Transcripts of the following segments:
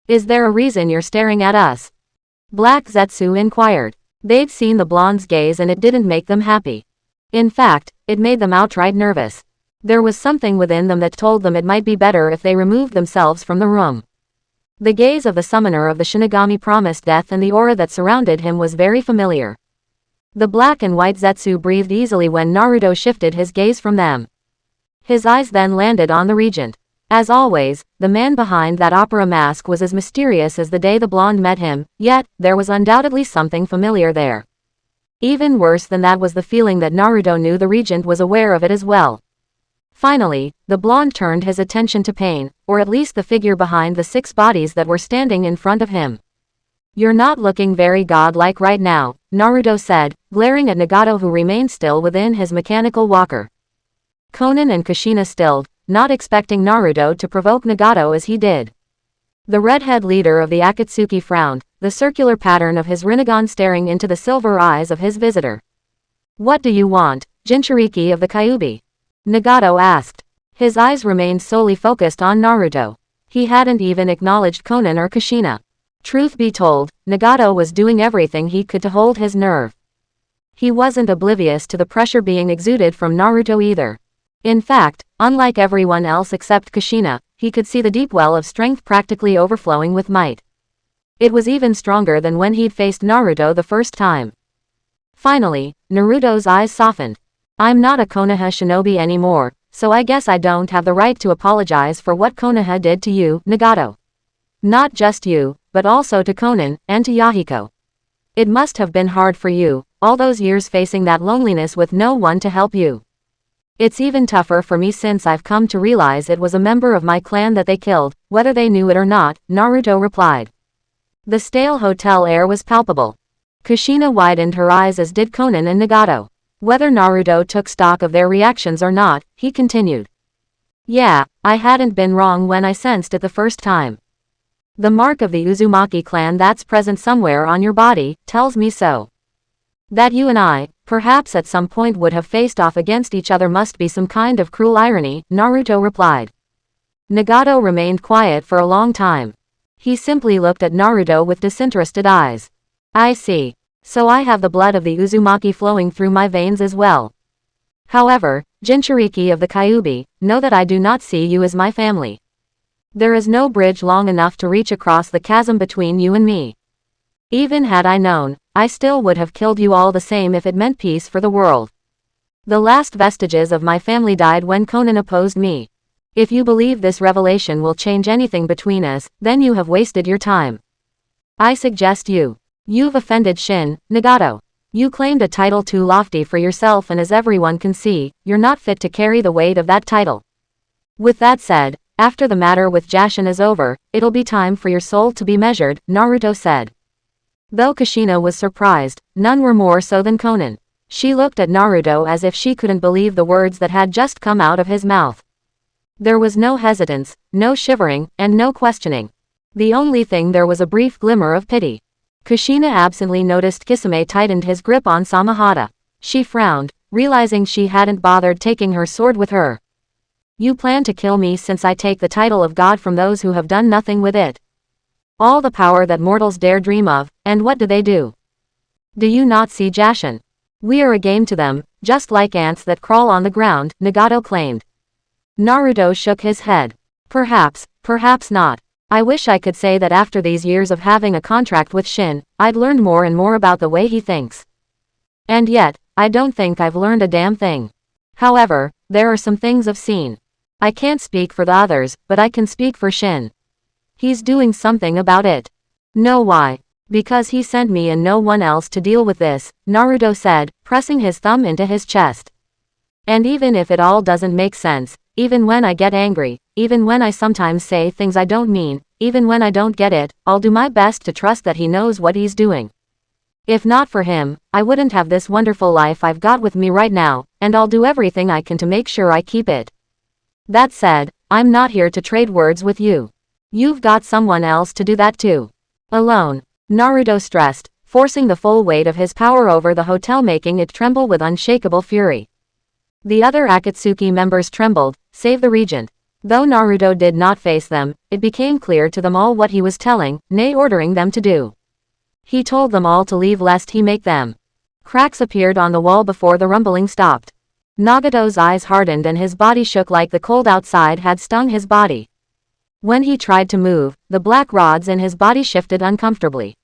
Is there a reason you're staring at us? Black Zetsu inquired. They'd seen the blonde's gaze and it didn't make them happy. In fact, it made them outright nervous. There was something within them that told them it might be better if they removed themselves from the room. The gaze of the summoner of the shinigami promised death, and the aura that surrounded him was very familiar. The black and white Zetsu breathed easily when Naruto shifted his gaze from them. His eyes then landed on the regent. As always, the man behind that opera mask was as mysterious as the day the blonde met him, yet, there was undoubtedly something familiar there. Even worse than that was the feeling that Naruto knew the regent was aware of it as well. Finally, the blonde turned his attention to Pain, or at least the figure behind the 6 bodies that were standing in front of him. You're not looking very godlike right now, Naruto said, glaring at Nagato, who remained still within his mechanical walker. Konan and Kushina stilled, not expecting Naruto to provoke Nagato as he did. The redhead leader of the Akatsuki frowned, the circular pattern of his Rinnegan staring into the silver eyes of his visitor. What do you want, Jinchuriki of the Kyuubi? Nagato asked. His eyes remained solely focused on Naruto. He hadn't even acknowledged Konan or Kushina. Truth be told, Nagato was doing everything he could to hold his nerve. He wasn't oblivious to the pressure being exuded from Naruto either. In fact, unlike everyone else except Kushina, he could see the deep well of strength practically overflowing with might. It was even stronger than when he'd faced Naruto the first time. Finally, Naruto's eyes softened. I'm not a Konoha shinobi anymore, so I guess I don't have the right to apologize for what Konoha did to you, Nagato. Not just you, but also to Konan, and to Yahiko. It must have been hard for you, all those years facing that loneliness with no one to help you. It's even tougher for me since I've come to realize it was a member of my clan that they killed, whether they knew it or not, Naruto replied. The stale hotel air was palpable. Kushina widened her eyes, as did Konan and Nagato. Whether Naruto took stock of their reactions or not, he continued. Yeah, I hadn't been wrong when I sensed it the first time. The mark of the Uzumaki clan that's present somewhere on your body, tells me so. That you and I, perhaps at some point, would have faced off against each other must be some kind of cruel irony, Naruto replied. Nagato remained quiet for a long time. He simply looked at Naruto with disinterested eyes. I see. So I have the blood of the Uzumaki flowing through my veins as well. However, Jinchuriki of the Kyuubi, know that I do not see you as my family. There is no bridge long enough to reach across the chasm between you and me. Even had I known, I still would have killed you all the same if it meant peace for the world. The last vestiges of my family died when Konan opposed me. If you believe this revelation will change anything between us, then you have wasted your time. I suggest You've offended Shin, Nagato. You claimed a title too lofty for yourself, and as everyone can see, you're not fit to carry the weight of that title. With that said, after the matter with Jashin is over, it'll be time for your soul to be measured, Naruto said. Though Kushina was surprised, none were more so than Konan. She looked at Naruto as if she couldn't believe the words that had just come out of his mouth. There was no hesitance, no shivering, and no questioning. The only thing there was a brief glimmer of pity. Kushina absently noticed Kisame tightened his grip on Samahata. She frowned, realizing she hadn't bothered taking her sword with her. You plan to kill me since I take the title of God from those who have done nothing with it. All the power that mortals dare dream of, and what do they do? Do you not see Jashin? We are a game to them, just like ants that crawl on the ground, Nagato claimed. Naruto shook his head. Perhaps, perhaps not. I wish I could say that after these years of having a contract with Shin, I'd learned more and more about the way he thinks. And yet, I don't think I've learned a damn thing. However, there are some things I've seen. I can't speak for the others, but I can speak for Shin. He's doing something about it. Know why? Because he sent me and no one else to deal with this, Naruto said, pressing his thumb into his chest. And even if it all doesn't make sense, even when I get angry, even when I sometimes say things I don't mean, even when I don't get it, I'll do my best to trust that he knows what he's doing. If not for him, I wouldn't have this wonderful life I've got with me right now, and I'll do everything I can to make sure I keep it. That said, I'm not here to trade words with you. You've got someone else to do that too. Alone, Naruto stressed, forcing the full weight of his power over the hotel, making it tremble with unshakable fury. The other Akatsuki members trembled, save the regent. Though Naruto did not face them, it became clear to them all what he was telling, nay ordering them to do. He told them all to leave lest he make them. Cracks appeared on the wall before the rumbling stopped. Nagato's eyes hardened and his body shook like the cold outside had stung his body. When he tried to move, the black rods in his body shifted uncomfortably.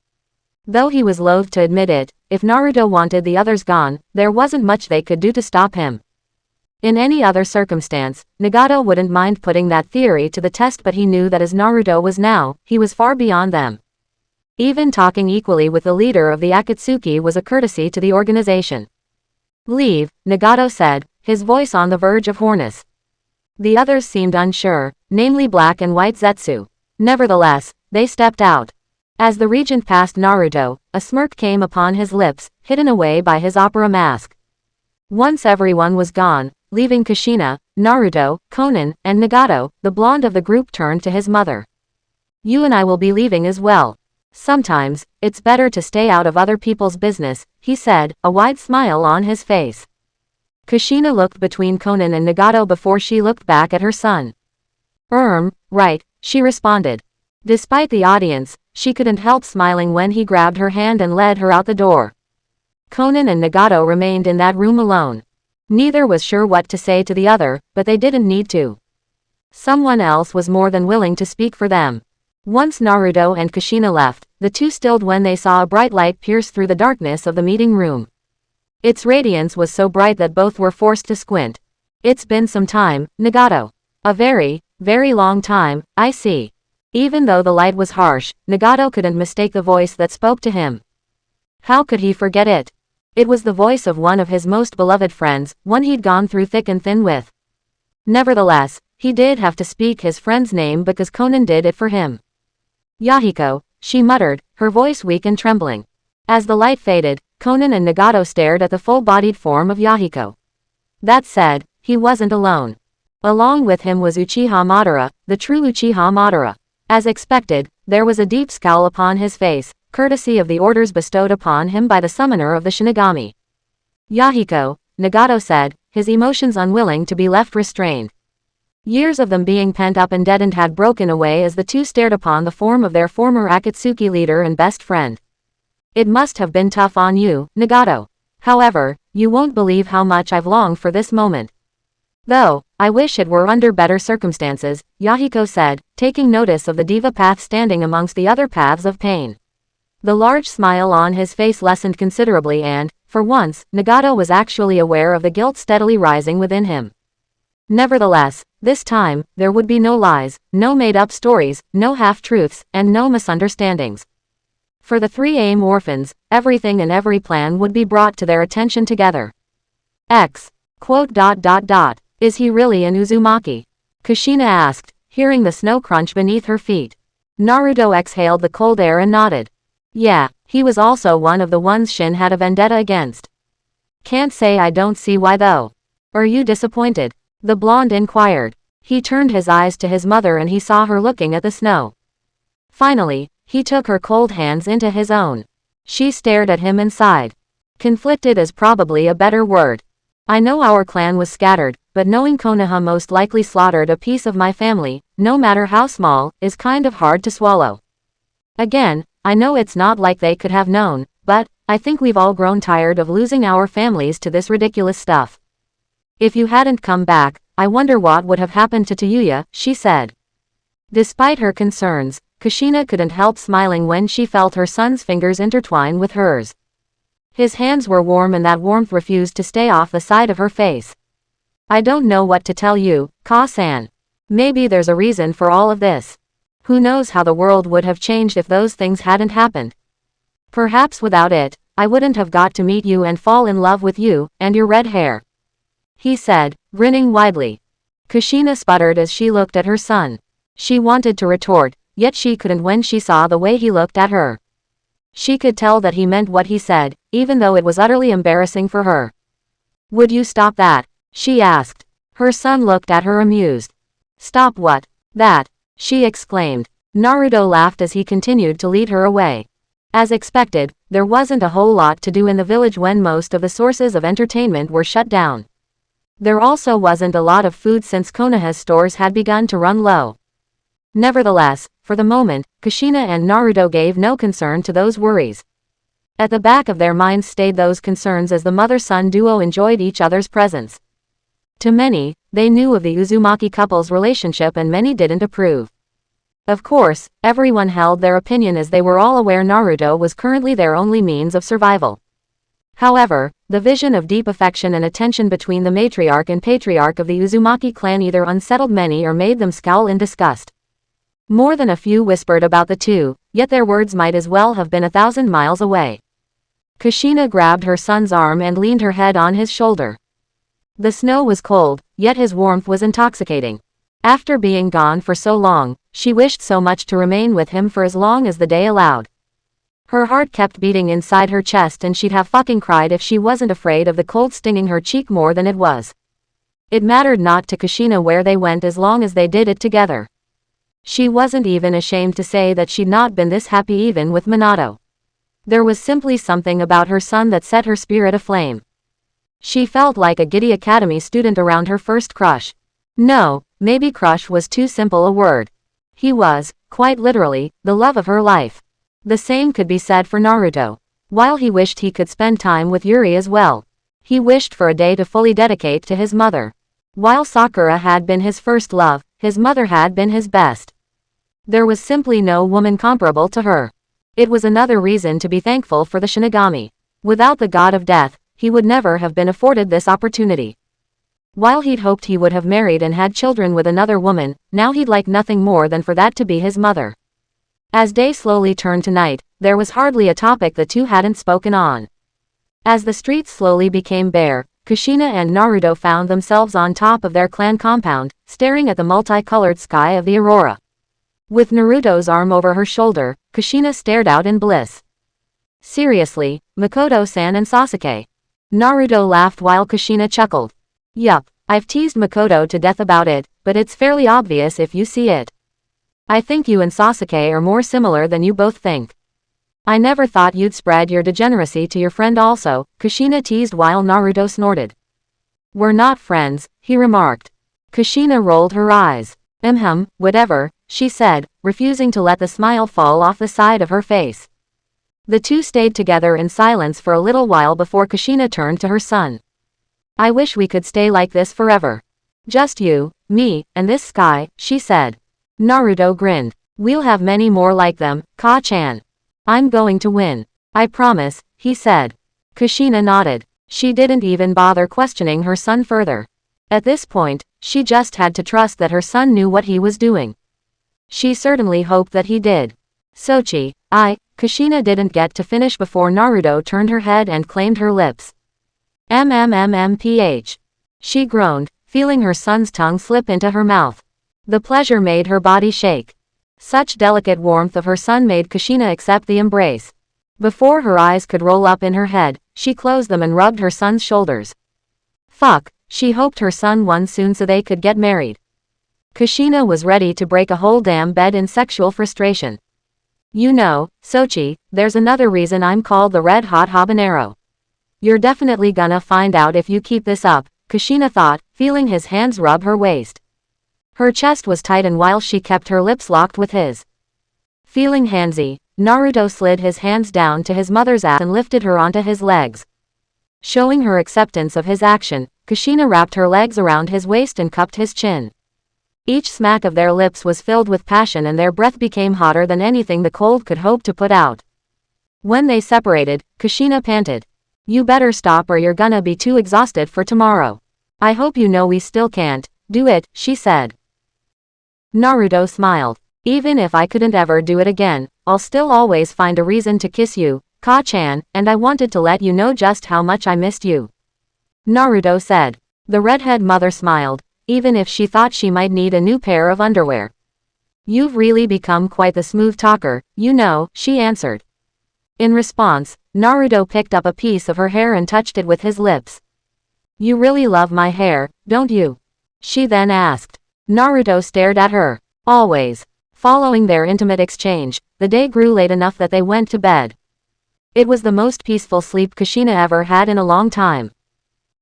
Though he was loath to admit it, if Naruto wanted the others gone, there wasn't much they could do to stop him. In any other circumstance, Nagato wouldn't mind putting that theory to the test, but he knew that as Naruto was now, he was far beyond them. Even talking equally with the leader of the Akatsuki was a courtesy to the organization. Leave, Nagato said, his voice on the verge of hoarseness. The others seemed unsure, namely Black and White Zetsu. Nevertheless, they stepped out. As the regent passed Naruto, a smirk came upon his lips, hidden away by his opera mask. Once everyone was gone, leaving Kushina, Naruto, Konan, and Nagato, the blonde of the group turned to his mother. You and I will be leaving as well. Sometimes, it's better to stay out of other people's business, he said, a wide smile on his face. Kushina looked between Konan and Nagato before she looked back at her son. Right, she responded. Despite the audience, she couldn't help smiling when he grabbed her hand and led her out the door. Konan and Nagato remained in that room alone. Neither was sure what to say to the other, but they didn't need to. Someone else was more than willing to speak for them. Once Naruto and Kushina left, the two stilled when they saw a bright light pierce through the darkness of the meeting room. Its radiance was so bright that both were forced to squint. It's been some time, Nagato. A very, very long time, I see. Even though the light was harsh, Nagato couldn't mistake the voice that spoke to him. How could he forget it? It was the voice of one of his most beloved friends, one he'd gone through thick and thin with. Nevertheless, he did have to speak his friend's name because Konan did it for him. Yahiko, she muttered, her voice weak and trembling. As the light faded, Konan and Nagato stared at the full-bodied form of Yahiko. That said, he wasn't alone. Along with him was Uchiha Madara, the true Uchiha Madara. As expected, there was a deep scowl upon his face, courtesy of the orders bestowed upon him by the summoner of the Shinigami. Yahiko, Nagato said, his emotions unwilling to be left restrained. Years of them being pent up and deadened had broken away as the two stared upon the form of their former Akatsuki leader and best friend. It must have been tough on you, Nagato. However, you won't believe how much I've longed for this moment. Though, I wish it were under better circumstances, Yahiko said, taking notice of the diva path standing amongst the other paths of pain. The large smile on his face lessened considerably and, for once, Nagato was actually aware of the guilt steadily rising within him. Nevertheless, this time, there would be no lies, no made-up stories, no half-truths, and no misunderstandings. For the three AIM orphans, everything and every plan would be brought to their attention together. Is he really an Uzumaki? Kushina asked, hearing the snow crunch beneath her feet. Naruto exhaled the cold air and nodded. Yeah, he was also one of the ones Shin had a vendetta against. Can't say I don't see why though. Are you disappointed? The blonde inquired. He turned his eyes to his mother and he saw her looking at the snow. Finally, he took her cold hands into his own. She stared at him and sighed. Conflicted is probably a better word. I know our clan was scattered, but knowing Konoha most likely slaughtered a piece of my family, no matter how small, is kind of hard to swallow. Again, I know it's not like they could have known, but I think we've all grown tired of losing our families to this ridiculous stuff. If you hadn't come back, I wonder what would have happened to Tayuya, she said. Despite her concerns, Kushina couldn't help smiling when she felt her son's fingers intertwine with hers. His hands were warm and that warmth refused to stay off the side of her face. I don't know what to tell you, Ka-san. Maybe there's a reason for all of this. Who knows how the world would have changed if those things hadn't happened. Perhaps without it, I wouldn't have got to meet you and fall in love with you, and your red hair. He said, grinning widely. Kushina sputtered as she looked at her son. She wanted to retort, yet she couldn't when she saw the way he looked at her. She could tell that he meant what he said, even though it was utterly embarrassing for her. Would you stop that? She asked. Her son looked at her amused. Stop what? That, she exclaimed. Naruto laughed as he continued to lead her away. As expected, there wasn't a whole lot to do in the village when most of the sources of entertainment were shut down. There also wasn't a lot of food since Konoha's stores had begun to run low. Nevertheless, for the moment, Kushina and Naruto gave no concern to those worries. At the back of their minds stayed those concerns as the mother-son duo enjoyed each other's presence. To many, they knew of the Uzumaki couple's relationship and many didn't approve. Of course, everyone held their opinion as they were all aware Naruto was currently their only means of survival. However, the vision of deep affection and attention between the matriarch and patriarch of the Uzumaki clan either unsettled many or made them scowl in disgust. More than a few whispered about the two, yet their words might as well have been 1,000 miles away. Kushina grabbed her son's arm and leaned her head on his shoulder. The snow was cold, yet his warmth was intoxicating. After being gone for so long, she wished so much to remain with him for as long as the day allowed. Her heart kept beating inside her chest and she'd have fucking cried if she wasn't afraid of the cold stinging her cheek more than it was. It mattered not to Kushina where they went as long as they did it together. She wasn't even ashamed to say that she'd not been this happy even with Minato. There was simply something about her son that set her spirit aflame. She felt like a giddy academy student around her first crush. No, maybe crush was too simple a word. He was, quite literally, the love of her life. The same could be said for Naruto. While he wished he could spend time with Yuri as well, he wished for a day to fully dedicate to his mother. While Sakura had been his first love, his mother had been his best. There was simply no woman comparable to her. It was another reason to be thankful for the shinigami. Without the god of death, he would never have been afforded this opportunity. While he'd hoped he would have married and had children with another woman, now he'd like nothing more than for that to be his mother. As day slowly turned to night, there was hardly a topic the two hadn't spoken on. As the streets slowly became bare, Kushina and Naruto found themselves on top of their clan compound, staring at the multicolored sky of the aurora. With Naruto's arm over her shoulder, Kushina stared out in bliss. Seriously, Makoto-san and Sasuke. Naruto laughed while Kushina chuckled. Yup, I've teased Makoto to death about it, but it's fairly obvious if you see it. I think you and Sasuke are more similar than you both think. I never thought you'd spread your degeneracy to your friend also, Kushina teased while Naruto snorted. We're not friends, he remarked. Kushina rolled her eyes. Whatever, she said, refusing to let the smile fall off the side of her face. The two stayed together in silence for a little while before Kushina turned to her son. I wish we could stay like this forever. Just you, me, and this sky, she said. Naruto grinned. We'll have many more like them, Ka-chan. I'm going to win. I promise, he said. Kushina nodded. She didn't even bother questioning her son further. At this point, she just had to trust that her son knew what he was doing. She certainly hoped that he did. Sochi, Kushina didn't get to finish before Naruto turned her head and claimed her lips. MMMMPH. She groaned, feeling her son's tongue slip into her mouth. The pleasure made her body shake. Such delicate warmth of her son made Kushina accept the embrace. Before her eyes could roll up in her head, she closed them and rubbed her son's shoulders. Fuck, she hoped her son won soon so they could get married. Kushina was ready to break a whole damn bed in sexual frustration. You know, Sochi, there's another reason I'm called the Red Hot Habanero. You're definitely gonna find out if you keep this up, Kushina thought, feeling his hands rub her waist. Her chest was tight and while she kept her lips locked with his. Feeling handsy, Naruto slid his hands down to his mother's ass and lifted her onto his legs. Showing her acceptance of his action, Kushina wrapped her legs around his waist and cupped his chin. Each smack of their lips was filled with passion and their breath became hotter than anything the cold could hope to put out. When they separated, Kushina panted. You better stop or you're gonna be too exhausted for tomorrow. I hope you know we still can't do it, she said. Naruto smiled. Even if I couldn't ever do it again, I'll still always find a reason to kiss you, Ka-chan, and I wanted to let you know just how much I missed you. Naruto said. The redhead mother smiled, even if she thought she might need a new pair of underwear. You've really become quite the smooth talker, you know, she answered. In response, Naruto picked up a piece of her hair and touched it with his lips. You really love my hair, don't you? She then asked. Naruto stared at her. Always. Following their intimate exchange, the day grew late enough that they went to bed. It was the most peaceful sleep Kushina ever had in a long time.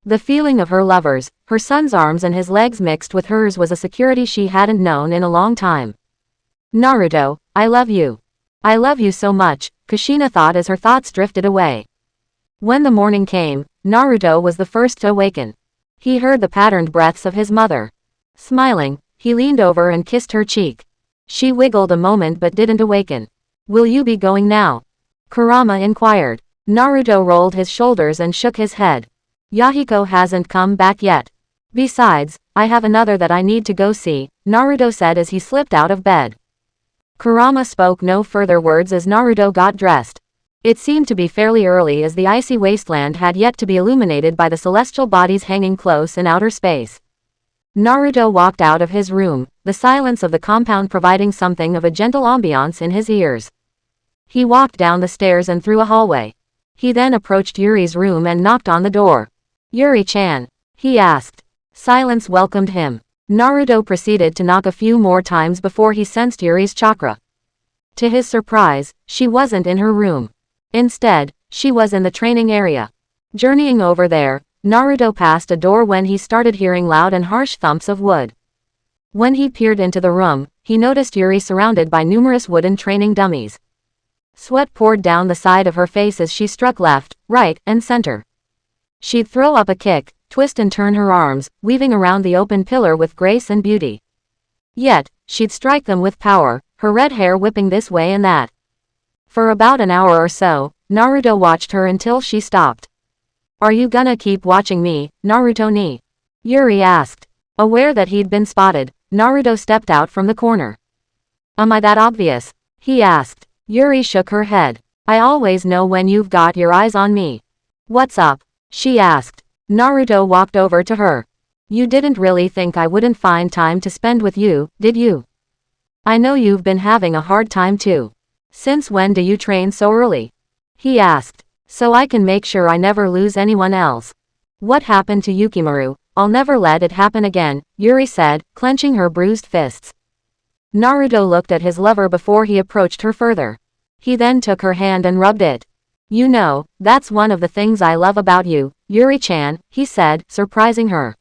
The feeling of her lover's, her son's arms and his legs mixed with hers was a security she hadn't known in a long time. Naruto, I love you. I love you so much, Kushina thought as her thoughts drifted away. When the morning came, Naruto was the first to awaken. He heard the patterned breaths of his mother. Smiling, he leaned over and kissed her cheek. She wiggled a moment but didn't awaken. Will you be going now? Kurama inquired. Naruto rolled his shoulders and shook his head. Yahiko hasn't come back yet. Besides, I have another that I need to go see, Naruto said as he slipped out of bed. Kurama spoke no further words as Naruto got dressed. It seemed to be fairly early as the icy wasteland had yet to be illuminated by the celestial bodies hanging close in outer space. Naruto walked out of his room, the silence of the compound providing something of a gentle ambiance in his ears. He walked down the stairs and through a hallway. He then approached Yuri's room and knocked on the door. Yuri-chan, he asked. Silence welcomed him. Naruto proceeded to knock a few more times before he sensed Yuri's chakra. To his surprise, she wasn't in her room. Instead, she was in the training area. Journeying over there, Naruto passed a door when he started hearing loud and harsh thumps of wood. When he peered into the room, he noticed Yuri surrounded by numerous wooden training dummies. Sweat poured down the side of her face as she struck left, right, and center. She'd throw up a kick, twist and turn her arms, weaving around the open pillar with grace and beauty. Yet, she'd strike them with power, her red hair whipping this way and that. For about an hour or so, Naruto watched her until she stopped. Are you gonna keep watching me, Naruto-ni? Yuri asked. Aware that he'd been spotted, Naruto stepped out from the corner. Am I that obvious? He asked. Yuri shook her head. I always know when you've got your eyes on me. What's up? She asked. Naruto walked over to her. You didn't really think I wouldn't find time to spend with you, did you? I know you've been having a hard time too. Since when do you train so early? He asked. So I can make sure I never lose anyone else. What happened to Yukimaru? I'll never let it happen again, Yuri said, clenching her bruised fists. Naruto looked at his lover before he approached her further. He then took her hand and rubbed it. You know, that's one of the things I love about you, Yuri-chan, he said, surprising her.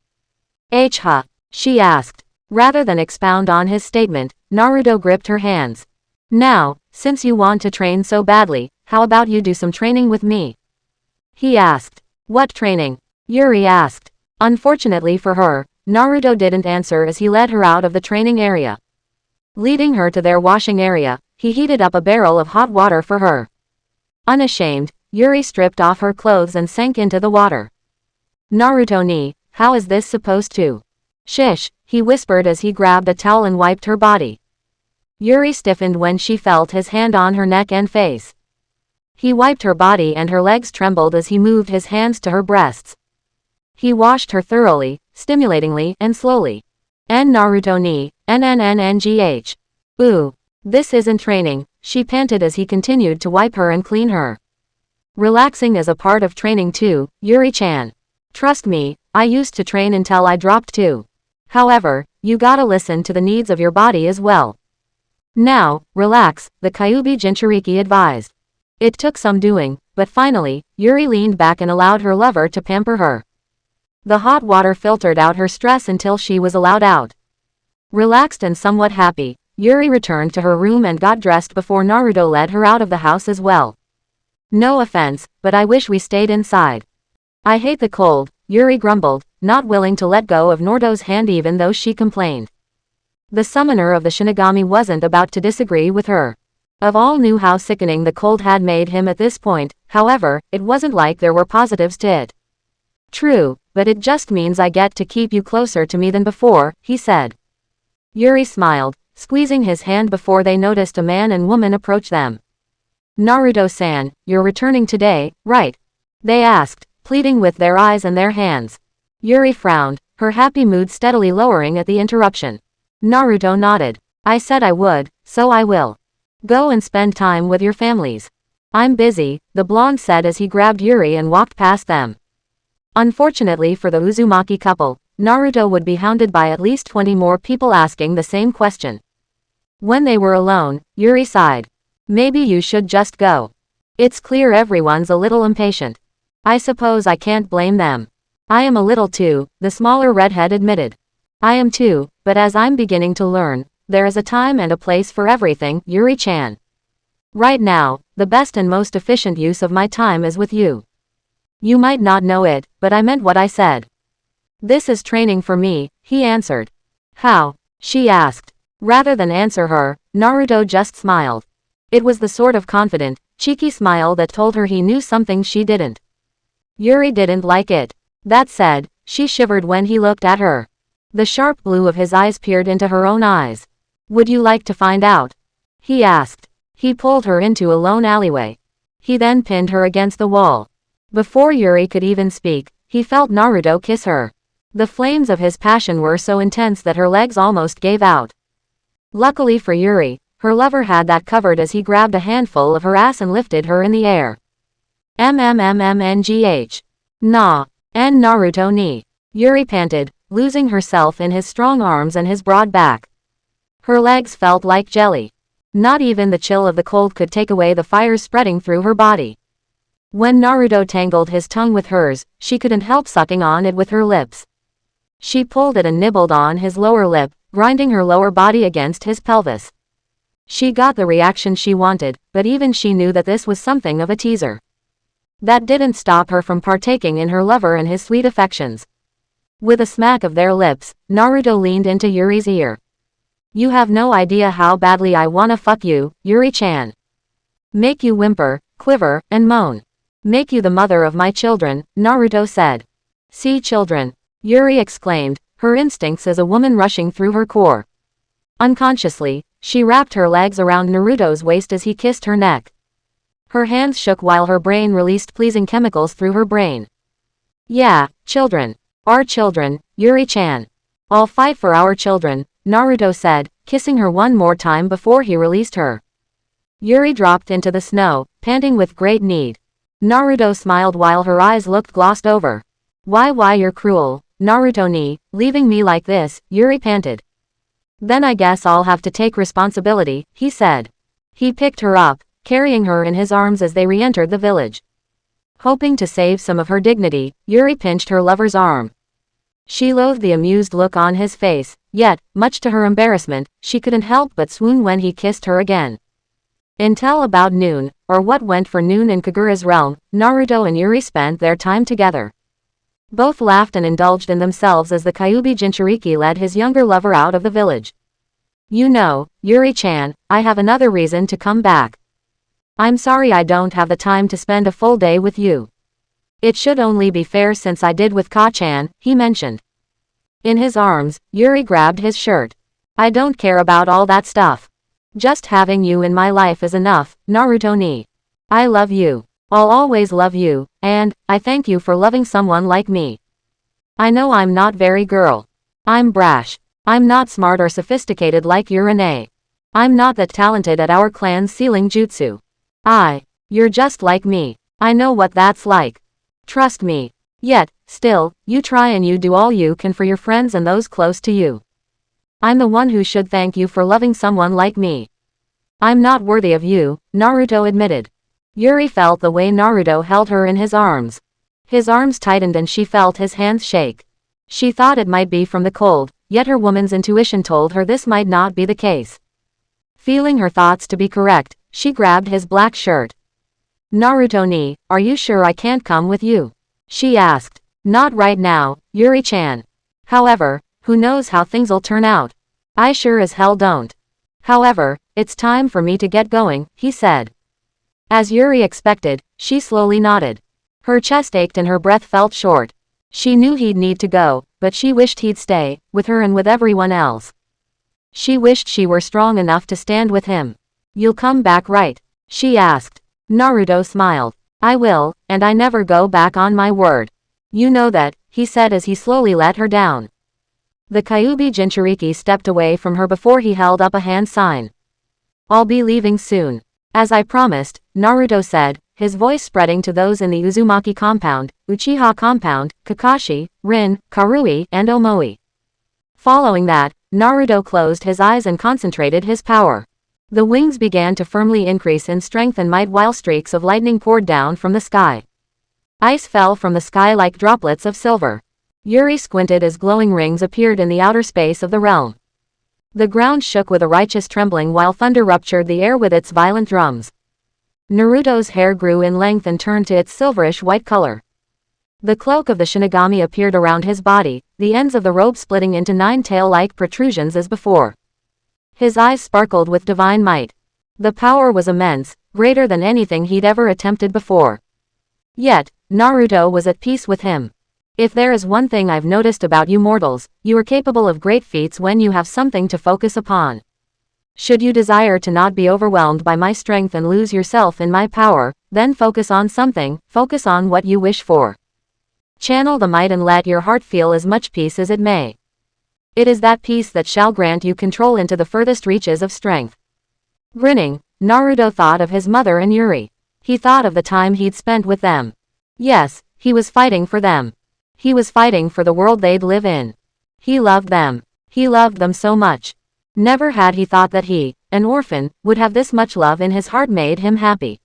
Huh? She asked. Rather than expound on his statement, Naruto gripped her hands. Now, since you want to train so badly, how about you do some training with me? He asked. What training? Yuri asked. Unfortunately for her, Naruto didn't answer as he led her out of the training area. Leading her to their washing area, he heated up a barrel of hot water for her. Unashamed, Yuri stripped off her clothes and sank into the water. Naruto-ni, how is this supposed to? Shish, he whispered as he grabbed a towel and wiped her body. Yuri stiffened when she felt his hand on her neck and face. He wiped her body and her legs trembled as he moved his hands to her breasts. He washed her thoroughly, stimulatingly and slowly. Naruto-ni, NNNNGH. Ooh. This isn't training, she panted as he continued to wipe her and clean her. Relaxing is a part of training too, Yuri-chan. Trust me, I used to train until I dropped too. However, you gotta listen to the needs of your body as well. Now, relax, the Kyuubi Jinchuriki advised. It took some doing, but finally, Yuri leaned back and allowed her lover to pamper her. The hot water filtered out her stress until she was allowed out. Relaxed and somewhat happy, Yuri returned to her room and got dressed before Naruto led her out of the house as well. No offense, but I wish we stayed inside. I hate the cold, Yuri grumbled, not willing to let go of Naruto's hand even though she complained. The summoner of the shinigami wasn't about to disagree with her. Of all knew how sickening the cold had made him at this point, however, it wasn't like there were positives to it. True, but it just means I get to keep you closer to me than before, he said. Yuri smiled, squeezing his hand before they noticed a man and woman approach them. Naruto-san, you're returning today, right? They asked, pleading with their eyes and their hands. Yuri frowned, her happy mood steadily lowering at the interruption. Naruto nodded. I said I would, so I will. Go and spend time with your families. I'm busy, the blonde said as he grabbed Yuri and walked past them. Unfortunately for the Uzumaki couple, Naruto would be hounded by at least 20 more people asking the same question. When they were alone, Yuri sighed. Maybe you should just go. It's clear everyone's a little impatient. I suppose I can't blame them. I am a little too, the smaller redhead admitted. I am too, but as I'm beginning to learn, there is a time and a place for everything, Yuri-chan. Right now, the best and most efficient use of my time is with you. You might not know it, but I meant what I said. This is training for me, he answered. How? She asked. Rather than answer her, Naruto just smiled. It was the sort of confident, cheeky smile that told her he knew something she didn't. Yuri didn't like it. That said, she shivered when he looked at her. The sharp blue of his eyes peered into her own eyes. Would you like to find out? He asked. He pulled her into a lone alleyway. He then pinned her against the wall. Before Yuri could even speak, he felt Naruto kiss her. The flames of his passion were so intense that her legs almost gave out. Luckily for Yuri, her lover had that covered as he grabbed a handful of her ass and lifted her in the air. MMMMNGH. Nah. And Naruto ni. Yuri panted, losing herself in his strong arms and his broad back. Her legs felt like jelly. Not even the chill of the cold could take away the fires spreading through her body. When Naruto tangled his tongue with hers, she couldn't help sucking on it with her lips. She pulled it and nibbled on his lower lip, grinding her lower body against his pelvis. She got the reaction she wanted, but even she knew that this was something of a teaser. That didn't stop her from partaking in her lover and his sweet affections. With a smack of their lips, Naruto leaned into Yuri's ear. You have no idea how badly I wanna fuck you, Yuri-chan. Make you whimper, quiver, and moan. Make you the mother of my children, Naruto said. See children. Yuri exclaimed, her instincts as a woman rushing through her core. Unconsciously, she wrapped her legs around Naruto's waist as he kissed her neck. Her hands shook while her brain released pleasing chemicals through her brain. Yeah, children. Our children, Yuri-chan. I'll fight for our children, Naruto said, kissing her one more time before he released her. Yuri dropped into the snow, panting with great need. Naruto smiled while her eyes looked glossed over. Why you're cruel, Naruto ni, leaving me like this, Yuri panted. Then I guess I'll have to take responsibility, he said. He picked her up, carrying her in his arms as they re-entered the village. Hoping to save some of her dignity, Yuri pinched her lover's arm. She loathed the amused look on his face, yet, much to her embarrassment, she couldn't help but swoon when he kissed her again. Until about noon, or what went for noon in Kagura's realm, Naruto and Yuri spent their time together. Both laughed and indulged in themselves as the Kyuubi Jinchuriki led his younger lover out of the village. You know, Yuri-chan, I have another reason to come back. I'm sorry I don't have the time to spend a full day with you. It should only be fair since I did with Ka-chan, he mentioned. In his arms, Yuri grabbed his shirt. I don't care about all that stuff. Just having you in my life is enough, Naruto ni. I love you. I'll always love you, and I thank you for loving someone like me. I know I'm not very girl. I'm brash. I'm not smart or sophisticated like Urane. I'm not that talented at our clan's sealing jutsu. You're just like me. I know what that's like. Trust me. Yet, still, you try and you do all you can for your friends and those close to you. I'm the one who should thank you for loving someone like me. I'm not worthy of you, Naruto admitted. Yuri felt the way Naruto held her in his arms. His arms tightened and she felt his hands shake. She thought it might be from the cold, yet her woman's intuition told her this might not be the case. Feeling her thoughts to be correct, she grabbed his black shirt. Naruto ni, are you sure I can't come with you? She asked. Not right now, Yuri-chan. However, who knows how things'll turn out? I sure as hell don't. However, it's time for me to get going, he said. As Yuri expected, she slowly nodded. Her chest ached and her breath felt short. She knew he'd need to go, but she wished he'd stay, with her and with everyone else. She wished she were strong enough to stand with him. You'll come back, right? She asked. Naruto smiled. I will, and I never go back on my word. You know that, he said as he slowly let her down. The Kyuubi Jinchuriki stepped away from her before he held up a hand sign. I'll be leaving soon. As I promised, Naruto said, his voice spreading to those in the Uzumaki compound, Uchiha compound, Kakashi, Rin, Karui, and Omoi. Following that, Naruto closed his eyes and concentrated his power. The wings began to firmly increase in strength and might while streaks of lightning poured down from the sky. Ice fell from the sky like droplets of silver. Yuri squinted as glowing rings appeared in the outer space of the realm. The ground shook with a righteous trembling while thunder ruptured the air with its violent drums. Naruto's hair grew in length and turned to its silverish white color. The cloak of the shinigami appeared around his body, the ends of the robe splitting into 9 tail-like protrusions as before. His eyes sparkled with divine might. The power was immense, greater than anything he'd ever attempted before. Yet, Naruto was at peace with him. If there is one thing I've noticed about you mortals, you are capable of great feats when you have something to focus upon. Should you desire to not be overwhelmed by my strength and lose yourself in my power, then focus on something, focus on what you wish for. Channel the might and let your heart feel as much peace as it may. It is that peace that shall grant you control into the furthest reaches of strength. Grinning, Naruto thought of his mother and Yuri. He thought of the time he'd spent with them. Yes, he was fighting for them. He was fighting for the world they'd live in. He loved them. He loved them so much. Never had he thought that he, an orphan, would have this much love in his heart. Made him happy.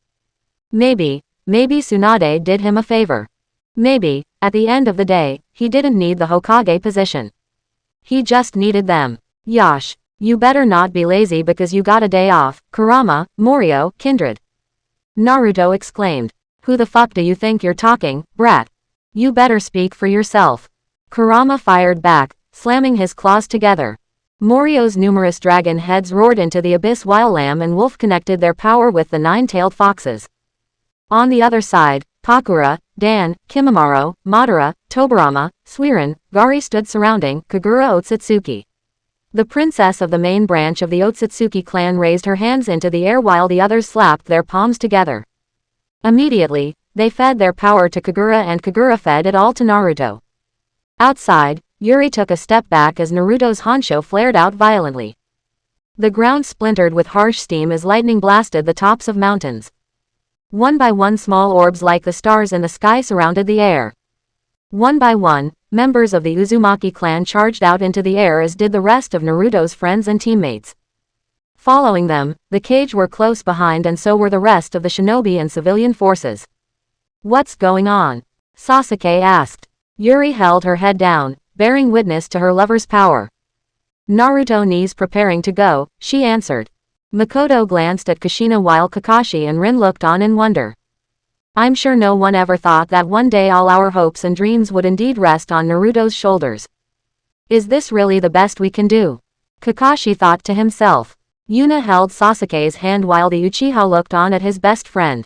Maybe Tsunade did him a favor. Maybe, at the end of the day, he didn't need the Hokage position. He just needed them. Yash, you better not be lazy because you got a day off, Kurama, Morio, kindred. Naruto exclaimed. Who the fuck do you think you're talking, brat? You better speak for yourself. Kurama fired back, slamming his claws together. Morio's numerous dragon heads roared into the abyss while Lamb and Wolf connected their power with the 9-tailed foxes. On the other side, Pakura, Dan, Kimimaro, Madara, Tobirama, Suiran, Gari stood surrounding Kagura Otsutsuki. The princess of the main branch of the Otsutsuki clan raised her hands into the air while the others slapped their palms together. Immediately, they fed their power to Kagura and Kagura fed it all to Naruto. Outside, Yuri took a step back as Naruto's honcho flared out violently. The ground splintered with harsh steam as lightning blasted the tops of mountains. One by one small orbs like the stars in the sky surrounded the air. One by one, members of the Uzumaki clan charged out into the air as did the rest of Naruto's friends and teammates. Following them, the cage were close behind and so were the rest of the shinobi and civilian forces. What's going on? Sasuke asked. Yuri held her head down, bearing witness to her lover's power. Naruto knees preparing to go, she answered. Makoto glanced at Kushina while Kakashi and Rin looked on in wonder. I'm sure no one ever thought that one day all our hopes and dreams would indeed rest on Naruto's shoulders. Is this really the best we can do? Kakashi thought to himself. Yuna held Sasuke's hand while the Uchiha looked on at his best friend.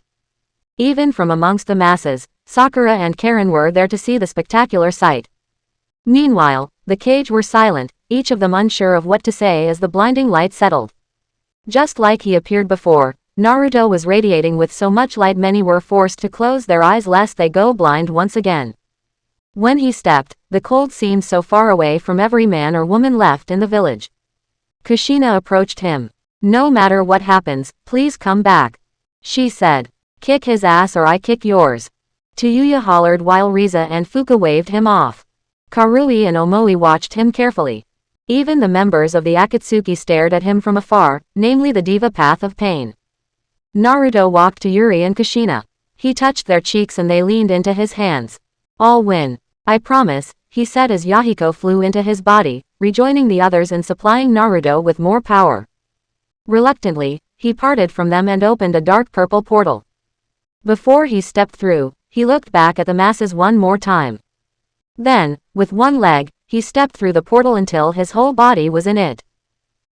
Even from amongst the masses, Sakura and Karen were there to see the spectacular sight. Meanwhile, the cage were silent, each of them unsure of what to say as the blinding light settled. Just like he appeared before, Naruto was radiating with so much light many were forced to close their eyes lest they go blind once again. When he stepped, the cold seemed so far away from every man or woman left in the village. Kushina approached him. No matter what happens, please come back. She said. Kick his ass or I kick yours. Tayuya hollered while Riza and Fuka waved him off. Karui and Omoi watched him carefully. Even the members of the Akatsuki stared at him from afar, namely the Diva Path of Pain. Naruto walked to Yuri and Kushina. He touched their cheeks and they leaned into his hands. I'll win. I promise, he said as Yahiko flew into his body, rejoining the others and supplying Naruto with more power. Reluctantly, he parted from them and opened a dark purple portal. Before he stepped through, he looked back at the masses one more time. Then, with one leg, he stepped through the portal until his whole body was in it.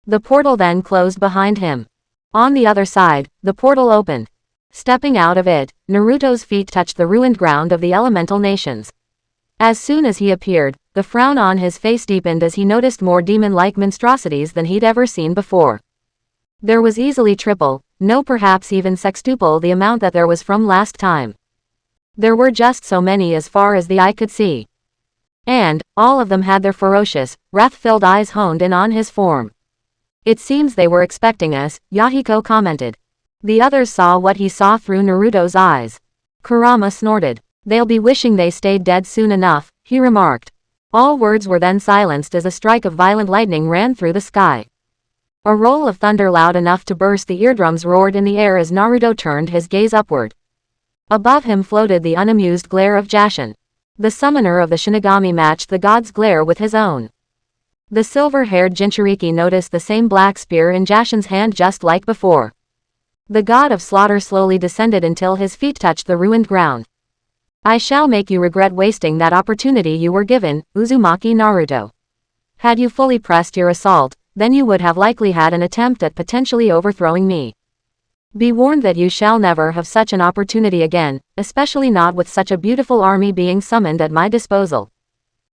The portal then closed behind him. On the other side, the portal opened. Stepping out of it, Naruto's feet touched the ruined ground of the elemental nations. As soon as he appeared, the frown on his face deepened as he noticed more demon-like monstrosities than he'd ever seen before. There was easily triple, no perhaps even sextuple the amount that there was from last time. There were just so many as far as the eye could see. And, all of them had their ferocious, wrath-filled eyes honed in on his form. It seems they were expecting us, Yahiko commented. The others saw what he saw through Naruto's eyes. Kurama snorted. They'll be wishing they stayed dead soon enough, he remarked. All words were then silenced as a strike of violent lightning ran through the sky. A roll of thunder loud enough to burst the eardrums roared in the air as Naruto turned his gaze upward. Above him floated the unamused glare of Jashin. The summoner of the Shinigami matched the god's glare with his own. The silver-haired Jinchuriki noticed the same black spear in Jashin's hand just like before. The god of slaughter slowly descended until his feet touched the ruined ground. I shall make you regret wasting that opportunity you were given, Uzumaki Naruto. Had you fully pressed your assault, then you would have likely had an attempt at potentially overthrowing me. Be warned that you shall never have such an opportunity again, especially not with such a beautiful army being summoned at my disposal.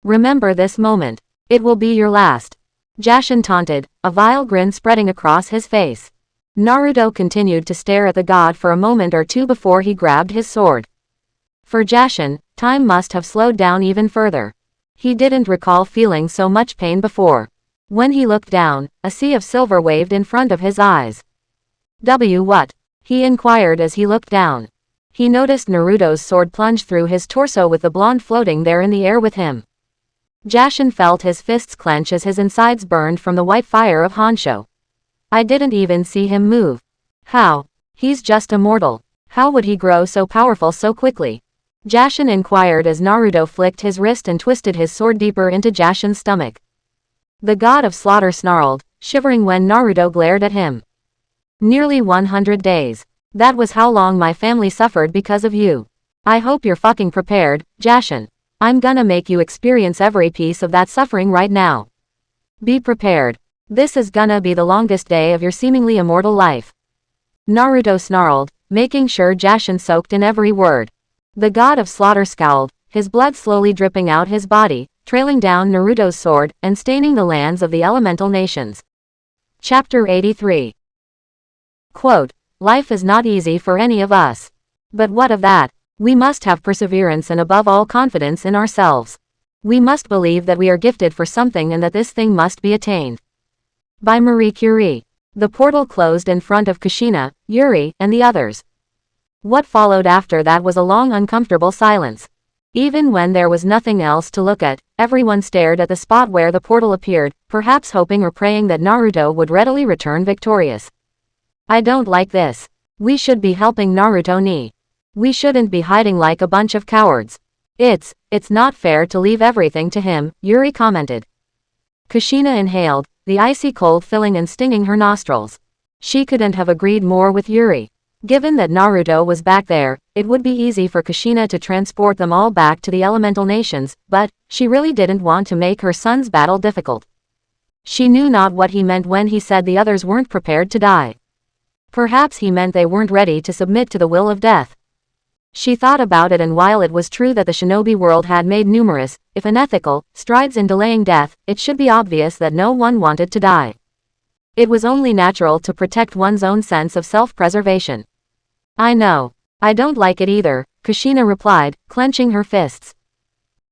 Remember this moment. It will be your last. Jashin taunted, a vile grin spreading across his face. Naruto continued to stare at the god for a moment or two before he grabbed his sword. For Jashin, time must have slowed down even further. He didn't recall feeling so much pain before. When he looked down, a sea of silver waved in front of his eyes. What? He inquired as he looked down. He noticed Naruto's sword plunge through his torso with the blonde floating there in the air with him. Jashin felt his fists clench as his insides burned from the white fire of Honsho. I didn't even see him move. How? He's just a mortal. How would he grow so powerful so quickly? Jashin inquired as Naruto flicked his wrist and twisted his sword deeper into Jashin's stomach. The god of slaughter snarled, shivering when Naruto glared at him. Nearly 100 days. That was how long my family suffered because of you. I hope you're fucking prepared, Jashin. I'm gonna make you experience every piece of that suffering right now. Be prepared. This is gonna be the longest day of your seemingly immortal life. Naruto snarled, making sure Jashin soaked in every word. The god of slaughter scowled, his blood slowly dripping out his body, trailing down Naruto's sword, and staining the lands of the elemental nations. Chapter 83. Quote, life is not easy for any of us. But what of that? We must have perseverance and above all confidence in ourselves. We must believe that we are gifted for something and that this thing must be attained. By Marie Curie. The portal closed in front of Kushina, Yuri, and the others. What followed after that was a long uncomfortable silence. Even when there was nothing else to look at, everyone stared at the spot where the portal appeared, perhaps hoping or praying that Naruto would readily return victorious. I don't like this. We should be helping Naruto ni. We shouldn't be hiding like a bunch of cowards. It's not fair to leave everything to him, Yuri commented. Kushina inhaled, the icy cold filling and stinging her nostrils. She couldn't have agreed more with Yuri. Given that Naruto was back there, it would be easy for Kushina to transport them all back to the elemental nations, but she really didn't want to make her son's battle difficult. She knew not what he meant when he said the others weren't prepared to die. Perhaps he meant they weren't ready to submit to the will of death. She thought about it, and while it was true that the shinobi world had made numerous, if unethical, strides in delaying death, it should be obvious that no one wanted to die. It was only natural to protect one's own sense of self-preservation. I know. I don't like it either, Kushina replied, clenching her fists.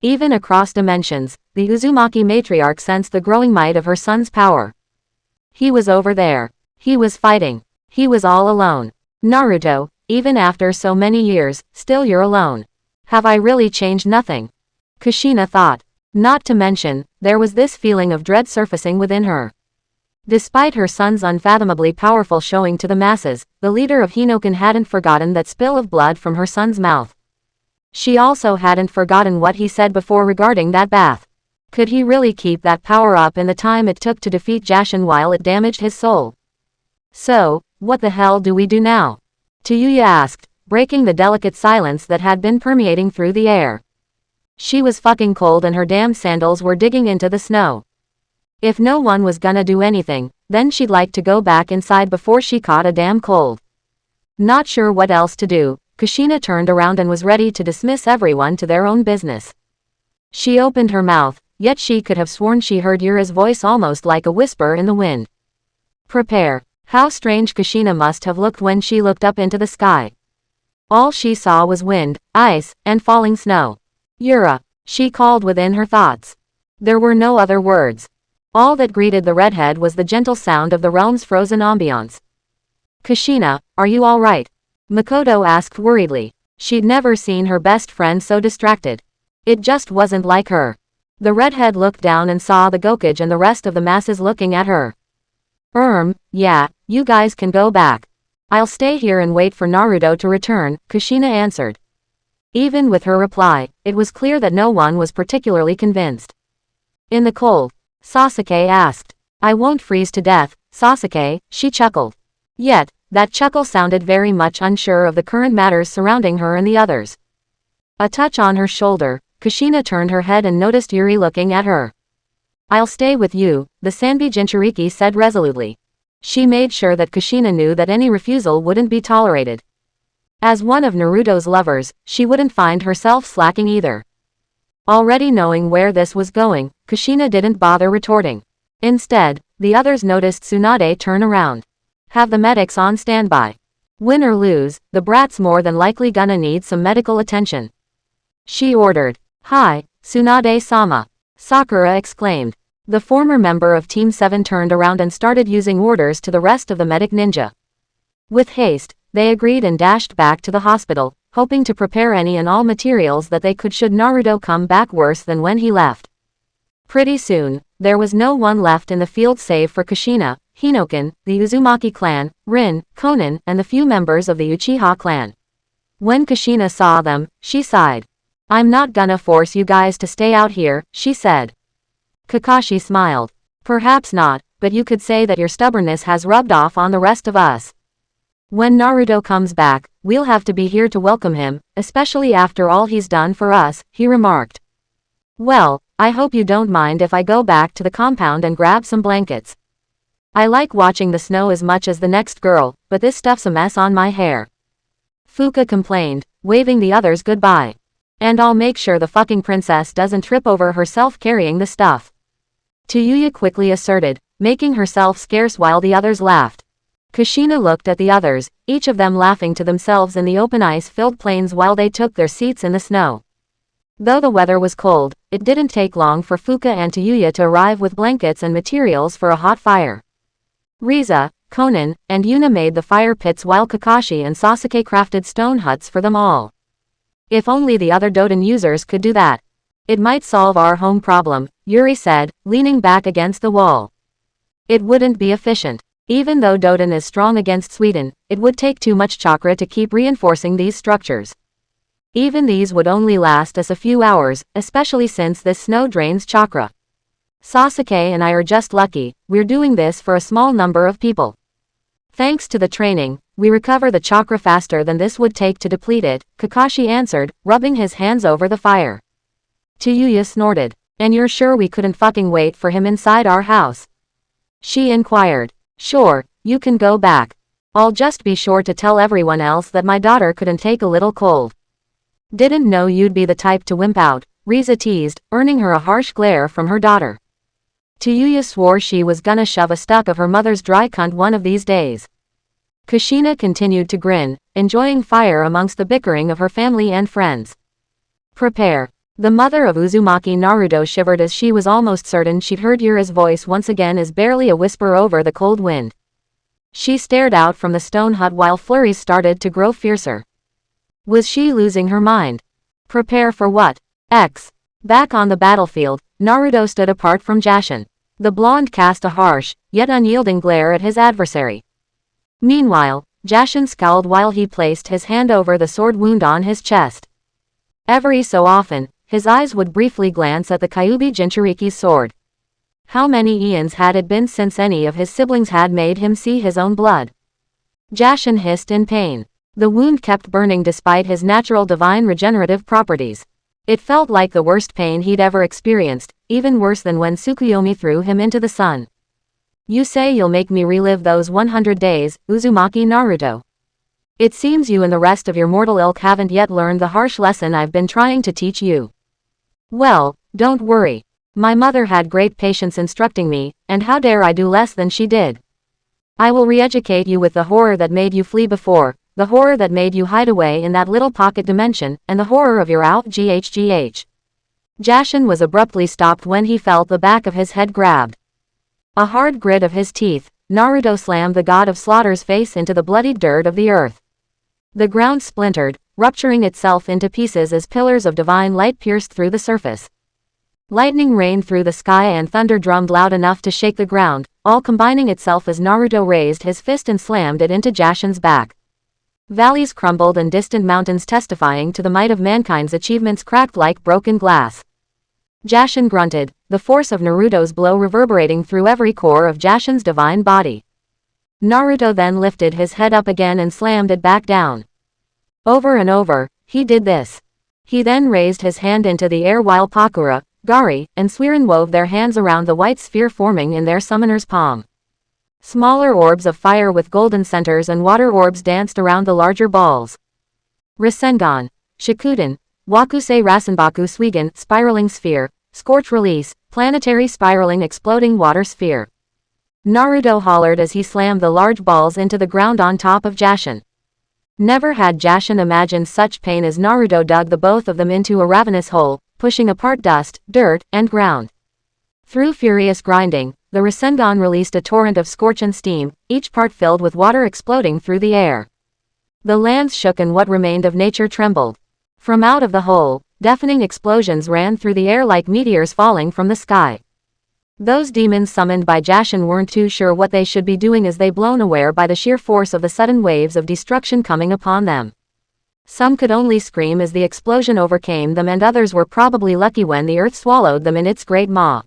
Even across dimensions, the Uzumaki matriarch sensed the growing might of her son's power. He was over there. He was fighting. He was all alone. Naruto, even after so many years, still you're alone. Have I really changed? Nothing? Kushina thought. Not to mention, there was this feeling of dread surfacing within her. Despite her son's unfathomably powerful showing to the masses, the leader of Hinoken hadn't forgotten that spill of blood from her son's mouth. She also hadn't forgotten what he said before regarding that bath. Could he really keep that power up in the time it took to defeat Jashin while it damaged his soul? So, what the hell do we do now? Tayuya asked, breaking the delicate silence that had been permeating through the air. She was fucking cold and her damn sandals were digging into the snow. If no one was gonna do anything, then she'd like to go back inside before she caught a damn cold. Not sure what else to do, Kushina turned around and was ready to dismiss everyone to their own business. She opened her mouth, yet she could have sworn she heard Yura's voice almost like a whisper in the wind. Prepare. How strange Kushina must have looked when she looked up into the sky. All she saw was wind, ice, and falling snow. Yura, she called within her thoughts. There were no other words. All that greeted the redhead was the gentle sound of the realm's frozen ambiance. Kushina, are you all right? Makoto asked worriedly. She'd never seen her best friend so distracted. It just wasn't like her. The redhead looked down and saw the Gokage and the rest of the masses looking at her. Yeah, you guys can go back. I'll stay here and wait for Naruto to return, Kushina answered. Even with her reply, it was clear that no one was particularly convinced. In the cold, Sasuke asked. I won't freeze to death, Sasuke, she chuckled. Yet, that chuckle sounded very much unsure of the current matters surrounding her and the others. A touch on her shoulder, Kushina turned her head and noticed Yuri looking at her. I'll stay with you, the Sanbi Jinchuriki said resolutely. She made sure that Kushina knew that any refusal wouldn't be tolerated. As one of Naruto's lovers, she wouldn't find herself slacking either. Already knowing where this was going, Kushina didn't bother retorting. Instead, the others noticed Tsunade turn around. Have the medics on standby. Win or lose, the brat's more than likely gonna need some medical attention. She ordered. Hi, Tsunade-sama. Sakura exclaimed. The former member of Team 7 turned around and started using orders to the rest of the medic ninja. With haste, they agreed and dashed back to the hospital, hoping to prepare any and all materials that they could should Naruto come back worse than when he left. Pretty soon, there was no one left in the field save for Kushina, Hinoken, the Uzumaki clan, Rin, Konan, and the few members of the Uchiha clan. When Kushina saw them, she sighed. I'm not gonna force you guys to stay out here, she said. Kakashi smiled. Perhaps not, but you could say that your stubbornness has rubbed off on the rest of us. When Naruto comes back, we'll have to be here to welcome him, especially after all he's done for us, he remarked. Well, I hope you don't mind if I go back to the compound and grab some blankets. I like watching the snow as much as the next girl, but this stuff's a mess on my hair. Fuka complained, waving the others goodbye. And I'll make sure the fucking princess doesn't trip over herself carrying the stuff. Tayuya quickly asserted, making herself scarce while the others laughed. Kushina looked at the others, each of them laughing to themselves in the open ice-filled plains while they took their seats in the snow. Though the weather was cold, it didn't take long for Fuka and Tayuya to arrive with blankets and materials for a hot fire. Riza, Konan, and Yuna made the fire pits while Kakashi and Sasuke crafted stone huts for them all. If only the other Doton users could do that. It might solve our home problem, Yuri said, leaning back against the wall. It wouldn't be efficient. Even though Doton is strong against Sweden, it would take too much chakra to keep reinforcing these structures. Even these would only last us a few hours, especially since this snow drains chakra. Sasuke and I are just lucky, we're doing this for a small number of people. Thanks to the training, we recover the chakra faster than this would take to deplete it, Kakashi answered, rubbing his hands over the fire. Tayuya snorted. And you're sure we couldn't fucking wait for him inside our house? She inquired. Sure, you can go back. I'll just be sure to tell everyone else that my daughter couldn't take a little cold. Didn't know you'd be the type to wimp out, Riza teased, earning her a harsh glare from her daughter. Tayuya swore she was gonna shove a stuck of her mother's dry cunt one of these days. Kushina continued to grin, enjoying fire amongst the bickering of her family and friends. Prepare. The mother of Uzumaki Naruto shivered as she was almost certain she'd heard Yura's voice once again as barely a whisper over the cold wind. She stared out from the stone hut while flurries started to grow fiercer. Was she losing her mind? Prepare for what? Back on the battlefield, Naruto stood apart from Jashin. The blonde cast a harsh, yet unyielding glare at his adversary. Meanwhile, Jashin scowled while he placed his hand over the sword wound on his chest. Every so often, his eyes would briefly glance at the Kyuubi Jinchuriki's sword. How many eons had it been since any of his siblings had made him see his own blood? Jashin hissed in pain. The wound kept burning despite his natural divine regenerative properties. It felt like the worst pain he'd ever experienced, even worse than when Tsukuyomi threw him into the sun. You say you'll make me relive those 100 days, Uzumaki Naruto. It seems you and the rest of your mortal ilk haven't yet learned the harsh lesson I've been trying to teach you. Well, don't worry. My mother had great patience instructing me, and how dare I do less than she did? I will re-educate you with the horror that made you flee before, the horror that made you hide away in that little pocket dimension, and the horror of your GHGH. Jashin was abruptly stopped when he felt the back of his head grabbed. A hard grit of his teeth, Naruto slammed the god of slaughter's face into the bloodied dirt of the earth. The ground splintered, rupturing itself into pieces as pillars of divine light pierced through the surface. Lightning rained through the sky and thunder drummed loud enough to shake the ground, all combining itself as Naruto raised his fist and slammed it into Jashin's back. Valleys crumbled and distant mountains testifying to the might of mankind's achievements cracked like broken glass. Jashin grunted, the force of Naruto's blow reverberating through every core of Jashin's divine body. Naruto then lifted his head up again and slammed it back down. Over and over, he did this. He then raised his hand into the air while Pakura, Gari, and Suiren wove their hands around the white sphere forming in their summoner's palm. Smaller orbs of fire with golden centers and water orbs danced around the larger balls. Rasengan, Shikuden, Wakusei Rasenbaku Suigen, spiraling sphere, scorch release, planetary spiraling exploding water sphere. Naruto hollered as he slammed the large balls into the ground on top of Jashin. Never had Jashin imagined such pain as Naruto dug the both of them into a ravenous hole, pushing apart dust, dirt, and ground. Through furious grinding, the Rasengan released a torrent of scorch and steam, each part filled with water exploding through the air. The lands shook and what remained of nature trembled. From out of the hole, deafening explosions ran through the air like meteors falling from the sky. Those demons summoned by Jashin weren't too sure what they should be doing as they blown aware by the sheer force of the sudden waves of destruction coming upon them. Some could only scream as the explosion overcame them and others were probably lucky when the earth swallowed them in its great maw.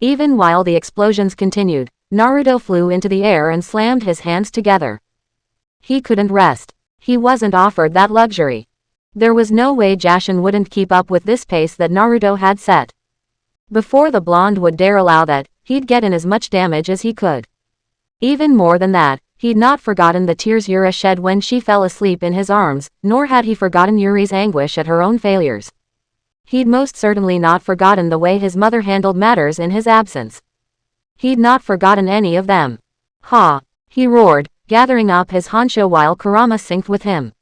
Even while the explosions continued, Naruto flew into the air and slammed his hands together. He couldn't rest. He wasn't offered that luxury. There was no way Jashin wouldn't keep up with this pace that Naruto had set. Before the blonde would dare allow that, he'd get in as much damage as he could. Even more than that, he'd not forgotten the tears Yura shed when she fell asleep in his arms, nor had he forgotten Yuri's anguish at her own failures. He'd most certainly not forgotten the way his mother handled matters in his absence. He'd not forgotten any of them. Ha! He roared, gathering up his Honsho while Kurama synced with him.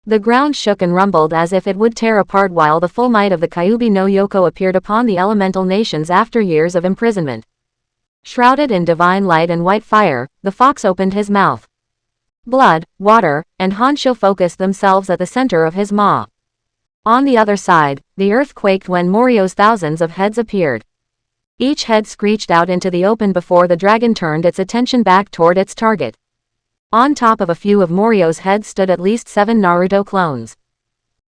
The ground shook and rumbled as if it would tear apart while the full might of the Kyuubi no Yoko appeared upon the elemental nations after years of imprisonment. Shrouded in divine light and white fire, the fox opened his mouth. Blood, water, and Honsho focused themselves at the center of his maw. On the other side, the earth quaked when Morio's thousands of heads appeared. Each head screeched out into the open before the dragon turned its attention back toward its target. On top of a few of Morio's heads stood at least 7 Naruto clones.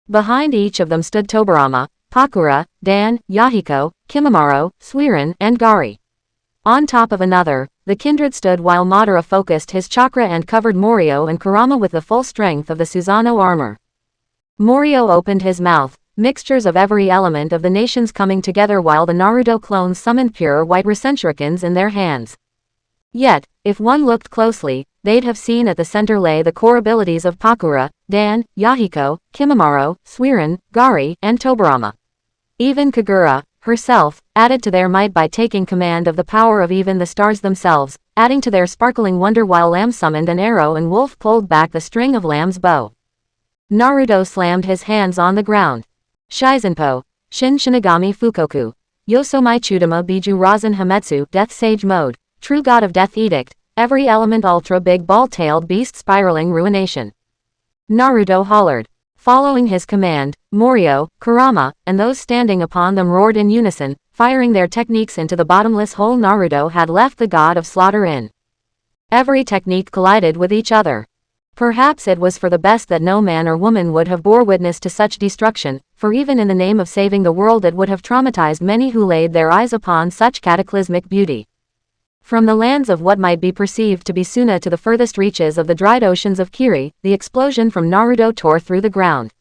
Behind each of them stood Tobirama, Pakura, Dan, Yahiko, Kimimaro, Suiren, and Gari. On top of another, the kindred stood while Madara focused his chakra and covered Morio and Kurama with the full strength of the Susanoo armor. Morio opened his mouth, mixtures of every element of the nations coming together while the Naruto clones summoned pure white Rasenshurikens in their hands. Yet, if one looked closely, they'd have seen at the center lay the core abilities of Pakura, Dan, Yahiko, Kimimaro, Suiren, Gari, and Tobirama. Even Kagura, herself, added to their might by taking command of the power of even the stars themselves, adding to their sparkling wonder while Lamb summoned an arrow and Wolf pulled back the string of Lamb's bow. Naruto slammed his hands on the ground. Shizenpo, Shin Shinigami Fukoku, Yosomai Chudama Biju Rasen Hametsu, Death Sage Mode, True God of Death Edict, every element ultra big ball-tailed beast spiraling ruination. Naruto hollered. Following his command, Morio, Kurama, and those standing upon them roared in unison, firing their techniques into the bottomless hole Naruto had left the god of slaughter in. Every technique collided with each other. Perhaps it was for the best that no man or woman would have bore witness to such destruction, for even in the name of saving the world it would have traumatized many who laid their eyes upon such cataclysmic beauty. From the lands of what might be perceived to be Suna to the furthest reaches of the dried oceans of Kiri, the explosion from Naruto tore through the ground.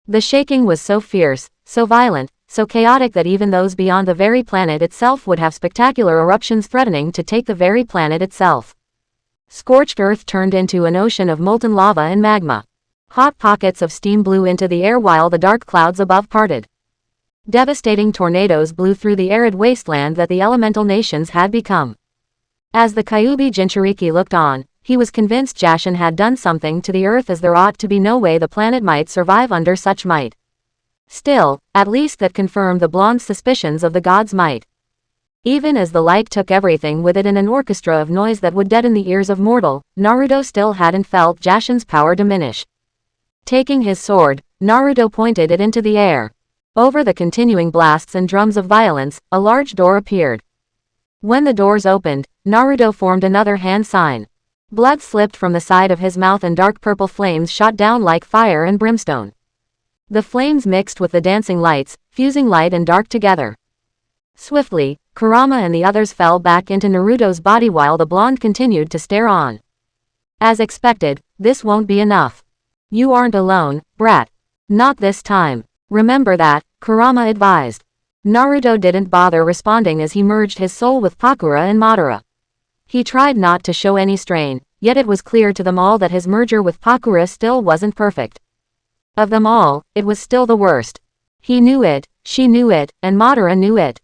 The shaking was so fierce, so violent, so chaotic that even those beyond the very planet itself would have spectacular eruptions threatening to take the very planet itself. Scorched earth turned into an ocean of molten lava and magma. Hot pockets of steam blew into the air while the dark clouds above parted. Devastating tornadoes blew through the arid wasteland that the elemental nations had become. As the Kyuubi Jinchuriki looked on, he was convinced Jashin had done something to the earth as there ought to be no way the planet might survive under such might. Still, at least that confirmed the blonde's suspicions of the god's might. Even as the light took everything with it in an orchestra of noise that would deaden the ears of mortal, Naruto still hadn't felt Jashin's power diminish. Taking his sword, Naruto pointed it into the air. Over the continuing blasts and drums of violence, a large door appeared. When the doors opened, Naruto formed another hand sign. Blood slipped from the side of his mouth and dark purple flames shot down like fire and brimstone. The flames mixed with the dancing lights, fusing light and dark together. Swiftly, Kurama and the others fell back into Naruto's body while the blonde continued to stare on. As expected, this won't be enough. You aren't alone, brat. Not this time. Remember that, Kurama advised. Naruto didn't bother responding as he merged his soul with Pakura and Madara. He tried not to show any strain, yet it was clear to them all that his merger with Pakura still wasn't perfect. Of them all, it was still the worst. He knew it, she knew it, and Madara knew it.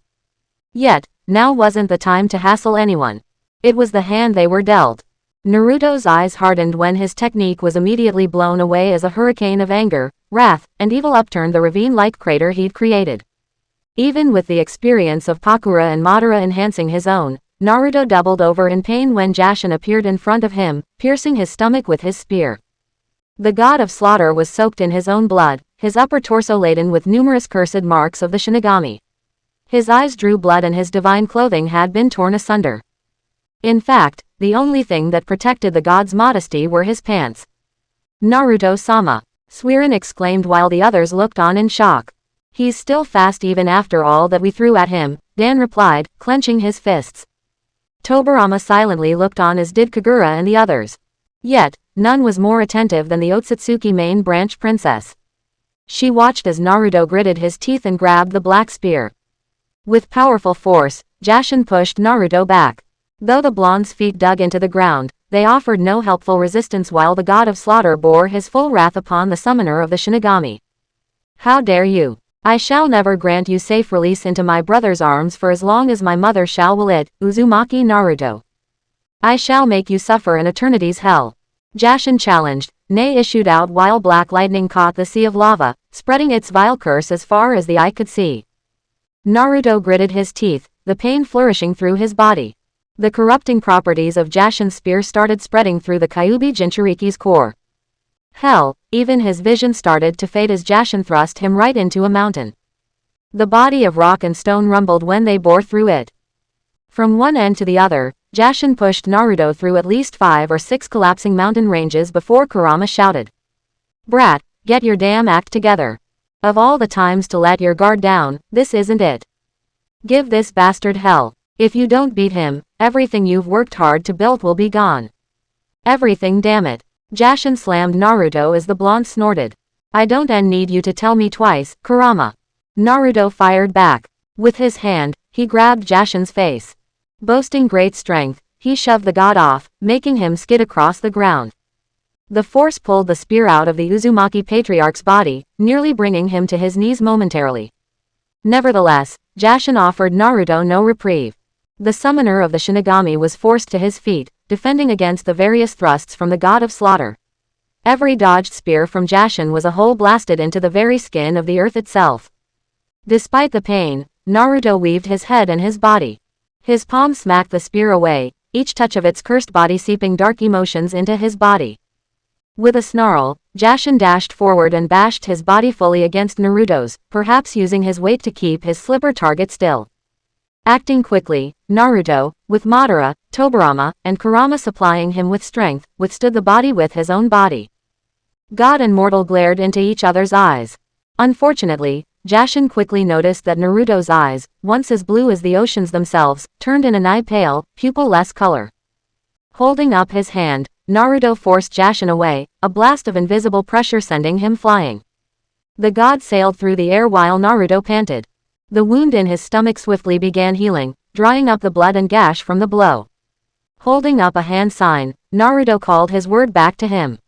Yet, now wasn't the time to hassle anyone. It was the hand they were dealt. Naruto's eyes hardened when his technique was immediately blown away as a hurricane of anger, wrath, and evil upturned the ravine-like crater he'd created. Even with the experience of Pakura and Madara enhancing his own, Naruto doubled over in pain when Jashin appeared in front of him, piercing his stomach with his spear. The god of slaughter was soaked in his own blood, his upper torso laden with numerous cursed marks of the shinigami. His eyes drew blood and his divine clothing had been torn asunder. In fact, the only thing that protected the god's modesty were his pants. Naruto-sama, Suiren exclaimed while the others looked on in shock. He's still fast even after all that we threw at him, Dan replied, clenching his fists. Tobirama silently looked on as did Kagura and the others. Yet, none was more attentive than the Otsutsuki main branch princess. She watched as Naruto gritted his teeth and grabbed the black spear. With powerful force, Jashin pushed Naruto back. Though the blonde's feet dug into the ground, they offered no helpful resistance while the god of slaughter bore his full wrath upon the summoner of the shinigami. How dare you! I shall never grant you safe release into my brother's arms for as long as my mother shall will it, Uzumaki Naruto. I shall make you suffer an eternity's hell. Jashin challenged, Ne issued out while black lightning caught the sea of lava, spreading its vile curse as far as the eye could see. Naruto gritted his teeth, the pain flourishing through his body. The corrupting properties of Jashin's spear started spreading through the Kyuubi Jinchuriki's core. Hell, even his vision started to fade as Jashin thrust him right into a mountain. The body of rock and stone rumbled when they bore through it. From one end to the other, Jashin pushed Naruto through at least 5 or 6 collapsing mountain ranges before Kurama shouted. Brat, get your damn act together. Of all the times to let your guard down, this isn't it. Give this bastard hell. If you don't beat him, everything you've worked hard to build will be gone. Everything, damn it. Jashin slammed Naruto as the blonde snorted. I don't need you to tell me twice, Kurama. Naruto fired back. With his hand, he grabbed Jashin's face. Boasting great strength, he shoved the god off, making him skid across the ground. The force pulled the spear out of the Uzumaki patriarch's body, nearly bringing him to his knees momentarily. Nevertheless, Jashin offered Naruto no reprieve. The summoner of the shinigami was forced to his feet, defending against the various thrusts from the god of slaughter. Every dodged spear from Jashin was a hole blasted into the very skin of the earth itself. Despite the pain, Naruto weaved his head and his body. His palm smacked the spear away, each touch of its cursed body seeping dark emotions into his body. With a snarl, Jashin dashed forward and bashed his body fully against Naruto's, perhaps using his weight to keep his slipper target still. Acting quickly, Naruto, with Madara, Tobirama, and Kurama supplying him with strength, withstood the body with his own body. God and mortal glared into each other's eyes. Unfortunately, Jashin quickly noticed that Naruto's eyes, once as blue as the oceans themselves, turned in an eye-pale, pupil-less color. Holding up his hand, Naruto forced Jashin away, a blast of invisible pressure sending him flying. The god sailed through the air while Naruto panted. The wound in his stomach swiftly began healing, drying up the blood and gash from the blow. Holding up a hand sign, Naruto called his word back to him.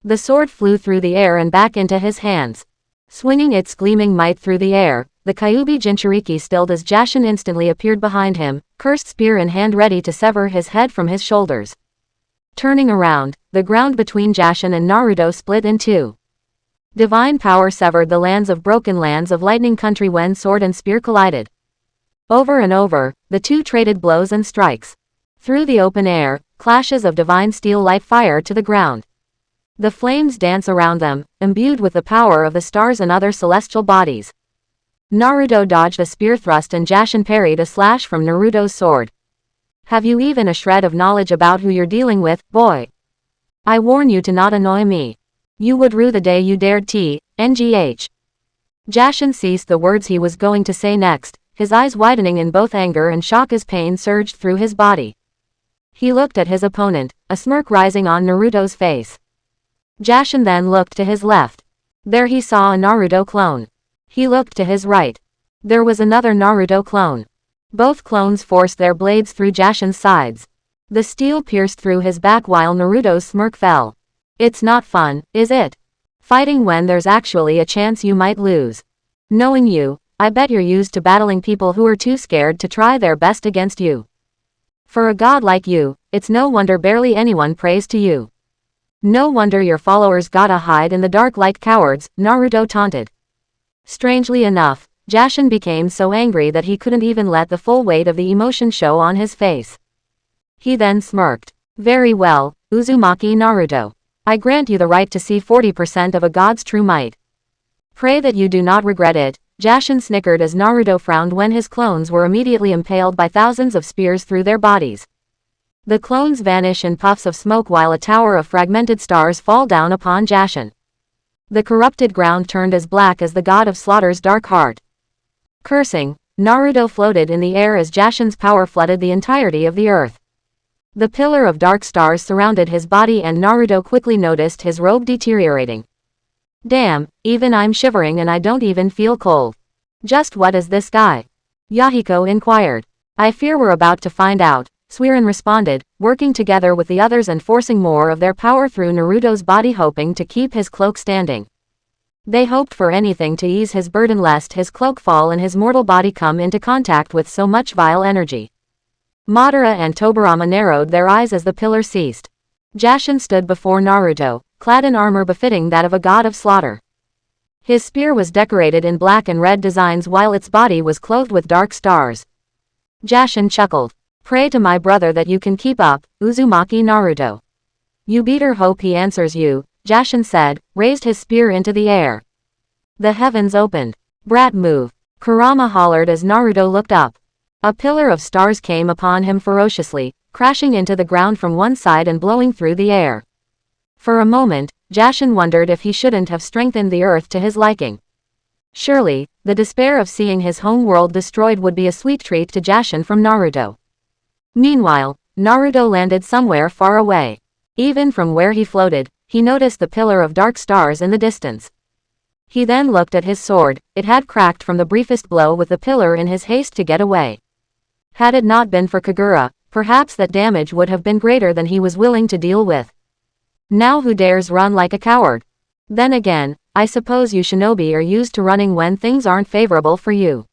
The sword flew through the air and back into his hands. Swinging its gleaming might through the air, the Kyuubi Jinchuriki stilled as Jashin instantly appeared behind him, cursed spear in hand ready to sever his head from his shoulders. Turning around, the ground between Jashin and Naruto split in two. Divine power severed the lands of broken lands of lightning country when sword and spear collided. Over and over, the two traded blows and strikes. Through the open air, clashes of divine steel light fire to the ground. The flames dance around them, imbued with the power of the stars and other celestial bodies. Naruto dodged a spear thrust and Jashin parried a slash from Naruto's sword. Have you even a shred of knowledge about who you're dealing with, boy? I warn you to not annoy me. You would rue the day you dared Ngh. Jashin ceased the words he was going to say next, his eyes widening in both anger and shock as pain surged through his body. He looked at his opponent, a smirk rising on Naruto's face. Jashin then looked to his left. There he saw a Naruto clone. He looked to his right. There was another Naruto clone. Both clones forced their blades through Jashin's sides. The steel pierced through his back while Naruto's smirk fell. It's not fun, is it? Fighting when there's actually a chance you might lose. Knowing you, I bet you're used to battling people who are too scared to try their best against you. For a god like you, it's no wonder barely anyone prays to you. No wonder your followers gotta hide in the dark like cowards, Naruto taunted. Strangely enough, Jashin became so angry that he couldn't even let the full weight of the emotion show on his face. He then smirked. Very well, Uzumaki Naruto. I grant you the right to see 40% of a god's true might. Pray that you do not regret it. Jashin snickered as Naruto frowned when his clones were immediately impaled by thousands of spears through their bodies. The clones vanish in puffs of smoke while a tower of fragmented stars fall down upon Jashin. The corrupted ground turned as black as the god of slaughter's dark heart. Cursing, Naruto floated in the air as Jashin's power flooded the entirety of the earth. The pillar of dark stars surrounded his body and Naruto quickly noticed his robe deteriorating. Damn, even I'm shivering and I don't even feel cold. Just what is this guy? Yahiko inquired. I fear we're about to find out, Suiren responded, working together with the others and forcing more of their power through Naruto's body hoping to keep his cloak standing. They hoped for anything to ease his burden lest his cloak fall and his mortal body come into contact with so much vile energy. Madara and Tobirama narrowed their eyes as the pillar ceased. Jashin stood before Naruto, clad in armor befitting that of a god of slaughter. His spear was decorated in black and red designs while its body was clothed with dark stars. Jashin chuckled. Pray to my brother that you can keep up, Uzumaki Naruto. You better hope he answers you, Jashin said, raised his spear into the air. The heavens opened. Brat move. Kurama hollered as Naruto looked up. A pillar of stars came upon him ferociously, crashing into the ground from one side and blowing through the air. For a moment, Jashin wondered if he shouldn't have strengthened the earth to his liking. Surely, the despair of seeing his home world destroyed would be a sweet treat to Jashin from Naruto. Meanwhile, Naruto landed somewhere far away. Even from where he floated, he noticed the pillar of dark stars in the distance. He then looked at his sword. It had cracked from the briefest blow with the pillar in his haste to get away. Had it not been for Kagura, perhaps that damage would have been greater than he was willing to deal with. Now who dares run like a coward? Then again, I suppose you shinobi are used to running when things aren't favorable for you.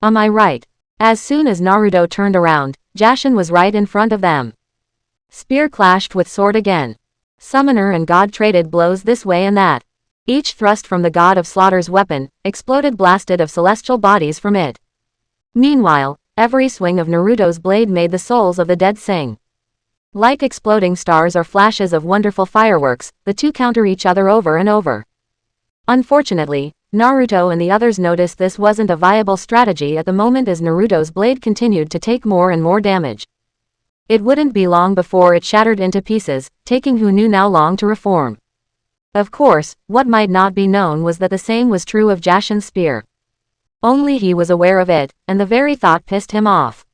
Am I right? As soon as Naruto turned around, Jashin was right in front of them. Spear clashed with sword again. Summoner and god traded blows this way and that. Each thrust from the god of slaughter's weapon, exploded blasted of celestial bodies from it. Meanwhile, every swing of Naruto's blade made the souls of the dead sing. Like exploding stars or flashes of wonderful fireworks, the two counter each other over and over. Unfortunately, Naruto and the others noticed this wasn't a viable strategy at the moment as Naruto's blade continued to take more and more damage. It wouldn't be long before it shattered into pieces, taking who knew how long to reform. Of course, what might not be known was that the same was true of Jashin's spear. Only he was aware of it, and the very thought pissed him off.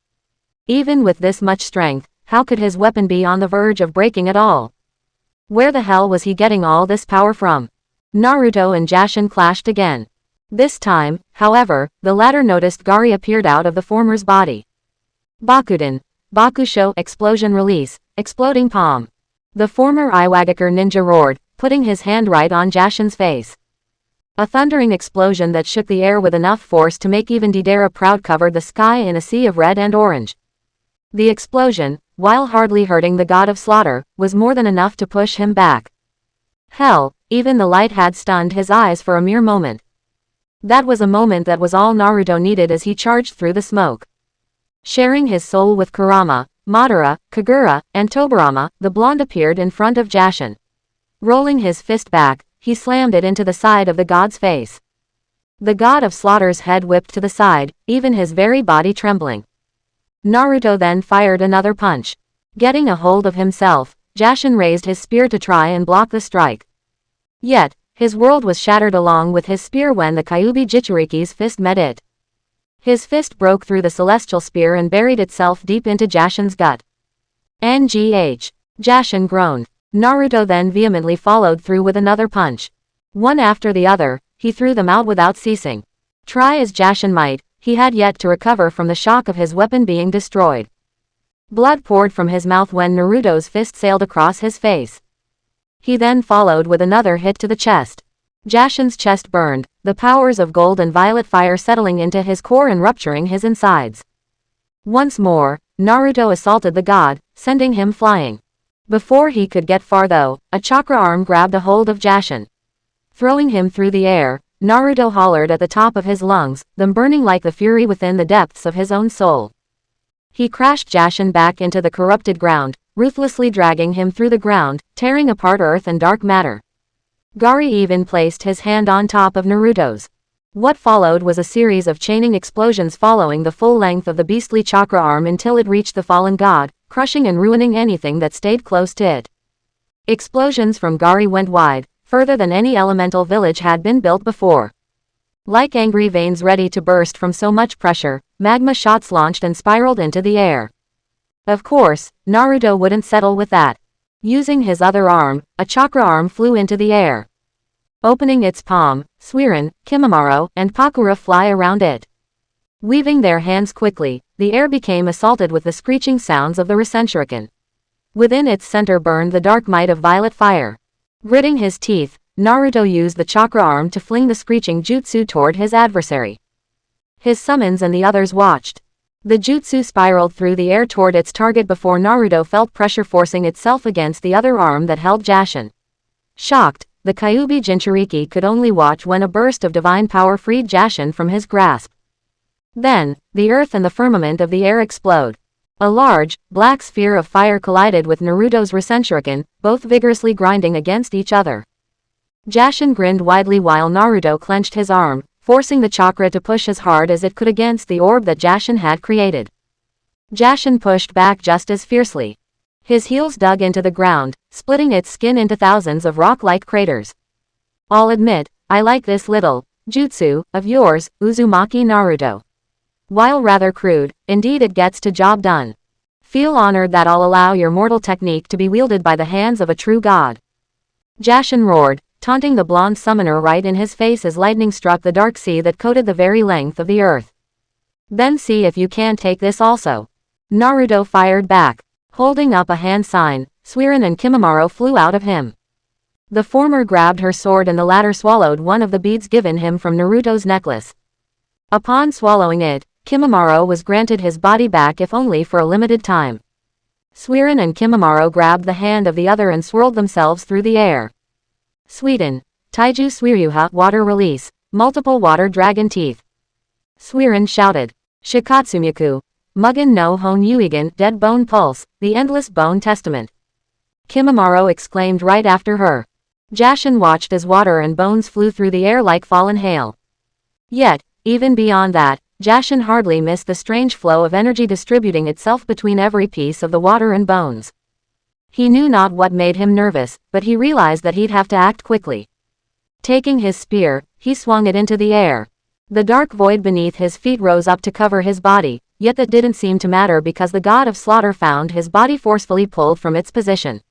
Even with this much strength, how could his weapon be on the verge of breaking at all? Where the hell was he getting all this power from? Naruto and Jashin clashed again. This time, however, the latter noticed Gari appeared out of the former's body. Bakuden. Bakusho explosion release, exploding palm. The former Iwagakure ninja roared, putting his hand right on Jashin's face. A thundering explosion that shook the air with enough force to make even Deidara proud covered the sky in a sea of red and orange. The explosion, while hardly hurting the god of slaughter, was more than enough to push him back. Hell, even the light had stunned his eyes for a mere moment. That was a moment that was all Naruto needed as he charged through the smoke. Sharing his soul with Kurama, Madara, Kagura, and Tobirama, the blonde appeared in front of Jashin. Rolling his fist back, he slammed it into the side of the god's face. The god of slaughter's head whipped to the side, even his very body trembling. Naruto then fired another punch. Getting a hold of himself, Jashin raised his spear to try and block the strike. Yet, his world was shattered along with his spear when the Kyuubi Jinchuriki's fist met it. His fist broke through the celestial spear and buried itself deep into Jashin's gut. NGH. Jashin groaned. Naruto then vehemently followed through with another punch. One after the other, he threw them out without ceasing. Try as Jashin might, he had yet to recover from the shock of his weapon being destroyed. Blood poured from his mouth when Naruto's fist sailed across his face. He then followed with another hit to the chest. Jashin's chest burned, the powers of gold and violet fire settling into his core and rupturing his insides. Once more, Naruto assaulted the god, sending him flying. Before he could get far though, a chakra arm grabbed a hold of Jashin. Throwing him through the air, Naruto hollered at the top of his lungs, them burning like the fury within the depths of his own soul. He crashed Jashin back into the corrupted ground, ruthlessly dragging him through the ground, tearing apart earth and dark matter. Gari even placed his hand on top of Naruto's. What followed was a series of chaining explosions following the full length of the beastly chakra arm until it reached the fallen god, crushing and ruining anything that stayed close to it. Explosions from Gari went wide, further than any elemental village had been built before. Like angry veins ready to burst from so much pressure, magma shots launched and spiraled into the air. Of course, Naruto wouldn't settle with that. Using his other arm, a chakra arm flew into the air. Opening its palm, Suiren, Kimimaro, and Pakura fly around it. Weaving their hands quickly, the air became assaulted with the screeching sounds of the Rasenshuriken. Within its center burned the dark might of violet fire. Gritting his teeth, Naruto used the chakra arm to fling the screeching jutsu toward his adversary. His summons and the others watched. The jutsu spiraled through the air toward its target before Naruto felt pressure forcing itself against the other arm that held Jashin. Shocked, the Kyuubi Jinchuriki could only watch when a burst of divine power freed Jashin from his grasp. Then, the earth and the firmament of the air explode. A large, black sphere of fire collided with Naruto's Rasenshuriken, both vigorously grinding against each other. Jashin grinned widely while Naruto clenched his arm, forcing the chakra to push as hard as it could against the orb that Jashin had created. Jashin pushed back just as fiercely. His heels dug into the ground, splitting its skin into thousands of rock-like craters. I'll admit, I like this little jutsu of yours, Uzumaki Naruto. While rather crude, indeed it gets the job done. Feel honored that I'll allow your mortal technique to be wielded by the hands of a true god. Jashin roared, taunting the blonde summoner right in his face as lightning struck the dark sea that coated the very length of the earth. Then see if you can't take this also. Naruto fired back. Holding up a hand sign, Suiren and Kimimaro flew out of him. The former grabbed her sword and the latter swallowed one of the beads given him from Naruto's necklace. Upon swallowing it, Kimimaro was granted his body back if only for a limited time. Suiren and Kimimaro grabbed the hand of the other and swirled themselves through the air. Sweden. Taiju Suiryuha water release, multiple water dragon teeth. Suiren shouted. Shikatsumyaku. Mugen no Hon Yuigan, Dead Bone Pulse, the Endless Bone Testament. Kimimaro exclaimed right after her. Jashin watched as water and bones flew through the air like fallen hail. Yet, even beyond that, Jashin hardly missed the strange flow of energy distributing itself between every piece of the water and bones. He knew not what made him nervous, but he realized that he'd have to act quickly. Taking his spear, he swung it into the air. The dark void beneath his feet rose up to cover his body, yet that didn't seem to matter because the god of slaughter found his body forcefully pulled from its position.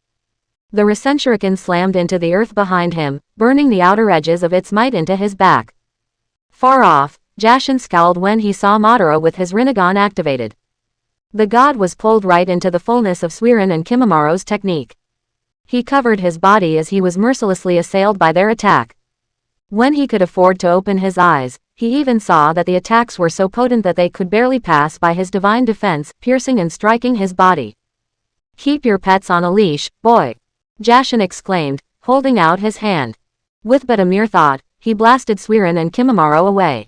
The Rasenshuriken slammed into the earth behind him, burning the outer edges of its might into his back. Far off, Jashin scowled when he saw Madara with his Rinnegan activated. The god was pulled right into the fullness of Suiren and Kimimaro's technique. He covered his body as he was mercilessly assailed by their attack. When he could afford to open his eyes, he even saw that the attacks were so potent that they could barely pass by his divine defense, piercing and striking his body. "Keep your pets on a leash, boy," Jashin exclaimed, holding out his hand. With but a mere thought, he blasted Suiren and Kimimaro away.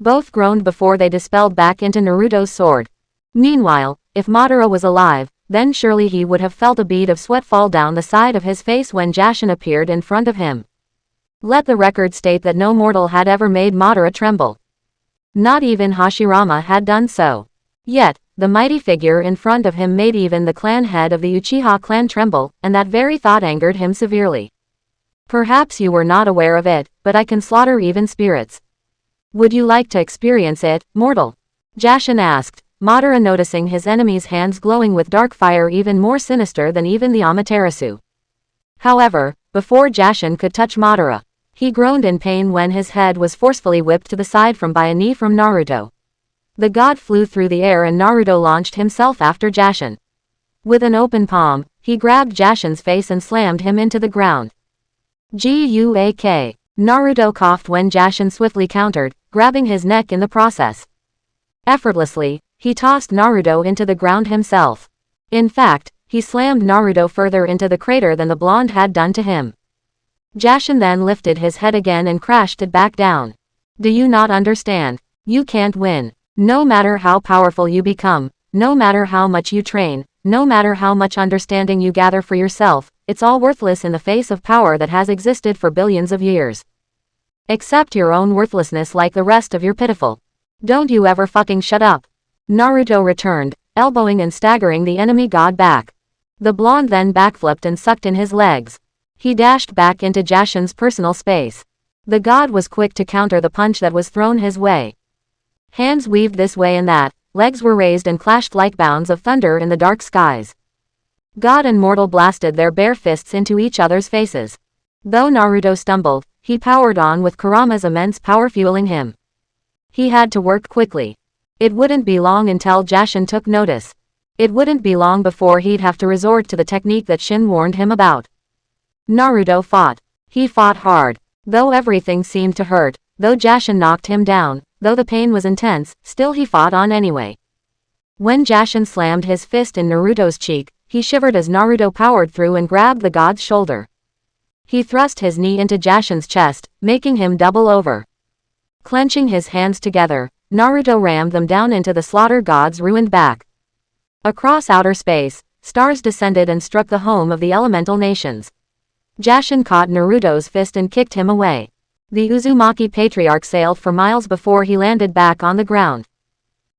Both groaned before they dispelled back into Naruto's sword. Meanwhile, if Madara was alive, then surely he would have felt a bead of sweat fall down the side of his face when Jashin appeared in front of him. Let the record state that no mortal had ever made Madara tremble. Not even Hashirama had done so. Yet, the mighty figure in front of him made even the clan head of the Uchiha clan tremble, and that very thought angered him severely. Perhaps you were not aware of it, but I can slaughter even spirits. Would you like to experience it, mortal? Jashin asked, Madara noticing his enemy's hands glowing with dark fire even more sinister than even the Amaterasu. However, before Jashin could touch Madara, he groaned in pain when his head was forcefully whipped to the side by a knee from Naruto. The god flew through the air and Naruto launched himself after Jashin. With an open palm, he grabbed Jashin's face and slammed him into the ground. Guak. Naruto coughed when Jashin swiftly countered, grabbing his neck in the process. Effortlessly, he tossed Naruto into the ground himself. In fact, he slammed Naruto further into the crater than the blonde had done to him. Jashin then lifted his head again and crashed it back down. Do you not understand? You can't win. No matter how powerful you become, no matter how much you train, no matter how much understanding you gather for yourself, it's all worthless in the face of power that has existed for billions of years. Accept your own worthlessness like the rest of your pitiful. Don't you ever fucking shut up. Naruto returned, elbowing and staggering the enemy god back. The blonde then backflipped and sucked in his legs. He dashed back into Jashin's personal space. The god was quick to counter the punch that was thrown his way. Hands weaved this way and that, legs were raised and clashed like bounds of thunder in the dark skies. God and mortal blasted their bare fists into each other's faces. Though Naruto stumbled, he powered on with Kurama's immense power fueling him. He had to work quickly. It wouldn't be long until Jashin took notice. It wouldn't be long before he'd have to resort to the technique that Shin warned him about. Naruto fought. He fought hard. Though everything seemed to hurt, though Jashin knocked him down, though the pain was intense, still he fought on anyway. When Jashin slammed his fist in Naruto's cheek, he shivered as Naruto powered through and grabbed the god's shoulder. He thrust his knee into Jashin's chest, making him double over. Clenching his hands together, Naruto rammed them down into the slaughter god's ruined back. Across outer space, stars descended and struck the home of the elemental nations. Jashin caught Naruto's fist and kicked him away. The Uzumaki patriarch sailed for miles before he landed back on the ground.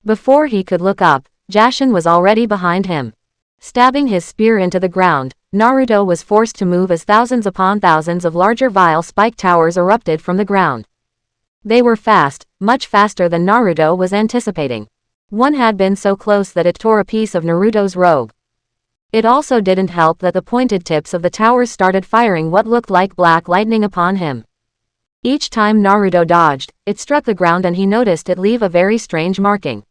Before he could look up, Jashin was already behind him. Stabbing his spear into the ground, Naruto was forced to move as thousands upon thousands of larger vile spike towers erupted from the ground. They were fast, much faster than Naruto was anticipating. One had been so close that it tore a piece of Naruto's robe. It also didn't help that the pointed tips of the towers started firing what looked like black lightning upon him. Each time Naruto dodged, it struck the ground and he noticed it leave a very strange marking.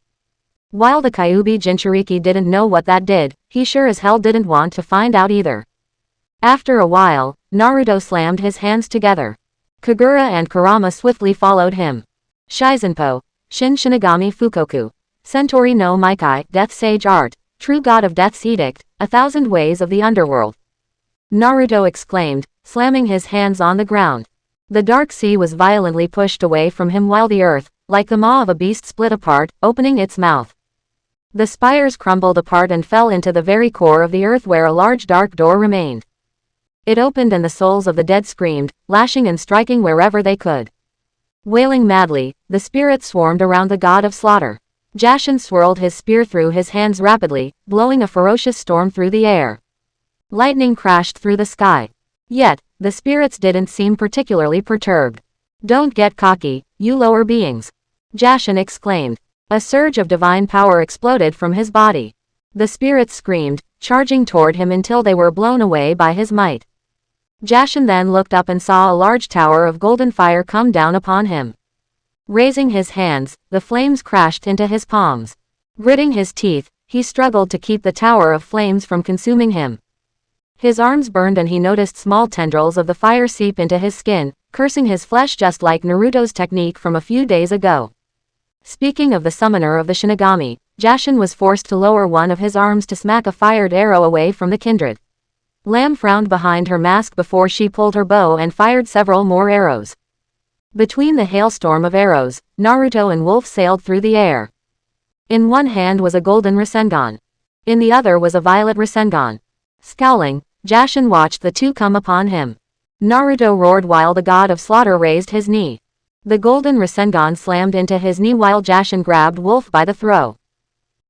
While the Kyuubi Jinchuriki didn't know what that did, he sure as hell didn't want to find out either. After a while, Naruto slammed his hands together. Kagura and Kurama swiftly followed him. Shizenpo, Shin Shinigami Fukoku, Centauri no Maikai, Death Sage Art, True God of Death's Edict, 1,000 Ways of the Underworld. Naruto exclaimed, slamming his hands on the ground. The dark sea was violently pushed away from him while the earth, like the maw of a beast, split apart, opening its mouth. The spires crumbled apart and fell into the very core of the earth where a large dark door remained. It opened and the souls of the dead screamed, lashing and striking wherever they could. Wailing madly, the spirits swarmed around the god of slaughter. Jashin swirled his spear through his hands rapidly, blowing a ferocious storm through the air. Lightning crashed through the sky. Yet, the spirits didn't seem particularly perturbed. Don't get cocky, you lower beings. Jashin exclaimed. A surge of divine power exploded from his body. The spirits screamed, charging toward him until they were blown away by his might. Jashin then looked up and saw a large tower of golden fire come down upon him. Raising his hands, the flames crashed into his palms. Gritting his teeth, he struggled to keep the tower of flames from consuming him. His arms burned and he noticed small tendrils of the fire seep into his skin, cursing his flesh just like Naruto's technique from a few days ago. Speaking of the summoner of the Shinigami, Jashin was forced to lower one of his arms to smack a fired arrow away from the kindred. Lamb frowned behind her mask before she pulled her bow and fired several more arrows. Between the hailstorm of arrows, Naruto and Wolf sailed through the air. In one hand was a golden Rasengan. In the other was a violet Rasengan. Scowling, Jashin watched the two come upon him. Naruto roared while the god of slaughter raised his knee. The golden Rasengan slammed into his knee while Jashin grabbed Wolf by the throat.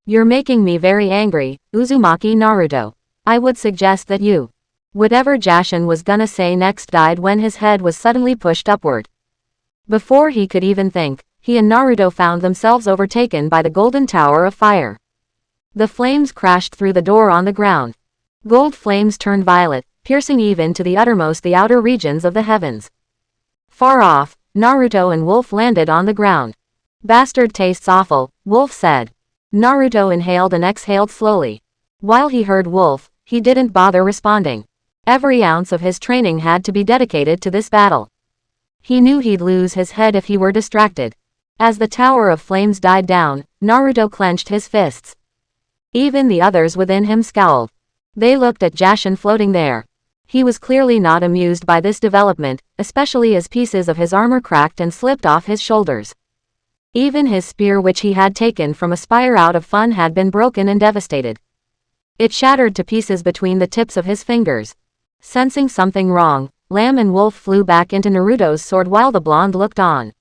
You're making me very angry, Uzumaki Naruto. I would suggest that you. Whatever Jashin was gonna say next died when his head was suddenly pushed upward. Before he could even think, he and Naruto found themselves overtaken by the golden tower of fire. The flames crashed through the door on the ground. Gold flames turned violet, piercing even to the uttermost the outer regions of the heavens. Far off, Naruto and Wolf landed on the ground. Bastard tastes awful, Wolf said. Naruto inhaled and exhaled slowly. While he heard Wolf, he didn't bother responding. Every ounce of his training had to be dedicated to this battle. He knew he'd lose his head if he were distracted. As the tower of flames died down, Naruto clenched his fists. Even the others within him scowled. They looked at Jashin floating there. He was clearly not amused by this development, especially as pieces of his armor cracked and slipped off his shoulders. Even his spear, which he had taken from a spire out of fun, had been broken and devastated. It shattered to pieces between the tips of his fingers. Sensing something wrong, Lamb and Wolf flew back into Naruto's sword while the blonde looked on.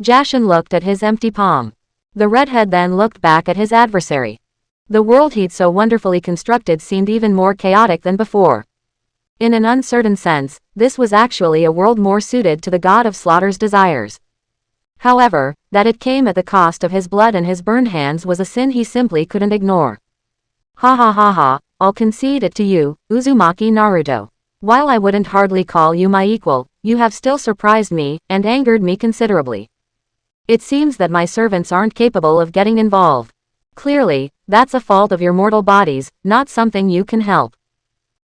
Jashin looked at his empty palm. The redhead then looked back at his adversary. The world he'd so wonderfully constructed seemed even more chaotic than before. In an uncertain sense, this was actually a world more suited to the god of slaughter's desires. However, that it came at the cost of his blood and his burned hands was a sin he simply couldn't ignore. Ha ha ha ha, I'll concede it to you, Uzumaki Naruto. While I wouldn't hardly call you my equal, you have still surprised me, and angered me considerably. It seems that my servants aren't capable of getting involved. Clearly, that's a fault of your mortal bodies, not something you can help.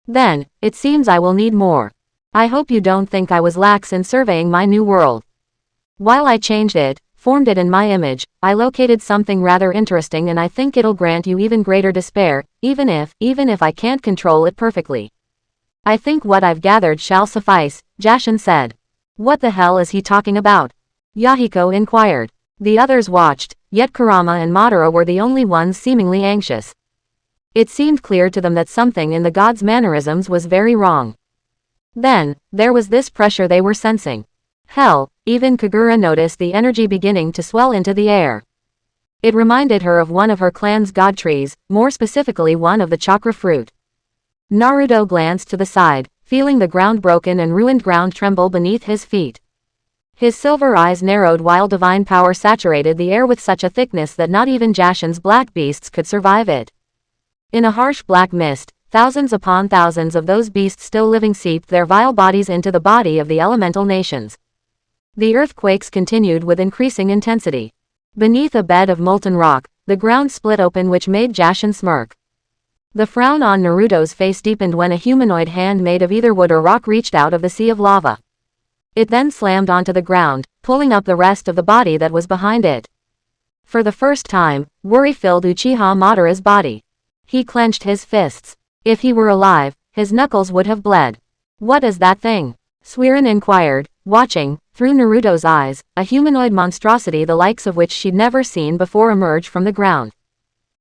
Then, it seems I will need more. I hope you don't think I was lax in surveying my new world. While I changed it, formed it in my image, I located something rather interesting, and I think it'll grant you even greater despair, even if I can't control it perfectly. I think what I've gathered shall suffice, Jashin said. What the hell is he talking about? Yahiko inquired. The others watched, yet Kurama and Madara were the only ones seemingly anxious. It seemed clear to them that something in the god's mannerisms was very wrong. Then, there was this pressure they were sensing. Hell, even Kagura noticed the energy beginning to swell into the air. It reminded her of one of her clan's god trees, more specifically one of the chakra fruit. Naruto glanced to the side, feeling the ground broken and ruined ground tremble beneath his feet. His silver eyes narrowed while divine power saturated the air with such a thickness that not even Jashin's black beasts could survive it. In a harsh black mist, thousands upon thousands of those beasts still living seeped their vile bodies into the body of the elemental nations. The earthquakes continued with increasing intensity. Beneath a bed of molten rock, the ground split open, which made Jashin smirk. The frown on Naruto's face deepened when a humanoid hand made of either wood or rock reached out of the sea of lava. It then slammed onto the ground, pulling up the rest of the body that was behind it. For the first time, worry filled Uchiha Madara's body. He clenched his fists. If he were alive, his knuckles would have bled. What is that thing? Suiren inquired, watching, through Naruto's eyes, a humanoid monstrosity the likes of which she'd never seen before emerge from the ground.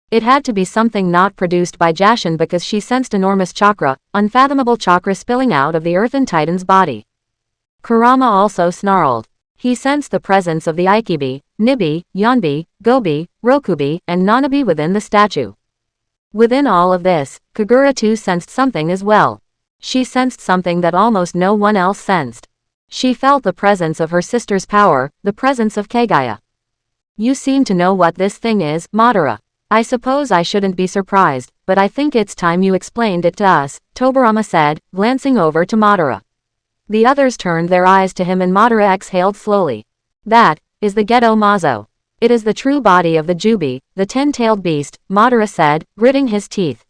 It had to be something not produced by Jashin, because she sensed enormous chakra, unfathomable chakra spilling out of the earthen titan's body. Kurama also snarled. He sensed the presence of the Ikibi, Nibi, Yonbi, Gobi, Rokubi, and Nanabi within the statue. Within all of this, Kagura too sensed something as well. She sensed something that almost no one else sensed. She felt the presence of her sister's power, the presence of Kagaya. You seem to know what this thing is, Madara. I suppose I shouldn't be surprised, but I think it's time you explained it to us, Tobirama said, glancing over to Madara. The others turned their eyes to him and Madara exhaled slowly. That is the Geto Mazo. It is the true body of the Jubi, the 10-tailed beast, Madara said, gritting his teeth.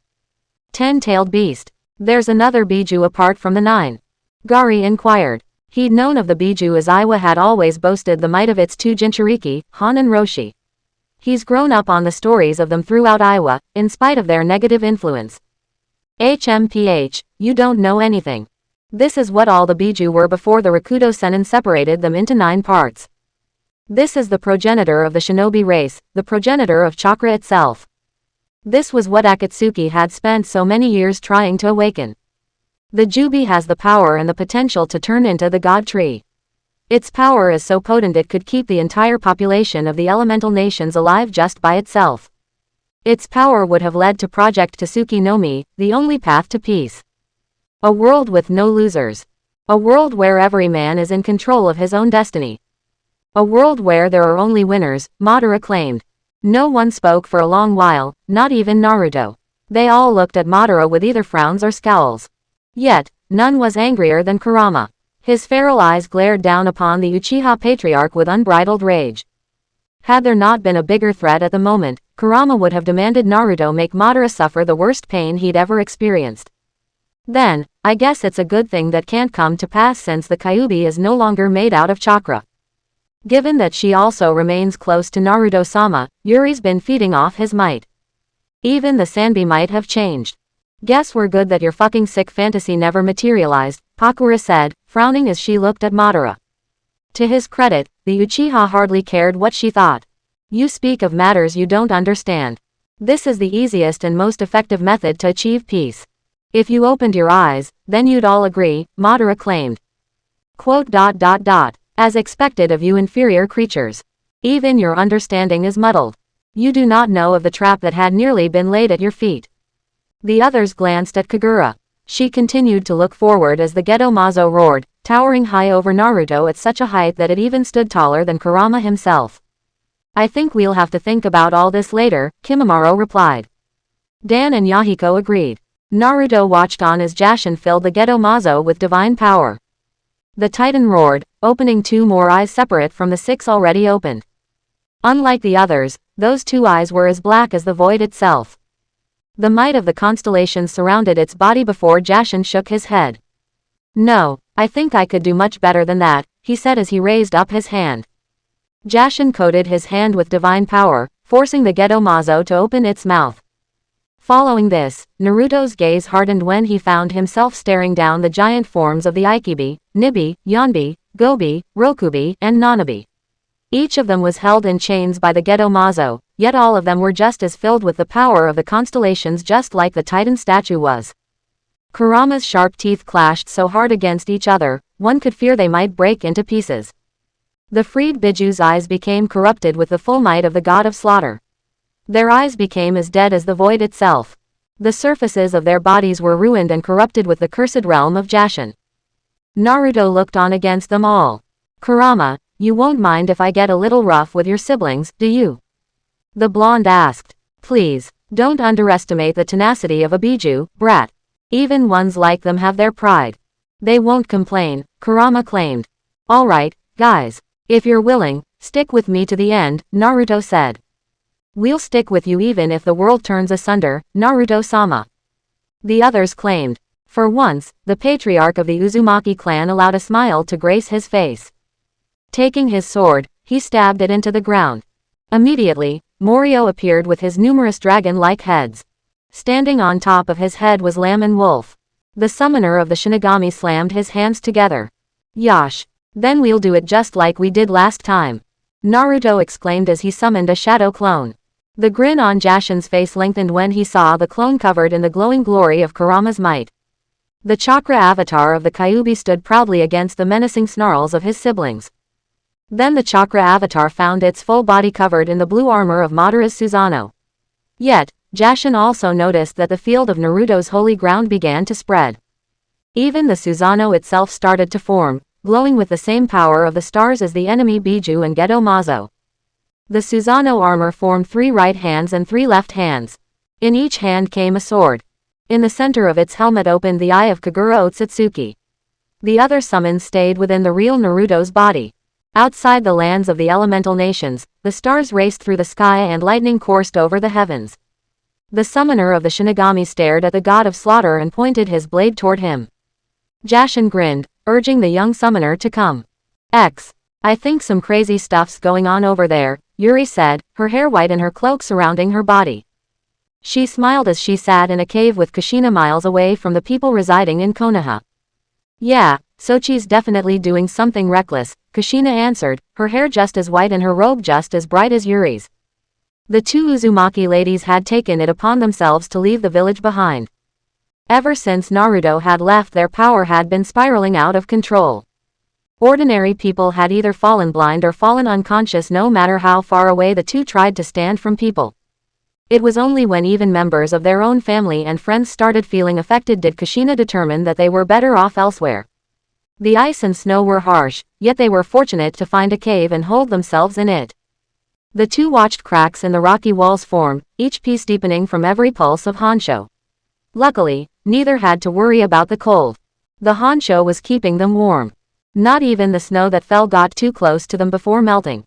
10-tailed beast. There's another Biju apart from the 9. Gari inquired. He'd known of the Biju as Iwa had always boasted the might of its 2 Jinchuriki, Han and Roshi. He's grown up on the stories of them throughout Iwa, in spite of their negative influence. HMPH, you don't know anything. This is what all the Biju were before the Rakudo Sennin separated them into 9 parts. This is the progenitor of the shinobi race, the progenitor of chakra itself. This was what Akatsuki had spent so many years trying to awaken. The Jubi has the power and the potential to turn into the God Tree. Its power is so potent it could keep the entire population of the elemental nations alive just by itself. Its power would have led to Project Tasuki no Mi, the only path to peace. A world with no losers. A world where every man is in control of his own destiny. A world where there are only winners, Madara claimed. No one spoke for a long while, not even Naruto. They all looked at Madara with either frowns or scowls. Yet, none was angrier than Kurama. His feral eyes glared down upon the Uchiha Patriarch with unbridled rage. Had there not been a bigger threat at the moment, Kurama would have demanded Naruto make Madara suffer the worst pain he'd ever experienced. Then, I guess it's a good thing that can't come to pass since the Kyuubi is no longer made out of chakra. Given that she also remains close to Naruto-sama, Yuri's been feeding off his might. Even the Sanbi might have changed. Guess we're good that your fucking sick fantasy never materialized, Pakura said, frowning as she looked at Madara. To his credit, the Uchiha hardly cared what she thought. You speak of matters you don't understand. This is the easiest and most effective method to achieve peace. If you opened your eyes, then you'd all agree, Madara claimed. Quote. As expected of you inferior creatures. Even your understanding is muddled. You do not know of the trap that had nearly been laid at your feet. The others glanced at Kagura. She continued to look forward as the Gedo Mazo roared, towering high over Naruto at such a height that it even stood taller than Kurama himself. I think we'll have to think about all this later, Kimimaro replied. Dan and Yahiko agreed. Naruto watched on as Jashin filled the Gedo Mazo with divine power. The Titan roared, opening 2 more eyes separate from the 6 already opened. Unlike the others, those 2 eyes were as black as the void itself. The might of the constellations surrounded its body before Jashin shook his head. No, I think I could do much better than that, he said as he raised up his hand. Jashin coated his hand with divine power, forcing the Gedo Mazo to open its mouth. Following this, Naruto's gaze hardened when he found himself staring down the giant forms of the Ikibi, Nibi, Yonbi, Gobi, Rokubi, and Nanabi. Each of them was held in chains by the Gedo Mazo, yet all of them were just as filled with the power of the constellations just like the Titan statue was. Kurama's sharp teeth clashed so hard against each other, one could fear they might break into pieces. The freed Biju's eyes became corrupted with the full might of the god of slaughter. Their eyes became as dead as the void itself. The surfaces of their bodies were ruined and corrupted with the cursed realm of Jashin. Naruto looked on against them all. Kurama, you won't mind if I get a little rough with your siblings, do you? The blonde asked. Please, don't underestimate the tenacity of a Biju, brat. Even ones like them have their pride. They won't complain, Kurama claimed. Alright, guys. If you're willing, stick with me to the end, Naruto said. We'll stick with you even if the world turns asunder, Naruto-sama. The others claimed. For once, the patriarch of the Uzumaki clan allowed a smile to grace his face. Taking his sword, he stabbed it into the ground. Immediately, Morio appeared with his numerous dragon-like heads. Standing on top of his head was Lamb and Wolf. The summoner of the Shinigami slammed his hands together. Yosh. Then we'll do it just like we did last time. Naruto exclaimed as he summoned a shadow clone. The grin on Jashin's face lengthened when he saw the clone covered in the glowing glory of Kurama's might. The chakra avatar of the Kyuubi stood proudly against the menacing snarls of his siblings. Then the chakra avatar found its full body covered in the blue armor of Madara's Susanoo. Yet, Jashin also noticed that the field of Naruto's holy ground began to spread. Even the Susanoo itself started to form, glowing with the same power of the stars as the enemy Biju and Gedo Mazo. The Susanoo armor formed 3 right hands and 3 left hands. In each hand came a sword. In the center of its helmet opened the eye of Kagura Otsutsuki. The other summons stayed within the real Naruto's body. Outside the lands of the elemental nations, the stars raced through the sky and lightning coursed over the heavens. The summoner of the Shinigami stared at the god of slaughter and pointed his blade toward him. Jashin grinned, urging the young summoner to come. I think some crazy stuff's going on over there, Yuri said, her hair white and her cloak surrounding her body. She smiled as she sat in a cave with Kushina miles away from the people residing in Konoha. Yeah, Sochi's definitely doing something reckless, Kushina answered, her hair just as white and her robe just as bright as Yuri's. The 2 Uzumaki ladies had taken it upon themselves to leave the village behind. Ever since Naruto had left, their power had been spiraling out of control. Ordinary people had either fallen blind or fallen unconscious no matter how far away the two tried to stand from people. It was only when even members of their own family and friends started feeling affected did Kushina determine that they were better off elsewhere. The ice and snow were harsh, yet they were fortunate to find a cave and hold themselves in it. The two watched cracks in the rocky walls form, each piece deepening from every pulse of Honsho. Luckily, neither had to worry about the cold. The Honsho was keeping them warm. Not even the snow that fell got too close to them before melting.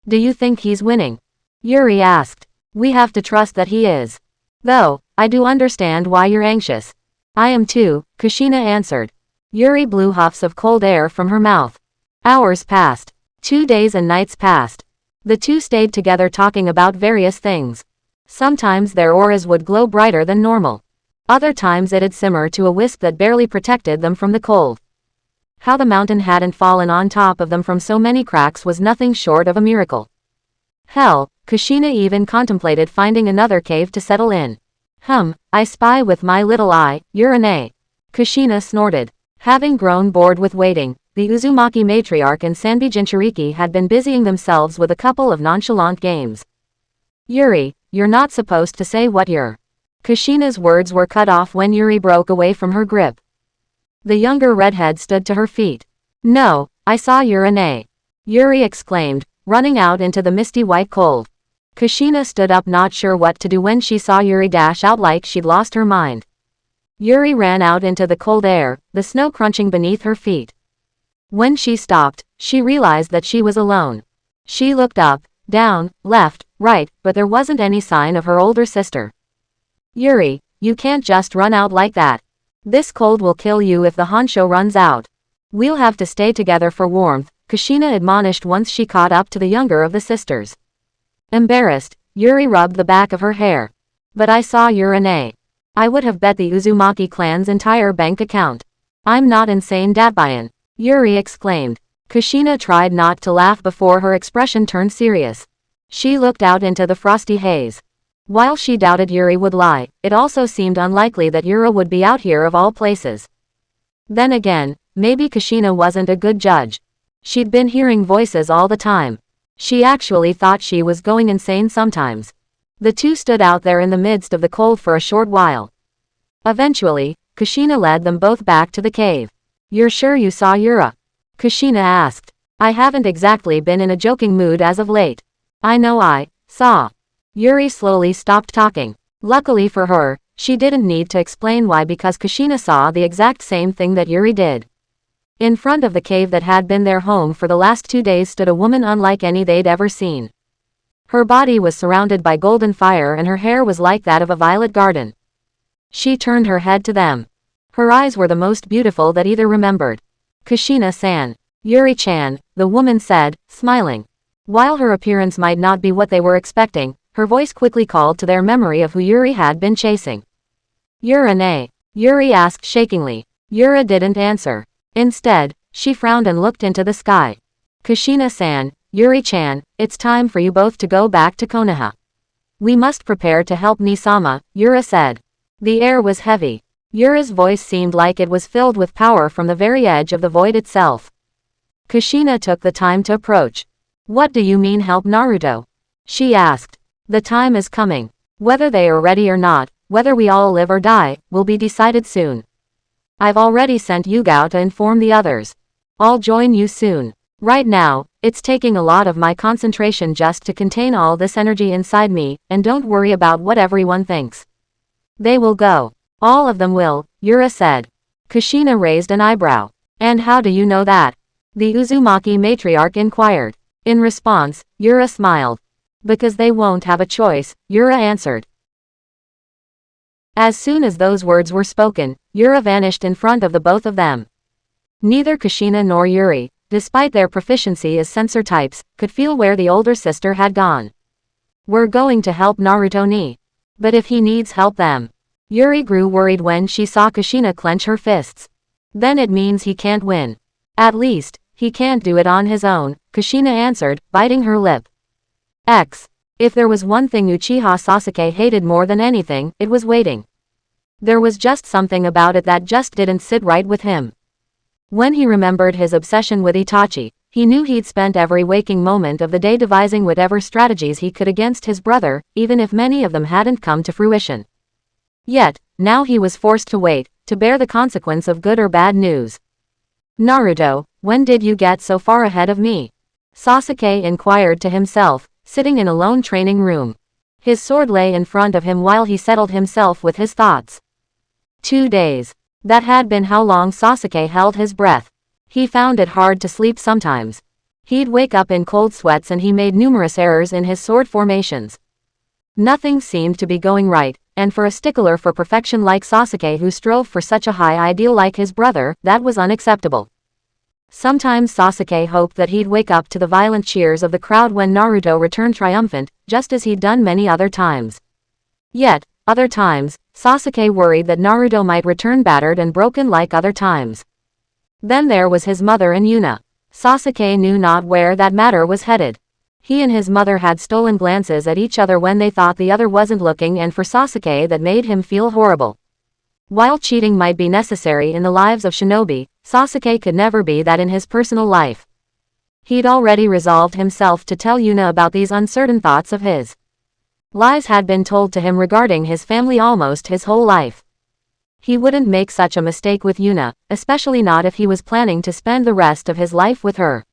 "Do you think he's winning?" Yuri asked. "We have to trust that he is. Though, I do understand why you're anxious." "I am too," Kushina answered. Yuri blew huffs of cold air from her mouth. Hours passed. 2 days and nights passed. The two stayed together talking about various things. Sometimes their auras would glow brighter than normal. Other times it'd simmer to a wisp that barely protected them from the cold. How the mountain hadn't fallen on top of them from so many cracks was nothing short of a miracle. Hell, Kushina even contemplated finding another cave to settle in. I spy with my little eye, Urane. Kushina snorted. Having grown bored with waiting, the Uzumaki matriarch and Sanbi Jinchuriki had been busying themselves with a couple of nonchalant games. "Yuri, you're not supposed to say what you're..." Kushina's words were cut off when Yuri broke away from her grip. The younger redhead stood to her feet. "No, I saw Urane," Yuri exclaimed, running out into the misty white cold. Kushina stood up, not sure what to do when she saw Yuri dash out like she'd lost her mind. Yuri ran out into the cold air, the snow crunching beneath her feet. When she stopped, she realized that she was alone. She looked up, down, left, right, but there wasn't any sign of her older sister. "Yuri, you can't just run out like that. This cold will kill you if the Honsho runs out. We'll have to stay together for warmth," Kushina admonished once she caught up to the younger of the sisters. Embarrassed, Yuri rubbed the back of her hair. "But I saw Urane. I would have bet the Uzumaki clan's entire bank account. I'm not insane, Datbayan," Yuri exclaimed. Kushina tried not to laugh before her expression turned serious. She looked out into the frosty haze. While she doubted Yuri would lie, it also seemed unlikely that Yura would be out here of all places. Then again, maybe Kushina wasn't a good judge. She'd been hearing voices all the time. She actually thought she was going insane sometimes. The two stood out there in the midst of the cold for a short while. Eventually, Kushina led them both back to the cave. "You're sure you saw Yura?" Kushina asked. "I haven't exactly been in a joking mood as of late. I know I saw." Yuri slowly stopped talking. Luckily for her, she didn't need to explain why, because Kushina saw the exact same thing that Yuri did. In front of the cave that had been their home for the last 2 days stood a woman unlike any they'd ever seen. Her body was surrounded by golden fire and her hair was like that of a violet garden. She turned her head to them. Her eyes were the most beautiful that either remembered. "Kushina-san. Yuri-chan," the woman said, smiling. While her appearance might not be what they were expecting, her voice quickly called to their memory of who Yuri had been chasing. "Urane?" Yuri asked shakingly. Yura didn't answer. Instead, she frowned and looked into the sky. "Kushina-san, Yuri-chan, it's time for you both to go back to Konoha. We must prepare to help Nisama," Yura said. The air was heavy. Yura's voice seemed like it was filled with power from the very edge of the void itself. Kushina took the time to approach. "What do you mean help Naruto?" she asked. "The time is coming. Whether they are ready or not, whether we all live or die, will be decided soon. I've already sent Yugao to inform the others. I'll join you soon. Right now, it's taking a lot of my concentration just to contain all this energy inside me, and don't worry about what everyone thinks. They will go. All of them will," Yura said. Kushina raised an eyebrow. "And how do you know that?" the Uzumaki matriarch inquired. In response, Yura smiled. "Because they won't have a choice," Yura answered. As soon as those words were spoken, Yura vanished in front of the both of them. Neither Kushina nor Yuri, despite their proficiency as sensor types, could feel where the older sister had gone. "We're going to help Naruto ni. But if he needs help them..." Yuri grew worried when she saw Kushina clench her fists. "Then it means he can't win. At least, he can't do it on his own," Kushina answered, biting her lip. If there was one thing Uchiha Sasuke hated more than anything, it was waiting. There was just something about it that just didn't sit right with him. When he remembered his obsession with Itachi, he knew he'd spent every waking moment of the day devising whatever strategies he could against his brother, even if many of them hadn't come to fruition. Yet, now he was forced to wait, to bear the consequence of good or bad news. "Naruto, when did you get so far ahead of me?" Sasuke inquired to himself, sitting in a lone training room. His sword lay in front of him while he settled himself with his thoughts. 2 days. That had been how long Sasuke held his breath. He found it hard to sleep sometimes. He'd wake up in cold sweats and he made numerous errors in his sword formations. Nothing seemed to be going right, and for a stickler for perfection like Sasuke who strove for such a high ideal like his brother, that was unacceptable. Sometimes Sasuke hoped that he'd wake up to the violent cheers of the crowd when Naruto returned triumphant, just as he'd done many other times. Yet, other times, Sasuke worried that Naruto might return battered and broken like other times. Then there was his mother and Yuna. Sasuke knew not where that matter was headed. He and his mother had stolen glances at each other when they thought the other wasn't looking, and for Sasuke that made him feel horrible. While cheating might be necessary in the lives of shinobi, Sasuke could never be that in his personal life. He'd already resolved himself to tell Yuna about these uncertain thoughts of his. Lies had been told to him regarding his family almost his whole life. He wouldn't make such a mistake with Yuna, especially not if he was planning to spend the rest of his life with her.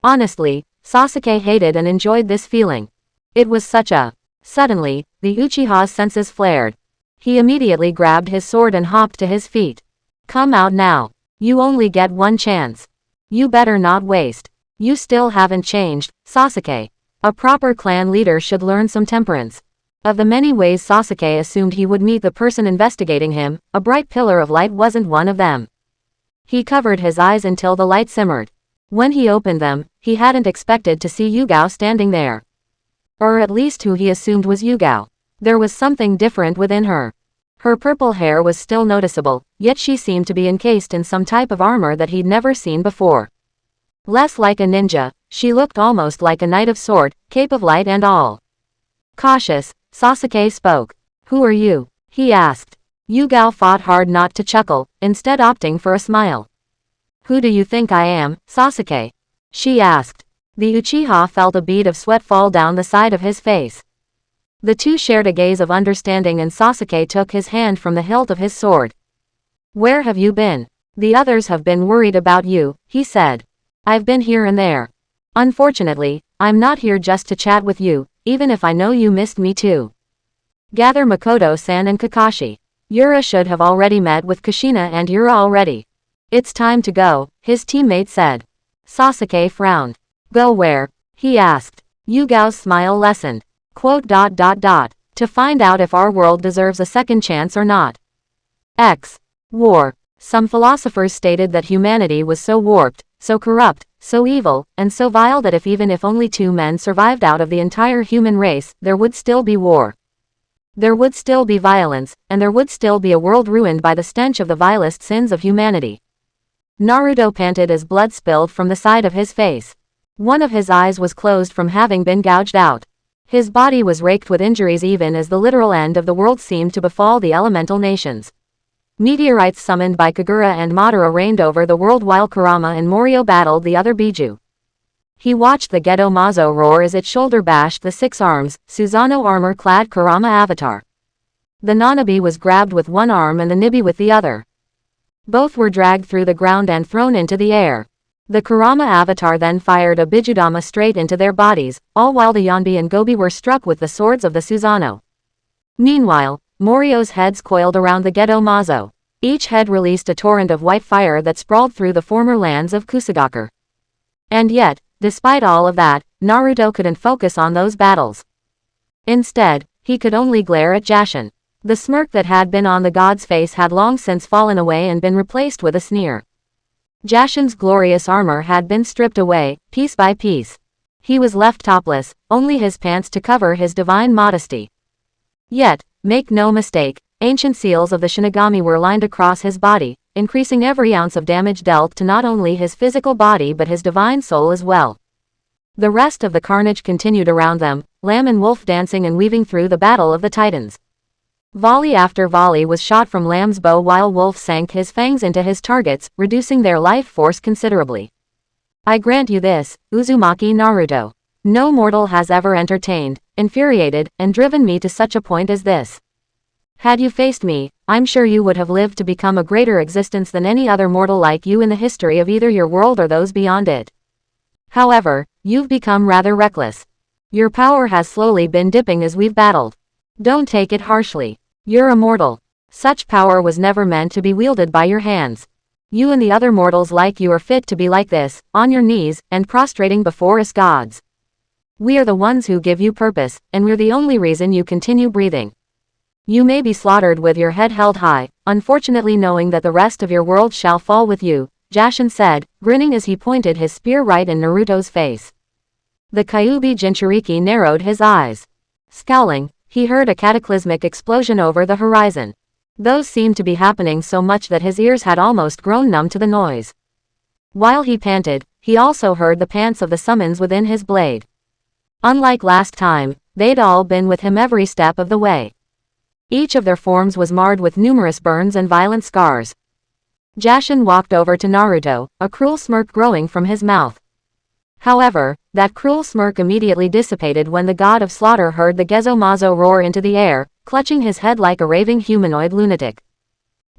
Honestly, Sasuke hated and enjoyed this feeling. It was such a... Suddenly, the Uchiha's senses flared. He immediately grabbed his sword and hopped to his feet. "Come out now. You only get one chance. You better not waste. You still haven't changed, Sasuke. A proper clan leader should learn some temperance." Of the many ways Sasuke assumed he would meet the person investigating him, a bright pillar of light wasn't one of them. He covered his eyes until the light simmered. When he opened them, he hadn't expected to see Yugao standing there. Or at least who he assumed was Yugao. There was something different within her. Her purple hair was still noticeable, yet she seemed to be encased in some type of armor that he'd never seen before. Less like a ninja, she looked almost like a knight of sword, cape of light and all. Cautious, Sasuke spoke. "Who are you?" he asked. Yugao fought hard not to chuckle, instead opting for a smile. "Who do you think I am, Sasuke?" she asked. The Uchiha felt a bead of sweat fall down the side of his face. The two shared a gaze of understanding and Sasuke took his hand from the hilt of his sword. "Where have you been? The others have been worried about you," he said. "I've been here and there. Unfortunately, I'm not here just to chat with you, even if I know you missed me too. Gather Makoto-san and Kakashi. Yura should have already met with Kushina and Yura already. It's time to go," his teammate said. Sasuke frowned. "Go where?" he asked. Yugao's smile lessened. "To find out if our world deserves a second chance or not. War. Some philosophers stated that humanity was so warped, so corrupt, so evil, and so vile that even if only 2 men survived out of the entire human race, there would still be war. There would still be violence, and there would still be a world ruined by the stench of the vilest sins of humanity." Naruto panted as blood spilled from the side of his face. One of his eyes was closed from having been gouged out. His body was raked with injuries even as the literal end of the world seemed to befall the elemental nations. Meteorites summoned by Kagura and Madara rained over the world while Kurama and Morio battled the other Biju. He watched the Gedo Mazo roar as it shoulder bashed the 6 arms, Susanoo armor-clad Kurama avatar. The Nanabi was grabbed with one arm and the Nibi with the other. Both were dragged through the ground and thrown into the air. The Kurama avatar then fired a Bijudama straight into their bodies, all while the Yonbi and Gobi were struck with the swords of the Susanoo. Meanwhile, Morio's heads coiled around the Gedo Mazo. Each head released a torrent of white fire that sprawled through the former lands of Kusagakure. And yet, despite all of that, Naruto couldn't focus on those battles. Instead, he could only glare at Jashin. The smirk that had been on the god's face had long since fallen away and been replaced with a sneer. Jashin's glorious armor had been stripped away, piece by piece. He was left topless, only his pants to cover his divine modesty. Yet, make no mistake, ancient seals of the shinigami were lined across his body, increasing every ounce of damage dealt to not only his physical body but his divine soul as well. The rest of the carnage continued around them, lamb and wolf dancing and weaving through the battle of the titans. Volley after volley was shot from Lamb's bow while Wolf sank his fangs into his targets, reducing their life force considerably. I grant you this, Uzumaki Naruto. No mortal has ever entertained, infuriated, and driven me to such a point as this. Had you faced me, I'm sure you would have lived to become a greater existence than any other mortal like you in the history of either your world or those beyond it. However, you've become rather reckless. Your power has slowly been dipping as we've battled. Don't take it harshly. You're immortal. Such power was never meant to be wielded by your hands. You and the other mortals like you are fit to be like this, on your knees, and prostrating before us gods. We are the ones who give you purpose, and we're the only reason you continue breathing. You may be slaughtered with your head held high, unfortunately knowing that the rest of your world shall fall with you, Jashin said, grinning as he pointed his spear right in Naruto's face. The Kyuubi Jinchuriki narrowed his eyes. Scowling, he heard a cataclysmic explosion over the horizon. Those seemed to be happening so much that his ears had almost grown numb to the noise. While he panted, he also heard the pants of the summons within his blade. Unlike last time, they'd all been with him every step of the way. Each of their forms was marred with numerous burns and violent scars. Jashin walked over to Naruto, a cruel smirk growing from his mouth. However, that cruel smirk immediately dissipated when the god of slaughter heard the Gezomazo roar into the air, clutching his head like a raving humanoid lunatic.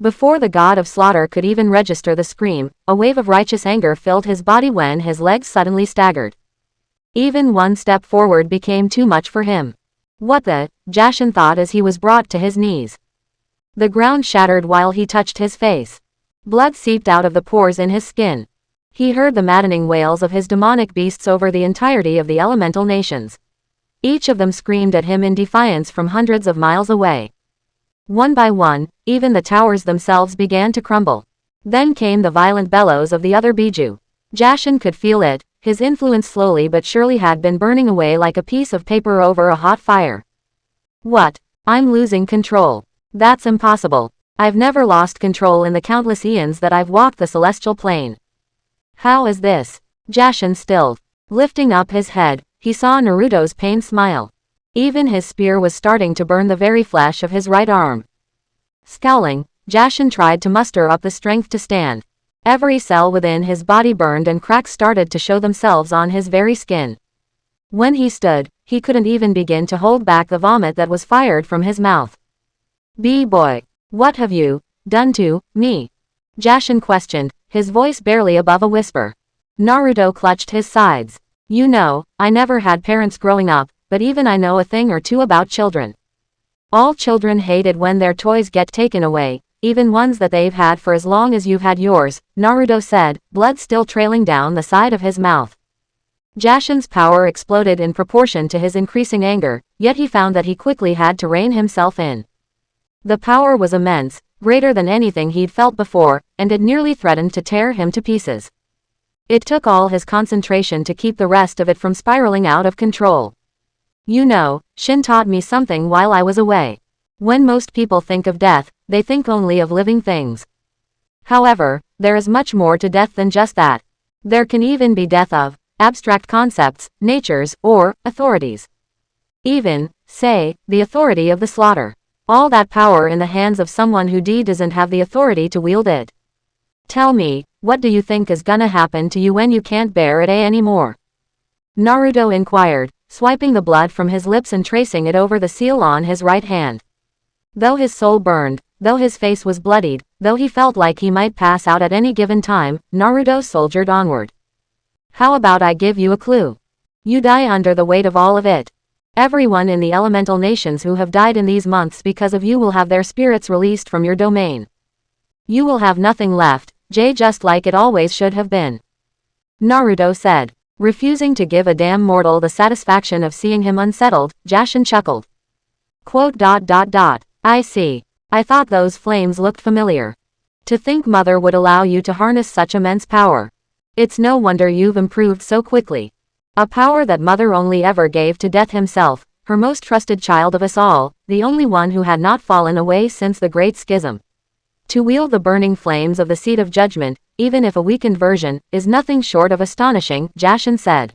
Before the god of slaughter could even register the scream, a wave of righteous anger filled his body when his legs suddenly staggered. Even one step forward became too much for him. What the? Jashin thought as he was brought to his knees. The ground shattered while he touched his face. Blood seeped out of the pores in his skin. He heard the maddening wails of his demonic beasts over the entirety of the elemental nations. Each of them screamed at him in defiance from hundreds of miles away. One by one, even the towers themselves began to crumble. Then came the violent bellows of the other Biju. Jashin could feel it, his influence slowly but surely had been burning away like a piece of paper over a hot fire. What? I'm losing control. That's impossible. I've never lost control in the countless eons that I've walked the celestial plane. How is this? Jashin stilled. Lifting up his head, he saw Naruto's pained smile. Even his spear was starting to burn the very flesh of his right arm. Scowling, Jashin tried to muster up the strength to stand. Every cell within his body burned and cracks started to show themselves on his very skin. When he stood, he couldn't even begin to hold back the vomit that was fired from his mouth. B-boy, what have you done to me? Jashin questioned, his voice barely above a whisper. Naruto clutched his sides. You know, I never had parents growing up, but even I know a thing or two about children. All children hate it when their toys get taken away, even ones that they've had for as long as you've had yours, Naruto said, blood still trailing down the side of his mouth. Jashin's power exploded in proportion to his increasing anger, yet he found that he quickly had to rein himself in. The power was immense, greater than anything he'd felt before, and it nearly threatened to tear him to pieces. It took all his concentration to keep the rest of it from spiraling out of control. You know, Shin taught me something while I was away. When most people think of death, they think only of living things. However, there is much more to death than just that. There can even be death of abstract concepts, natures, or authorities. Even, say, the authority of the slaughter. All that power in the hands of someone who doesn't have the authority to wield it. Tell me, what do you think is gonna happen to you when you can't bear it anymore? Naruto inquired, swiping the blood from his lips and tracing it over the seal on his right hand. Though his soul burned, though his face was bloodied, though he felt like he might pass out at any given time, Naruto soldiered onward. How about I give you a clue? You die under the weight of all of it. Everyone in the elemental nations who have died in these months because of you will have their spirits released from your domain. You will have nothing left, just like it always should have been. Naruto said, refusing to give a damn mortal the satisfaction of seeing him unsettled. Jashin chuckled. Quote. I see. I thought those flames looked familiar. To think Mother would allow you to harness such immense power. It's no wonder you've improved so quickly. A power that Mother only ever gave to Death himself, her most trusted child of us all, the only one who had not fallen away since the Great Schism. To wield the burning flames of the Seat of Judgment, even if a weakened version, is nothing short of astonishing, Jashin said.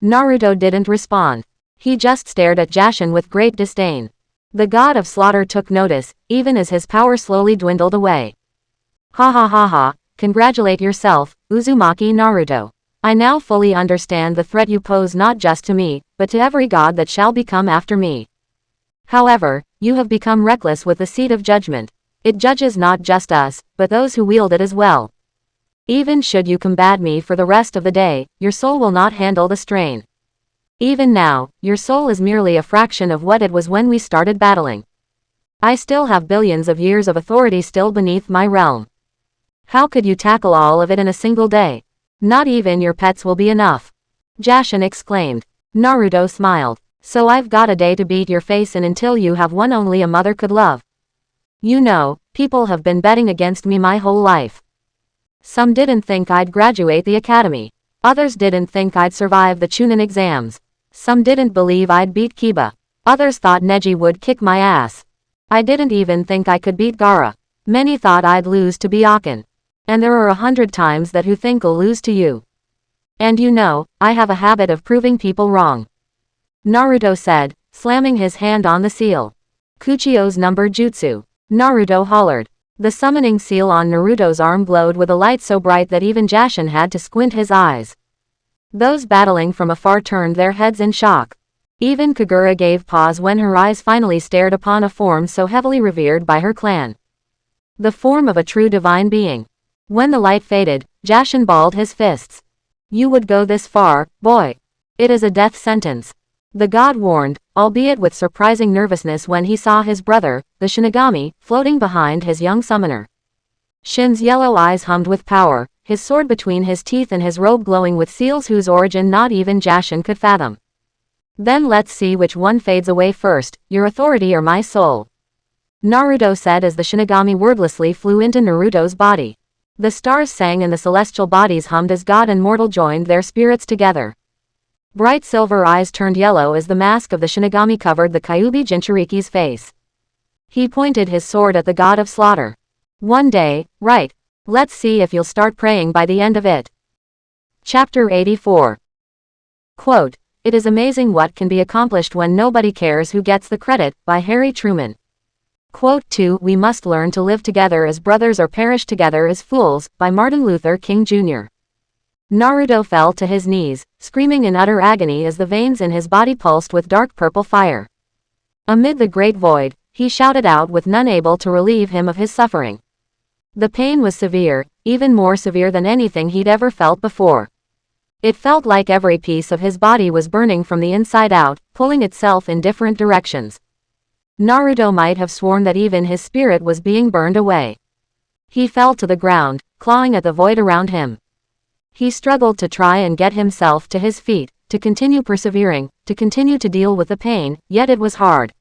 Naruto didn't respond. He just stared at Jashin with great disdain. The god of slaughter took notice, even as his power slowly dwindled away. Ha ha ha ha, congratulate yourself, Uzumaki Naruto. I now fully understand the threat you pose not just to me, but to every god that shall become after me. However, you have become reckless with the seat of judgment. It judges not just us, but those who wield it as well. Even should you combat me for the rest of the day, your soul will not handle the strain. Even now, your soul is merely a fraction of what it was when we started battling. I still have billions of years of authority still beneath my realm. How could you tackle all of it in a single day? Not even your pets will be enough. Jashin exclaimed. Naruto smiled. So I've got a day to beat your face in until you have one only a mother could love. You know, people have been betting against me my whole life. Some didn't think I'd graduate the academy. Others didn't think I'd survive the Chunin exams. Some didn't believe I'd beat Kiba. Others thought Neji would kick my ass. I didn't even think I could beat Gaara. Many thought I'd lose to Byakugan. And there are 100 times that who think I'll lose to you. And you know, I have a habit of proving people wrong. Naruto said, slamming his hand on the seal. Kuchio's number jutsu. Naruto hollered. The summoning seal on Naruto's arm glowed with a light so bright that even Jashin had to squint his eyes. Those battling from afar turned their heads in shock. Even Kagura gave pause when her eyes finally stared upon a form so heavily revered by her clan. The form of a true divine being. When the light faded, Jashin balled his fists. You would go this far, boy. It is a death sentence. The god warned, albeit with surprising nervousness when he saw his brother, the shinigami, floating behind his young summoner. Shin's yellow eyes hummed with power, his sword between his teeth and his robe glowing with seals whose origin not even Jashin could fathom. Then let's see which one fades away first, your authority or my soul. Naruto said as the shinigami wordlessly flew into Naruto's body. The stars sang and the celestial bodies hummed as god and mortal joined their spirits together. Bright silver eyes turned yellow as the mask of the shinigami covered the Kyuubi Jinchuriki's face. He pointed his sword at the god of slaughter. One day, right. Let's see if you'll start praying by the end of it. Chapter 84. Quote, It is amazing what can be accomplished when nobody cares who gets the credit, by Harry Truman. Quote 2 We must learn to live together as brothers or perish together as fools, by Martin Luther King Jr. Naruto fell to his knees, screaming in utter agony as the veins in his body pulsed with dark purple fire. Amid the great void, he shouted out with none able to relieve him of his suffering. The pain was severe, even more severe than anything he'd ever felt before. It felt like every piece of his body was burning from the inside out, pulling itself in different directions. Naruto might have sworn that even his spirit was being burned away. He fell to the ground, clawing at the void around him. He struggled to try and get himself to his feet, to continue persevering, to continue to deal with the pain, yet it was hard.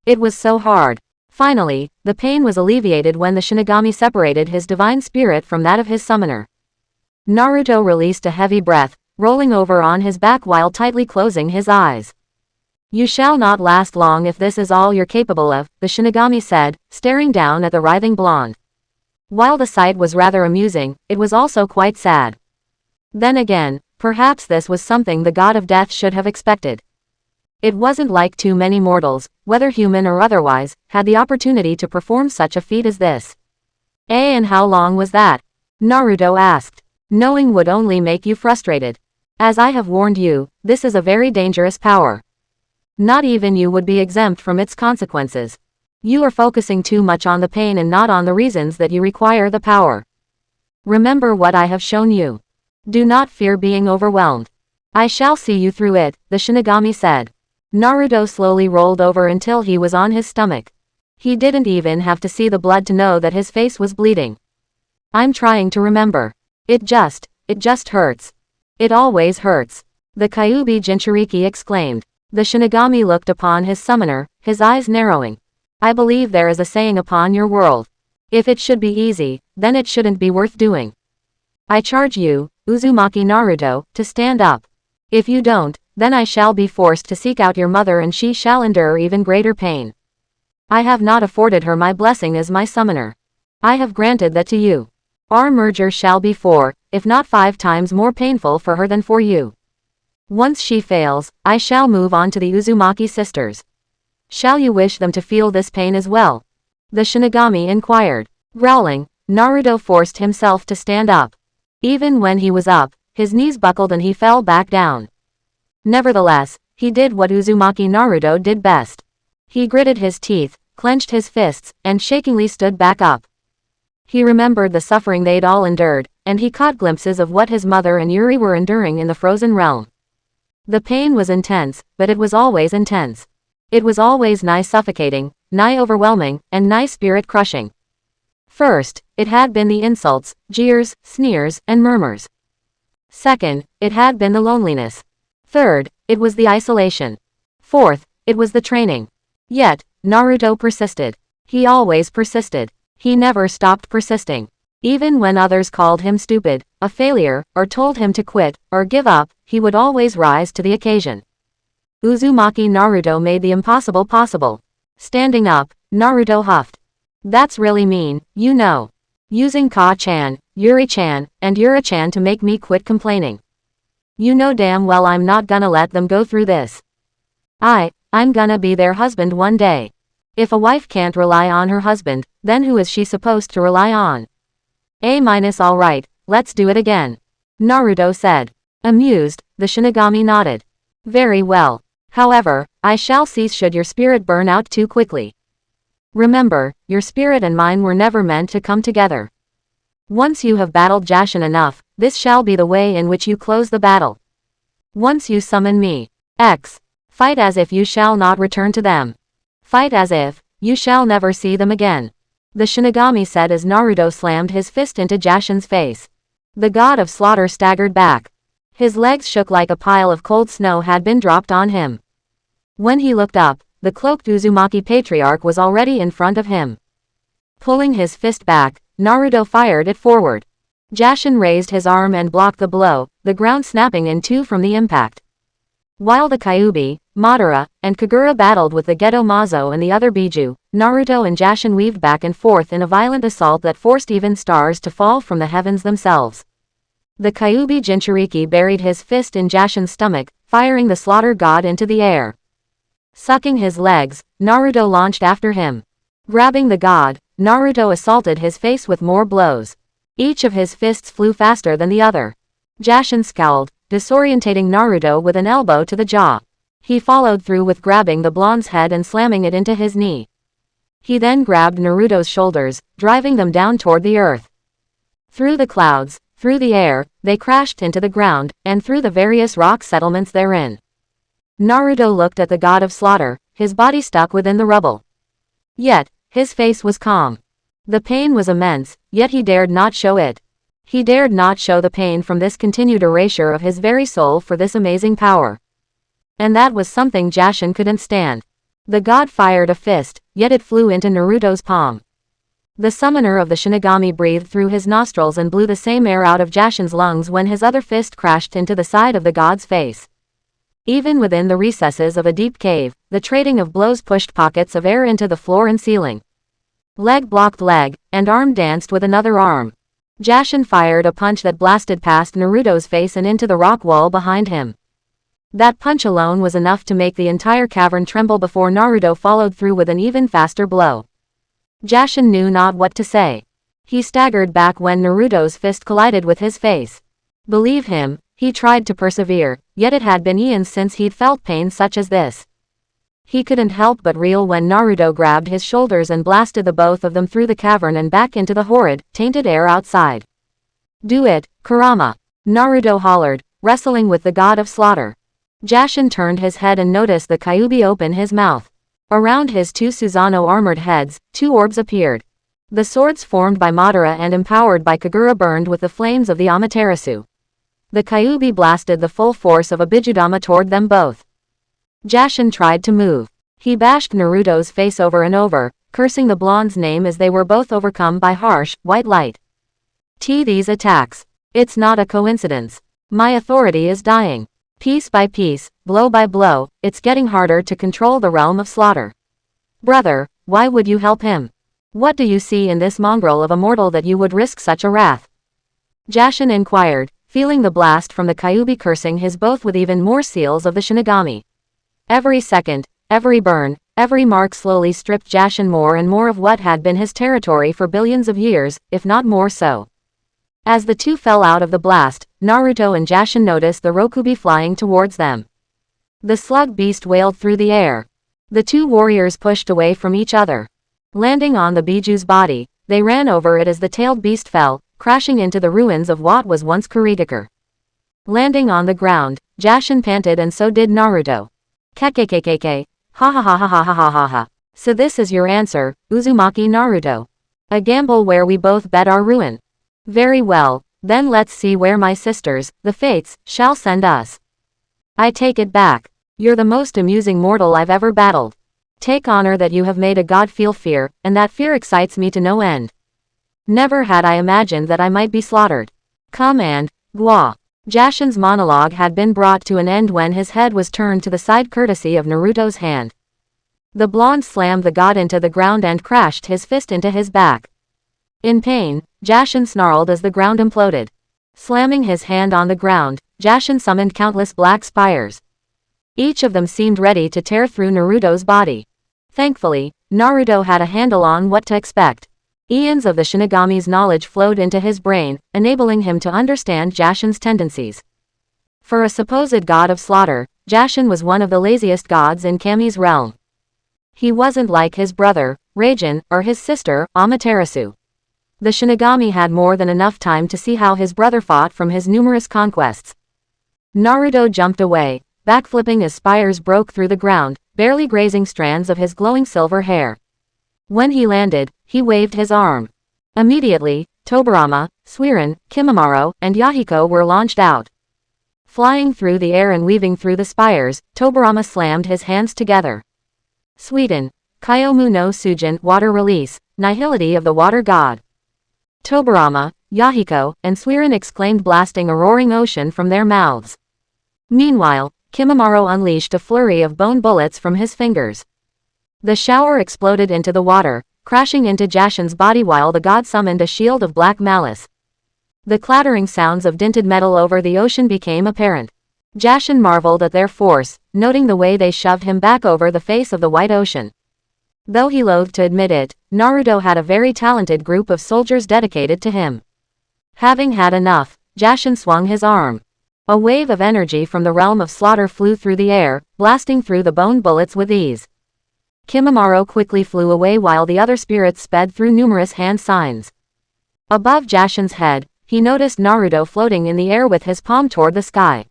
It was so hard. Finally, the pain was alleviated when the shinigami separated his divine spirit from that of his summoner. Naruto released a heavy breath, rolling over on his back while tightly closing his eyes. You shall not last long if this is all you're capable of, the shinigami said, staring down at the writhing blonde. While the sight was rather amusing, it was also quite sad. Then again, perhaps this was something the god of death should have expected. It wasn't like too many mortals, whether human or otherwise, had the opportunity to perform such a feat as this. And how long was that? Naruto asked. Knowing would only make you frustrated. As I have warned you, this is a very dangerous power. Not even you would be exempt from its consequences. You are focusing too much on the pain and not on the reasons that you require the power. Remember what I have shown you. Do not fear being overwhelmed. I shall see you through it, the shinigami said. Naruto slowly rolled over until he was on his stomach. He didn't even have to see the blood to know that his face was bleeding. I'm trying to remember. It just hurts. It always hurts. The Kyuubi Jinchuriki exclaimed. The shinigami looked upon his summoner, his eyes narrowing. I believe there is a saying upon your world. If it should be easy, then it shouldn't be worth doing. I charge you, Uzumaki Naruto, to stand up. If you don't, then I shall be forced to seek out your mother and she shall endure even greater pain. I have not afforded her my blessing as my summoner. I have granted that to you. Our merger shall be 4, if not 5 times more painful for her than for you. Once she fails, I shall move on to the Uzumaki sisters. Shall you wish them to feel this pain as well? The shinigami inquired. Growling, Naruto forced himself to stand up. Even when he was up, his knees buckled and he fell back down. Nevertheless, he did what Uzumaki Naruto did best. He gritted his teeth, clenched his fists, and shakingly stood back up. He remembered the suffering they'd all endured, and he caught glimpses of what his mother and Yuri were enduring in the frozen realm. The pain was intense, but it was always intense. It was always nigh suffocating, nigh overwhelming, and nigh spirit-crushing. First, it had been the insults, jeers, sneers, and murmurs. Second, it had been the loneliness. Third, it was the isolation. Fourth, it was the training. Yet, Naruto persisted. He always persisted. He never stopped persisting. Even when others called him stupid, a failure, or told him to quit, or give up, he would always rise to the occasion. Uzumaki Naruto made the impossible possible. Standing up, Naruto huffed. That's really mean, you know. Using Ka-chan, Yuri-chan, and Yura-chan to make me quit complaining. You know damn well I'm not gonna let them go through this. I'm gonna be their husband one day. If a wife can't rely on her husband, then who is she supposed to rely on? All right, let's do it again. Naruto said. Amused, the shinigami nodded. Very well. However, I shall cease should your spirit burn out too quickly. Remember, your spirit and mine were never meant to come together. Once you have battled Jashin enough, this shall be the way in which you close the battle. Once you summon me. Fight as if you shall not return to them. Fight as if you shall never see them again. The shinigami said as Naruto slammed his fist into Jashin's face. The god of slaughter staggered back. His legs shook like a pile of cold snow had been dropped on him. When he looked up, the cloaked Uzumaki patriarch was already in front of him. Pulling his fist back, Naruto fired it forward. Jashin raised his arm and blocked the blow, the ground snapping in two from the impact. While the Kyuubi, Madara, and Kagura battled with the Geto Mazo and the other Biju, Naruto and Jashin weaved back and forth in a violent assault that forced even stars to fall from the heavens themselves. The Kyuubi Jinchuriki buried his fist in Jashin's stomach, firing the slaughter god into the air. Sucking his legs, Naruto launched after him. Grabbing the god, Naruto assaulted his face with more blows. Each of his fists flew faster than the other. Jashin scowled, disorientating Naruto with an elbow to the jaw. He followed through with grabbing the blonde's head and slamming it into his knee. He then grabbed Naruto's shoulders, driving them down toward the earth. Through the clouds, through the air, they crashed into the ground, and through the various rock settlements therein. Naruto looked at the god of slaughter, his body stuck within the rubble. Yet, his face was calm. The pain was immense, yet he dared not show it. He dared not show the pain from this continued erasure of his very soul for this amazing power. And that was something Jashin couldn't stand. The god fired a fist, yet it flew into Naruto's palm. The summoner of the Shinigami breathed through his nostrils and blew the same air out of Jashin's lungs when his other fist crashed into the side of the god's face. Even within the recesses of a deep cave, the trading of blows pushed pockets of air into the floor and ceiling. Leg blocked leg, and arm danced with another arm. Jashin fired a punch that blasted past Naruto's face and into the rock wall behind him. That punch alone was enough to make the entire cavern tremble before Naruto followed through with an even faster blow. Jashin knew not what to say. He staggered back when Naruto's fist collided with his face. Believe him, he tried to persevere, yet it had been eons since he'd felt pain such as this. He couldn't help but reel when Naruto grabbed his shoulders and blasted the both of them through the cavern and back into the horrid, tainted air outside. Do it, Kurama! Naruto hollered, wrestling with the god of slaughter. Jashin turned his head and noticed the Kyuubi open his mouth. Around his two Susanoo armored heads, two orbs appeared. The swords formed by Madara and empowered by Kagura burned with the flames of the Amaterasu. The Kyuubi blasted the full force of a Bijudama toward them both. Jashin tried to move. He bashed Naruto's face over and over, cursing the blonde's name as they were both overcome by harsh, white light. These attacks. It's not a coincidence. My authority is dying. Piece by piece, blow by blow, it's getting harder to control the realm of slaughter. Brother, why would you help him? What do you see in this mongrel of a mortal that you would risk such a wrath? Jashin inquired, feeling the blast from the Kyuubi cursing his both with even more seals of the Shinigami. Every second, every burn, Every mark slowly stripped Jashin more and more of what had been his territory for billions of years, if not more so. As the two fell out of the blast, Naruto and Jashin noticed the Rokubi flying towards them. The slug beast wailed through the air. The two warriors pushed away from each other. Landing on the Biju's body, they ran over it as the tailed beast fell, crashing into the ruins of what was once Kuritaker. Landing on the ground, Jashin panted and so did Naruto. Kkkkkk. Ha ha ha ha ha ha ha ha ha. So this is your answer, Uzumaki Naruto. A gamble where we both bet our ruin. Very well, then let's see where my sisters, the Fates, shall send us. I take it back. You're the most amusing mortal I've ever battled. Take honor that you have made a god feel fear, and that fear excites me to no end. Never had I imagined that I might be slaughtered. Come and, Gwa. Jashin's monologue had been brought to an end when his head was turned to the side courtesy of Naruto's hand. The blonde slammed the god into the ground and crashed his fist into his back. In pain, Jashin snarled as the ground imploded. Slamming his hand on the ground, Jashin summoned countless black spires. Each of them seemed ready to tear through Naruto's body. Thankfully, Naruto had a handle on what to expect. Eons of the Shinigami's knowledge flowed into his brain, enabling him to understand Jashin's tendencies. For a supposed god of slaughter, Jashin was one of the laziest gods in Kami's realm. He wasn't like his brother, Raijin, or his sister, Amaterasu. The Shinigami had more than enough time to see how his brother fought from his numerous conquests. Naruto jumped away, backflipping as spires broke through the ground, barely grazing strands of his glowing silver hair. When he landed, he waved his arm. Immediately, Tobirama, Suiren, Kimimaro, and Yahiko were launched out. Flying through the air and weaving through the spires, Tobirama slammed his hands together. Suiden, Kyomu no Sujin, water release, nihility of the water god. Tobirama, Yahiko, and Suiren exclaimed, blasting a roaring ocean from their mouths. Meanwhile, Kimimaro unleashed a flurry of bone bullets from his fingers. The shower exploded into the water, crashing into Jashin's body while the god summoned a shield of black malice. The clattering sounds of dinted metal over the ocean became apparent. Jashin marveled at their force, noting the way they shoved him back over the face of the white ocean. Though he loathed to admit it, Naruto had a very talented group of soldiers dedicated to him. Having had enough, Jashin swung his arm. A wave of energy from the realm of slaughter flew through the air, blasting through the bone bullets with ease. Kimimaro quickly flew away while the other spirits sped through numerous hand signs. Above Jashin's head, he noticed Naruto floating in the air with his palm toward the sky.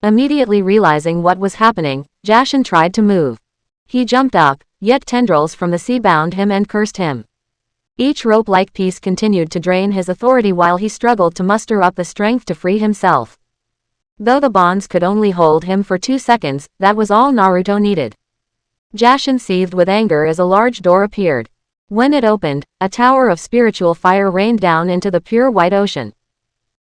Immediately realizing what was happening, Jashin tried to move. He jumped up, yet tendrils from the sea bound him and cursed him. Each rope-like piece continued to drain his authority while he struggled to muster up the strength to free himself. Though the bonds could only hold him for 2 seconds, that was all Naruto needed. Jashin seethed with anger as a large door appeared. When it opened, a tower of spiritual fire rained down into the pure white ocean.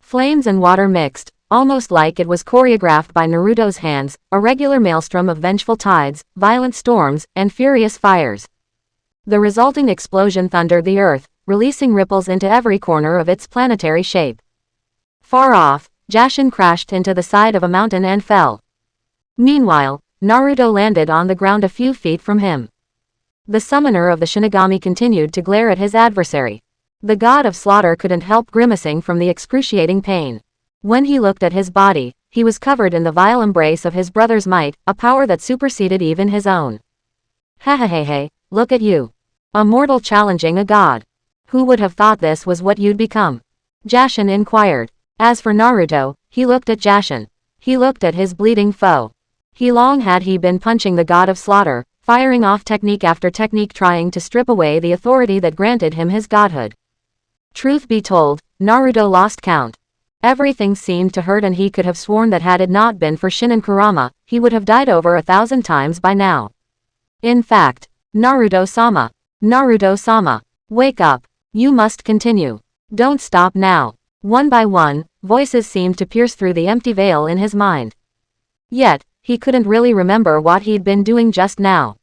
Flames and water mixed, almost like it was choreographed by Naruto's hands, a regular maelstrom of vengeful tides, violent storms, and furious fires. The resulting explosion thundered the earth, releasing ripples into every corner of its planetary shape. Far off, Jashin crashed into the side of a mountain and fell. Meanwhile, Naruto landed on the ground a few feet from him. The summoner of the Shinigami continued to glare at his adversary. The god of slaughter couldn't help grimacing from the excruciating pain. When he looked at his body, he was covered in the vile embrace of his brother's might, a power that superseded even his own. Hey, look at you. A mortal challenging a god. Who would have thought this was what you'd become? Jashin inquired. As for Naruto, he looked at Jashin. He looked at his bleeding foe. He long had he been punching the god of slaughter, firing off technique after technique trying to strip away the authority that granted him his godhood. Truth be told, Naruto lost count. Everything seemed to hurt and he could have sworn that had it not been for Shin and Kurama, he would have died over 1,000 times by now. In fact, Naruto-sama, wake up. You must continue. Don't stop now. One by one, voices seemed to pierce through the empty veil in his mind. Yet, he couldn't really remember what he'd been doing just now.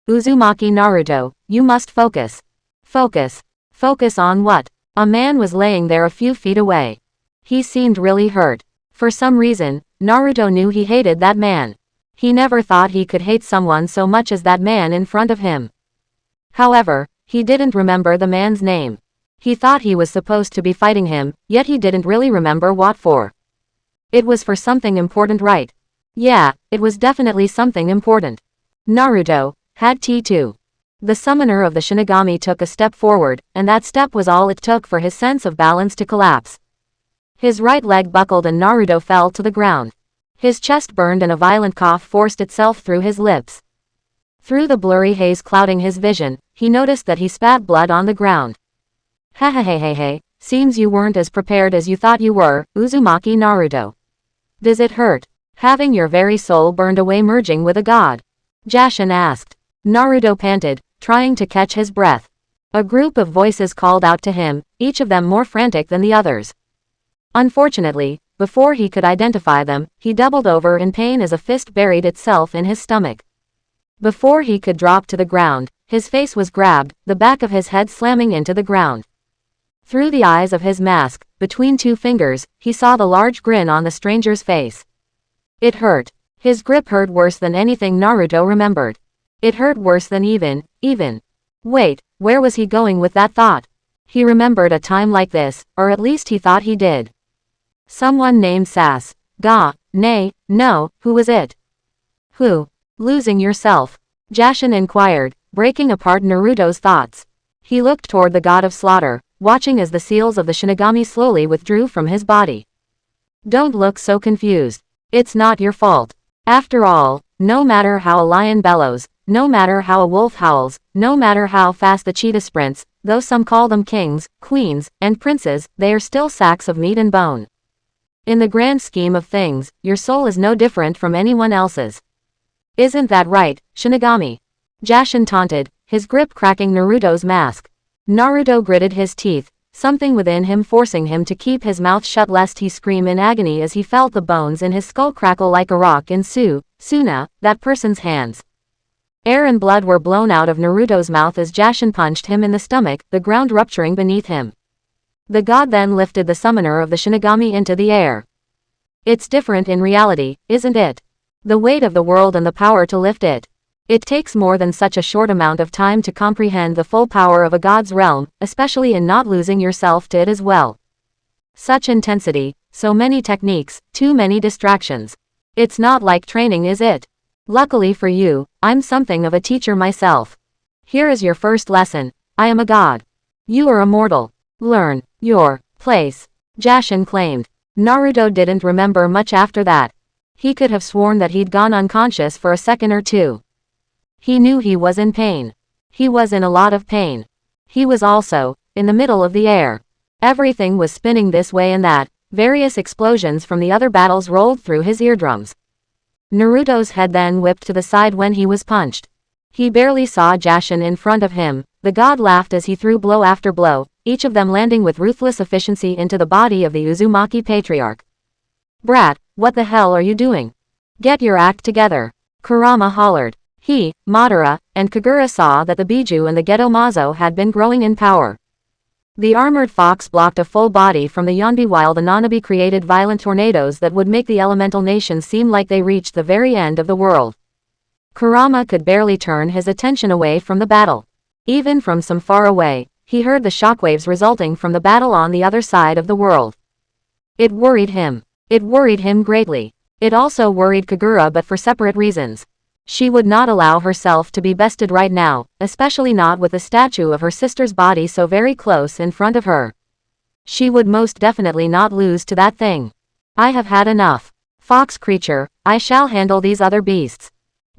Uzumaki Naruto, you must focus. Focus. Focus on what? A man was laying there a few feet away. He seemed really hurt. For some reason, Naruto knew he hated that man. He never thought he could hate someone so much as that man in front of him. However, he didn't remember the man's name. He thought he was supposed to be fighting him, yet he didn't really remember what for. It was for something important, right? Yeah, it was definitely something important. Naruto had T2. The summoner of the shinigami took a step forward, and that step was all it took for his sense of balance to collapse. His right leg buckled and Naruto fell to the ground. His chest burned and a violent cough forced itself through his lips. Through the blurry haze clouding his vision, he noticed that he spat blood on the ground. Hehehehe, seems you weren't as prepared as you thought you were, Uzumaki Naruto. Does it hurt, having your very soul burned away merging with a god? Jashin asked. Naruto panted, trying to catch his breath. A group of voices called out to him, each of them more frantic than the others. Unfortunately, before he could identify them, he doubled over in pain as a fist buried itself in his stomach. Before he could drop to the ground, his face was grabbed, the back of his head slamming into the ground. Through the eyes of his mask, between two fingers, he saw the large grin on the stranger's face. It hurt. His grip hurt worse than anything Naruto remembered. It hurt worse than even. Wait, where was he going with that thought? He remembered a time like this, or at least he thought he did. Someone named Sass. No, who was it? Who? Losing yourself? Jashin inquired, breaking apart Naruto's thoughts. He looked toward the god of slaughter, watching as the seals of the shinigami slowly withdrew from his body. Don't look so confused. It's not your fault. After all, no matter how a lion bellows, no matter how a wolf howls, no matter how fast the cheetah sprints, though some call them kings, queens, and princes, they are still sacks of meat and bone. In the grand scheme of things, your soul is no different from anyone else's. Isn't that right, Shinigami? Jashin taunted, his grip cracking Naruto's mask. Naruto gritted his teeth, something within him forcing him to keep his mouth shut lest he scream in agony as he felt the bones in his skull crackle like a rock in Suna, that person's hands. Air and blood were blown out of Naruto's mouth as Jashin punched him in the stomach, the ground rupturing beneath him. The god then lifted the summoner of the shinigami into the air. It's different in reality, isn't it? The weight of the world and the power to lift it. It takes more than such a short amount of time to comprehend the full power of a god's realm, especially in not losing yourself to it as well. Such intensity, so many techniques, too many distractions. It's not like training, is it? Luckily for you, I'm something of a teacher myself. Here is your first lesson. I am a god. You are a mortal. Learn your place, Jashin claimed. Naruto didn't remember much after that. He could have sworn that he'd gone unconscious for a second or two. He knew he was in pain. He was in a lot of pain. He was also in the middle of the air. Everything was spinning this way and that. Various explosions from the other battles rolled through his eardrums. Naruto's head then whipped to the side when he was punched. He barely saw Jashin in front of him. The god laughed as he threw blow after blow, each of them landing with ruthless efficiency into the body of the Uzumaki patriarch. Brat, what the hell are you doing? Get your act together. Kurama hollered. He, Madara, and Kagura saw that the Biju and the Geto Mazo had been growing in power. The armored fox blocked a full body from the Yonbi while the Nanabi created violent tornadoes that would make the elemental nations seem like they reached the very end of the world. Kurama could barely turn his attention away from the battle. Even from some far away, he heard the shockwaves resulting from the battle on the other side of the world. It worried him. It worried him greatly. It also worried Kagura, but for separate reasons. She would not allow herself to be bested right now, especially not with the statue of her sister's body so very close in front of her. She would most definitely not lose to that thing. I have had enough. Fox creature, I shall handle these other beasts.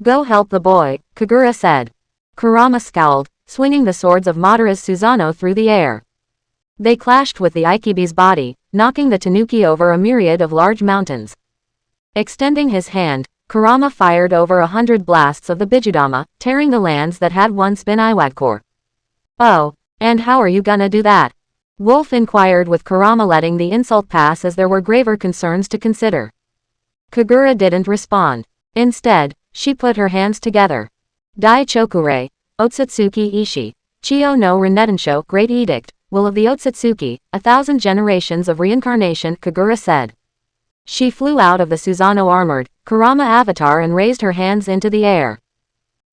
Go help the boy, Kagura said. Kurama scowled, swinging the swords of Madara's Susanoo through the air. They clashed with the Ikibi's body, knocking the Tanuki over a myriad of large mountains. Extending his hand, Kurama fired over 100 blasts of the Bijudama, tearing the lands that had once been Iwagkor. Oh, and how are you gonna do that? Wolf inquired with Kurama letting the insult pass as there were graver concerns to consider. Kagura didn't respond. Instead, she put her hands together. Dai Chokure, Otsutsuki Ishi, Chiyo no Renetensho, Great Edict, Will of the Otsutsuki, 1,000 generations of reincarnation, Kagura said. She flew out of the Susanoo armored Kurama avatar and raised her hands into the air.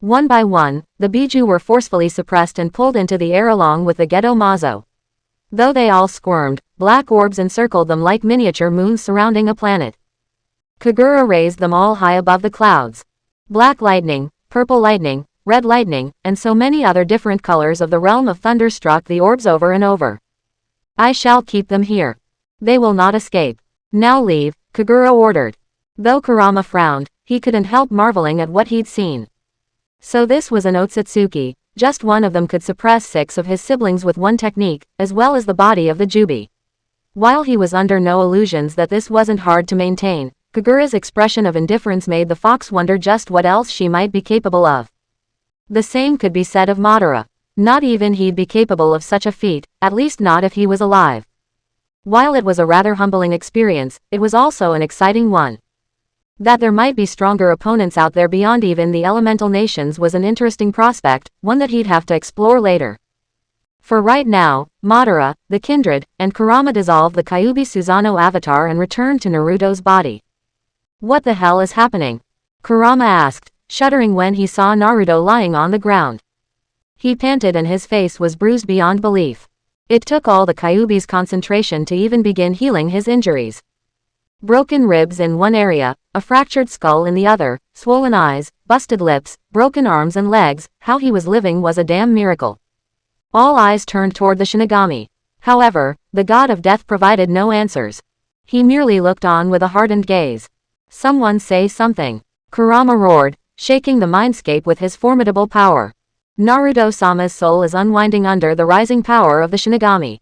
One by one, the Biju were forcefully suppressed and pulled into the air along with the Gedo Mazo. Though they all squirmed, black orbs encircled them like miniature moons surrounding a planet. Kagura raised them all high above the clouds. Black lightning, purple lightning, red lightning, and so many other different colors of the realm of thunder struck the orbs over and over. I shall keep them here. They will not escape. Now leave, Kagura ordered. Though Kurama frowned, he couldn't help marveling at what he'd seen. So this was an Otsutsuki, just one of them could suppress 6 of his siblings with one technique, as well as the body of the Jubi. While he was under no illusions that this wasn't hard to maintain, Kagura's expression of indifference made the fox wonder just what else she might be capable of. The same could be said of Madara. Not even he'd be capable of such a feat, at least not if he was alive. While it was a rather humbling experience, it was also an exciting one. That there might be stronger opponents out there beyond even the elemental nations was an interesting prospect, one that he'd have to explore later. For right now, Madara, the kindred, and Kurama dissolved the Kyuubi Susanoo avatar and returned to Naruto's body. What the hell is happening? Kurama asked, shuddering when he saw Naruto lying on the ground. He panted and his face was bruised beyond belief. It took all the Kyuubi's concentration to even begin healing his injuries. Broken ribs in one area, a fractured skull in the other, swollen eyes, busted lips, broken arms and legs, how he was living was a damn miracle. All eyes turned toward the shinigami. However, the god of death provided no answers. He merely looked on with a hardened gaze. Someone say something. Kurama roared, shaking the mindscape with his formidable power. Naruto-sama's soul is unwinding under the rising power of the shinigami.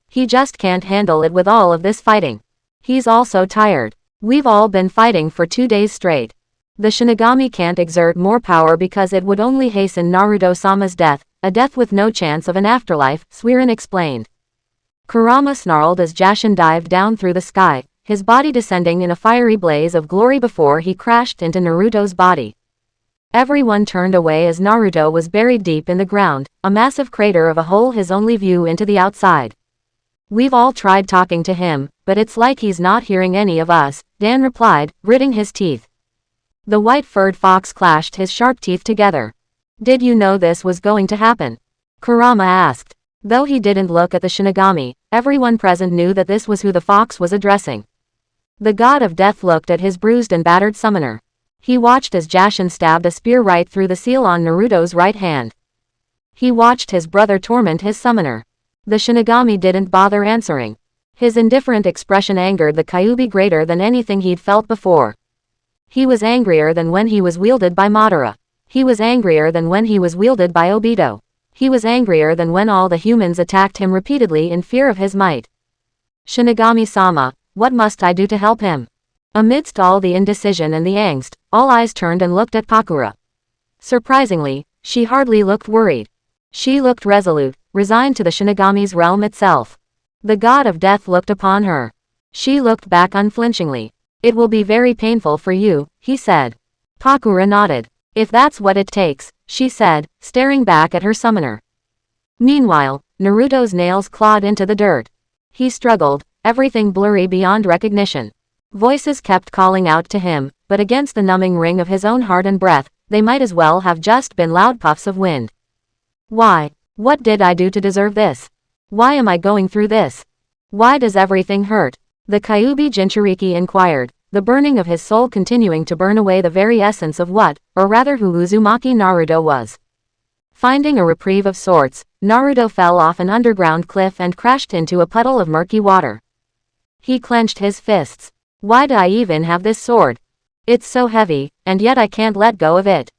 He just can't handle it with all of this fighting. He's also tired. We've all been fighting for 2 days straight. The shinigami can't exert more power because it would only hasten Naruto-sama's death, a death with no chance of an afterlife, Suiren explained. Kurama snarled as Jashin dived down through the sky, his body descending in a fiery blaze of glory before he crashed into Naruto's body. Everyone turned away as Naruto was buried deep in the ground, a massive crater of a hole his only view into the outside. We've all tried talking to him, but it's like he's not hearing any of us, Dan replied, gritting his teeth. The white-furred fox clashed his sharp teeth together. Did you know this was going to happen? Kurama asked. Though he didn't look at the shinigami, everyone present knew that this was who the fox was addressing. The god of death looked at his bruised and battered summoner. He watched as Jashin stabbed a spear right through the seal on Naruto's right hand. He watched his brother torment his summoner. The shinigami didn't bother answering. His indifferent expression angered the Kyuubi greater than anything he'd felt before. He was angrier than when he was wielded by Madara. He was angrier than when he was wielded by Obito. He was angrier than when all the humans attacked him repeatedly in fear of his might. Shinigami-sama, what must I do to help him? Amidst all the indecision and the angst, all eyes turned and looked at Pakura. Surprisingly, she hardly looked worried. She looked resolute, resigned to the shinigami's realm itself. The god of death looked upon her. She looked back unflinchingly. It will be very painful for you, he said. Pakura nodded. If that's what it takes, she said, staring back at her summoner. Meanwhile, Naruto's nails clawed into the dirt. He struggled, everything blurry beyond recognition. Voices kept calling out to him, but against the numbing ring of his own heart and breath, they might as well have just been loud puffs of wind. Why? What did I do to deserve this? Why am I going through this? Why does everything hurt? The Kyuubi Jinchuriki inquired, the burning of his soul continuing to burn away the very essence of what, or rather who Uzumaki Naruto was. Finding a reprieve of sorts, Naruto fell off an underground cliff and crashed into a puddle of murky water. He clenched his fists. Why do I even have this sword? It's so heavy, and yet I can't let go of it.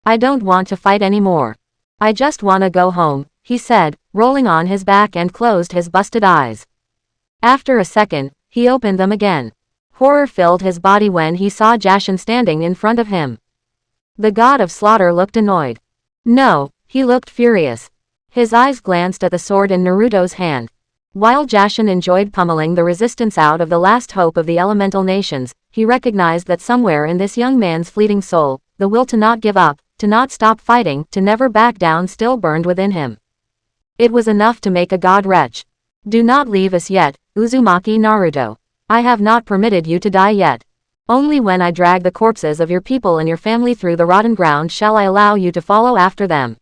I don't want to fight anymore. I just wanna go home, he said, rolling on his back and closed his busted eyes. After a second, he opened them again. Horror filled his body when he saw Jashin standing in front of him. The god of slaughter looked annoyed. No, he looked furious. His eyes glanced at the sword in Naruto's hand. While Jashin enjoyed pummeling the resistance out of the last hope of the elemental nations, he recognized that somewhere in this young man's fleeting soul, the will to not give up, to not stop fighting, to never back down still burned within him. It was enough to make a god retch. Do not leave us yet, Uzumaki Naruto. I have not permitted you to die yet. Only when I drag the corpses of your people and your family through the rotten ground shall I allow you to follow after them.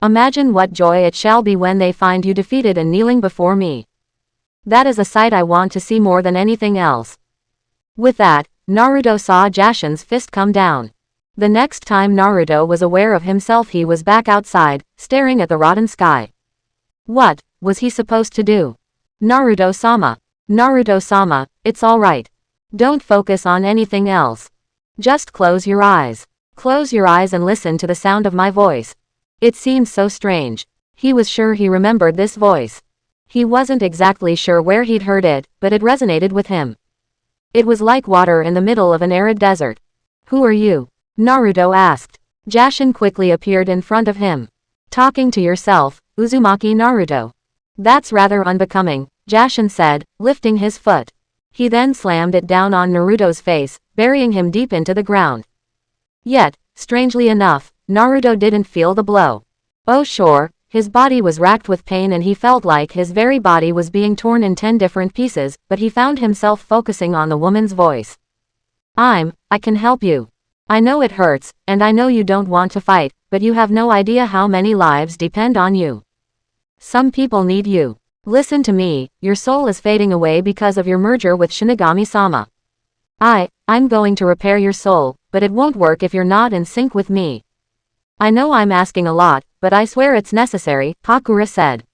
Imagine what joy it shall be when they find you defeated and kneeling before me. That is a sight I want to see more than anything else." With that, Naruto saw Jashin's fist come down. The next time Naruto was aware of himself, he was back outside, staring at the rotten sky. What was he supposed to do? Naruto-sama. Naruto-sama, it's alright. Don't focus on anything else. Just close your eyes. Close your eyes and listen to the sound of my voice. It seemed so strange. He was sure he remembered this voice. He wasn't exactly sure where he'd heard it, but it resonated with him. It was like water in the middle of an arid desert. "Who are you?" Naruto asked. Jashin quickly appeared in front of him. "Talking to yourself, Uzumaki Naruto." "That's rather unbecoming," Jashin said, lifting his foot. He then slammed it down on Naruto's face, burying him deep into the ground. Yet, strangely enough, Naruto didn't feel the blow. Oh sure, his body was racked with pain and he felt like his very body was being torn in 10 different pieces, but he found himself focusing on the woman's voice. I can help you. I know it hurts, and I know you don't want to fight, but you have no idea how many lives depend on you. Some people need you. Listen to me, your soul is fading away because of your merger with Shinigami-sama. I'm going to repair your soul, but it won't work if you're not in sync with me. I know I'm asking a lot, but I swear it's necessary, Pakura said.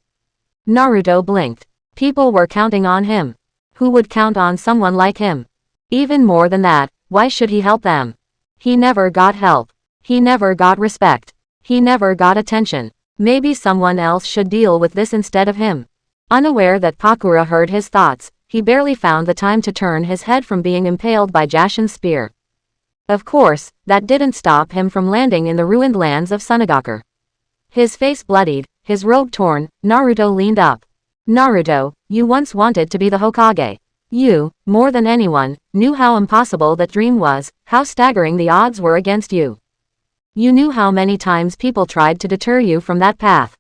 Naruto blinked. People were counting on him. Who would count on someone like him? Even more than that, why should he help them? He never got help. He never got respect. He never got attention. Maybe someone else should deal with this instead of him. Unaware that Pakura heard his thoughts, he barely found the time to turn his head from being impaled by Jashin's spear. Of course, that didn't stop him from landing in the ruined lands of Sunagakur. His face bloodied, his robe torn, Naruto leaned up. Naruto, you once wanted to be the Hokage. You, more than anyone, knew how impossible that dream was, how staggering the odds were against you. You knew how many times people tried to deter you from that path.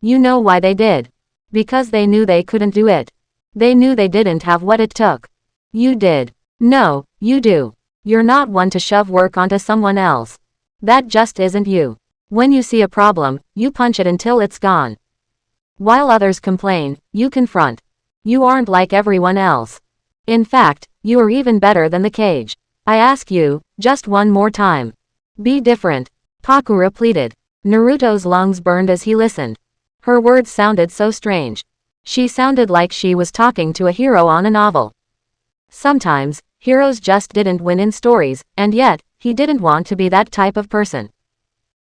You know why they did. Because they knew they couldn't do it. They knew they didn't have what it took. You did. No, you do. You're not one to shove work onto someone else. That just isn't you. When you see a problem, you punch it until it's gone. While others complain, you confront. You aren't like everyone else. In fact, you are even better than the cage. I ask you, just one more time. Be different. Pakura pleaded. Naruto's lungs burned as he listened. Her words sounded so strange. She sounded like she was talking to a hero on a novel. Sometimes, heroes just didn't win in stories, and yet, he didn't want to be that type of person.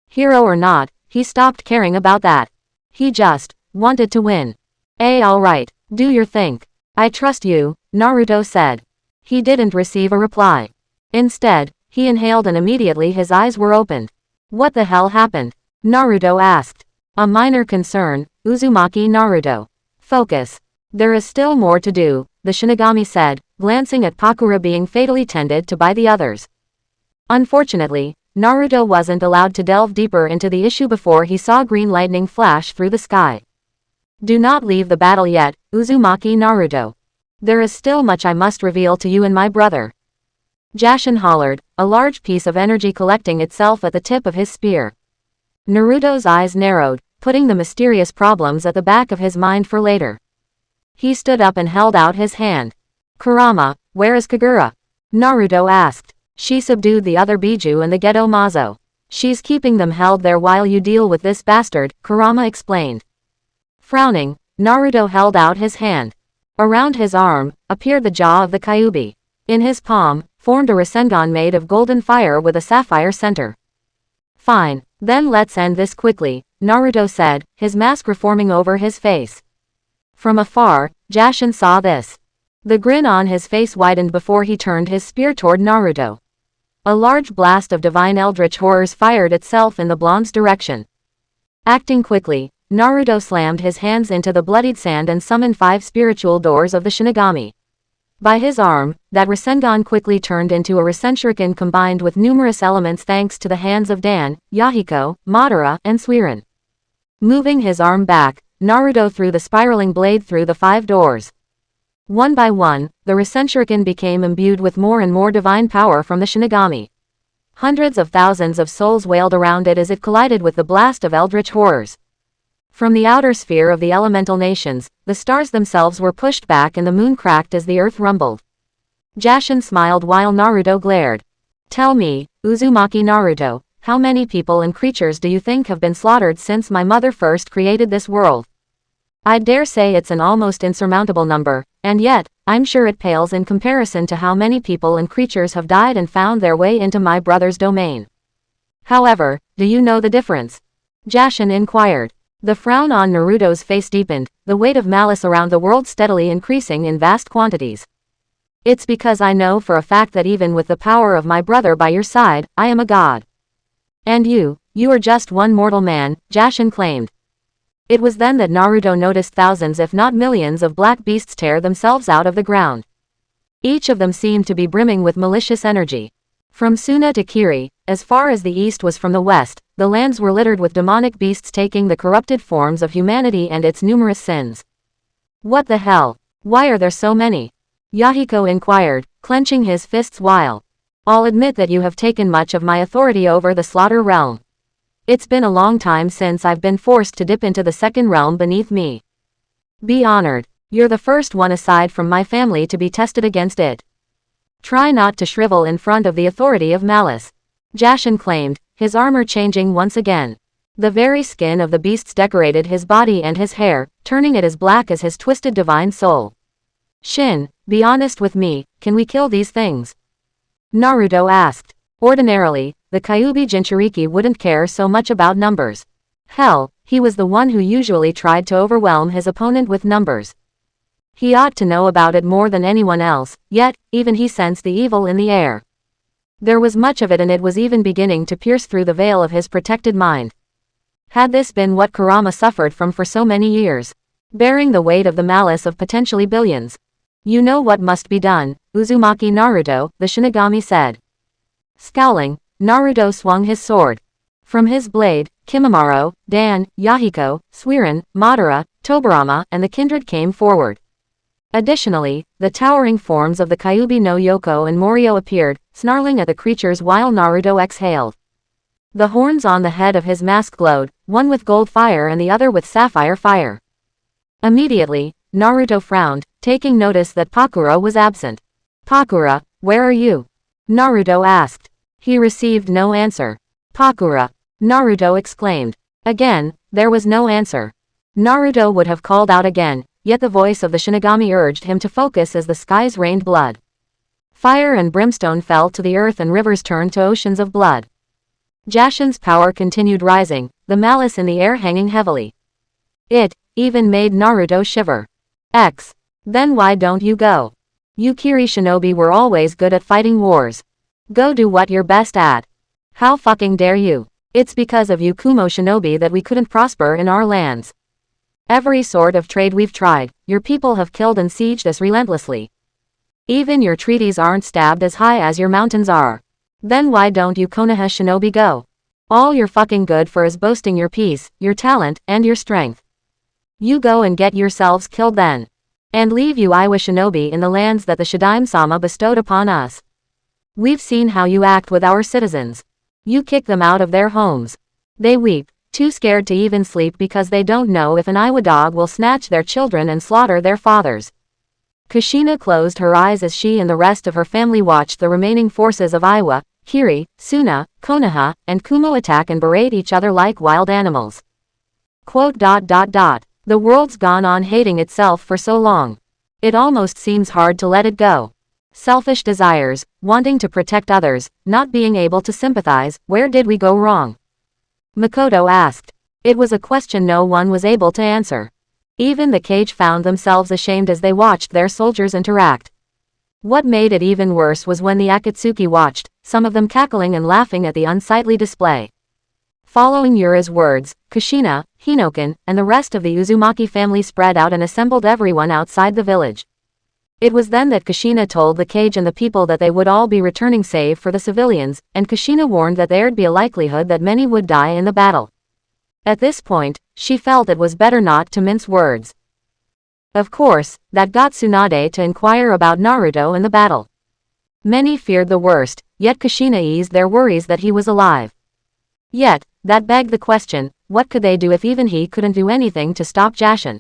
Hero or not, he stopped caring about that. He just wanted to win. Alright, do your thing. I trust you, Naruto said. He didn't receive a reply. Instead, he inhaled and immediately his eyes were opened. What the hell happened? Naruto asked. A minor concern, Uzumaki Naruto. Focus. There is still more to do, the Shinigami said, glancing at Pakura being fatally tended to by the others. Unfortunately, Naruto wasn't allowed to delve deeper into the issue before he saw green lightning flash through the sky. Do not leave the battle yet, Uzumaki Naruto. There is still much I must reveal to you and my brother. Jashin hollered, a large piece of energy collecting itself at the tip of his spear. Naruto's eyes narrowed, putting the mysterious problems at the back of his mind for later. He stood up and held out his hand. Kurama, where is Kagura? Naruto asked. She subdued the other Biju and the Geto Mazo. She's keeping them held there while you deal with this bastard, Kurama explained. Frowning, Naruto held out his hand. Around his arm, appeared the jaw of the Kyuubi. In his palm, formed a Rasengan made of golden fire with a sapphire center. Fine, then let's end this quickly, Naruto said, his mask reforming over his face. From afar, Jashin saw this. The grin on his face widened before he turned his spear toward Naruto. A large blast of divine eldritch horrors fired itself in the blonde's direction. Acting quickly, Naruto slammed his hands into the bloodied sand and summoned 5 spiritual doors of the Shinigami. By his arm, that Rasengan quickly turned into a Rasenshuriken combined with numerous elements thanks to the hands of Dan, Yahiko, Madara, and Suiren. Moving his arm back, Naruto threw the spiraling blade through the 5 doors. One by one, the Rasenshuriken became imbued with more and more divine power from the shinigami. Hundreds of thousands of souls wailed around it as it collided with the blast of eldritch horrors. From the outer sphere of the elemental nations, the stars themselves were pushed back and the moon cracked as the earth rumbled. Jashin smiled while Naruto glared. Tell me, Uzumaki Naruto, how many people and creatures do you think have been slaughtered since my mother first created this world? I dare say it's an almost insurmountable number, and yet, I'm sure it pales in comparison to how many people and creatures have died and found their way into my brother's domain. However, do you know the difference? Jashin inquired. The frown on Naruto's face deepened, the weight of malice around the world steadily increasing in vast quantities. It's because I know for a fact that even with the power of my brother by your side, I am a god. And you are just one mortal man, Jashin claimed. It was then that Naruto noticed thousands if not millions of black beasts tear themselves out of the ground. Each of them seemed to be brimming with malicious energy. From Suna to Kiri, as far as the east was from the west, the lands were littered with demonic beasts taking the corrupted forms of humanity and its numerous sins. What the hell? Why are there so many? Yahiko inquired, clenching his fists while. I'll admit that you have taken much of my authority over the slaughter realm. It's been a long time since I've been forced to dip into the second realm beneath me. Be honored. You're the first one aside from my family to be tested against it. Try not to shrivel in front of the authority of malice. Jashin claimed, his armor changing once again. The very skin of the beasts decorated his body and his hair, turning it as black as his twisted divine soul. Shin, be honest with me, can we kill these things? Naruto asked. Ordinarily, the Kyuubi Jinchuriki wouldn't care so much about numbers. Hell, he was the one who usually tried to overwhelm his opponent with numbers. He ought to know about it more than anyone else, yet, even he sensed the evil in the air. There was much of it and it was even beginning to pierce through the veil of his protected mind. Had this been what Kurama suffered from for so many years? Bearing the weight of the malice of potentially billions. You know what must be done, Uzumaki Naruto, the Shinigami said. Scowling, Naruto swung his sword. From his blade, Kimimaro, Dan, Yahiko, Suiran, Madara, Tobirama, and the kindred came forward. Additionally, the towering forms of the Kyuubi no Yoko and Morio appeared, snarling at the creatures while Naruto exhaled. The horns on the head of his mask glowed, one with gold fire and the other with sapphire fire. Immediately, Naruto frowned, taking notice that Pakura was absent. Pakura, where are you? Naruto asked. He received no answer. Pakura, Naruto exclaimed. Again, there was no answer. Naruto would have called out again, yet the voice of the Shinigami urged him to focus as the skies rained blood. Fire and brimstone fell to the earth and rivers turned to oceans of blood. Jashin's power continued rising, the malice in the air hanging heavily. It even made Naruto shiver. Then why don't you go? You Kiri shinobi were always good at fighting wars. Go do what you're best at. How fucking dare you? It's because of you Kumo shinobi that we couldn't prosper in our lands. Every sort of trade we've tried, your people have killed and sieged us relentlessly. Even your treaties aren't stabbed as high as your mountains are. Then why don't you Konoha shinobi go? All you're fucking good for is boasting your peace, your talent, and your strength. You go and get yourselves killed then. And leave you Iwa shinobi in the lands that the Shadaime-sama bestowed upon us. We've seen how you act with our citizens. You kick them out of their homes. They weep, too scared to even sleep because they don't know if an Iwa dog will snatch their children and slaughter their fathers. Kushina closed her eyes as she and the rest of her family watched the remaining forces of Iwa, Kiri, Suna, Konoha, and Kumo attack and berate each other like wild animals. The world's gone on hating itself for so long. It almost seems hard to let it go. Selfish desires, wanting to protect others, not being able to sympathize, where did we go wrong? Makoto asked. It was a question no one was able to answer. Even the cage found themselves ashamed as they watched their soldiers interact. What made it even worse was when the Akatsuki watched, some of them cackling and laughing at the unsightly display. Following Yura's words, Kushina, Hinoken, and the rest of the Uzumaki family spread out and assembled everyone outside the village. It was then that Kushina told the cage and the people that they would all be returning save for the civilians, and Kushina warned that there'd be a likelihood that many would die in the battle. At this point, she felt it was better not to mince words. Of course, that got Tsunade to inquire about Naruto and the battle. Many feared the worst, yet Kushina eased their worries that he was alive. Yet, that begged the question, what could they do if even he couldn't do anything to stop Jashin?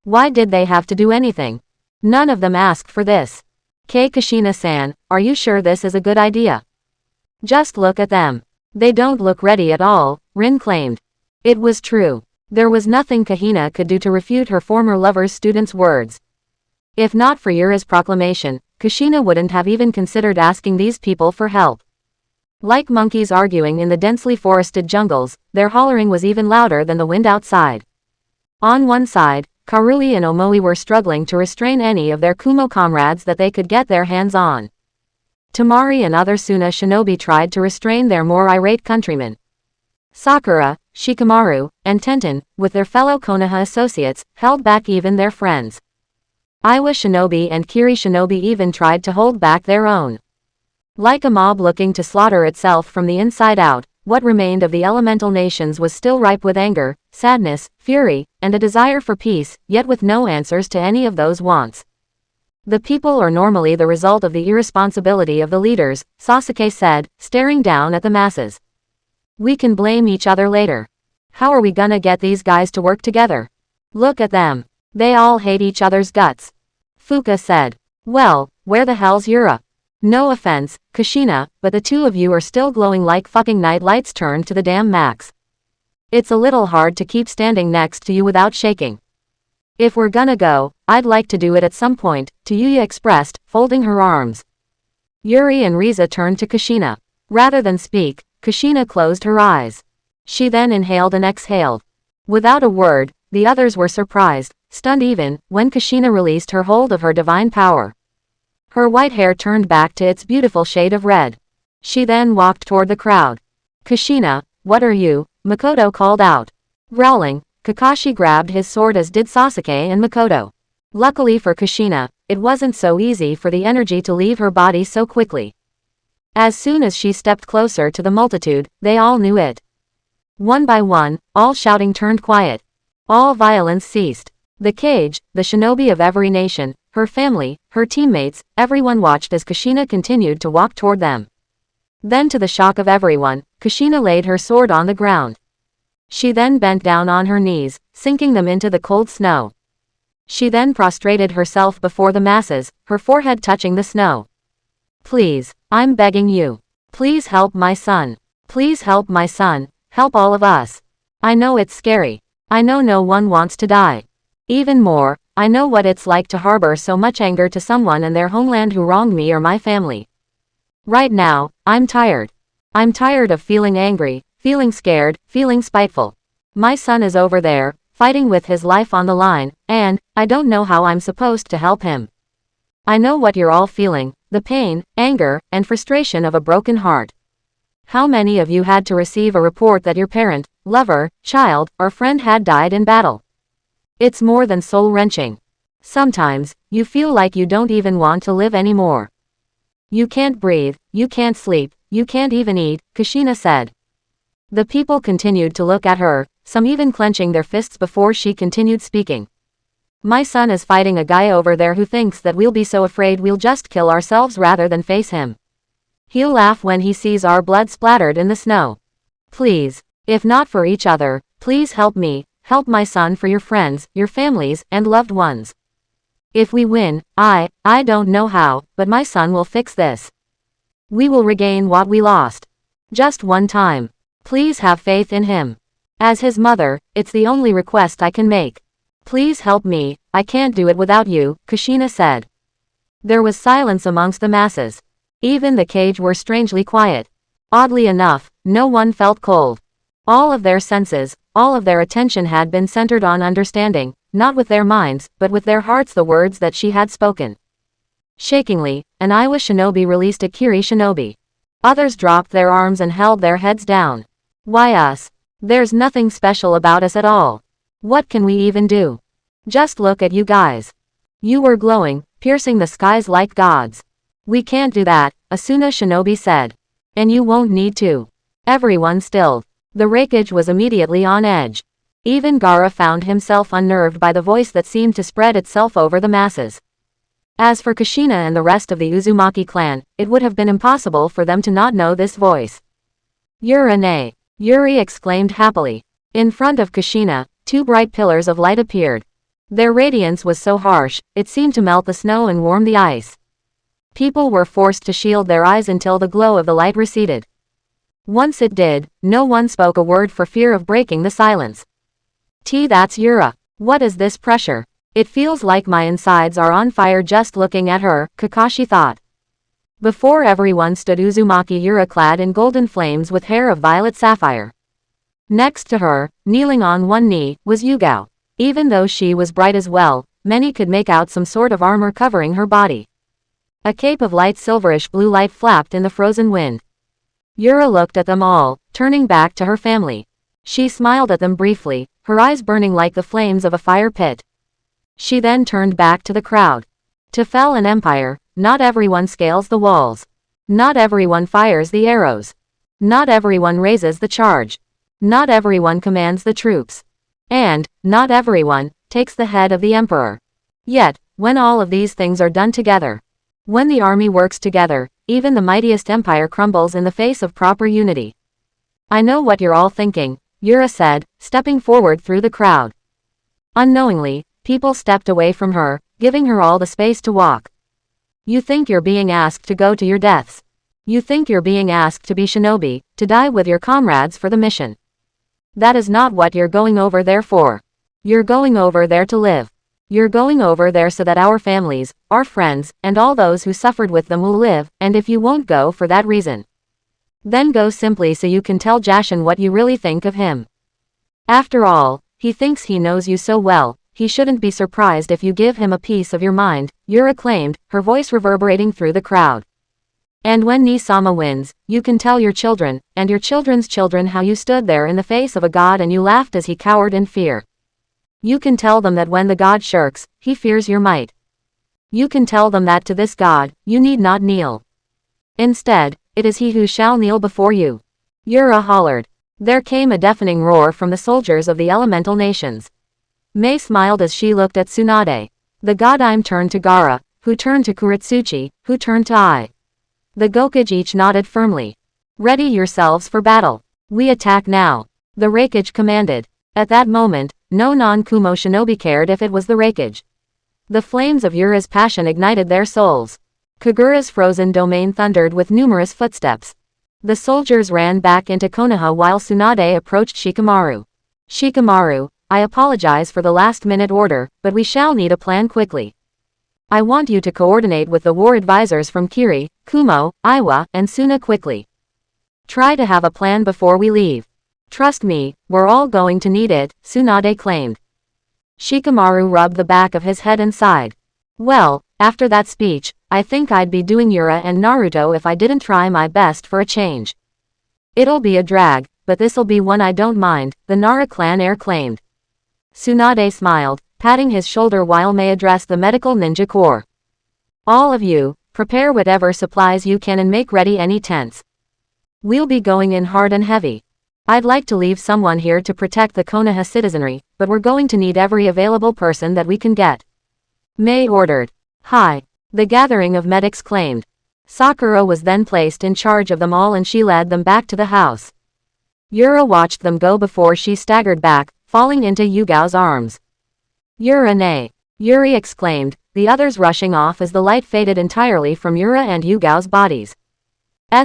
Why did they have to do anything? None of them asked for this. Kushina-san, are you sure this is a good idea? Just look at them. They don't look ready at all, Rin claimed. It was true. There was nothing Kushina could do to refute her former lover's student's words. If not for Yura's proclamation, Kushina wouldn't have even considered asking these people for help. Like monkeys arguing in the densely forested jungles, their hollering was even louder than the wind outside. On one side, Karui and Omoi were struggling to restrain any of their Kumo comrades that they could get their hands on. Temari and other Suna shinobi tried to restrain their more irate countrymen. Sakura, Shikamaru, and Tenten, with their fellow Konoha associates, held back even their friends. Iwa shinobi and Kiri shinobi even tried to hold back their own. Like a mob looking to slaughter itself from the inside out, what remained of the elemental nations was still ripe with anger, sadness, fury, and a desire for peace, yet with no answers to any of those wants. The people are normally the result of the irresponsibility of the leaders, Sasuke said, staring down at the masses. We can blame each other later. How are we gonna get these guys to work together? Look at them. They all hate each other's guts. Fuka said. Well, where the hell's Yura? No offense, Kushina, but the two of you are still glowing like fucking night lights turned to the damn max. It's a little hard to keep standing next to you without shaking. If we're gonna go, I'd like to do it at some point, Yuya expressed, folding her arms. Yuri and Riza turned to Kushina. Rather than speak, Kushina closed her eyes. She then inhaled and exhaled. Without a word, the others were surprised, stunned even, when Kushina released her hold of her divine power. Her white hair turned back to its beautiful shade of red. She then walked toward the crowd. Kushina, what are you? Makoto called out. Growling, Kakashi grabbed his sword as did Sasuke and Makoto. Luckily for Kushina, it wasn't so easy for the energy to leave her body so quickly. As soon as she stepped closer to the multitude, they all knew it. One by one, all shouting turned quiet. All violence ceased. The cage, the shinobi of every nation, her family, her teammates, everyone watched as Kushina continued to walk toward them. Then to the shock of everyone, Kushina laid her sword on the ground. She then bent down on her knees, sinking them into the cold snow. She then prostrated herself before the masses, her forehead touching the snow. Please, I'm begging you. Please help my son. Please help my son, help all of us. I know it's scary. I know no one wants to die. Even more, I know what it's like to harbor so much anger to someone in their homeland who wronged me or my family. Right now, I'm tired. I'm tired of feeling angry, feeling scared, feeling spiteful. My son is over there, fighting with his life on the line, and I don't know how I'm supposed to help him. I know what you're all feeling, the pain, anger, and frustration of a broken heart. How many of you had to receive a report that your parent, lover, child, or friend had died in battle? It's more than soul-wrenching. Sometimes, you feel like you don't even want to live anymore. You can't breathe, you can't sleep, you can't even eat, Kushina said. The people continued to look at her, some even clenching their fists before she continued speaking. My son is fighting a guy over there who thinks that we'll be so afraid we'll just kill ourselves rather than face him. He'll laugh when he sees our blood splattered in the snow. Please, if not for each other, please help me. Help my son for your friends, your families, and loved ones. If we win, I don't know how, but my son will fix this. We will regain what we lost. Just one time. Please have faith in him. As his mother, it's the only request I can make. Please help me, I can't do it without you, Kushina said. There was silence amongst the masses. Even the cage were strangely quiet. Oddly enough, no one felt cold. All of their senses, all of their attention had been centered on understanding, not with their minds, but with their hearts the words that she had spoken. Shakingly, an Iwa shinobi released a Kiri shinobi. Others dropped their arms and held their heads down. Why us? There's nothing special about us at all. What can we even do? Just look at you guys. You were glowing, piercing the skies like gods. We can't do that, Asuna shinobi said. And you won't need to. Everyone stilled. The wreckage was immediately on edge. Even Gaara found himself unnerved by the voice that seemed to spread itself over the masses. As for Kushina and the rest of the Uzumaki clan, it would have been impossible for them to not know this voice. Urane! Yuri exclaimed happily. In front of Kushina, two bright pillars of light appeared. Their radiance was so harsh, it seemed to melt the snow and warm the ice. People were forced to shield their eyes until the glow of the light receded. Once it did, no one spoke a word for fear of breaking the silence. That's Yura. What is this pressure? It feels like my insides are on fire just looking at her, Kakashi thought. Before everyone stood Uzumaki Yura clad in golden flames with hair of violet sapphire. Next to her, kneeling on one knee, was Yugao. Even though she was bright as well, many could make out some sort of armor covering her body. A cape of light silverish blue light flapped in the frozen wind. Yura looked at them all, turning back to her family. She smiled at them briefly, her eyes burning like the flames of a fire pit. She then turned back to the crowd. To fell an empire, not everyone scales the walls. Not everyone fires the arrows. Not everyone raises the charge. Not everyone commands the troops. And, not everyone, takes the head of the emperor. Yet, when all of these things are done together, when the army works together, even the mightiest empire crumbles in the face of proper unity. I know what you're all thinking, Yura said, stepping forward through the crowd. Unknowingly, people stepped away from her, giving her all the space to walk. You think you're being asked to go to your deaths. You think you're being asked to be shinobi, to die with your comrades for the mission. That is not what you're going over there for. You're going over there to live. You're going over there so that our families, our friends, and all those who suffered with them will live, and if you won't go for that reason, then go simply so you can tell Jashin what you really think of him. After all, he thinks he knows you so well, he shouldn't be surprised if you give him a piece of your mind, Yura claimed, her voice reverberating through the crowd. And when Ni-sama wins, you can tell your children, and your children's children how you stood there in the face of a god and you laughed as he cowered in fear. You can tell them that when the god shirks, he fears your might. You can tell them that to this god, you need not kneel. Instead, it is he who shall kneel before you. Yura hollered. There came a deafening roar from the soldiers of the elemental nations. Mei smiled as she looked at Tsunade. The Godime turned to Gaara, who turned to Kuretsuchi, who turned to Ai. The Gokage each nodded firmly. Ready yourselves for battle. We attack now. The Raikage commanded. At that moment, no non-Kumo shinobi cared if it was the Raikage. The flames of Yura's passion ignited their souls. Kagura's frozen domain thundered with numerous footsteps. The soldiers ran back into Konoha while Tsunade approached Shikamaru. Shikamaru, I apologize for the last-minute order, but we shall need a plan quickly. I want you to coordinate with the war advisors from Kiri, Kumo, Iwa, and Suna quickly. Try to have a plan before we leave. Trust me, we're all going to need it, Tsunade claimed. Shikamaru rubbed the back of his head and sighed. Well, after that speech, I think I'd be doing Yura and Naruto if I didn't try my best for a change. It'll be a drag, but this'll be one I don't mind, the Nara clan heir claimed. Tsunade smiled, patting his shoulder while Mei addressed the medical ninja corps. All of you, prepare whatever supplies you can and make ready any tents. We'll be going in hard and heavy. I'd like to leave someone here to protect the Konoha citizenry, but we're going to need every available person that we can get. Mei ordered. Hi. The gathering of medics claimed. Sakura was then placed in charge of them all and she led them back to the house. Yura watched them go before she staggered back, falling into Yugao's arms. Yura-ne! Yuri exclaimed, the others rushing off as the light faded entirely from Yura and Yugao's bodies.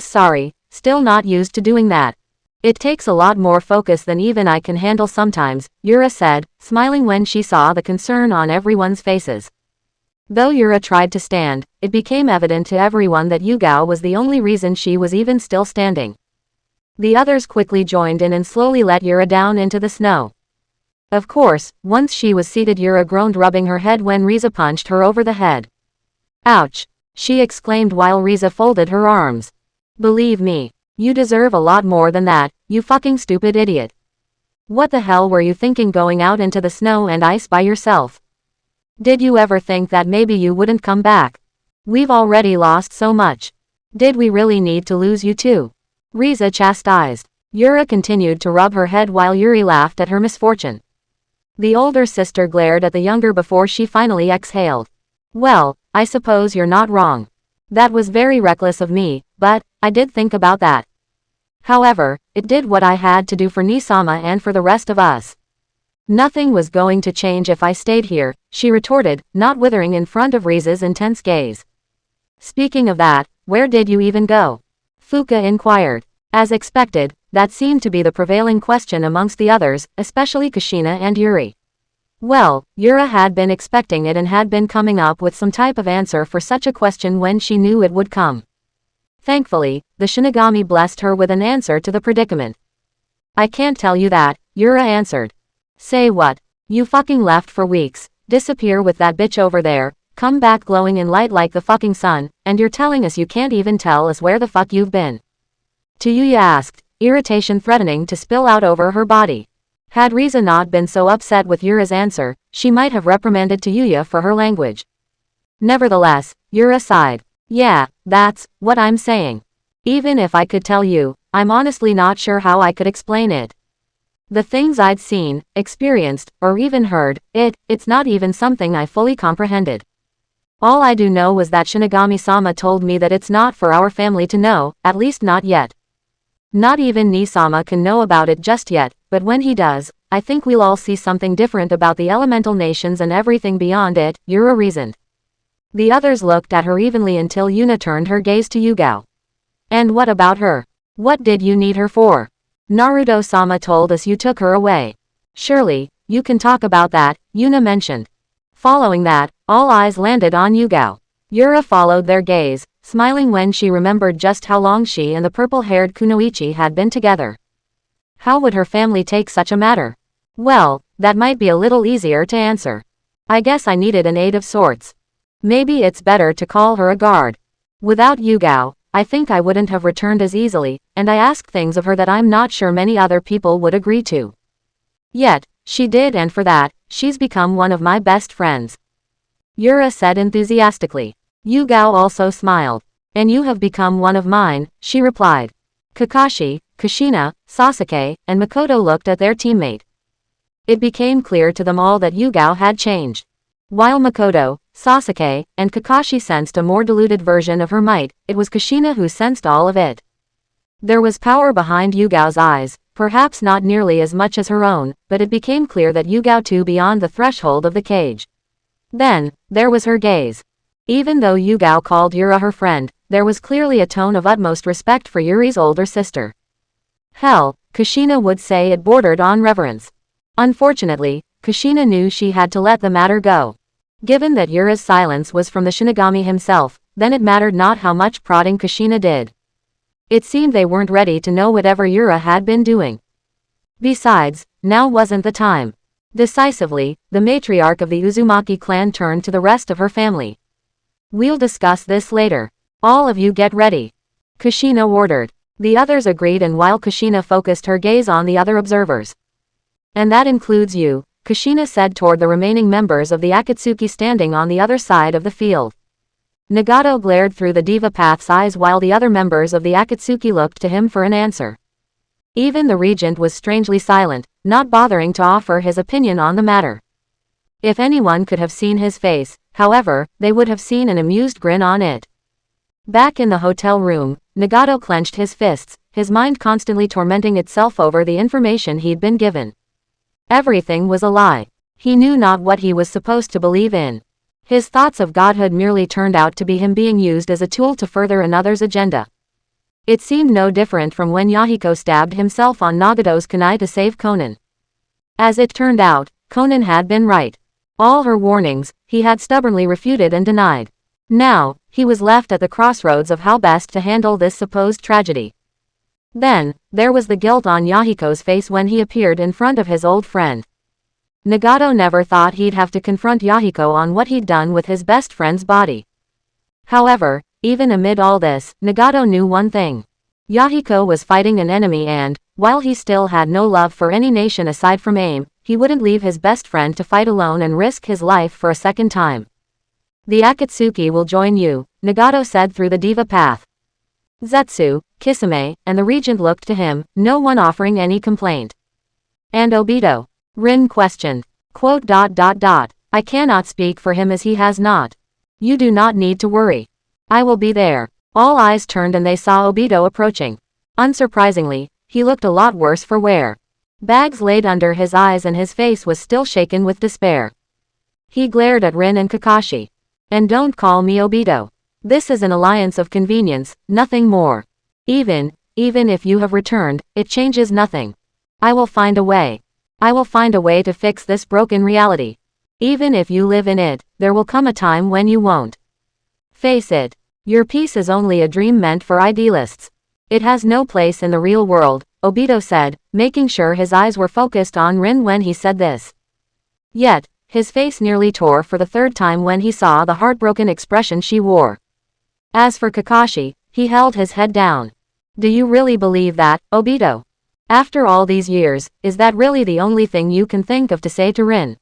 Sorry, still not used to doing that. It takes a lot more focus than even I can handle sometimes, Yura said, smiling when she saw the concern on everyone's faces. Though Yura tried to stand, it became evident to everyone that Yugao was the only reason she was even still standing. The others quickly joined in and slowly let Yura down into the snow. Of course, once she was seated, Yura groaned, rubbing her head when Riza punched her over the head. Ouch! She exclaimed while Riza folded her arms. Believe me, you deserve a lot more than that, you fucking stupid idiot. What the hell were you thinking going out into the snow and ice by yourself? Did you ever think that maybe you wouldn't come back? We've already lost so much. Did we really need to lose you too? Riza chastised. Yura continued to rub her head while Yuri laughed at her misfortune. The older sister glared at the younger before she finally exhaled. Well, I suppose you're not wrong. That was very reckless of me, but I did think about that. However, it did what I had to do for Nisama and for the rest of us. Nothing was going to change if I stayed here, she retorted, not withering in front of Rize's intense gaze. Speaking of that, where did you even go? Fuka inquired. As expected, that seemed to be the prevailing question amongst the others, especially Kushina and Yuri. Well, Yura had been expecting it and had been coming up with some type of answer for such a question when she knew it would come. Thankfully, the Shinigami blessed her with an answer to the predicament. I can't tell you that, Yura answered. Say what? You fucking left for weeks, disappear with that bitch over there, come back glowing in light like the fucking sun, and you're telling us you can't even tell us where the fuck you've been? Yuya asked, irritation threatening to spill out over her body. Had Rize not been so upset with Yura's answer, she might have reprimanded Yuya for her language. Nevertheless, Yura sighed. Yeah, that's what I'm saying. Even if I could tell you, I'm honestly not sure how I could explain it. The things I'd seen, experienced, or even heard, it's not even something I fully comprehended. All I do know was that Shinigami-sama told me that it's not for our family to know, at least not yet. Not even Nisama can know about it just yet, but when he does, I think we'll all see something different about the elemental nations and everything beyond it, Yura reasoned. The others looked at her evenly until Yuna turned her gaze to Yugao. And what about her? What did you need her for? Naruto-sama told us you took her away. Surely, you can talk about that, Yuna mentioned. Following that, all eyes landed on Yugao. Yura followed their gaze, smiling when she remembered just how long she and the purple-haired Kunoichi had been together. How would her family take such a matter? Well, that might be a little easier to answer. I guess I needed an aide of sorts. Maybe it's better to call her a guard. Without Yugao, I think I wouldn't have returned as easily, and I asked things of her that I'm not sure many other people would agree to. Yet, she did, and for that, she's become one of my best friends. Yura said enthusiastically. Yugao also smiled. And you have become one of mine, she replied. Kakashi, Kushina, Sasuke, and Makoto looked at their teammate. It became clear to them all that Yugao had changed. While Makoto, Sasuke, and Kakashi sensed a more diluted version of her might, it was Kushina who sensed all of it. There was power behind Yugao's eyes, perhaps not nearly as much as her own, but it became clear that Yugao too beyond the threshold of the cage. Then, there was her gaze. Even though Yugao called Yura her friend, there was clearly a tone of utmost respect for Yuri's older sister. Hell, Kushina would say it bordered on reverence. Unfortunately, Kushina knew she had to let the matter go. Given that Yura's silence was from the Shinigami himself, then it mattered not how much prodding Kushina did. It seemed they weren't ready to know whatever Yura had been doing. Besides, now wasn't the time. Decisively, the matriarch of the Uzumaki clan turned to the rest of her family. We'll discuss this later. All of you get ready. Kushina ordered. The others agreed, and while Kushina focused her gaze on the other observers. And that includes you, Kushina said toward the remaining members of the Akatsuki standing on the other side of the field. Nagato glared through the Diva Path's eyes while the other members of the Akatsuki looked to him for an answer. Even the regent was strangely silent, not bothering to offer his opinion on the matter. If anyone could have seen his face, however, they would have seen an amused grin on it. Back in the hotel room, Nagato clenched his fists, his mind constantly tormenting itself over the information he'd been given. Everything was a lie. He knew not what he was supposed to believe in. His thoughts of godhood merely turned out to be him being used as a tool to further another's agenda. It seemed no different from when Yahiko stabbed himself on Nagato's kunai to save Konan. As it turned out, Konan had been right. All her warnings, he had stubbornly refuted and denied. Now, he was left at the crossroads of how best to handle this supposed tragedy. Then, there was the guilt on Yahiko's face when he appeared in front of his old friend. Nagato never thought he'd have to confront Yahiko on what he'd done with his best friend's body. However, even amid all this, Nagato knew one thing. Yahiko was fighting an enemy and, while he still had no love for any nation aside from AIM, he wouldn't leave his best friend to fight alone and risk his life for a second time. The Akatsuki will join you, Nagato said through the Diva Path. Zetsu, Kisame, and the regent looked to him, no one offering any complaint. And Obito? Rin questioned. Quote dot dot dot. I cannot speak for him as he has not. You do not need to worry. I will be there. All eyes turned and they saw Obito approaching. Unsurprisingly, he looked a lot worse for wear. Bags laid under his eyes and his face was still shaken with despair. He glared at Rin and Kakashi. And don't call me Obito. This is an alliance of convenience, nothing more. Even if you have returned, it changes nothing. I will find a way. I will find a way to fix this broken reality. Even if you live in it, there will come a time when you won't. Face it. Your peace is only a dream meant for idealists. It has no place in the real world, Obito said, making sure his eyes were focused on Rin when he said this. Yet, his face nearly tore for the third time when he saw the heartbroken expression she wore. As for Kakashi, he held his head down. Do you really believe that, Obito? After all these years, is that really the only thing you can think of to say to Rin?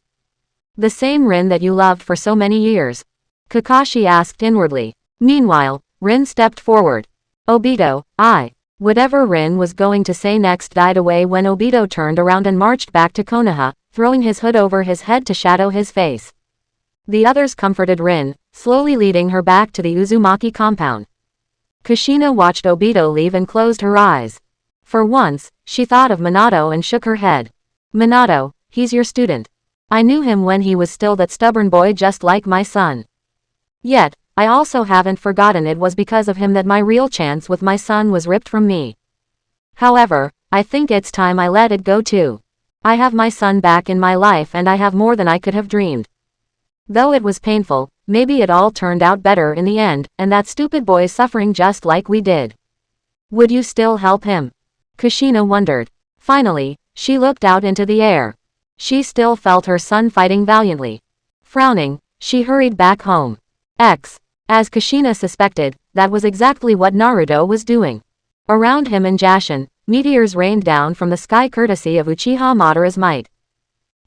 The same Rin that you loved for so many years? Kakashi asked inwardly. Meanwhile, Rin stepped forward. Obito, Whatever Rin was going to say next died away when Obito turned around and marched back to Konoha, throwing his hood over his head to shadow his face. The others comforted Rin, slowly leading her back to the Uzumaki compound. Kushina watched Obito leave and closed her eyes. For once, she thought of Minato and shook her head. Minato, he's your student. I knew him when he was still that stubborn boy just like my son. Yet, I also haven't forgotten it was because of him that my real chance with my son was ripped from me. However, I think it's time I let it go too. I have my son back in my life and I have more than I could have dreamed. Though it was painful, maybe it all turned out better in the end, and that stupid boy's suffering just like we did. Would you still help him? Kushina wondered. Finally, she looked out into the air. She still felt her son fighting valiantly. Frowning, she hurried back home. As Kushina suspected, that was exactly what Naruto was doing. Around him and Jashin, meteors rained down from the sky courtesy of Uchiha Madara's might.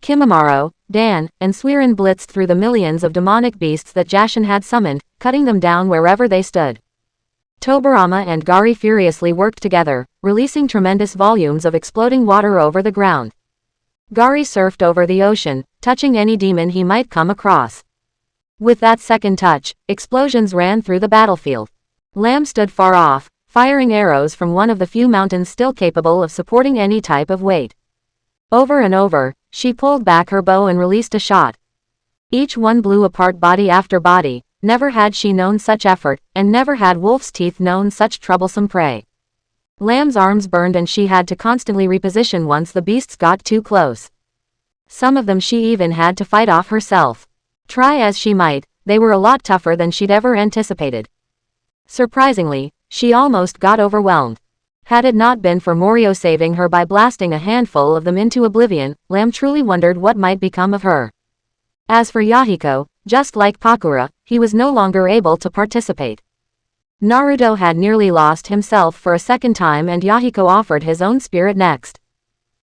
Kimimaro, Dan, and Suiran blitzed through the millions of demonic beasts that Jashin had summoned, cutting them down wherever they stood. Tobirama and Gari furiously worked together, releasing tremendous volumes of exploding water over the ground. Gari surfed over the ocean, touching any demon he might come across. With that second touch, explosions ran through the battlefield. Lamb stood far off, firing arrows from one of the few mountains still capable of supporting any type of weight. Over and over, she pulled back her bow and released a shot. Each one blew apart body after body. Never had she known such effort, and never had Wolf's teeth known such troublesome prey. Lamb's arms burned and she had to constantly reposition once the beasts got too close. Some of them she even had to fight off herself. Try as she might, they were a lot tougher than she'd ever anticipated. Surprisingly, she almost got overwhelmed. Had it not been for Morio saving her by blasting a handful of them into oblivion, Lamb truly wondered what might become of her. As for Yahiko, just like Pakura, he was no longer able to participate. Naruto had nearly lost himself for a second time and Yahiko offered his own spirit next.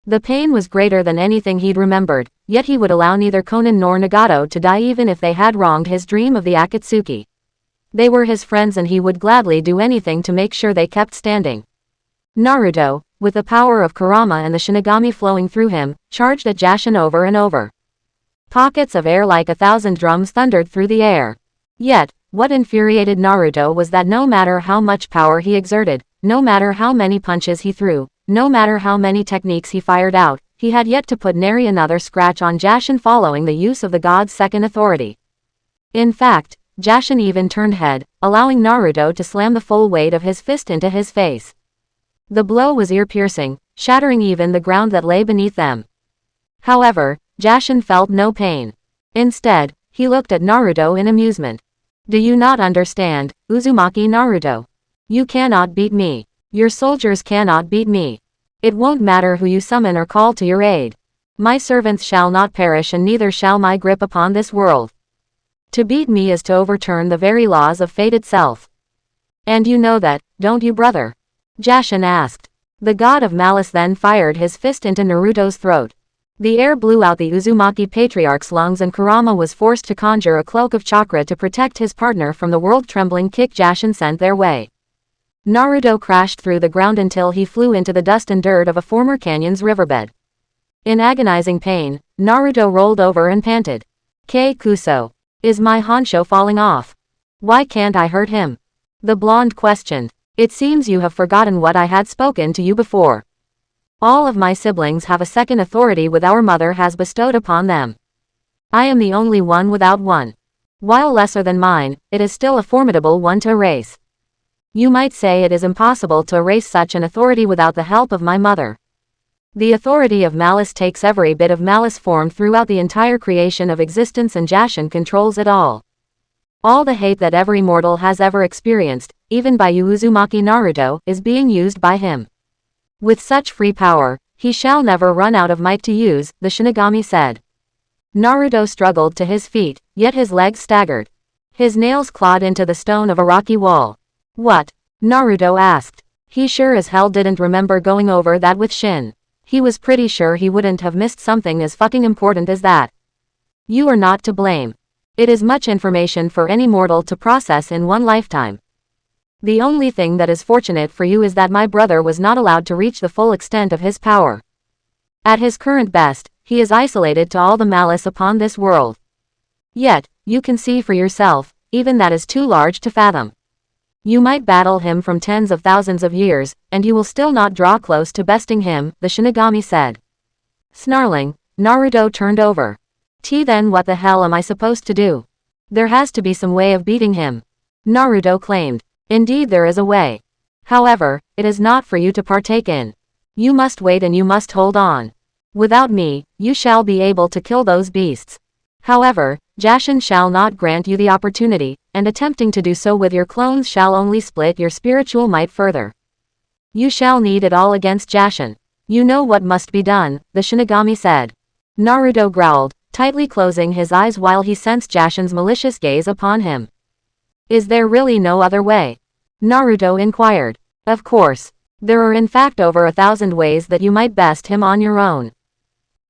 The pain was greater than anything he'd remembered, yet he would allow neither Konan nor Nagato to die even if they had wronged his dream of the Akatsuki. They were his friends and he would gladly do anything to make sure they kept standing. Naruto, with the power of Kurama and the shinigami flowing through him, charged at Jashin over and over. Pockets of air like 1,000 drums thundered through the air. Yet, what infuriated Naruto was that no matter how much power he exerted, no matter how many punches he threw, no matter how many techniques he fired out, he had yet to put nary another scratch on Jashin following the use of the god's second authority. In fact, Jashin even turned head, allowing Naruto to slam the full weight of his fist into his face. The blow was ear-piercing, shattering even the ground that lay beneath them. However, Jashin felt no pain. Instead, he looked at Naruto in amusement. Do you not understand, Uzumaki Naruto? You cannot beat me. Your soldiers cannot beat me. It won't matter who you summon or call to your aid. My servants shall not perish and neither shall my grip upon this world. To beat me is to overturn the very laws of fate itself. And you know that, don't you, brother? Jashin asked. The god of malice then fired his fist into Naruto's throat. The air blew out the Uzumaki patriarch's lungs and Kurama was forced to conjure a cloak of chakra to protect his partner from the world-trembling kick Jashin sent their way. Naruto crashed through the ground until he flew into the dust and dirt of a former canyon's riverbed. In agonizing pain, Naruto rolled over and panted. Kuso. Is my Honsho falling off? Why can't I hurt him? The blonde questioned. It seems you have forgotten what I had spoken to you before. All of my siblings have a second authority with our mother has bestowed upon them. I am the only one without one. While lesser than mine, it is still a formidable one to erase. You might say it is impossible to erase such an authority without the help of my mother. The authority of malice takes every bit of malice formed throughout the entire creation of existence, and Jashin controls it all. All the hate that every mortal has ever experienced, even by Uzumaki Naruto, is being used by him. With such free power, he shall never run out of might to use, the Shinigami said. Naruto struggled to his feet, yet his legs staggered. His nails clawed into the stone of a rocky wall. What? Naruto asked. He sure as hell didn't remember going over that with Shin. He was pretty sure he wouldn't have missed something as fucking important as that. You are not to blame. It is much information for any mortal to process in one lifetime. The only thing that is fortunate for you is that my brother was not allowed to reach the full extent of his power. At his current best, he is isolated to all the malice upon this world. Yet, you can see for yourself, even that is too large to fathom. You might battle him from tens of thousands of years, and you will still not draw close to besting him, the Shinigami said. Snarling, Naruto turned over. Then what the hell am I supposed to do? There has to be some way of beating him. Naruto claimed. Indeed there is a way. However, it is not for you to partake in. You must wait and you must hold on. Without me, you shall be able to kill those beasts. However, Jashin shall not grant you the opportunity, and attempting to do so with your clones shall only split your spiritual might further. You shall need it all against Jashin. You know what must be done, the Shinigami said. Naruto growled, tightly closing his eyes while he sensed Jashin's malicious gaze upon him. Is there really no other way? Naruto inquired. Of course. There are in fact over 1,000 ways that you might best him on your own.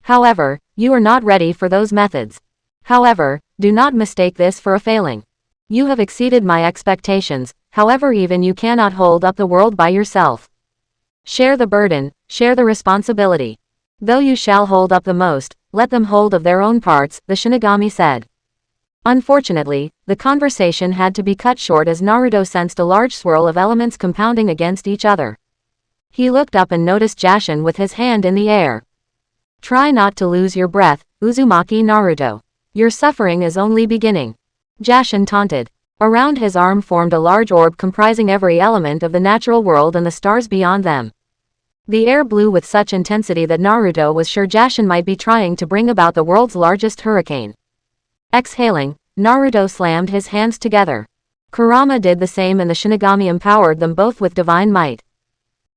However, you are not ready for those methods. However, do not mistake this for a failing. You have exceeded my expectations, however even you cannot hold up the world by yourself. Share the burden, share the responsibility. Though you shall hold up the most, let them hold of their own parts, the Shinigami said. Unfortunately, the conversation had to be cut short as Naruto sensed a large swirl of elements compounding against each other. He looked up and noticed Jashin with his hand in the air. Try not to lose your breath, Uzumaki Naruto. Your suffering is only beginning. Jashin taunted. Around his arm formed a large orb comprising every element of the natural world and the stars beyond them. The air blew with such intensity that Naruto was sure Jashin might be trying to bring about the world's largest hurricane. Exhaling, Naruto slammed his hands together. Kurama did the same and the Shinigami empowered them both with divine might.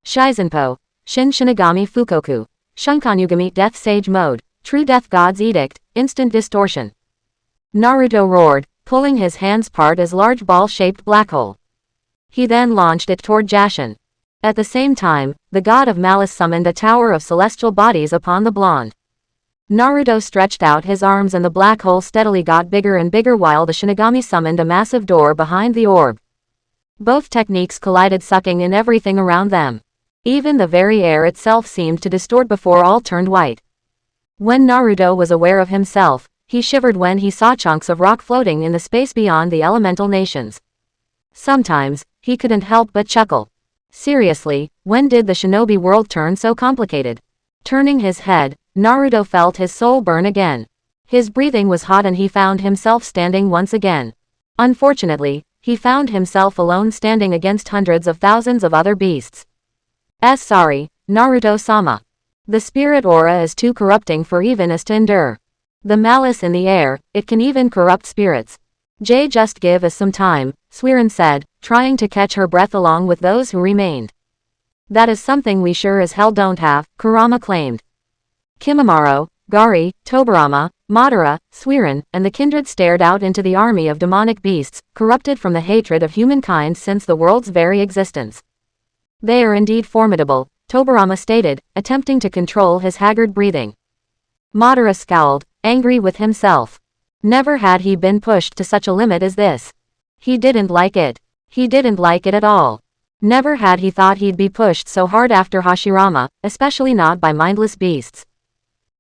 Shizenpo, Shin Shinigami Fukoku, Shunkanyugami Death Sage Mode, True Death God's Edict, Instant Distortion. Naruto roared, pulling his hands apart as large ball-shaped black hole. He then launched it toward Jashin. At the same time, the god of malice summoned a tower of celestial bodies upon the blonde. Naruto stretched out his arms and the black hole steadily got bigger and bigger while the Shinigami summoned a massive door behind the orb. Both techniques collided, sucking in everything around them. Even the very air itself seemed to distort before all turned white. When Naruto was aware of himself, he shivered when he saw chunks of rock floating in the space beyond the elemental nations. Sometimes, he couldn't help but chuckle. Seriously, when did the shinobi world turn so complicated? Turning his head, Naruto felt his soul burn again. His breathing was hot and he found himself standing once again. Unfortunately, he found himself alone standing against hundreds of thousands of other beasts. Sorry, Naruto-sama. The spirit aura is too corrupting for even us to endure. The malice in the air, it can even corrupt spirits. Just give us some time, Suiren said, trying to catch her breath along with those who remained. That is something we sure as hell don't have, Kurama claimed. Kimimaro, Gari, Tobirama, Madara, Suiren, and the kindred stared out into the army of demonic beasts, corrupted from the hatred of humankind since the world's very existence. They are indeed formidable, Tobirama stated, attempting to control his haggard breathing. Madara scowled, angry with himself. Never had he been pushed to such a limit as this. He didn't like it. He didn't like it at all. Never had he thought he'd be pushed so hard after Hashirama, especially not by mindless beasts.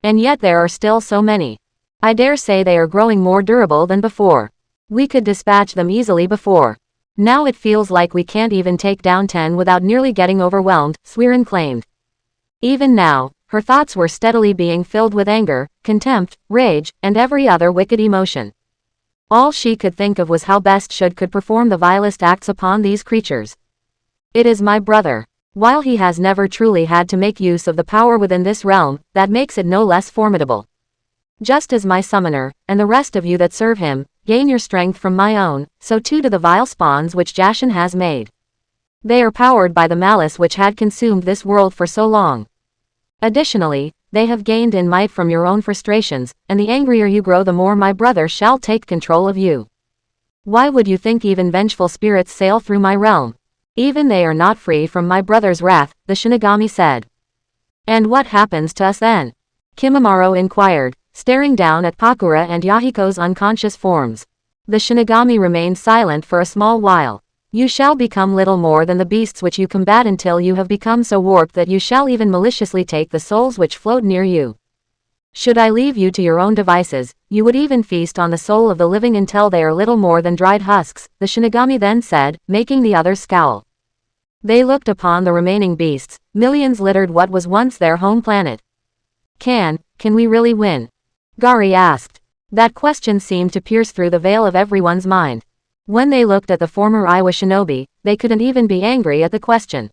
And yet there are still so many. I dare say they are growing more durable than before. We could dispatch them easily before. Now it feels like we can't even take down 10 without nearly getting overwhelmed, Swiren claimed. Even now, her thoughts were steadily being filled with anger, contempt, rage, and every other wicked emotion. All she could think of was how best she could perform the vilest acts upon these creatures. It is my brother. While he has never truly had to make use of the power within this realm, that makes it no less formidable. Just as my summoner, and the rest of you that serve him, gain your strength from my own, so too do the vile spawns which Jashin has made. They are powered by the malice which had consumed this world for so long. Additionally, they have gained in might from your own frustrations, and the angrier you grow the more my brother shall take control of you. Why would you think even vengeful spirits sail through my realm? Even they are not free from my brother's wrath, the shinigami said. And what happens to us then? Kimimaro inquired, staring down at Pakura and Yahiko's unconscious forms. The shinigami remained silent for a small while. You shall become little more than the beasts which you combat until you have become so warped that you shall even maliciously take the souls which float near you. Should I leave you to your own devices, you would even feast on the soul of the living until they are little more than dried husks, the shinigami then said, making the others scowl. They looked upon the remaining beasts, millions littered what was once their home planet. Can we really win? Gari asked. That question seemed to pierce through the veil of everyone's mind. When they looked at the former Iwa shinobi, they couldn't even be angry at the question.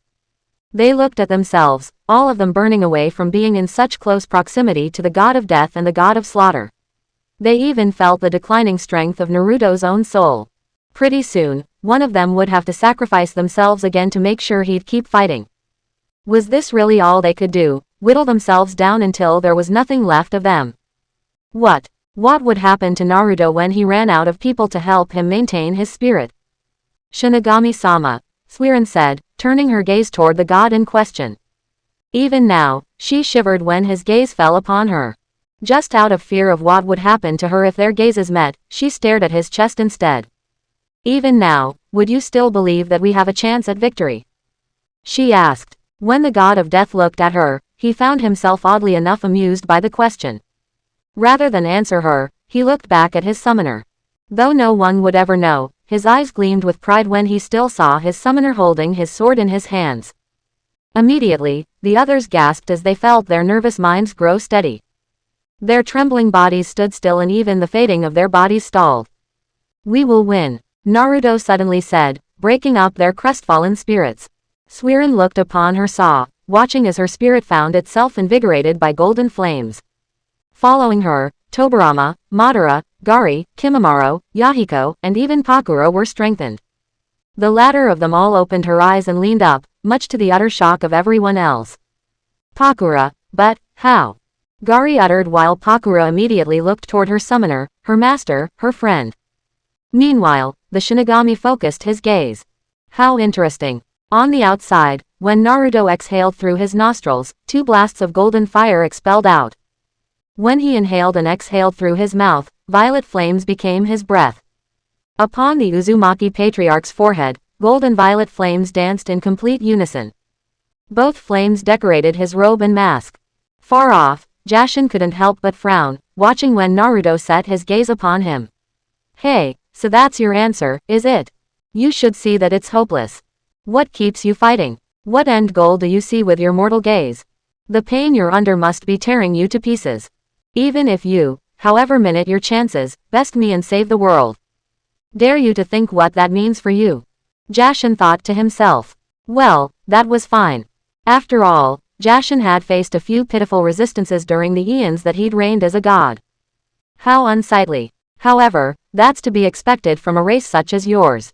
They looked at themselves, all of them burning away from being in such close proximity to the god of death and the god of slaughter. They even felt the declining strength of Naruto's own soul. Pretty soon, one of them would have to sacrifice themselves again to make sure he'd keep fighting. Was this really all they could do, whittle themselves down until there was nothing left of them? What would happen to Naruto when he ran out of people to help him maintain his spirit? Shinigami-sama, Swiren said, turning her gaze toward the god in question. Even now, she shivered when his gaze fell upon her. Just out of fear of what would happen to her if their gazes met, she stared at his chest instead. Even now, would you still believe that we have a chance at victory? She asked. When the god of death looked at her, he found himself oddly enough amused by the question. Rather than answer her, he looked back at his summoner. Though no one would ever know, his eyes gleamed with pride when he still saw his summoner holding his sword in his hands. Immediately, the others gasped as they felt their nervous minds grow steady. Their trembling bodies stood still and even the fading of their bodies stalled. We will win, Naruto suddenly said, breaking up their crestfallen spirits. Swiren looked upon her watching as her spirit found itself invigorated by golden flames. Following her, Tobirama, Madara, Gari, Kimimaro, Yahiko, and even Pakura were strengthened. The latter of them all opened her eyes and leaned up, much to the utter shock of everyone else. Pakura, but how? Gari uttered while Pakura immediately looked toward her summoner, her master, her friend. Meanwhile, the shinigami focused his gaze. How interesting. On the outside, when Naruto exhaled through his nostrils, 2 blasts of golden fire expelled out. When he inhaled and exhaled through his mouth, violet flames became his breath. Upon the Uzumaki Patriarch's forehead, gold and violet flames danced in complete unison. Both flames decorated his robe and mask. Far off, Jashin couldn't help but frown, watching when Naruto set his gaze upon him. Hey, so that's your answer, is it? You should see that it's hopeless. What keeps you fighting? What end goal do you see with your mortal gaze? The pain you're under must be tearing you to pieces. Even if you, however minute your chances, best me and save the world. Dare you to think what that means for you? Jashin thought to himself. Well, that was fine. After all, Jashin had faced a few pitiful resistances during the eons that he'd reigned as a god. How unsightly. However, that's to be expected from a race such as yours.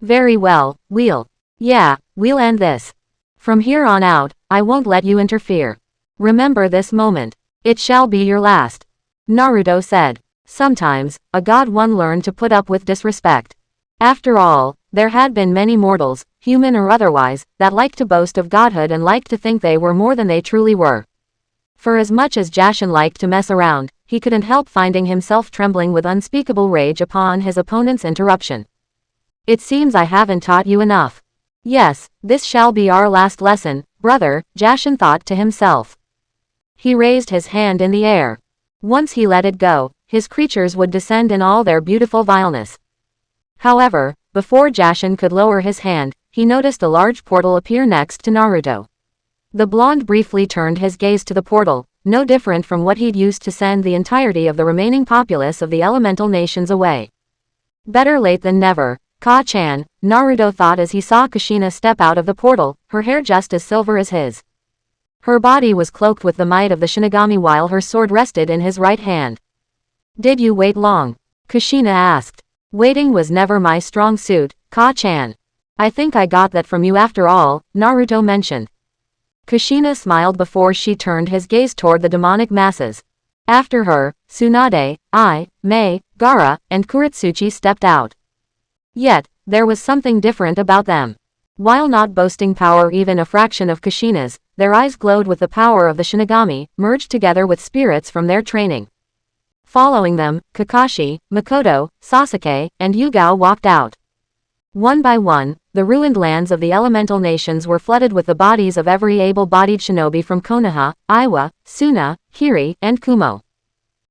Very well, we'll end this. From here on out, I won't let you interfere. Remember this moment. It shall be your last. Naruto said. Sometimes, a god one learned to put up with disrespect. After all, there had been many mortals, human or otherwise, that liked to boast of godhood and liked to think they were more than they truly were. For as much as Jashin liked to mess around, he couldn't help finding himself trembling with unspeakable rage upon his opponent's interruption. It seems I haven't taught you enough. Yes, this shall be our last lesson, brother, Jashin thought to himself. He raised his hand in the air. Once he let it go, his creatures would descend in all their beautiful vileness. However, before Jashin could lower his hand, he noticed a large portal appear next to Naruto. The blonde briefly turned his gaze to the portal, no different from what he'd used to send the entirety of the remaining populace of the elemental nations away. Better late than never, Ka-chan, Naruto thought as he saw Kushina step out of the portal, her hair just as silver as his. Her body was cloaked with the might of the shinigami while her sword rested in his right hand. Did you wait long? Kushina asked. Waiting was never my strong suit, Ka-chan. I think I got that from you after all, Naruto mentioned. Kushina smiled before she turned his gaze toward the demonic masses. After her, Tsunade, Mei, Gaara, and Kuretsuchi stepped out. Yet, there was something different about them. While not boasting power even a fraction of Kushina's, their eyes glowed with the power of the shinigami, merged together with spirits from their training. Following them, Kakashi, Makoto, Sasuke, and Yugao walked out. One by one, the ruined lands of the elemental nations were flooded with the bodies of every able-bodied shinobi from Konoha, Iwa, Suna, Hiri, and Kumo.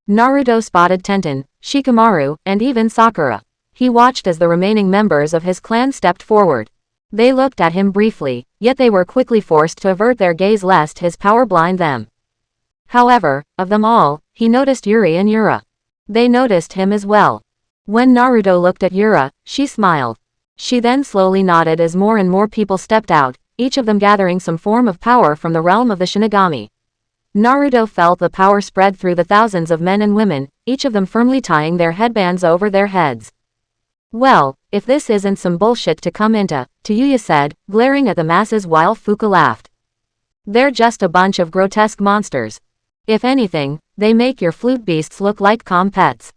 Naruto spotted Tenten, Shikamaru, and even Sakura. He watched as the remaining members of his clan stepped forward. They looked at him briefly, yet they were quickly forced to avert their gaze lest his power blind them. However, of them all, he noticed Yuri and Yura. They noticed him as well. When Naruto looked at Yura, she smiled. She then slowly nodded as more and more people stepped out, each of them gathering some form of power from the realm of the shinigami. Naruto felt the power spread through the thousands of men and women, each of them firmly tying their headbands over their heads. Well, if this isn't some bullshit to come into, Yuya said, glaring at the masses while Fuka laughed. They're just a bunch of grotesque monsters. If anything, they make your flute beasts look like calm pets.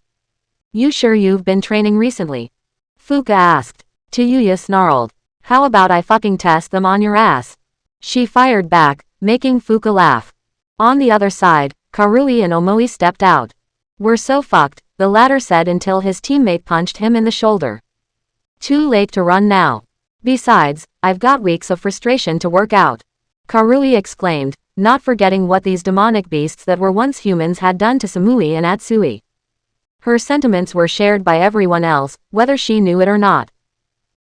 You sure you've been training recently? Fuka asked. Yuya snarled. How about I fucking test them on your ass? She fired back, making Fuka laugh. On the other side, Karui and Omoi stepped out. We're so fucked, the latter said until his teammate punched him in the shoulder. Too late to run now. Besides, I've got weeks of frustration to work out. Karui exclaimed, not forgetting what these demonic beasts that were once humans had done to Samui and Atsui. Her sentiments were shared by everyone else, whether she knew it or not.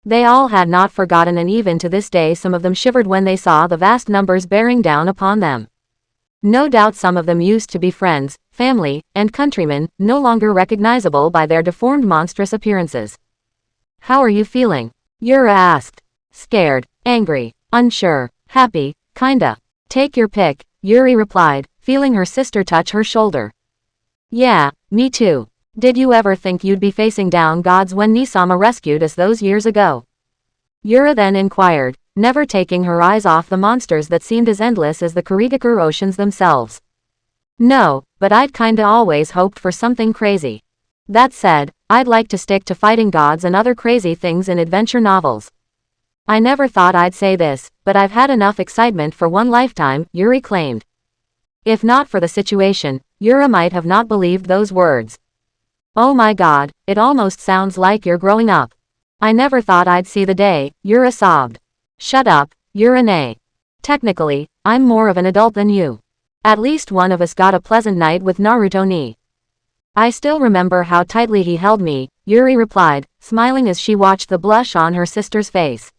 They all had not forgotten, and even to this day some of them shivered when they saw the vast numbers bearing down upon them. No doubt some of them used to be friends, family, and countrymen, no longer recognizable by their deformed monstrous appearances. How are you feeling? Yura asked. Scared, angry, unsure, happy, kinda. Take your pick, Yuri replied, feeling her sister touch her shoulder. Yeah, me too. Did you ever think you'd be facing down gods when Nisama rescued us those years ago? Yura then inquired, never taking her eyes off the monsters that seemed as endless as the Kurigakure oceans themselves. No, but I'd kinda always hoped for something crazy. That said, I'd like to stick to fighting gods and other crazy things in adventure novels. I never thought I'd say this, but I've had enough excitement for one lifetime, Yuri claimed. If not for the situation, Yura might have not believed those words. Oh my god, it almost sounds like you're growing up. I never thought I'd see the day, Yura sobbed. Shut up, Yura. Technically, I'm more of an adult than you. At least one of us got a pleasant night with Naruto ni. I still remember how tightly he held me, Yuri replied, smiling as she watched the blush on her sister's face.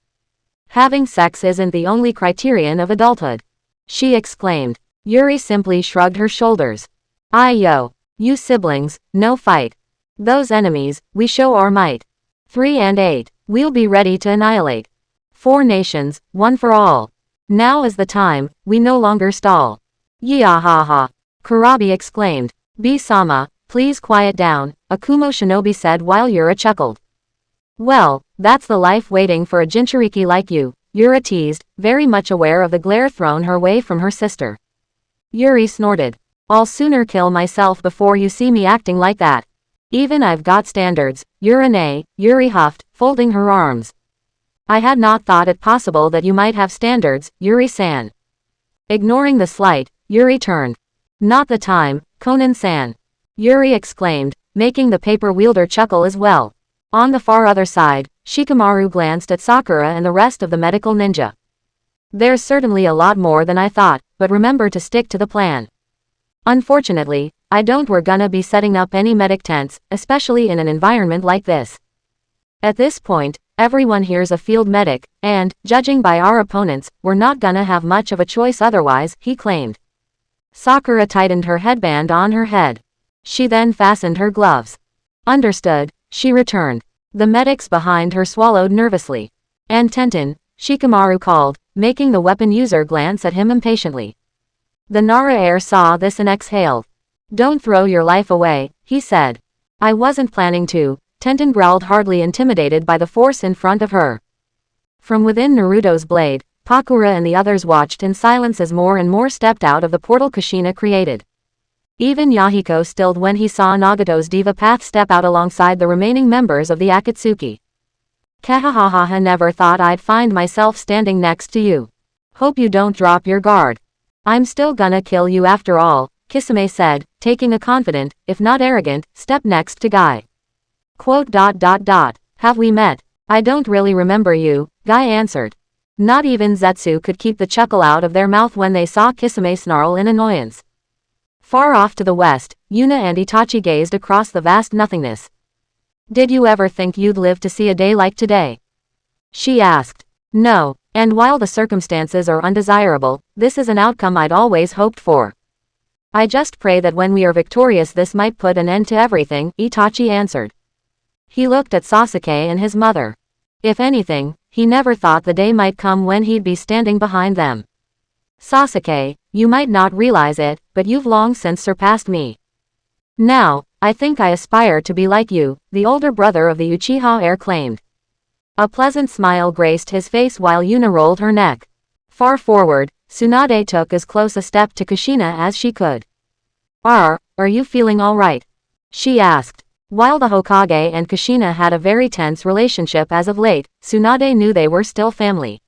Having sex isn't the only criterion of adulthood. She exclaimed. Yuri simply shrugged her shoulders. Yo. You siblings, no fight. Those enemies, we show our might. 3 and 8, we'll be ready to annihilate. 4 nations, one for all. Now is the time, we no longer stall. Yahaha. Kurabi exclaimed. B-sama, please quiet down, a Kumo shinobi said while Yura chuckled. Well, that's the life waiting for a Jinchuriki like you, Yura teased, very much aware of the glare thrown her way from her sister. Yuri snorted. I'll sooner kill myself before you see me acting like that. Even I've got standards, Yuri huffed, folding her arms. I had not thought it possible that you might have standards, Yuri-san. Ignoring the slight, Yuri turned. Not the time, Konan-san. Yuri exclaimed, making the paper wielder chuckle as well. On the far other side, Shikamaru glanced at Sakura and the rest of the medical ninja. There's certainly a lot more than I thought, but remember to stick to the plan. Unfortunately, I don't we're gonna be setting up any medic tents, especially in an environment like this. At this point, everyone here's a field medic, and, judging by our opponents, we're not gonna have much of a choice otherwise, he claimed. Sakura tightened her headband on her head. She then fastened her gloves. Understood, she returned. The medics behind her swallowed nervously. And Tenten, Shikamaru called, making the weapon user glance at him impatiently. The Nara heir saw this and exhaled. Don't throw your life away, he said. I wasn't planning to, Tenten growled, hardly intimidated by the force in front of her. From within Naruto's blade, Pakura and the others watched in silence as more and more stepped out of the portal Kushina created. Even Yahiko stilled when he saw Nagato's diva path step out alongside the remaining members of the Akatsuki. Kahahaha, never thought I'd find myself standing next to you. Hope you don't drop your guard. I'm still gonna kill you after all, Kisame said, taking a confident, if not arrogant, step next to Guy. Quote. Have we met? I don't really remember you, Guy answered. Not even Zetsu could keep the chuckle out of their mouth when they saw Kisame snarl in annoyance. Far off to the west, Yuna and Itachi gazed across the vast nothingness. Did you ever think you'd live to see a day like today? She asked. No, and while the circumstances are undesirable, this is an outcome I'd always hoped for. I just pray that when we are victorious this might put an end to everything, Itachi answered. He looked at Sasuke and his mother. If anything, he never thought the day might come when he'd be standing behind them. Sasuke, you might not realize it, but you've long since surpassed me. Now, I think I aspire to be like you, the older brother of the Uchiha heir claimed. A pleasant smile graced his face while Yuna rolled her neck. Far forward, Tsunade took as close a step to Kushina as she could. Are you feeling all right? She asked. While the Hokage and Kushina had a very tense relationship as of late, Tsunade knew they were still family.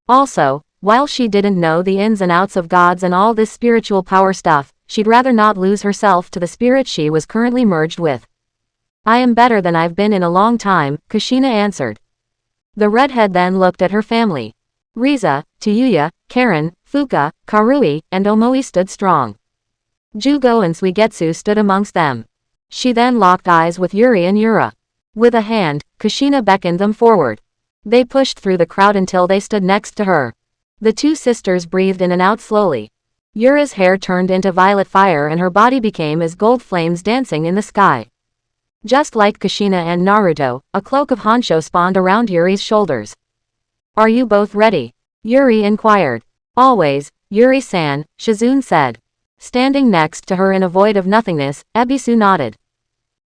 Also, while she didn't know the ins and outs of gods and all this spiritual power stuff, she'd rather not lose herself to the spirit she was currently merged with. I am better than I've been in a long time, Kushina answered. The redhead then looked at her family. Riza, Tayuya, Karen, Fuka, Karui, and Omoi stood strong. Jugo and Suigetsu stood amongst them. She then locked eyes with Yuri and Yura. With a hand, Kushina beckoned them forward. They pushed through the crowd until they stood next to her. The two sisters breathed in and out slowly. Yura's hair turned into violet fire and her body became as gold flames dancing in the sky. Just like Kushina and Naruto, a cloak of Honsho spawned around Yuri's shoulders. Are you both ready? Yuri inquired. Always, Yuri-san, Shizune said. Standing next to her in a void of nothingness, Ebisu nodded.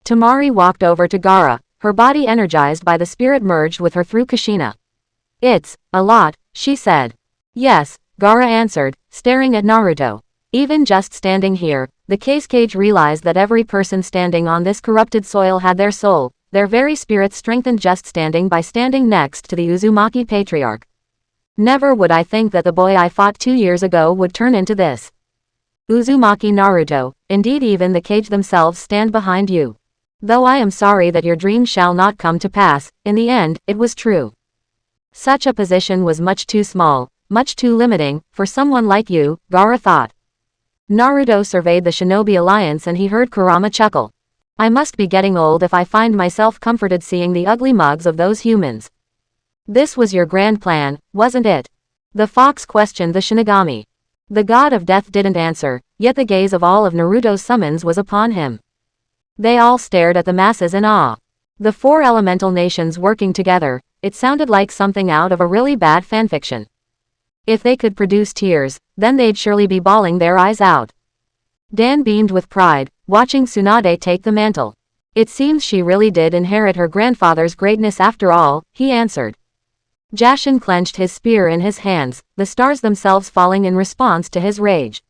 Tamari walked over to Gaara, her body energized by the spirit merged with her through Kushina. It's a lot, she said. Yes, Gaara answered, staring at Naruto. Even just standing here, the Cage realized that every person standing on this corrupted soil had their soul, their very spirits strengthened just standing by standing next to the Uzumaki patriarch. Never would I think that the boy I fought 2 years ago would turn into this. Uzumaki Naruto, indeed even the Cage themselves stand behind you. Though I am sorry that your dream shall not come to pass, in the end, it was true. Such a position was much too small, much too limiting, for someone like you, Gaara thought. Naruto surveyed the shinobi alliance and he heard Kurama chuckle. I must be getting old if I find myself comforted seeing the ugly mugs of those humans. This was your grand plan, wasn't it? The fox questioned the shinigami. The god of death didn't answer, yet the gaze of all of Naruto's summons was upon him. They all stared at the masses in awe. The 4 elemental nations working together, it sounded like something out of a really bad fanfiction. If they could produce tears, then they'd surely be bawling their eyes out. Dan beamed with pride, watching Tsunade take the mantle. It seems she really did inherit her grandfather's greatness after all, he answered. Jashin clenched his spear in his hands, the stars themselves falling in response to his rage.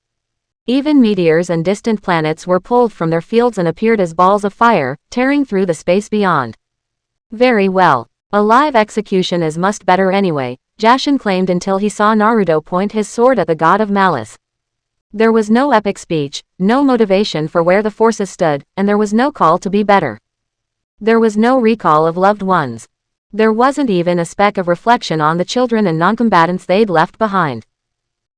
Even meteors and distant planets were pulled from their fields and appeared as balls of fire, tearing through the space beyond. Very well. A live execution is much better anyway, Jashin claimed until he saw Naruto point his sword at the god of malice. There was no epic speech, no motivation for where the forces stood, and there was no call to be better. There was no recall of loved ones. There wasn't even a speck of reflection on the children and noncombatants they'd left behind.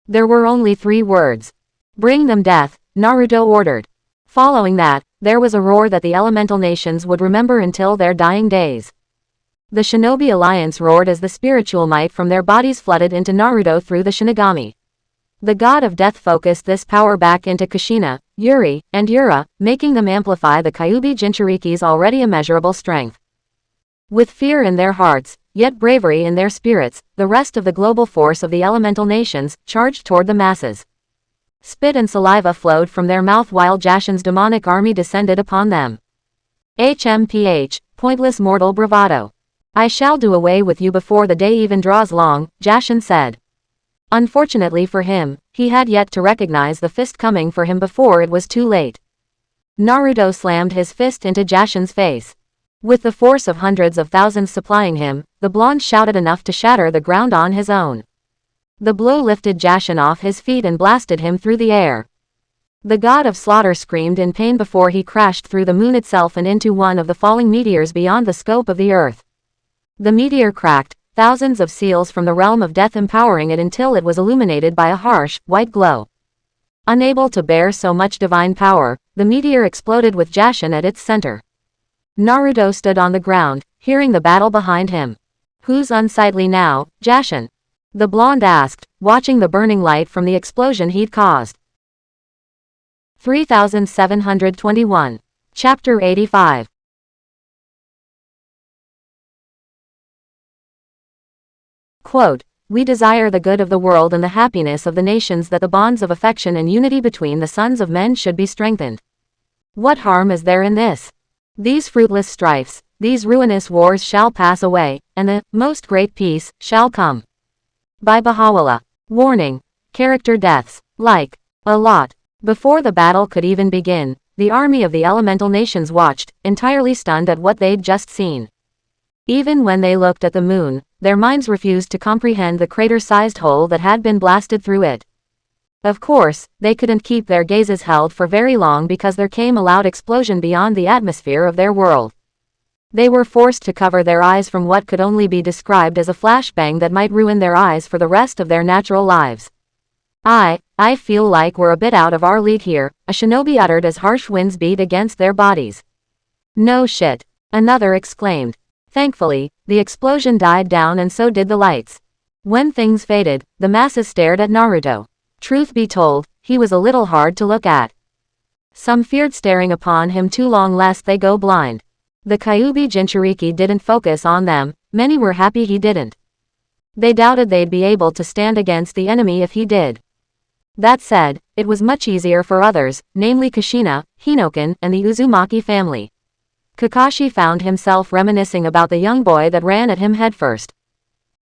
There were only 3 words. Bring them death, Naruto ordered. Following that, there was a roar that the elemental nations would remember until their dying days. The Shinobi Alliance roared as the spiritual might from their bodies flooded into Naruto through the shinigami. The god of death focused this power back into Kushina, Yuri, and Ura, making them amplify the Kyuubi Jinchuriki's already immeasurable strength. With fear in their hearts, yet bravery in their spirits, the rest of the global force of the elemental nations charged toward the masses. Spit and saliva flowed from their mouth while Jashin's demonic army descended upon them. HMPH, pointless mortal bravado. I shall do away with you before the day even draws long, Jashin said. Unfortunately for him, he had yet to recognize the fist coming for him before it was too late. Naruto slammed his fist into Jashin's face. With the force of hundreds of thousands supplying him, the blonde shouted enough to shatter the ground on his own. The blow lifted Jashin off his feet and blasted him through the air. The god of slaughter screamed in pain before he crashed through the moon itself and into one of the falling meteors beyond the scope of the earth. The meteor cracked, thousands of seals from the realm of death empowering it until it was illuminated by a harsh, white glow. Unable to bear so much divine power, the meteor exploded with Jashin at its center. Naruto stood on the ground, hearing the battle behind him. Who's unsightly now, Jashin? The blonde asked, watching the burning light from the explosion he'd caused. 3721. Chapter 85. Quote, we desire the good of the world and the happiness of the nations, that the bonds of affection and unity between the sons of men should be strengthened. What harm is there in this? These fruitless strifes, these ruinous wars shall pass away, and the most great peace shall come. By Baha'u'llah. Warning. Character deaths. Like. A lot. Before the battle could even begin, the army of the elemental nations watched, entirely stunned at what they'd just seen. Even when they looked at the moon, their minds refused to comprehend the crater-sized hole that had been blasted through it. Of course, they couldn't keep their gazes held for very long because there came a loud explosion beyond the atmosphere of their world. They were forced to cover their eyes from what could only be described as a flashbang that might ruin their eyes for the rest of their natural lives. I feel like we're a bit out of our league here, a shinobi uttered as harsh winds beat against their bodies. No shit. Another exclaimed. Thankfully, the explosion died down and so did the lights. When things faded, the masses stared at Naruto. Truth be told, he was a little hard to look at. Some feared staring upon him too long lest they go blind. The Kyuubi Jinchuriki didn't focus on them, many were happy he didn't. They doubted they'd be able to stand against the enemy if he did. That said, it was much easier for others, namely Kushina, Hinoken, and the Uzumaki family. Kakashi found himself reminiscing about the young boy that ran at him headfirst.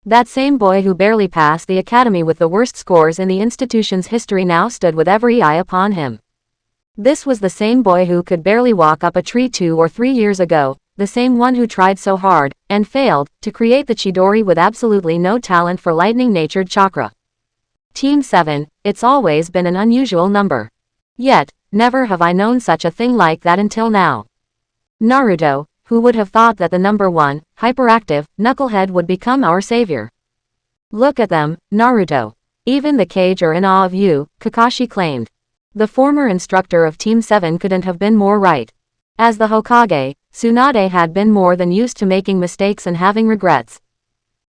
That same boy who barely passed the academy with the worst scores in the institution's history now stood with every eye upon him. This was the same boy who could barely walk up a tree 2 or 3 years ago, the same one who tried so hard, and failed, to create the Chidori with absolutely no talent for lightning-natured chakra. Team 7, it's always been an unusual number. Yet, never have I known such a thing like that until now. Naruto, who would have thought that the number 1, hyperactive, knucklehead would become our savior? Look at them, Naruto. Even the cage are in awe of you, Kakashi claimed. The former instructor of Team 7 couldn't have been more right. As the Hokage, Tsunade had been more than used to making mistakes and having regrets.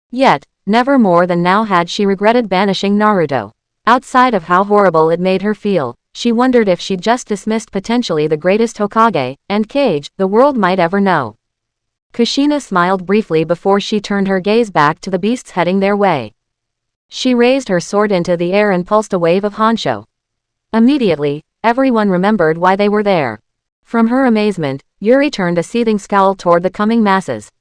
Yet, never more than now had she regretted banishing Naruto. Outside of how horrible it made her feel, she wondered if she'd just dismissed potentially the greatest Hokage, and Kage, the world might ever know. Kushina smiled briefly before she turned her gaze back to the beasts heading their way. She raised her sword into the air and pulsed a wave of Honsho. Immediately, everyone remembered why they were there. From her amazement, Yuri turned a seething scowl toward the coming masses.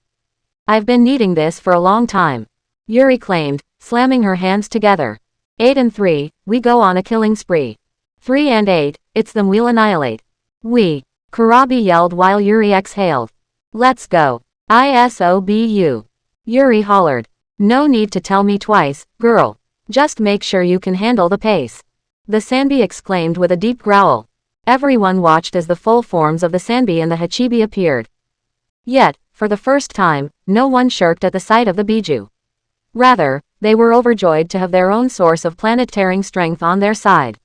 I've been needing this for a long time, Yuri claimed, slamming her hands together. 8 and 3, we go on a killing spree. 3 and 8, it's them we'll annihilate. We. Kurabi yelled while Yuri exhaled. Let's go. ISOBU. Yuri hollered. No need to tell me twice, girl. Just make sure you can handle the pace. The Sanbi exclaimed with a deep growl. Everyone watched as the full forms of the Sanbi and the Hachibi appeared. Yet, for the first time, no one shirked at the sight of the Biju. Rather, they were overjoyed to have their own source of planet-tearing strength on their side.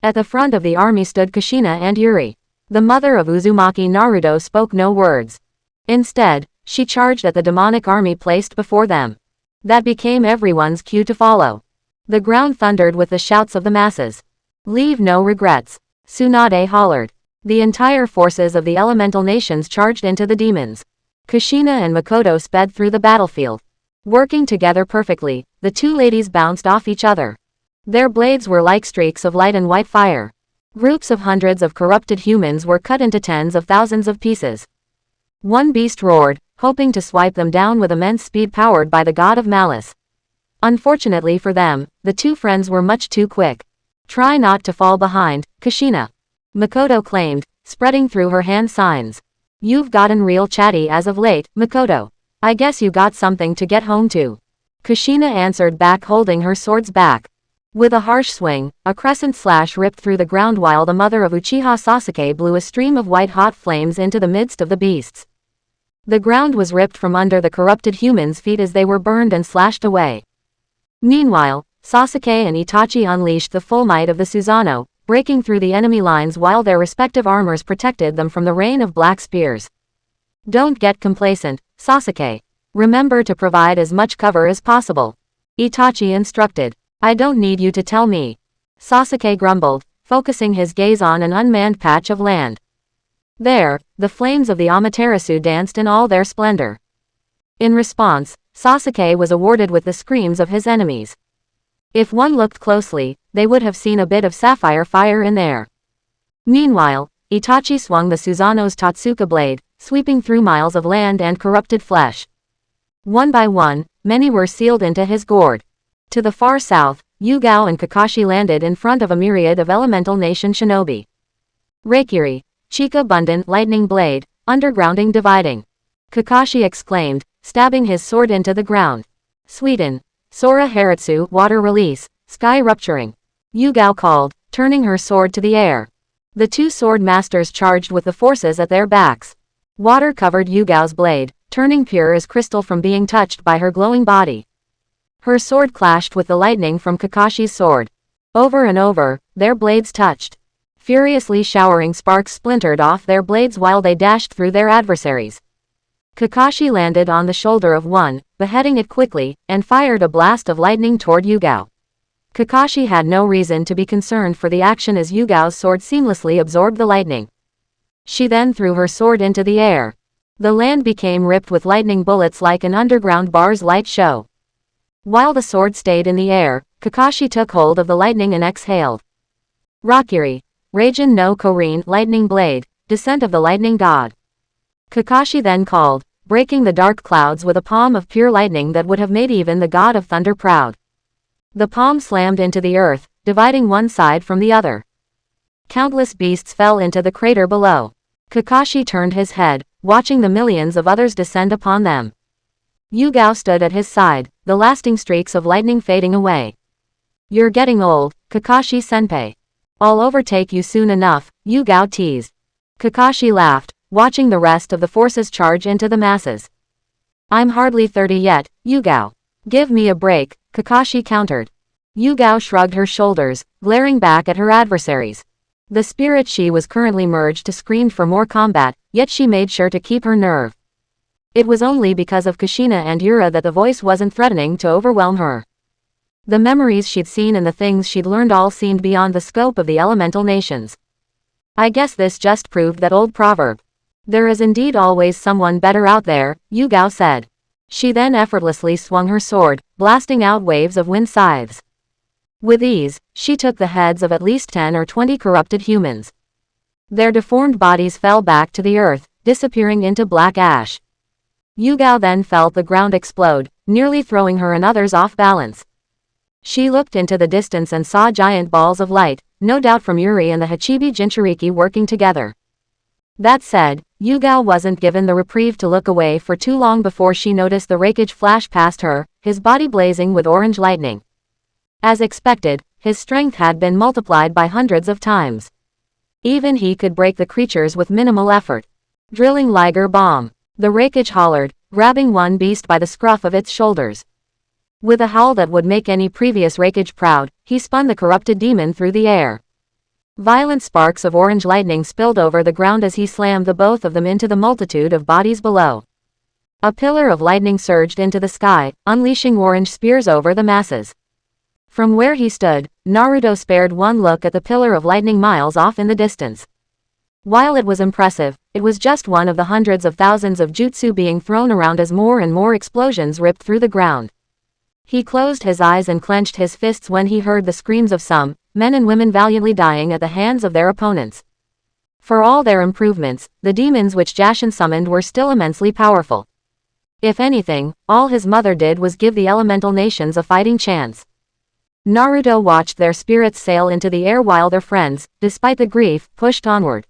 At the front of the army stood Kushina and Yuri. The mother of Uzumaki Naruto spoke no words. Instead, she charged at the demonic army placed before them. That became everyone's cue to follow. The ground thundered with the shouts of the masses. "Leave no regrets," Tsunade hollered. The entire forces of the elemental nations charged into the demons. Kushina and Makoto sped through the battlefield. Working together perfectly, the two ladies bounced off each other. Their blades were like streaks of light and white fire. Groups of hundreds of corrupted humans were cut into tens of thousands of pieces. One beast roared, hoping to swipe them down with immense speed powered by the god of malice. Unfortunately for them, the two friends were much too quick. "Try not to fall behind, Kushina," Makoto claimed, spreading through her hand signs. "You've gotten real chatty as of late, Makoto. I guess you got something to get home to," Kushina answered back, holding her swords back. With a harsh swing, a crescent slash ripped through the ground while the mother of Uchiha Sasuke blew a stream of white-hot flames into the midst of the beasts. The ground was ripped from under the corrupted humans' feet as they were burned and slashed away. Meanwhile, Sasuke and Itachi unleashed the full might of the Susanoo, breaking through the enemy lines while their respective armors protected them from the rain of black spears. "Don't get complacent, Sasuke. Remember to provide as much cover as possible," Itachi instructed. "I don't need you to tell me," Sasuke grumbled, focusing his gaze on an unmanned patch of land. There, the flames of the Amaterasu danced in all their splendor. In response, Sasuke was awarded with the screams of his enemies. If one looked closely, they would have seen a bit of sapphire fire in there. Meanwhile, Itachi swung the Susanoo's Totsuka blade, sweeping through miles of land and corrupted flesh. One by one, many were sealed into his gourd. To the far south, Yugao and Kakashi landed in front of a myriad of elemental nation shinobi. "Reikiri, Chika abundant lightning blade, undergrounding dividing," Kakashi exclaimed, stabbing his sword into the ground. "Suiten, Sora Haratsu water release, sky rupturing," Yugao called, turning her sword to the air. The two sword masters charged with the forces at their backs. Water covered Yugao's blade, turning pure as crystal from being touched by her glowing body. Her sword clashed with the lightning from Kakashi's sword. Over and over, their blades touched. Furiously showering sparks splintered off their blades while they dashed through their adversaries. Kakashi landed on the shoulder of one, beheading it quickly, and fired a blast of lightning toward Yugao. Kakashi had no reason to be concerned for the action as Yugao's sword seamlessly absorbed the lightning. She then threw her sword into the air. The land became ripped with lightning bullets like an underground bar's light show. While the sword stayed in the air, Kakashi took hold of the lightning and exhaled. "Rakiri, Raijin no Korin lightning blade, descent of the lightning god," Kakashi then called, breaking the dark clouds with a palm of pure lightning that would have made even the god of thunder proud. The palm slammed into the earth, dividing one side from the other. Countless beasts fell into the crater below. Kakashi turned his head, watching the millions of others descend upon them. Yugao stood at his side, the lasting streaks of lightning fading away. "You're getting old, Kakashi-senpai. I'll overtake you soon enough," Yugao teased. Kakashi laughed, watching the rest of the forces charge into the masses. "I'm hardly 30 yet, Yugao. Give me a break," Kakashi countered. Yugao shrugged her shoulders, glaring back at her adversaries. The spirit she was currently merged to screamed for more combat, yet she made sure to keep her nerve. It was only because of Kushina and Yura that the voice wasn't threatening to overwhelm her. The memories she'd seen and the things she'd learned all seemed beyond the scope of the elemental nations. "I guess this just proved that old proverb. There is indeed always someone better out there," Yugao said. She then effortlessly swung her sword, blasting out waves of wind scythes. With ease, she took the heads of at least 10 or 20 corrupted humans. Their deformed bodies fell back to the earth, disappearing into black ash. Yugao then felt the ground explode, nearly throwing her and others off balance. She looked into the distance and saw giant balls of light, no doubt from Yuri and the Hachibi Jinchuriki working together. That said, Yugao wasn't given the reprieve to look away for too long before she noticed the Raikage flash past her, his body blazing with orange lightning. As expected, his strength had been multiplied by hundreds of times. Even he could break the creatures with minimal effort. Drilling Liger Bomb. The Raikage hollered, grabbing one beast by the scruff of its shoulders. With a howl that would make any previous Raikage proud, he spun the corrupted demon through the air. Violent sparks of orange lightning spilled over the ground as he slammed the both of them into the multitude of bodies below. A pillar of lightning surged into the sky, unleashing orange spears over the masses. From where he stood, Naruto spared one look at the pillar of lightning miles off in the distance. While it was impressive, it was just one of the hundreds of thousands of jutsu being thrown around as more and more explosions ripped through the ground. He closed his eyes and clenched his fists when he heard the screams of some men and women valiantly dying at the hands of their opponents. For all their improvements, the demons which Jashin summoned were still immensely powerful. If anything, all his mother did was give the elemental nations a fighting chance. Naruto watched their spirits sail into the air while their friends, despite the grief, pushed onward.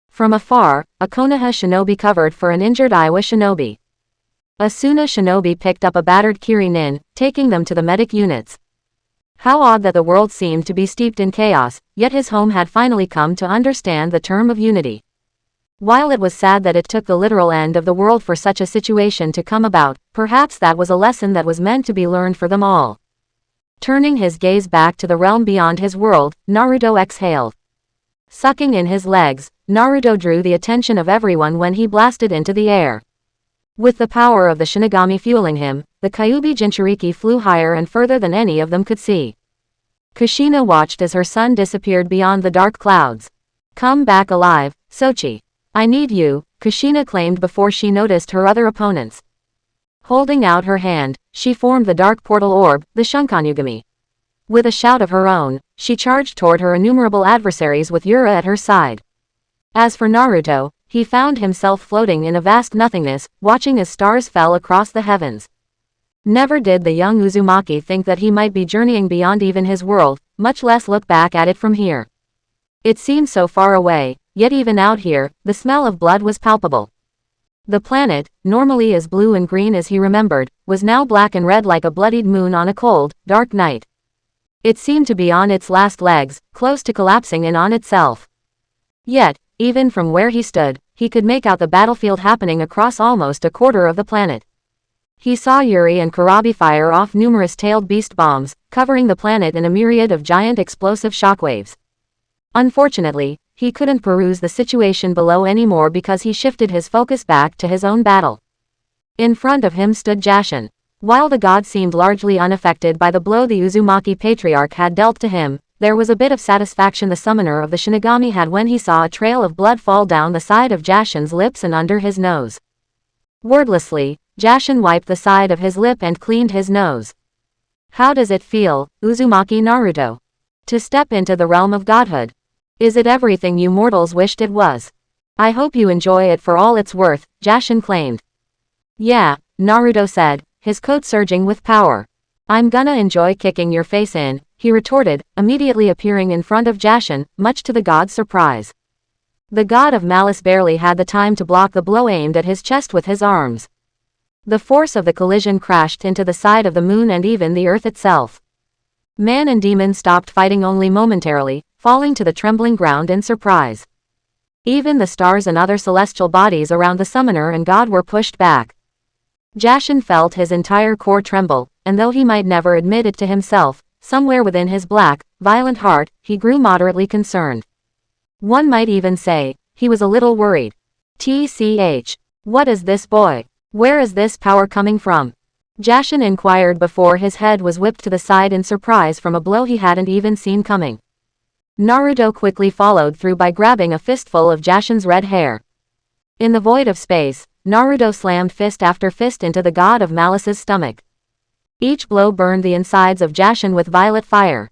From afar, a Konoha shinobi covered for an injured Iwa shinobi. A Suna shinobi picked up a battered Kiri-nin, taking them to the medic units. How odd that the world seemed to be steeped in chaos, yet his home had finally come to understand the term of unity. While it was sad that it took the literal end of the world for such a situation to come about, perhaps that was a lesson that was meant to be learned for them all. Turning his gaze back to the realm beyond his world, Naruto exhaled. Sucking in his legs, Naruto drew the attention of everyone when he blasted into the air. With the power of the shinigami fueling him, the Kyuubi Jinchuriki flew higher and further than any of them could see. Kushina watched as her son disappeared beyond the dark clouds. "Come back alive, Sochi. I need you," Kushina claimed before she noticed her other opponents. Holding out her hand, she formed the dark portal orb, the Shinigami. With a shout of her own, she charged toward her innumerable adversaries with Yura at her side. As for Naruto, he found himself floating in a vast nothingness, watching as stars fell across the heavens. Never did the young Uzumaki think that he might be journeying beyond even his world, much less look back at it from here. It seemed so far away, yet even out here, the smell of blood was palpable. The planet, normally as blue and green as he remembered, was now black and red like a bloodied moon on a cold, dark night. It seemed to be on its last legs, close to collapsing in on itself. Yet, even from where he stood, he could make out the battlefield happening across almost a quarter of the planet. He saw Yuri and Kurabi fire off numerous tailed beast bombs, covering the planet in a myriad of giant explosive shockwaves. Unfortunately, he couldn't peruse the situation below anymore because he shifted his focus back to his own battle. In front of him stood Jashin. While the god seemed largely unaffected by the blow the Uzumaki patriarch had dealt to him, there was a bit of satisfaction the summoner of the Shinigami had when he saw a trail of blood fall down the side of Jashin's lips and under his nose. Wordlessly, Jashin wiped the side of his lip and cleaned his nose. "How does it feel, Uzumaki Naruto? To step into the realm of godhood? Is it everything you mortals wished it was? I hope you enjoy it for all it's worth," Jashin claimed. "Yeah," Naruto said, his coat surging with power. "I'm gonna enjoy kicking your face in," he retorted, immediately appearing in front of Jashin, much to the god's surprise. The god of malice barely had the time to block the blow aimed at his chest with his arms. The force of the collision crashed into the side of the moon and even the earth itself. Man and demon stopped fighting only momentarily, falling to the trembling ground in surprise. Even the stars and other celestial bodies around the summoner and god were pushed back. Jashin felt his entire core tremble, and though he might never admit it to himself, somewhere within his black, violent heart, he grew moderately concerned. One might even say, he was a little worried. TCH. What is this boy? Where is this power coming from? Jashin inquired before his head was whipped to the side in surprise from a blow he hadn't even seen coming. Naruto quickly followed through by grabbing a fistful of Jashin's red hair. In the void of space, Naruto slammed fist after fist into the god of malice's stomach. Each blow burned the insides of Jashin with violet fire.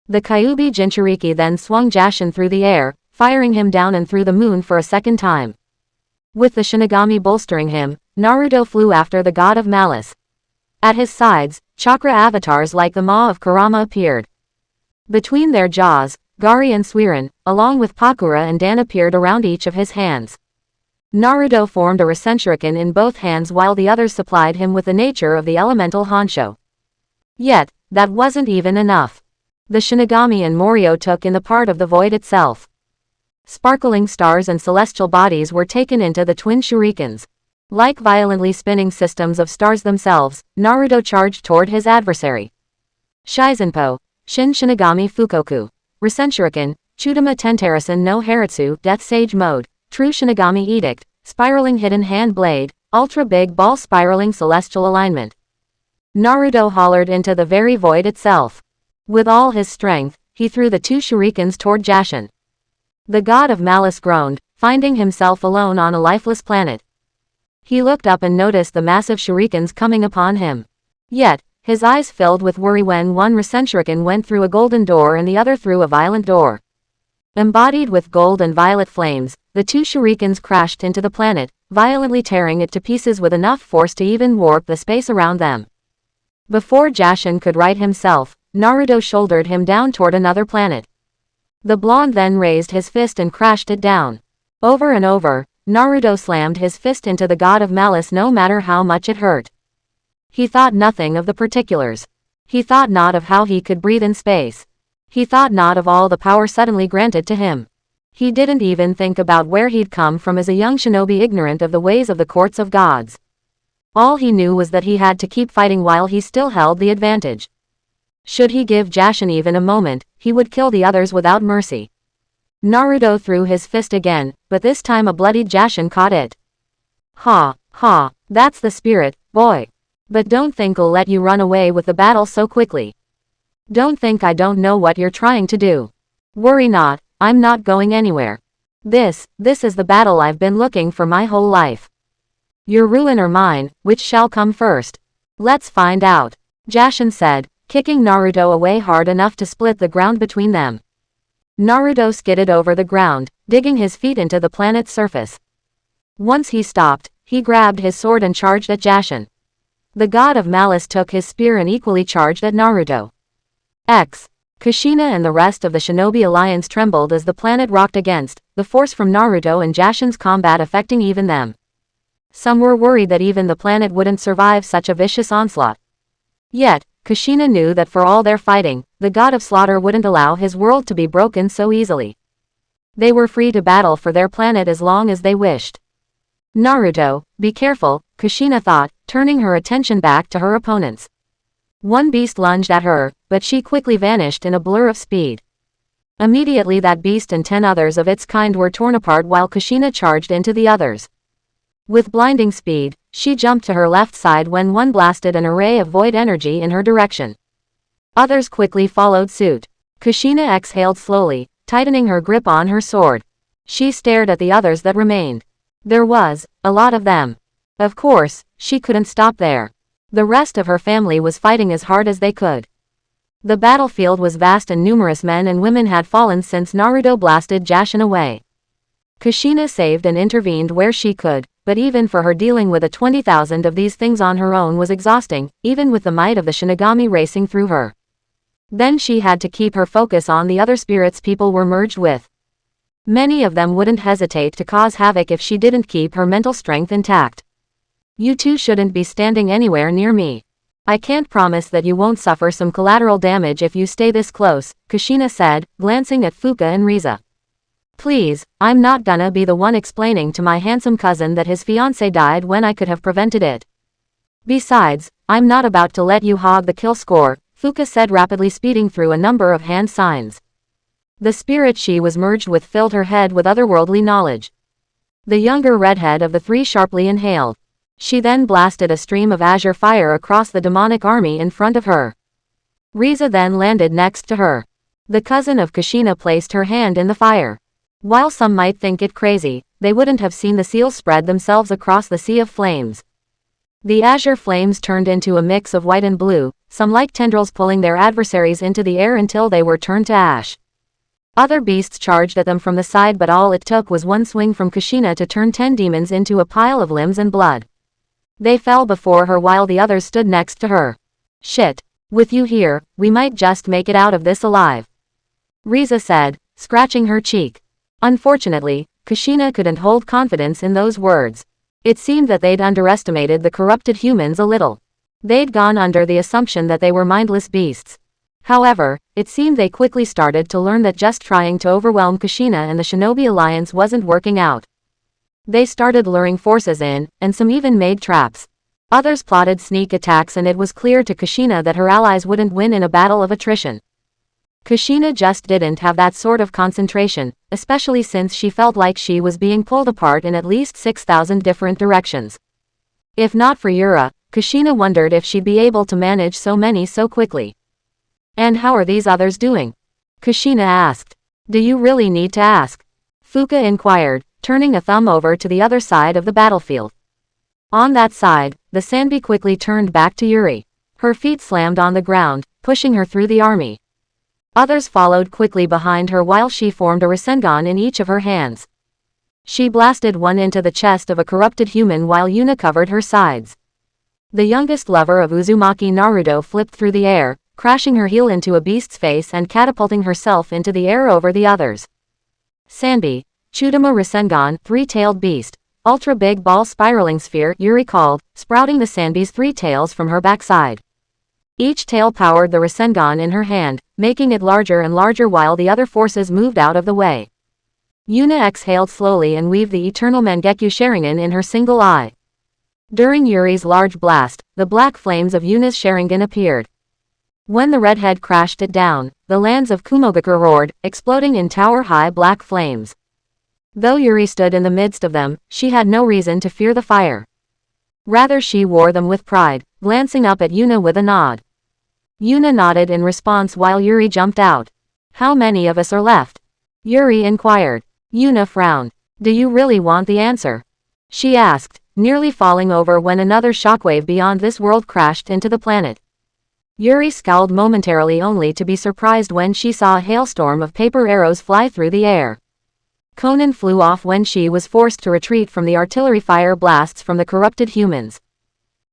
The Kyuubi Jinchuriki then swung Jashin through the air, firing him down and through the moon for a second time. With the Shinigami bolstering him, Naruto flew after the god of malice. At his sides, chakra avatars like the Maw of Kurama appeared. Between their jaws, Gari and Suiran, along with Pakura and Dan appeared around each of his hands. Naruto formed a Rasenshuriken in both hands while the others supplied him with the nature of the elemental Honsho. Yet, that wasn't even enough. The Shinigami and Morio took in the part of the void itself. Sparkling stars and celestial bodies were taken into the twin shurikens. Like violently spinning systems of stars themselves, Naruto charged toward his adversary. Shizenpo, Shin Shinigami Fukoku, Rasenshuriken, Chudama Tentarasan no Haratsu, Death Sage Mode, True Shinigami Edict, Spiraling Hidden Hand Blade, Ultra Big Ball Spiraling Celestial Alignment. Naruto hollered into the very void itself. With all his strength, he threw the 2 shurikens toward Jashin. The god of malice groaned, finding himself alone on a lifeless planet. He looked up and noticed the massive shurikens coming upon him. Yet, his eyes filled with worry when one Rasenshuriken went through a golden door and the other through a violent door. Embodied with gold and violet flames, the 2 shurikens crashed into the planet, violently tearing it to pieces with enough force to even warp the space around them. Before Jashin could right himself, Naruto shouldered him down toward another planet. The blonde then raised his fist and crashed it down. Over and over, Naruto slammed his fist into the god of malice no matter how much it hurt. He thought nothing of the particulars. He thought not of how he could breathe in space. He thought not of all the power suddenly granted to him. He didn't even think about where he'd come from as a young shinobi ignorant of the ways of the courts of gods. All he knew was that he had to keep fighting while he still held the advantage. Should he give Jashin even a moment, he would kill the others without mercy. Naruto threw his fist again, but this time a bloodied Jashin caught it. Ha, ha, that's the spirit, boy. But don't think I'll let you run away with the battle so quickly. Don't think I don't know what you're trying to do. Worry not, I'm not going anywhere. This is the battle I've been looking for my whole life. Your ruin or mine, which shall come first? Let's find out, Jashin said, kicking Naruto away hard enough to split the ground between them. Naruto skidded over the ground, digging his feet into the planet's surface. Once he stopped, he grabbed his sword and charged at Jashin. The god of malice took his spear and equally charged at Naruto. Kushina and the rest of the Shinobi Alliance trembled as the planet rocked against the force from Naruto and Jashin's combat affecting even them. Some were worried that even the planet wouldn't survive such a vicious onslaught. Yet, Kushina knew that for all their fighting, the god of slaughter wouldn't allow his world to be broken so easily. They were free to battle for their planet as long as they wished. Naruto, be careful, Kushina thought, turning her attention back to her opponents. One beast lunged at her, but she quickly vanished in a blur of speed. Immediately that beast and 10 others of its kind were torn apart while Kushina charged into the others. With blinding speed, she jumped to her left side when one blasted an array of void energy in her direction. Others quickly followed suit. Kushina exhaled slowly, tightening her grip on her sword. She stared at the others that remained. There was a lot of them. Of course, she couldn't stop there. The rest of her family was fighting as hard as they could. The battlefield was vast and numerous men and women had fallen since Naruto blasted Jashin away. Kushina saved and intervened where she could, but even for her dealing with 20,000 of these things on her own was exhausting, even with the might of the Shinigami racing through her. Then she had to keep her focus on the other spirits people were merged with. Many of them wouldn't hesitate to cause havoc if she didn't keep her mental strength intact. You two shouldn't be standing anywhere near me. I can't promise that you won't suffer some collateral damage if you stay this close, Kushina said, glancing at Fuka and Riza. Please, I'm not gonna be the one explaining to my handsome cousin that his fiancé died when I could have prevented it. Besides, I'm not about to let you hog the kill score, Fuka said, rapidly speeding through a number of hand signs. The spirit she was merged with filled her head with otherworldly knowledge. The younger redhead of the three sharply inhaled. She then blasted a stream of azure fire across the demonic army in front of her. Riza then landed next to her. The cousin of Kushina placed her hand in the fire. While some might think it crazy, they wouldn't have seen the seals spread themselves across the sea of flames. The azure flames turned into a mix of white and blue, some like tendrils pulling their adversaries into the air until they were turned to ash. Other beasts charged at them from the side, but all it took was one swing from Kushina to turn 10 demons into a pile of limbs and blood. They fell before her while the others stood next to her. Shit. With you here, we might just make it out of this alive, Riza said, scratching her cheek. Unfortunately, Kushina couldn't hold confidence in those words. It seemed that they'd underestimated the corrupted humans a little. They'd gone under the assumption that they were mindless beasts. However, it seemed they quickly started to learn that just trying to overwhelm Kushina and the Shinobi Alliance wasn't working out. They started luring forces in, and some even made traps. Others plotted sneak attacks, and it was clear to Kushina that her allies wouldn't win in a battle of attrition. Kushina just didn't have that sort of concentration, especially since she felt like she was being pulled apart in at least 6,000 different directions. If not for Yura, Kushina wondered if she'd be able to manage so many so quickly. And how are these others doing? Kushina asked. Do you really need to ask? Fuka inquired, turning a thumb over to the other side of the battlefield. On that side, the Sanbi quickly turned back to Yuri. Her feet slammed on the ground, pushing her through the army. Others followed quickly behind her while she formed a Rasengan in each of her hands. She blasted one into the chest of a corrupted human while Yuna covered her sides. The youngest lover of Uzumaki, Naruto, flipped through the air, crashing her heel into a beast's face and catapulting herself into the air over the others. Sanbi, Chudama Rasengan, three-tailed beast, ultra big ball spiraling sphere, Yuri called, sprouting the Sanbi's three tails from her backside. Each tail powered the Rasengan in her hand, making it larger and larger while the other forces moved out of the way. Yuna exhaled slowly and weaved the eternal Mangekyo Sharingan in her single eye. During Yuri's large blast, the black flames of Yuna's Sharingan appeared. When the redhead crashed it down, the lands of Kumogakure roared, exploding in tower-high black flames. Though Yuri stood in the midst of them, she had no reason to fear the fire. Rather, she wore them with pride, glancing up at Yuna with a nod. Yuna nodded in response while Yuri jumped out. How many of us are left? Yuri inquired. Yuna frowned. Do you really want the answer? She asked, nearly falling over when another shockwave beyond this world crashed into the planet. Yuri scowled momentarily only to be surprised when she saw a hailstorm of paper arrows fly through the air. Conan flew off when she was forced to retreat from the artillery fire blasts from the corrupted humans.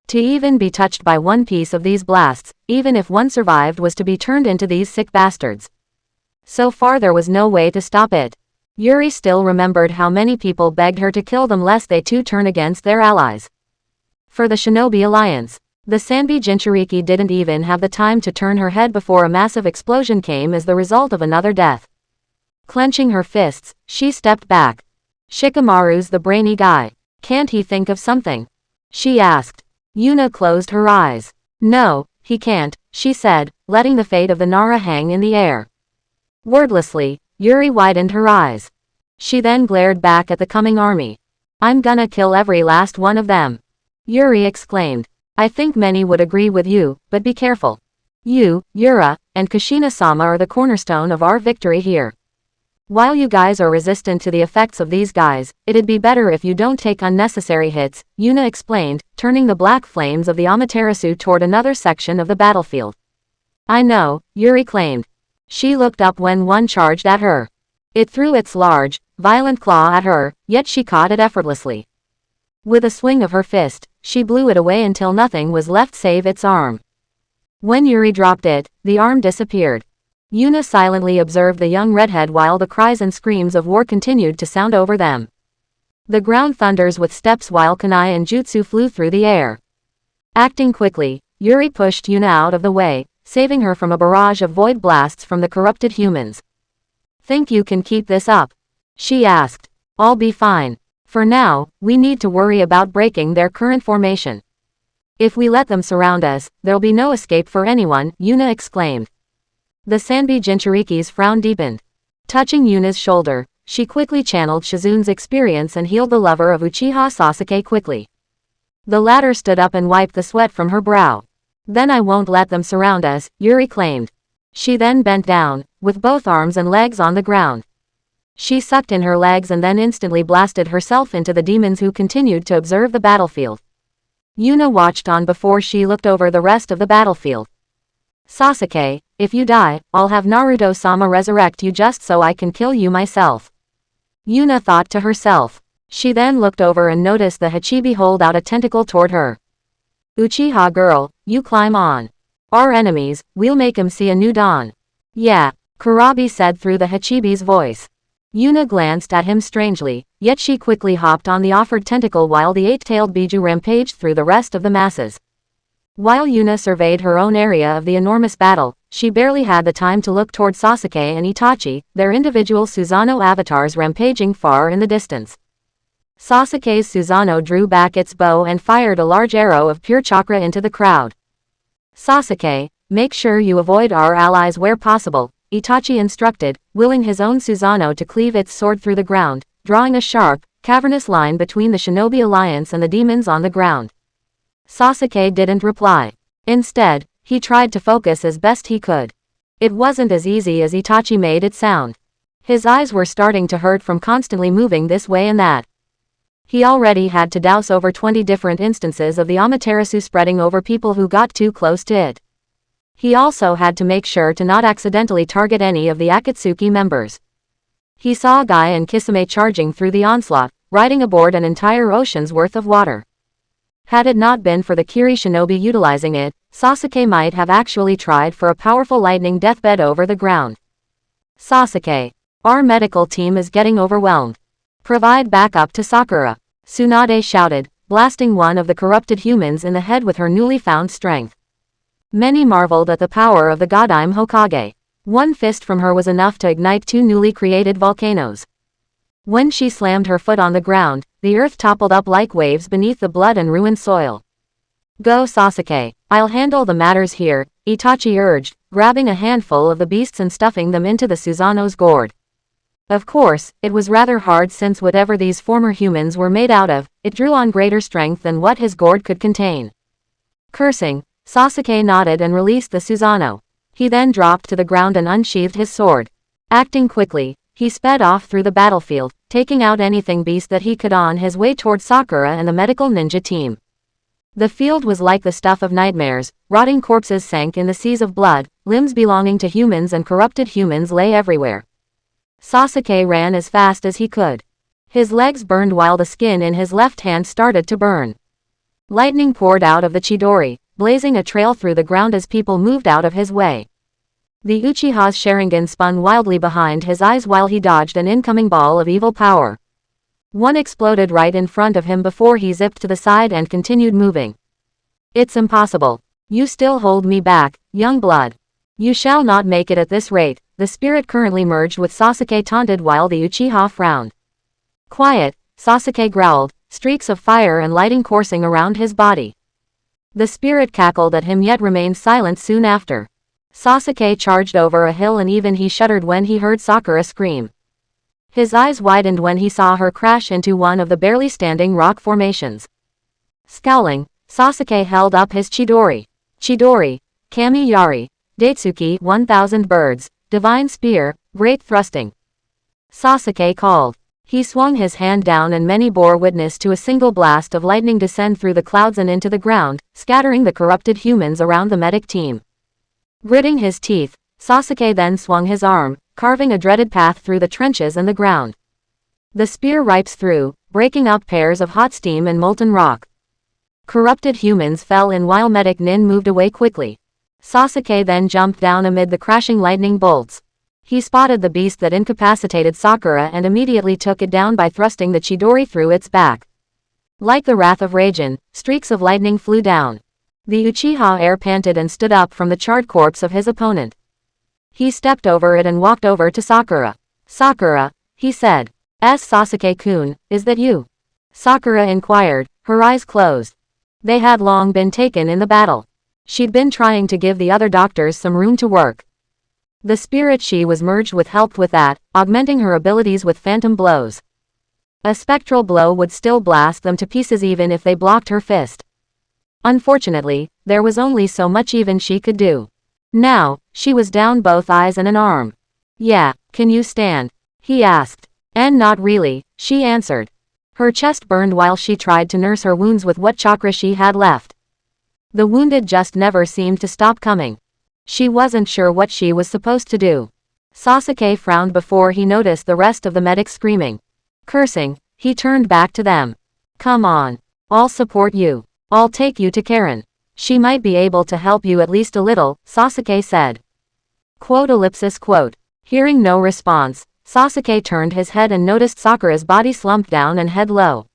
To even be touched by one piece of these blasts, even if one survived, was to be turned into these sick bastards. So far there was no way to stop it. Yuri still remembered how many people begged her to kill them lest they too turn against their allies. For the Shinobi Alliance, the Sanbi Jinchuriki didn't even have the time to turn her head before a massive explosion came as the result of another death. Clenching her fists, she stepped back. Shikamaru's the brainy guy. Can't he think of something? She asked. Yuna closed her eyes. No, he can't, she said, letting the fate of the Nara hang in the air. Wordlessly, Yuri widened her eyes. She then glared back at the coming army. I'm gonna kill every last one of them. Yuri exclaimed. I think many would agree with you, but be careful. You, Yura, and Kushina-sama are the cornerstone of our victory here. While you guys are resistant to the effects of these guys, it'd be better if you don't take unnecessary hits, Yuna explained, turning the black flames of the Amaterasu toward another section of the battlefield. I know, Yuri claimed. She looked up when one charged at her. It threw its large, violent claw at her, yet she caught it effortlessly. With a swing of her fist, she blew it away until nothing was left save its arm. When Yuri dropped it, the arm disappeared. Yuna silently observed the young redhead while the cries and screams of war continued to sound over them. The ground thunders with steps while kunai and jutsu flew through the air. Acting quickly, Yuri pushed Yuna out of the way, saving her from a barrage of void blasts from the corrupted humans. Think you can keep this up? She asked. I'll be fine. For now, we need to worry about breaking their current formation. If we let them surround us, there'll be no escape for anyone, Yuna exclaimed. The Sanbi Jinchuriki's frown deepened. Touching Yuna's shoulder, she quickly channeled Shizun's experience and healed the lover of Uchiha Sasuke quickly. The latter stood up and wiped the sweat from her brow. Then I won't let them surround us, Yuri claimed. She then bent down, with both arms and legs on the ground. She sucked in her legs and then instantly blasted herself into the demons who continued to observe the battlefield. Yuna watched on before she looked over the rest of the battlefield. Sasuke, if you die, I'll have Naruto-sama resurrect you just so I can kill you myself. Yuna thought to herself. She then looked over and noticed the Hachibi hold out a tentacle toward her. Uchiha girl, you climb on. Our enemies, we'll make 'em see a new dawn. Yeah, Kurabi said through the Hachibi's voice. Yuna glanced at him strangely, yet she quickly hopped on the offered tentacle while the eight-tailed Biju rampaged through the rest of the masses. While Yuna surveyed her own area of the enormous battle, she barely had the time to look toward Sasuke and Itachi, their individual Susanoo avatars rampaging far in the distance. Sasuke's Susanoo drew back its bow and fired a large arrow of pure chakra into the crowd. Sasuke, make sure you avoid our allies where possible, Itachi instructed, willing his own Susanoo to cleave its sword through the ground, drawing a sharp, cavernous line between the Shinobi Alliance and the demons on the ground. Sasuke didn't reply. Instead, he tried to focus as best he could. It wasn't as easy as Itachi made it sound. His eyes were starting to hurt from constantly moving this way and that. He already had to douse over 20 different instances of the Amaterasu spreading over people who got too close to it. He also had to make sure to not accidentally target any of the Akatsuki members. He saw Guy and Kisame charging through the onslaught, riding aboard an entire ocean's worth of water. Had it not been for the Kiri shinobi utilizing it, Sasuke might have actually tried for a powerful lightning deathbed over the ground. Sasuke, our medical team is getting overwhelmed. Provide backup to Sakura, Tsunade shouted, blasting one of the corrupted humans in the head with her newly found strength. Many marveled at the power of the Godime Hokage. One fist from her was enough to ignite 2 newly created volcanoes. When she slammed her foot on the ground, the earth toppled up like waves beneath the blood and ruined soil. Go Sasuke, I'll handle the matters here, Itachi urged, grabbing a handful of the beasts and stuffing them into the Susanoo's gourd. Of course, it was rather hard since whatever these former humans were made out of, it drew on greater strength than what his gourd could contain. Cursing, Sasuke nodded and released the Susanoo. He then dropped to the ground and unsheathed his sword. Acting quickly, he sped off through the battlefield, taking out anything beast that he could on his way toward Sakura and the medical ninja team. The field was like the stuff of nightmares, rotting corpses sank in the seas of blood, limbs belonging to humans and corrupted humans lay everywhere. Sasuke ran as fast as he could. His legs burned while the skin in his left hand started to burn. Lightning poured out of the Chidori, blazing a trail through the ground as people moved out of his way. The Uchiha's Sharingan spun wildly behind his eyes while he dodged an incoming ball of evil power. One exploded right in front of him before he zipped to the side and continued moving. It's impossible. You still hold me back, young blood. You shall not make it at this rate, the spirit currently merged with Sasuke taunted while the Uchiha frowned. Quiet, Sasuke growled, streaks of fire and lighting coursing around his body. The spirit cackled at him yet remained silent soon after. Sasuke charged over a hill and even he shuddered when he heard Sakura scream. His eyes widened when he saw her crash into one of the barely standing rock formations. Scowling, Sasuke held up his Chidori. Chidori, Kami Yari, Daitsuki 1000 birds, divine spear, great thrusting. Sasuke called. He swung his hand down and many bore witness to a single blast of lightning descend through the clouds and into the ground, scattering the corrupted humans around the medic team. Gritting his teeth, Sasuke then swung his arm, carving a dreaded path through the trenches and the ground. The spear rips through, breaking up pairs of hot steam and molten rock. Corrupted humans fell in while medic Nin moved away quickly. Sasuke then jumped down amid the crashing lightning bolts. He spotted the beast that incapacitated Sakura and immediately took it down by thrusting the Chidori through its back. Like the wrath of Raijin, streaks of lightning flew down. The Uchiha air panted and stood up from the charred corpse of his opponent. He stepped over it and walked over to Sakura. Sakura, he said. Sasuke-kun, is that you? Sakura inquired, her eyes closed. They had long been taken in the battle. She'd been trying to give the other doctors some room to work. The spirit she was merged with helped with that, augmenting her abilities with phantom blows. A spectral blow would still blast them to pieces even if they blocked her fist. Unfortunately, there was only so much even she could do. Now, she was down both eyes and an arm. Yeah, can you stand? He asked. And not really, she answered. Her chest burned while she tried to nurse her wounds with what chakra she had left. The wounded just never seemed to stop coming. She wasn't sure what she was supposed to do. Sasuke frowned before he noticed the rest of the medics screaming. Cursing, he turned back to them. Come on. I'll support you. I'll take you to Karen. She might be able to help you at least a little, Sasuke said. Quote. Hearing no response, Sasuke turned his head and noticed Sakura's body slumped down and head low.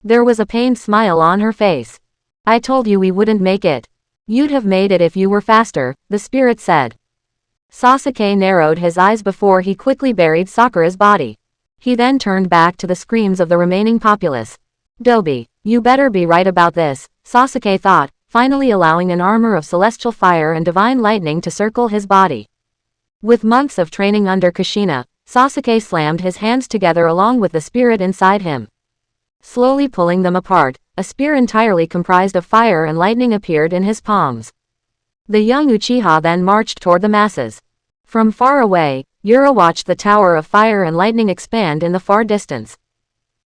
There was a pained smile on her face. I told you we wouldn't make it. You'd have made it if you were faster, the spirit said. Sasuke narrowed his eyes before he quickly buried Sakura's body. He then turned back to the screams of the remaining populace. Dobi, you better be right about this, Sasuke thought, finally allowing an armor of celestial fire and divine lightning to circle his body. With months of training under Kushina, Sasuke slammed his hands together along with the spirit inside him. Slowly pulling them apart, a spear entirely comprised of fire and lightning appeared in his palms. The young Uchiha then marched toward the masses. From far away, Yura watched the tower of fire and lightning expand in the far distance.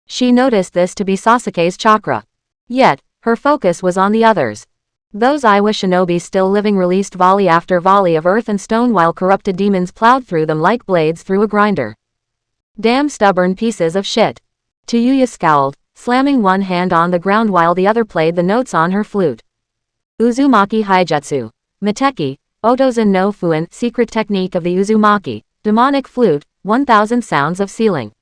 She noticed this to be Sasuke's chakra. Yet, her focus was on the others. Those Iwa shinobi still living released volley after volley of earth and stone while corrupted demons plowed through them like blades through a grinder. Damn stubborn pieces of shit. Tayuya scowled, slamming one hand on the ground while the other played the notes on her flute. Uzumaki Haijutsu. Mateki, Otozen no Fuin, secret technique of the Uzumaki, demonic flute, 1000 sounds of sealing.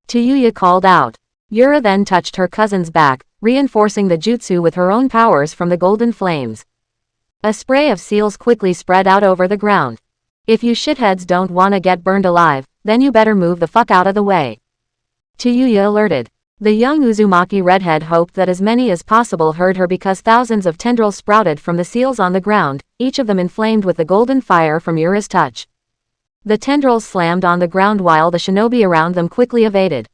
Tayuya called out. Yura then touched her cousin's back, reinforcing the jutsu with her own powers from the golden flames. A spray of seals quickly spread out over the ground. If you shitheads don't wanna get burned alive, then you better move the fuck out of the way. Tayuya alerted. The young Uzumaki redhead hoped that as many as possible heard her because thousands of tendrils sprouted from the seals on the ground, each of them inflamed with the golden fire from Yura's touch. The tendrils slammed on the ground while the shinobi around them quickly evaded.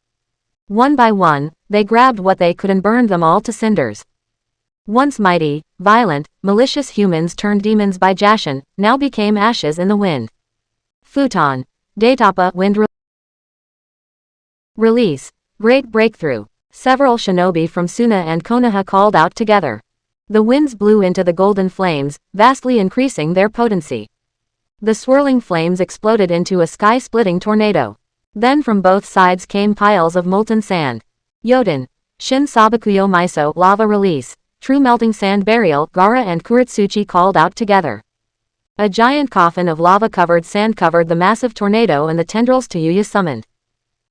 One by one, they grabbed what they could and burned them all to cinders. Once mighty, violent, malicious humans turned demons by Jashin, now became ashes in the wind. Futon. Daitapa wind release. Great breakthrough. Several shinobi from Suna and Konoha called out together. The winds blew into the golden flames, vastly increasing their potency. The swirling flames exploded into a sky-splitting tornado. Then from both sides came piles of molten sand. Yoden. Shin Sabakuyo Maiso lava release. True melting sand burial. Gaara and Kuritsuchi called out together. A giant coffin of lava-covered sand covered the massive tornado and the tendrils Tayuya summoned.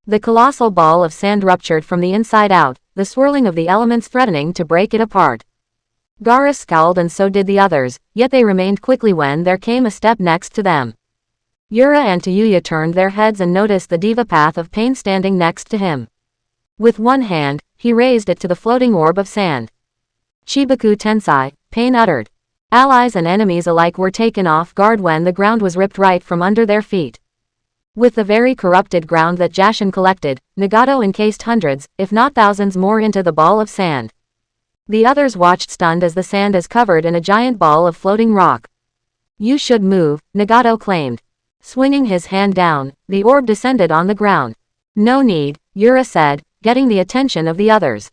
The colossal ball of sand ruptured from the inside out, the swirling of the elements threatening to break it apart. Gaara scowled and so did the others, yet they remained quickly when there came a step next to them. Yura and Tayuya turned their heads and noticed the diva path of pain standing next to him. With one hand, he raised it to the floating orb of sand. Chibaku Tensai, Pain uttered. Allies and enemies alike were taken off guard when the ground was ripped right from under their feet. With the very corrupted ground that Jashin collected, Nagato encased hundreds, if not thousands more into the ball of sand. The others watched stunned as the sand is covered in a giant ball of floating rock. You should move, Nagato claimed. Swinging his hand down, the orb descended on the ground. No need, Yura said, getting the attention of the others.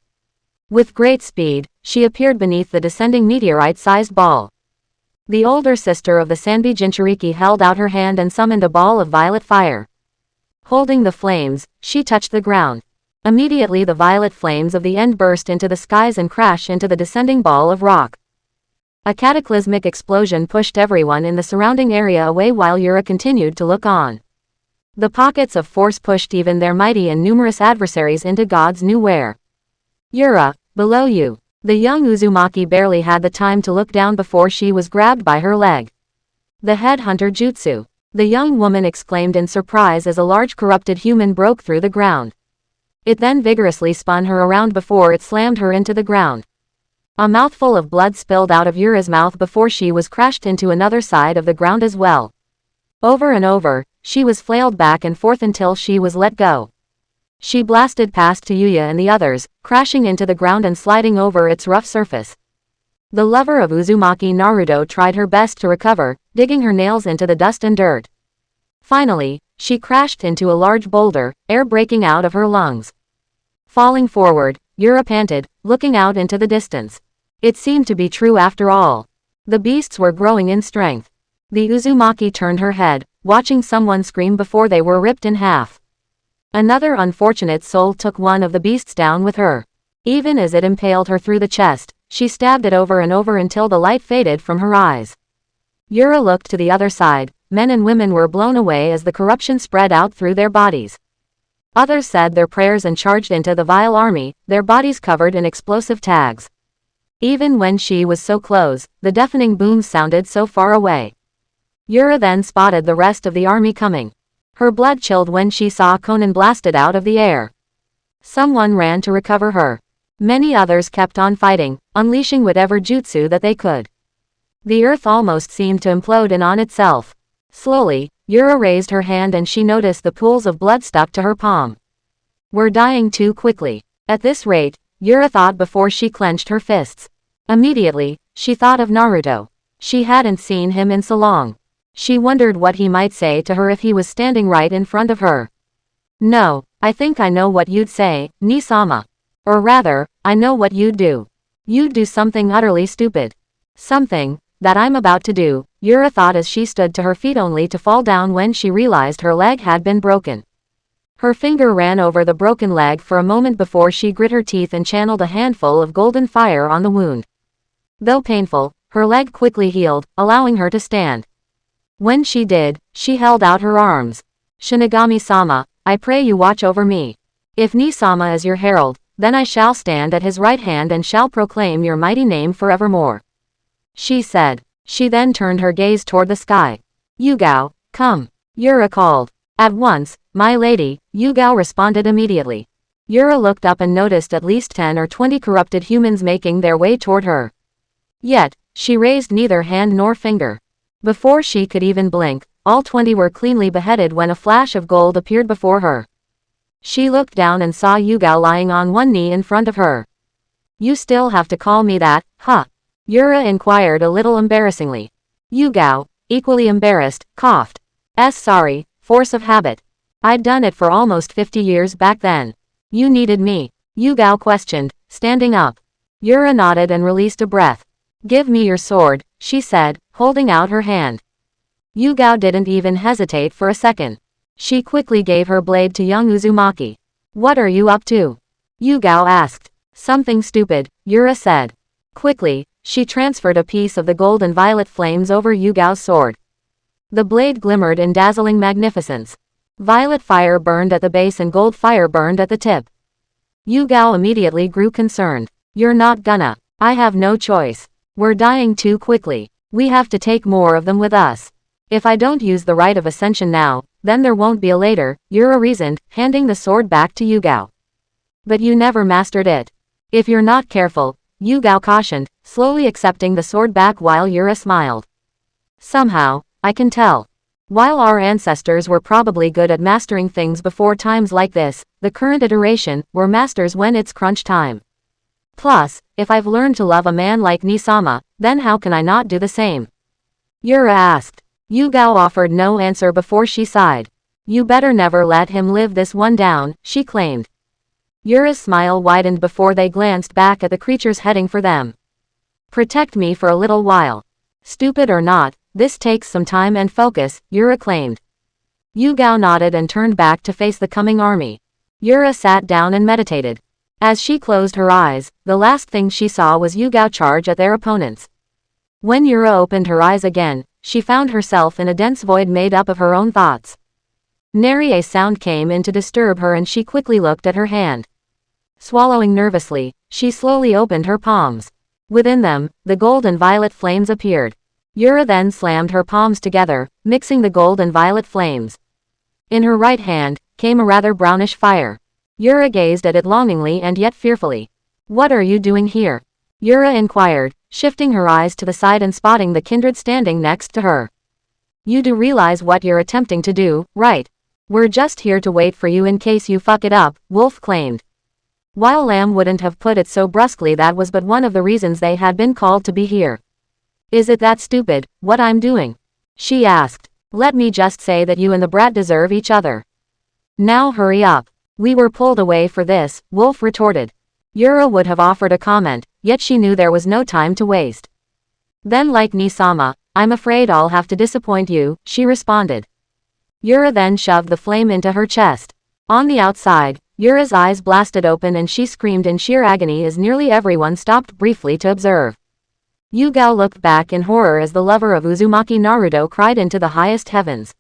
With great speed, she appeared beneath the descending meteorite-sized ball. The older sister of the Sanbi Jinchuriki held out her hand and summoned a ball of violet fire. Holding the flames, she touched the ground. Immediately the violet flames of the end burst into the skies and crashed into the descending ball of rock. A cataclysmic explosion pushed everyone in the surrounding area away while Yura continued to look on. The pockets of force pushed even their mighty and numerous adversaries into God's new where. Yura, below you. The young Uzumaki barely had the time to look down before she was grabbed by her leg. The headhunter jutsu. The young woman exclaimed in surprise as a large corrupted human broke through the ground. It then vigorously spun her around before it slammed her into the ground. A mouthful of blood spilled out of Yura's mouth before she was crashed into another side of the ground as well. Over and over, she was flailed back and forth until she was let go. She blasted past Tayuya and the others, crashing into the ground and sliding over its rough surface. The lover of Uzumaki Naruto tried her best to recover, digging her nails into the dust and dirt. Finally, she crashed into a large boulder, air breaking out of her lungs. Falling forward, Yura panted, looking out into the distance. It seemed to be true after all. The beasts were growing in strength. The Uzumaki turned her head, watching someone scream before they were ripped in half. Another unfortunate soul took one of the beasts down with her. Even as it impaled her through the chest, she stabbed it over and over until the light faded from her eyes. Yura looked to the other side. Men and women were blown away as the corruption spread out through their bodies. Others said their prayers and charged into the vile army, their bodies covered in explosive tags. Even when she was so close, the deafening booms sounded so far away. Yura then spotted the rest of the army coming. Her blood chilled when she saw Conan blasted out of the air. Someone ran to recover her. Many others kept on fighting, unleashing whatever jutsu that they could. The earth almost seemed to implode in on itself. Slowly, Yura raised her hand and she noticed the pools of blood stuck to her palm. We're dying too quickly. At this rate, Yura thought before she clenched her fists. Immediately, she thought of Naruto. She hadn't seen him in so long. She wondered what he might say to her if he was standing right in front of her. No, I think I know what you'd say, Ni-sama. Or rather, I know what you'd do. You'd do something utterly stupid. Something that I'm about to do, Yura thought as she stood to her feet only to fall down when she realized her leg had been broken. Her finger ran over the broken leg for a moment before she grit her teeth and channeled a handful of golden fire on the wound. Though painful, her leg quickly healed, allowing her to stand. When she did, she held out her arms. Shinigami-sama, I pray you watch over me. If Ni-sama is your herald, then I shall stand at his right hand and shall proclaim your mighty name forevermore. She said. She then turned her gaze toward the sky. Yugao, come. Yura called. At once, my lady, Yugao responded immediately. Yura looked up and noticed at least 10 or 20 corrupted humans making their way toward her. Yet, she raised neither hand nor finger. Before she could even blink, all 20 were cleanly beheaded when a flash of gold appeared before her. She looked down and saw Yugao lying on one knee in front of her. You still have to call me that, huh? Yura inquired a little embarrassingly. Yugao, equally embarrassed, coughed. Sorry, force of habit. I'd done it for almost 50 years back then. You needed me? Yugao questioned, standing up. Yura nodded and released a breath. Give me your sword, she said, holding out her hand. Yugao didn't even hesitate for a second. She quickly gave her blade to young Uzumaki. What are you up to? Yugao asked. Something stupid, Yura said. Quickly, she transferred a piece of the gold and violet flames over Yugao's sword. The blade glimmered in dazzling magnificence. Violet fire burned at the base and gold fire burned at the tip. Yugao immediately grew concerned. You're not gonna. I have no choice. We're dying too quickly. We have to take more of them with us. If I don't use the rite of ascension now, then there won't be a later, Yura reasoned, handing the sword back to Yugao. But you never mastered it. If you're not careful, Yugao cautioned, slowly accepting the sword back while Yura smiled. Somehow, I can tell. While our ancestors were probably good at mastering things before times like this, the current iteration were masters when it's crunch time. Plus, if I've learned to love a man like Ni-sama, then how can I not do the same? Yura asked. Yugao offered no answer before she sighed. You better never let him live this one down, she claimed. Yura's smile widened before they glanced back at the creatures heading for them. Protect me for a little while. Stupid or not, this takes some time and focus, Yura claimed. Yugao nodded and turned back to face the coming army. Yura sat down and meditated. As she closed her eyes, the last thing she saw was Yugao charge at their opponents. When Yura opened her eyes again, she found herself in a dense void made up of her own thoughts. Nary a sound came in to disturb her and she quickly looked at her hand. Swallowing nervously, she slowly opened her palms. Within them, the gold and violet flames appeared. Yura then slammed her palms together, mixing the gold and violet flames. In her right hand, came a rather brownish fire. Yura gazed at it longingly and yet fearfully. What are you doing here? Yura inquired, shifting her eyes to the side and spotting the kindred standing next to her. You do realize what you're attempting to do, right? We're just here to wait for you in case you fuck it up, Wolf claimed. While Lamb wouldn't have put it so brusquely, that was but one of the reasons they had been called to be here. Is it that stupid, what I'm doing? She asked. Let me just say that you and the brat deserve each other. Now hurry up. We were pulled away for this, Wolf retorted. Yura would have offered a comment, yet she knew there was no time to waste. Then like Ni-sama, I'm afraid I'll have to disappoint you, she responded. Yura then shoved the flame into her chest. On the outside, Yura's eyes blasted open and she screamed in sheer agony as nearly everyone stopped briefly to observe. Yugao looked back in horror as the lover of Uzumaki Naruto cried into the highest heavens.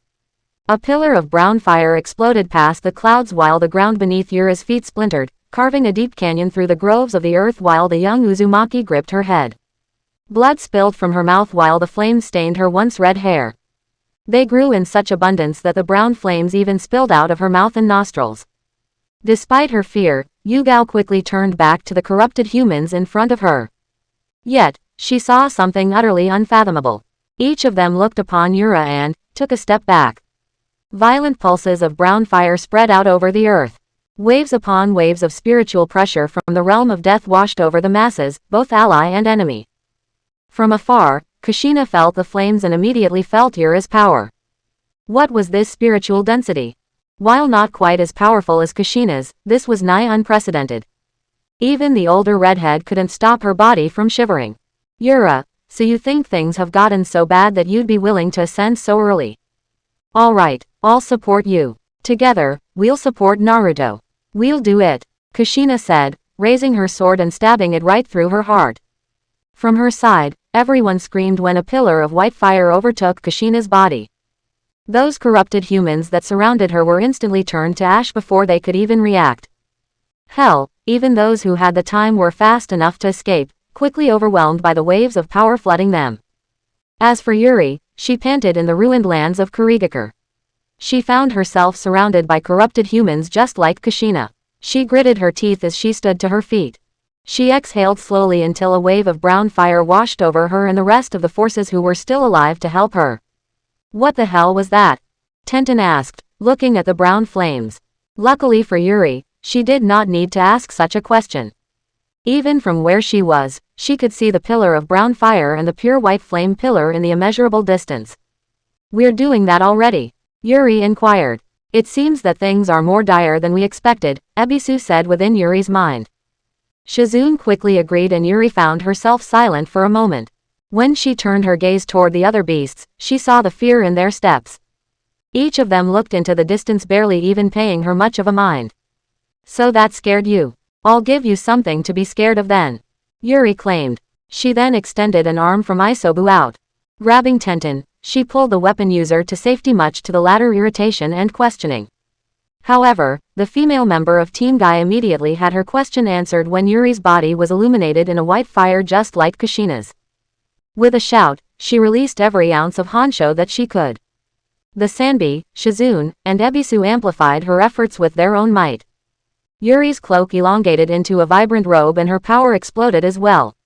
A pillar of brown fire exploded past the clouds while the ground beneath Yura's feet splintered, carving a deep canyon through the groves of the earth while the young Uzumaki gripped her head. Blood spilled from her mouth while the flames stained her once red hair. They grew in such abundance that the brown flames even spilled out of her mouth and nostrils. Despite her fear, Yugao quickly turned back to the corrupted humans in front of her. Yet, she saw something utterly unfathomable. Each of them looked upon Yura and, took a step back. Violent pulses of brown fire spread out over the earth. Waves upon waves of spiritual pressure from the realm of death washed over the masses, both ally and enemy. From afar, Kushina felt the flames and immediately felt Yura's power. What was this spiritual density? While not quite as powerful as Kushina's, this was nigh unprecedented. Even the older redhead couldn't stop her body from shivering. Yura, so you think things have gotten so bad that you'd be willing to ascend so early? Alright, I'll support you. Together, we'll support Naruto. We'll do it, Kushina said, raising her sword and stabbing it right through her heart. From her side, everyone screamed when a pillar of white fire overtook Kushina's body. Those corrupted humans that surrounded her were instantly turned to ash before they could even react. Hell, even those who had the time were fast enough to escape, quickly overwhelmed by the waves of power flooding them. As for Yuri, she panted in the ruined lands of Kurigakure. She found herself surrounded by corrupted humans just like Kushina. She gritted her teeth as she stood to her feet. She exhaled slowly until a wave of brown fire washed over her and the rest of the forces who were still alive to help her. What the hell was that? Tenten asked, looking at the brown flames. Luckily for Yuri, she did not need to ask such a question. Even from where she was, she could see the pillar of brown fire and the pure white flame pillar in the immeasurable distance. We're doing that already? Yuri inquired. It seems that things are more dire than we expected, Ebisu said within Yuri's mind. Shizune quickly agreed and Yuri found herself silent for a moment. When she turned her gaze toward the other beasts, she saw the fear in their steps. Each of them looked into the distance, barely even paying her much of a mind. So that scared you? I'll give you something to be scared of then, Yuri claimed. She then extended an arm from Isobu out. Grabbing Tenten, she pulled the weapon user to safety, much to the latter's irritation and questioning. However, the female member of Team Guy immediately had her question answered when Yuri's body was illuminated in a white fire just like Kushina's. With a shout, she released every ounce of Honsho that she could. The Sanbi, Shizune, and Ebisu amplified her efforts with their own might. Yuri's cloak elongated into a vibrant robe and her power exploded as well.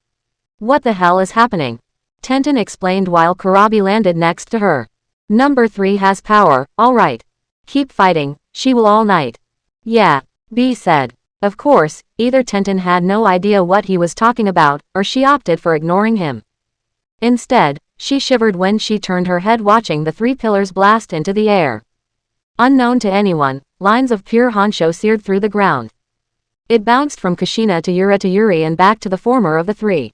What the hell is happening? Tenten explained while Kurabi landed next to her. Number 3 has power, alright. Keep fighting, she will all night. Yeah, B said. Of course, either Tenten had no idea what he was talking about, or she opted for ignoring him. Instead, she shivered when she turned her head watching the 3 pillars blast into the air. Unknown to anyone, lines of pure Honsho seared through the ground. It bounced from Kushina to Yuri and back to the former of the 3.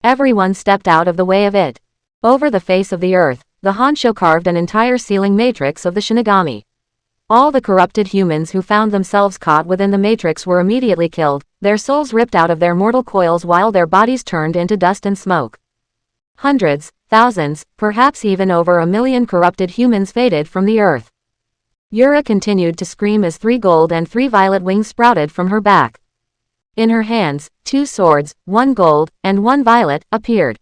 Everyone stepped out of the way of it. Over the face of the earth, the Honsho carved an entire ceiling matrix of the shinigami. All the corrupted humans who found themselves caught within the matrix were immediately killed, their souls ripped out of their mortal coils while their bodies turned into dust and smoke. Hundreds, thousands, perhaps even over 1 million corrupted humans faded from the earth. Yura continued to scream as 3 gold and 3 violet wings sprouted from her back. In her hands, 2 swords, 1 gold, and 1 violet, appeared.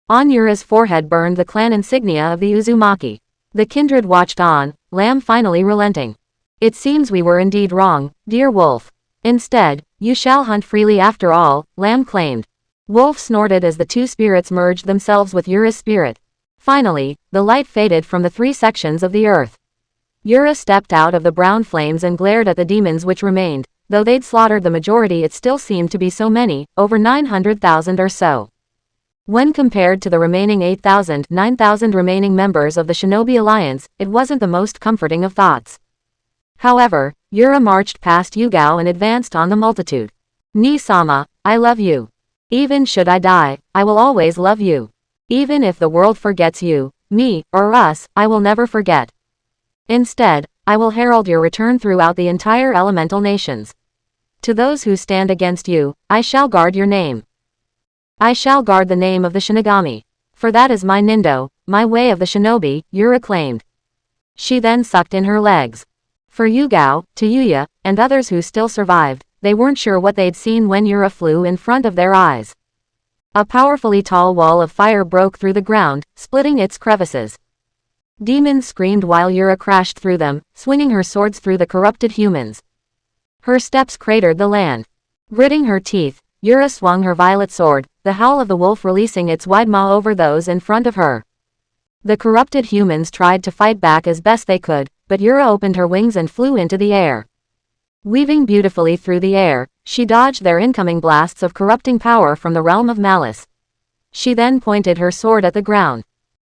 On Yura's forehead burned the clan insignia of the Uzumaki. The kindred watched on, Lamb finally relenting. It seems we were indeed wrong, dear wolf. Instead, you shall hunt freely after all, Lamb claimed. Wolf snorted as the 2 spirits merged themselves with Yura's spirit. Finally, the light faded from the 3 sections of the earth. Yura stepped out of the brown flames and glared at the demons which remained. Though they'd slaughtered the majority, it still seemed to be so many, over 900,000 or so. When compared to the remaining 8,000, 9,000 remaining members of the Shinobi Alliance, it wasn't the most comforting of thoughts. However, Yura marched past Yugao and advanced on the multitude. Ni-sama, I love you. Even should I die, I will always love you. Even if the world forgets you, me, or us, I will never forget. Instead, I will herald your return throughout the entire elemental nations. To those who stand against you, I shall guard your name. I shall guard the name of the Shinigami. For that is my Nindo, my way of the shinobi, Yura claimed. She then sucked in her legs. For Yugao, Tayuya, and others who still survived, they weren't sure what they'd seen when Yura flew in front of their eyes. A powerfully tall wall of fire broke through the ground, splitting its crevices. Demons screamed while Yura crashed through them, swinging her swords through the corrupted humans. Her steps cratered the land. Gritting her teeth, Yura swung her violet sword, the howl of the wolf releasing its wide maw over those in front of her. The corrupted humans tried to fight back as best they could, but Yura opened her wings and flew into the air. Weaving beautifully through the air, she dodged their incoming blasts of corrupting power from the realm of malice. She then pointed her sword at the ground.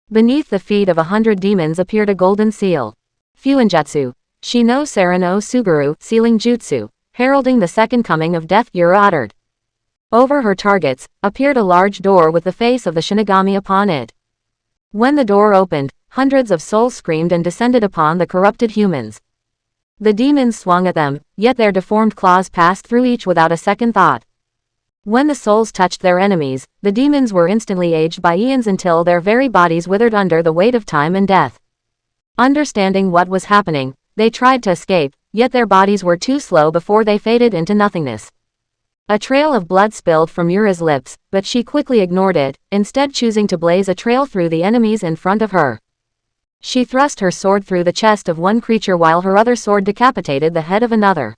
Beneath the feet of 100 demons appeared a golden seal. Fuinjutsu. Shi no Sara no Suguru, sealing jutsu, heralding the second coming of death, Yura uttered. Over her targets, appeared a large door with the face of the shinigami upon it. When the door opened, hundreds of souls screamed and descended upon the corrupted humans. The demons swung at them, yet their deformed claws passed through each without a second thought. When the souls touched their enemies, the demons were instantly aged by eons until their very bodies withered under the weight of time and death. Understanding what was happening, they tried to escape, yet their bodies were too slow before they faded into nothingness. A trail of blood spilled from Yura's lips, but she quickly ignored it, instead choosing to blaze a trail through the enemies in front of her. She thrust her sword through the chest of one creature while her other sword decapitated the head of another.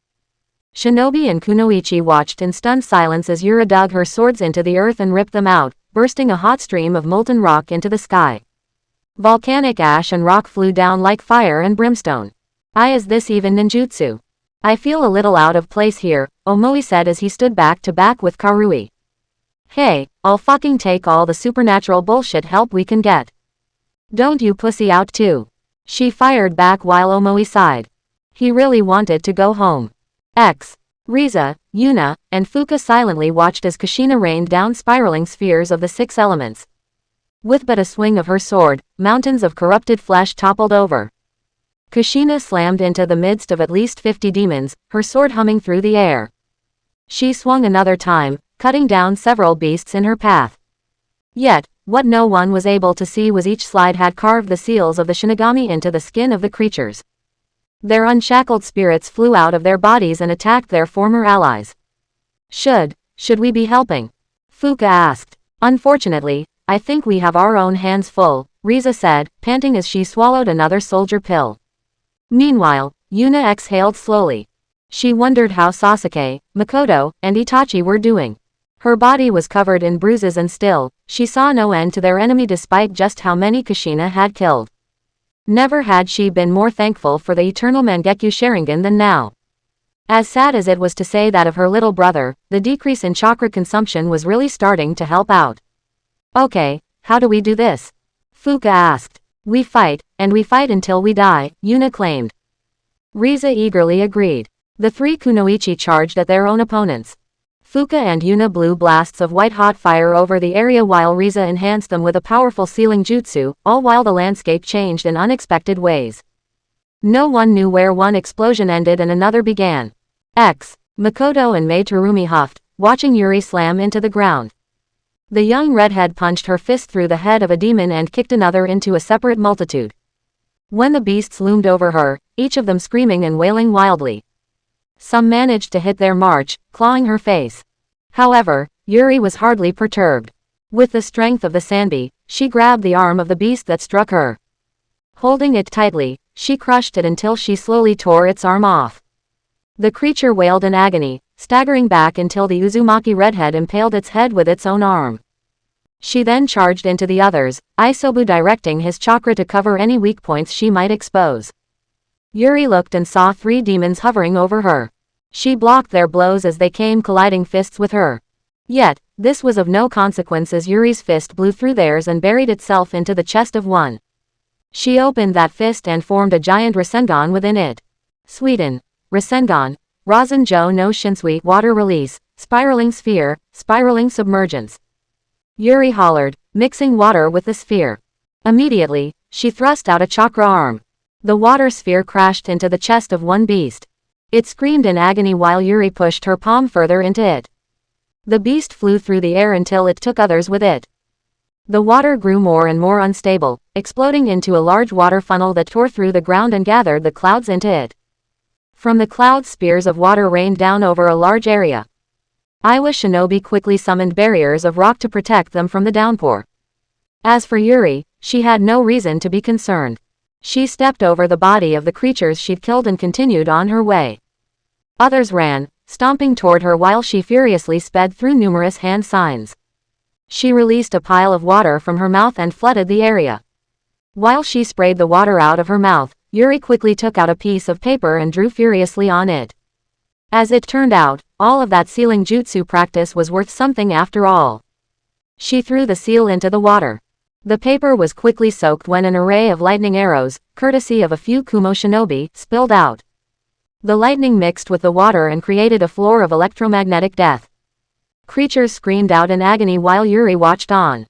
Shinobi and Kunoichi watched in stunned silence as Yura dug her swords into the earth and ripped them out, bursting a hot stream of molten rock into the sky. Volcanic ash and rock flew down like fire and brimstone. Is this even ninjutsu? I feel a little out of place here, Omoi said as he stood back to back with Karui. Hey, I'll fucking take all the supernatural bullshit help we can get. Don't you pussy out too. She fired back while Omoi sighed. He really wanted to go home. Riza, Yuna, and Fuka silently watched as Kushina rained down spiraling spheres of the 6 elements. With but a swing of her sword, mountains of corrupted flesh toppled over. Kushina slammed into the midst of at least 50 demons, her sword humming through the air. She swung another time, cutting down several beasts in her path. Yet, what no one was able to see was each slide had carved the seals of the shinigami into the skin of the creatures. Their unshackled spirits flew out of their bodies and attacked their former allies. Should we be helping? Fuka asked. Unfortunately, I think we have our own hands full, Riza said, panting as she swallowed another soldier pill. Meanwhile, Yuna exhaled slowly. She wondered how Sasuke, Makoto, and Itachi were doing. Her body was covered in bruises and still, she saw no end to their enemy despite just how many Kushina had killed. Never had she been more thankful for the eternal Mangekyo Sharingan than now. As sad as it was to say that of her little brother, the decrease in chakra consumption was really starting to help out. Okay, how do we do this? Fuka asked. We fight, and we fight until we die, Yuna claimed. Riza eagerly agreed. The 3 Kunoichi charged at their own opponents. Fuka and Yuna blew blasts of white-hot fire over the area while Riza enhanced them with a powerful sealing jutsu, all while the landscape changed in unexpected ways. No one knew where one explosion ended and another began. Makoto and Mei Terumi huffed, watching Yuri slam into the ground. The young redhead punched her fist through the head of a demon and kicked another into a separate multitude. When the beasts loomed over her, each of them screaming and wailing wildly. Some managed to hit their march, clawing her face. However, Yuri was hardly perturbed. With the strength of the Sanbi, she grabbed the arm of the beast that struck her. Holding it tightly, she crushed it until she slowly tore its arm off. The creature wailed in agony, staggering back until the Uzumaki redhead impaled its head with its own arm. She then charged into the others, Isobu directing his chakra to cover any weak points she might expose. Yuri looked and saw 3 demons hovering over her. She blocked their blows as they came colliding fists with her. Yet, this was of no consequence as Yuri's fist blew through theirs and buried itself into the chest of one. She opened that fist and formed a giant Rasengan within it. Sweden. Rasengan. Rasenjo no Shinsui, water release, spiraling sphere, spiraling submergence. Yuri hollered, mixing water with the sphere. Immediately, she thrust out a chakra arm. The water sphere crashed into the chest of one beast. It screamed in agony while Yuri pushed her palm further into it. The beast flew through the air until it took others with it. The water grew more and more unstable, exploding into a large water funnel that tore through the ground and gathered the clouds into it. From the clouds, spears of water rained down over a large area. Iwa Shinobi quickly summoned barriers of rock to protect them from the downpour. As for Yuri, she had no reason to be concerned. She stepped over the body of the creatures she'd killed and continued on her way. Others ran, stomping toward her while she furiously sped through numerous hand signs. She released a pile of water from her mouth and flooded the area. While she sprayed the water out of her mouth, Yuri quickly took out a piece of paper and drew furiously on it. As it turned out, all of that sealing jutsu practice was worth something after all. She threw the seal into the water. The paper was quickly soaked when an array of lightning arrows, courtesy of a few Kumo shinobi, spilled out. The lightning mixed with the water and created a floor of electromagnetic death. Creatures screamed out in agony while Yuri watched on.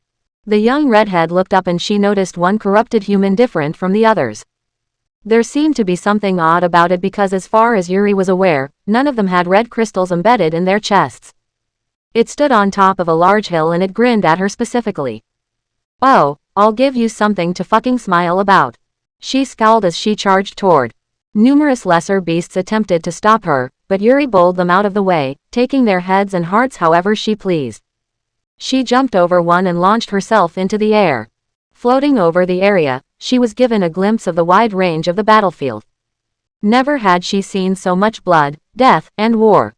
The young redhead looked up and she noticed one corrupted human different from the others. There seemed to be something odd about it because as far as Yuri was aware, none of them had red crystals embedded in their chests. It stood on top of a large hill and it grinned at her specifically. "Oh, I'll give you something to fucking smile about." She scowled as she charged toward. Numerous lesser beasts attempted to stop her, but Yuri bowled them out of the way, taking their heads and hearts however she pleased. She jumped over one and launched herself into the air. Floating over the area, she was given a glimpse of the wide range of the battlefield. Never had she seen so much blood, death, and war.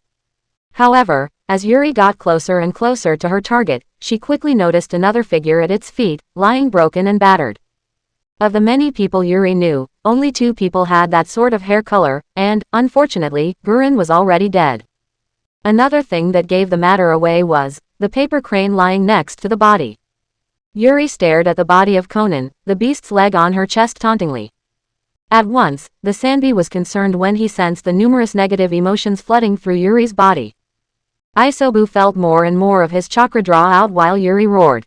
However, as Yuri got closer and closer to her target, she quickly noticed another figure at its feet, lying broken and battered. Of the many people Yuri knew, only 2 people had that sort of hair color, and, unfortunately, Gurren was already dead. Another thing that gave the matter away was the paper crane lying next to the body. Yuri stared at the body of Conan, the beast's leg on her chest tauntingly. At once, the Sanbi was concerned when he sensed the numerous negative emotions flooding through Yuri's body. Isobu felt more and more of his chakra draw out while Yuri roared.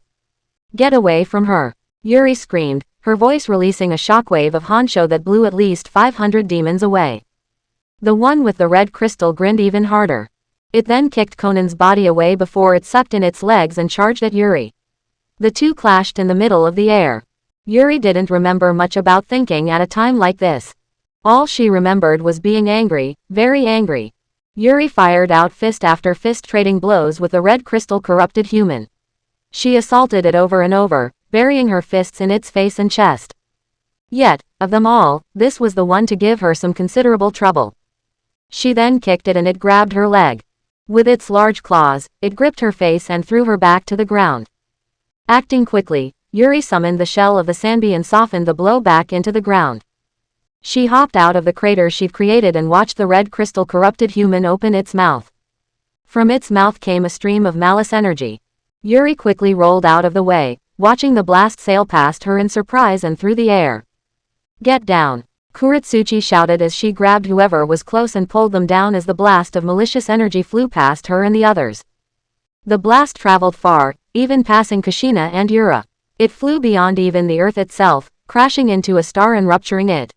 "Get away from her!" Yuri screamed, her voice releasing a shockwave of Honsho that blew at least 500 demons away. The one with the red crystal grinned even harder. It then kicked Conan's body away before it sucked in its legs and charged at Yuri. The two clashed in the middle of the air. Yuri didn't remember much about thinking at a time like this. All she remembered was being angry, very angry. Yuri fired out fist after fist trading blows with the red crystal corrupted human. She assaulted it over and over, burying her fists in its face and chest. Yet, of them all, this was the one to give her some considerable trouble. She then kicked it and it grabbed her leg. With its large claws, it gripped her face and threw her back to the ground. Acting quickly, Yuri summoned the shell of the Sanbi and softened the blow back into the ground. She hopped out of the crater she'd created and watched the red crystal corrupted human open its mouth. From its mouth came a stream of malice energy. Yuri quickly rolled out of the way, watching the blast sail past her in surprise and through the air. "Get down!" Kuretsuchi shouted as she grabbed whoever was close and pulled them down as the blast of malicious energy flew past her and the others. The blast traveled far, even passing Kushina and Yura. It flew beyond even the earth itself, crashing into a star and rupturing it.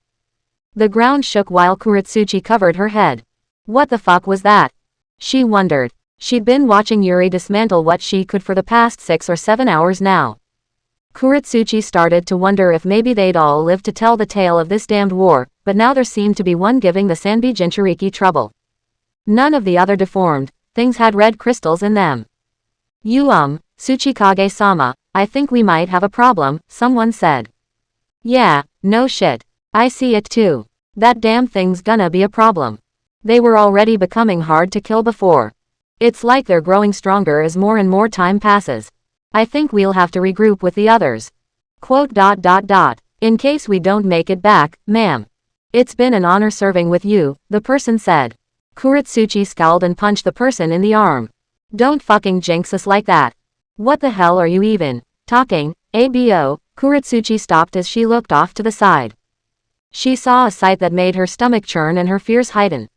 The ground shook while Kuretsuchi covered her head. What the fuck was that? She wondered. She'd been watching Yuri dismantle what she could for the past 6 or 7 hours now. Kuretsuchi started to wonder if maybe they'd all live to tell the tale of this damned war, but now there seemed to be one giving the Sanbi Jinchuriki trouble. None of the other deformed things had red crystals in them. Tsuchikage-sama, I think we might have a problem, someone said. Yeah, no shit. I see it too. That damn thing's gonna be a problem. They were already becoming hard to kill before. It's like they're growing stronger as more and more time passes. I think we'll have to regroup with the others. Quote. In case we don't make it back, ma'am. It's been an honor serving with you, the person said. Kuretsuchi scowled and punched the person in the arm. Don't fucking jinx us like that. What the hell are you even talking, abo? Kuretsuchi stopped as she looked off to the side. She saw a sight that made her stomach churn and her fears heighten.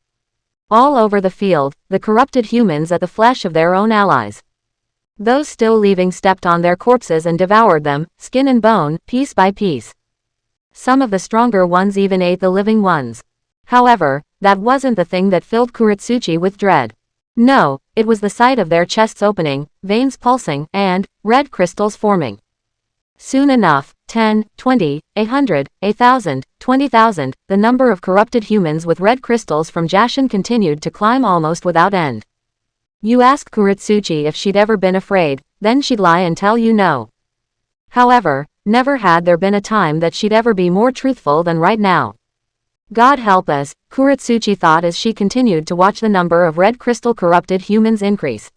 All over the field, the corrupted humans ate the flesh of their own allies. Those still living stepped on their corpses and devoured them, skin and bone, piece by piece. Some of the stronger ones even ate the living ones. However, that wasn't the thing that filled Kuretsuchi with dread. No, it was the sight of their chests opening, veins pulsing, and red crystals forming. Soon enough, 10, 20, 100, 1,000, 20,000, the number of corrupted humans with red crystals from Jashin continued to climb almost without end. You ask Kuretsuchi if she'd ever been afraid, then she'd lie and tell you no. However, never had there been a time that she'd ever be more truthful than right now. God help us, Kuretsuchi thought as she continued to watch the number of red crystal corrupted humans increase.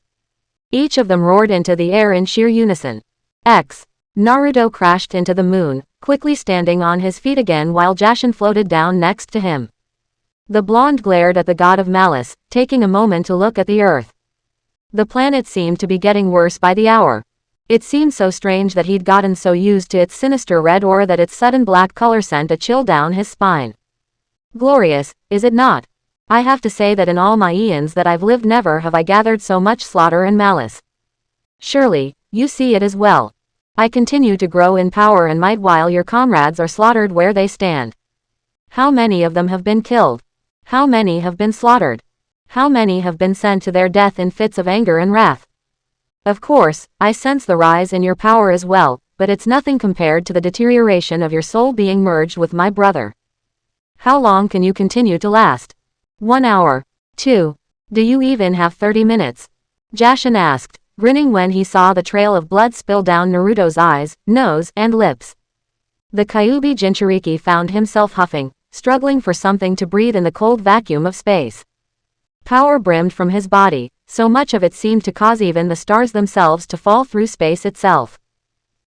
Each of them roared into the air in sheer unison. X. Naruto crashed into the moon, quickly standing on his feet again while Jashin floated down next to him. The blonde glared at the god of malice, taking a moment to look at the earth. The planet seemed to be getting worse by the hour. It seemed so strange that he'd gotten so used to its sinister red aura that its sudden black color sent a chill down his spine. Glorious, is it not? I have to say that in all my eons that I've lived never have I gathered so much slaughter and malice. Surely, you see it as well. I continue to grow in power and might while your comrades are slaughtered where they stand. How many of them have been killed? How many have been slaughtered? How many have been sent to their death in fits of anger and wrath? Of course, I sense the rise in your power as well, but it's nothing compared to the deterioration of your soul being merged with my brother. How long can you continue to last? 1 hour? 2? Do you even have 30 minutes? Jashin asked, grinning when he saw the trail of blood spill down Naruto's eyes, nose, and lips. The Kyuubi Jinchuriki found himself huffing, struggling for something to breathe in the cold vacuum of space. Power brimmed from his body, so much of it seemed to cause even the stars themselves to fall through space itself.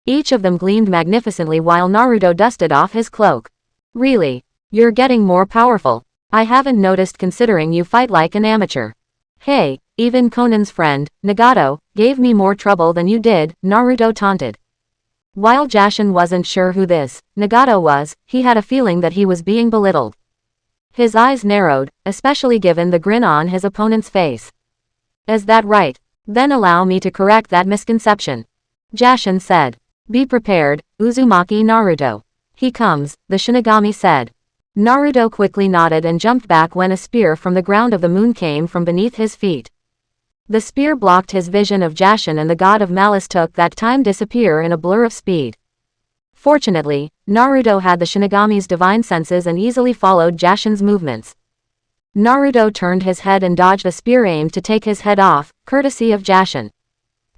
Each of them gleamed magnificently while Naruto dusted off his cloak. Really? You're getting more powerful. I haven't noticed considering you fight like an amateur. Hey, even Konan's friend, Nagato, gave me more trouble than you did, Naruto taunted. While Jashin wasn't sure who this Nagato was, he had a feeling that he was being belittled. His eyes narrowed, especially given the grin on his opponent's face. Is that right? Then allow me to correct that misconception. Jashin said. Be prepared, Uzumaki Naruto. He comes, the Shinigami said. Naruto quickly nodded and jumped back when a spear from the ground of the moon came from beneath his feet. The spear blocked his vision of Jashin and the god of malice took that time disappear in a blur of speed. Fortunately, Naruto had the Shinigami's divine senses and easily followed Jashin's movements. Naruto turned his head and dodged a spear aimed to take his head off, courtesy of Jashin.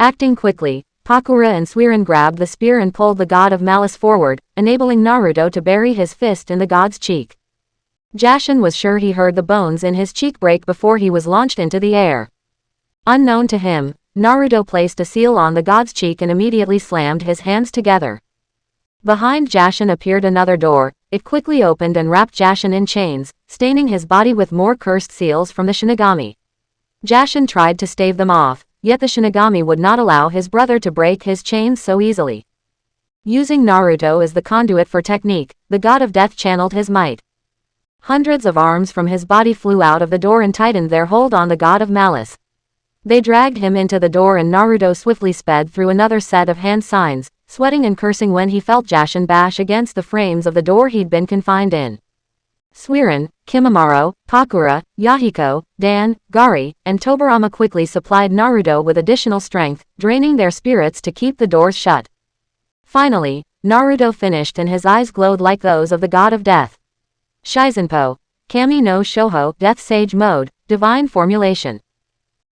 Acting quickly, Pakura and Suiran grabbed the spear and pulled the god of malice forward, enabling Naruto to bury his fist in the god's cheek. Jashin was sure he heard the bones in his cheek break before he was launched into the air. Unknown to him, Naruto placed a seal on the god's cheek and immediately slammed his hands together. Behind Jashin appeared another door. It quickly opened and wrapped Jashin in chains, staining his body with more cursed seals from the Shinigami. Jashin tried to stave them off, yet the Shinigami would not allow his brother to break his chains so easily. Using Naruto as the conduit for technique, the god of death channeled his might. Hundreds of arms from his body flew out of the door and tightened their hold on the god of malice. They dragged him into the door and Naruto swiftly sped through another set of hand signs, sweating and cursing when he felt Jashin bash against the frames of the door he'd been confined in. Suiran, Kimimaro, Pakura, Yahiko, Dan, Gari, and Tobirama quickly supplied Naruto with additional strength, draining their spirits to keep the doors shut. Finally, Naruto finished and his eyes glowed like those of the god of death. Shizenpo, Kami no Shouho, Death Sage Mode, Divine Formulation.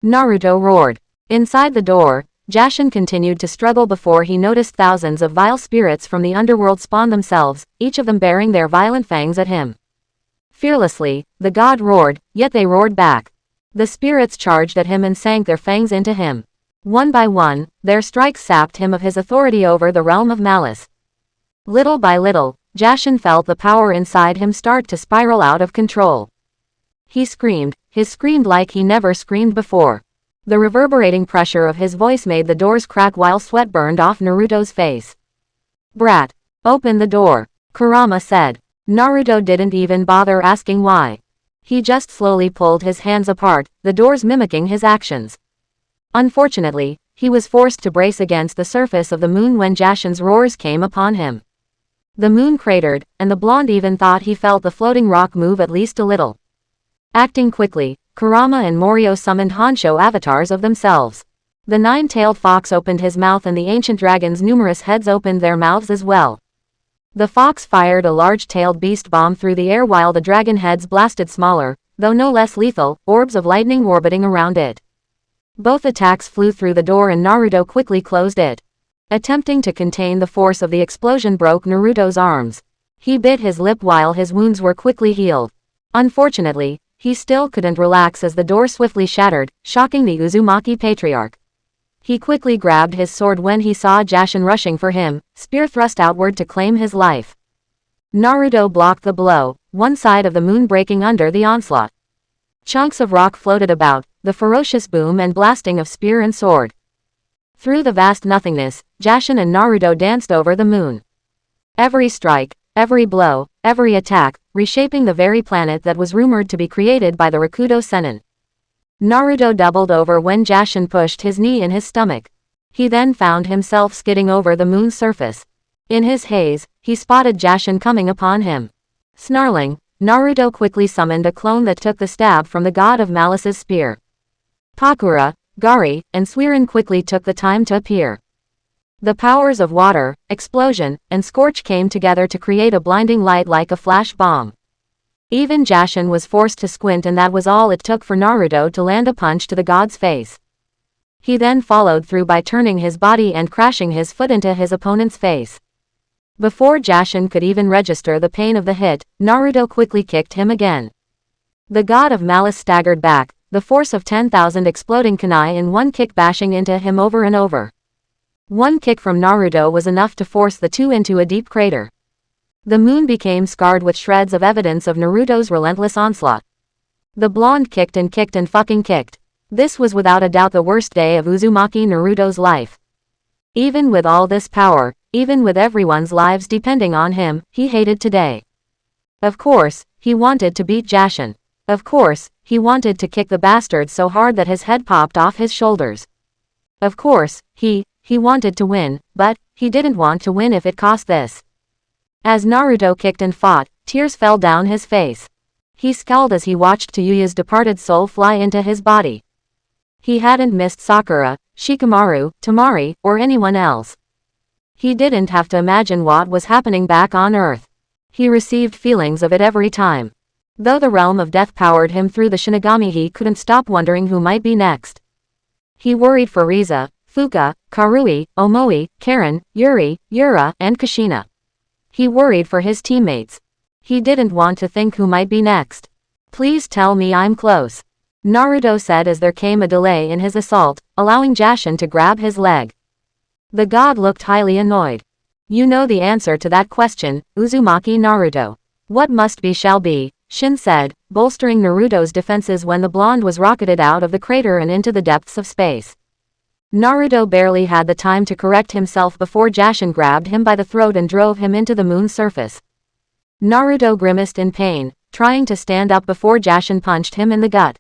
Naruto roared. Inside the door, Jashin continued to struggle before he noticed thousands of vile spirits from the underworld spawn themselves, each of them bearing their violent fangs at him. Fearlessly, the god roared, yet they roared back. The spirits charged at him and sank their fangs into him. One by one, their strikes sapped him of his authority over the realm of malice. Little by little, Jashin felt the power inside him start to spiral out of control. He screamed, screamed like he never screamed before. The reverberating pressure of his voice made the doors crack while sweat burned off Naruto's face. Brat! Open the door, Kurama said. Naruto didn't even bother asking why. He just slowly pulled his hands apart, the doors mimicking his actions. Unfortunately, he was forced to brace against the surface of the moon when Jashin's roars came upon him. The moon cratered, and the blonde even thought he felt the floating rock move at least a little. Acting quickly, Kurama and Morio summoned Honsho avatars of themselves. The nine-tailed fox opened his mouth and the ancient dragon's numerous heads opened their mouths as well. The fox fired a large-tailed beast bomb through the air while the dragon heads blasted smaller, though no less lethal, orbs of lightning orbiting around it. Both attacks flew through the door and Naruto quickly closed it. Attempting to contain the force of the explosion broke Naruto's arms. He bit his lip while his wounds were quickly healed. Unfortunately, he still couldn't relax as the door swiftly shattered, shocking the Uzumaki patriarch. He quickly grabbed his sword when he saw Jashin rushing for him, spear thrust outward to claim his life. Naruto blocked the blow, one side of the moon breaking under the onslaught. Chunks of rock floated about, the ferocious boom and blasting of spear and sword. Through the vast nothingness, Jashin and Naruto danced over the moon. Every strike, every blow, every attack, reshaping the very planet that was rumored to be created by the Rakudo Sennin. Naruto doubled over when Jashin pushed his knee in his stomach. He then found himself skidding over the moon's surface. In his haze, he spotted Jashin coming upon him. Snarling, Naruto quickly summoned a clone that took the stab from the god of Malice's spear. Pakura, Gari, and Suiren quickly took the time to appear. The powers of water, explosion, and scorch came together to create a blinding light like a flash bomb. Even Jashin was forced to squint, and that was all it took for Naruto to land a punch to the god's face. He then followed through by turning his body and crashing his foot into his opponent's face. Before Jashin could even register the pain of the hit, Naruto quickly kicked him again. The god of malice staggered back, the force of 10,000 exploding kunai in one kick bashing into him over and over. One kick from Naruto was enough to force the two into a deep crater. The moon became scarred with shreds of evidence of Naruto's relentless onslaught. The blonde kicked and fucking kicked. This was without a doubt the worst day of Uzumaki Naruto's life. Even with all this power, even with everyone's lives depending on him, he hated today. Of course, he wanted to beat Jashin. Of course, he wanted to kick the bastard so hard that his head popped off his shoulders. Of course, he wanted to win, but he didn't want to win if it cost this. As Naruto kicked and fought, tears fell down his face. He scowled as he watched Tayuya's departed soul fly into his body. He hadn't missed Sakura, Shikamaru, Tamari, or anyone else. He didn't have to imagine what was happening back on Earth. He received feelings of it every time. Though the realm of death powered him through the shinigami, he couldn't stop wondering who might be next. He worried for Riza, Fuka, Karui, Omoi, Karen, Yuri, Yura, and Kushina. He worried for his teammates. He didn't want to think who might be next. Please tell me I'm close, Naruto said as there came a delay in his assault, allowing Jashin to grab his leg. The god looked highly annoyed. You know the answer to that question, Uzumaki Naruto. What must be shall be, Shin said, bolstering Naruto's defenses when the blonde was rocketed out of the crater and into the depths of space. Naruto barely had the time to correct himself before Jashin grabbed him by the throat and drove him into the moon's surface. Naruto grimaced in pain, trying to stand up before Jashin punched him in the gut.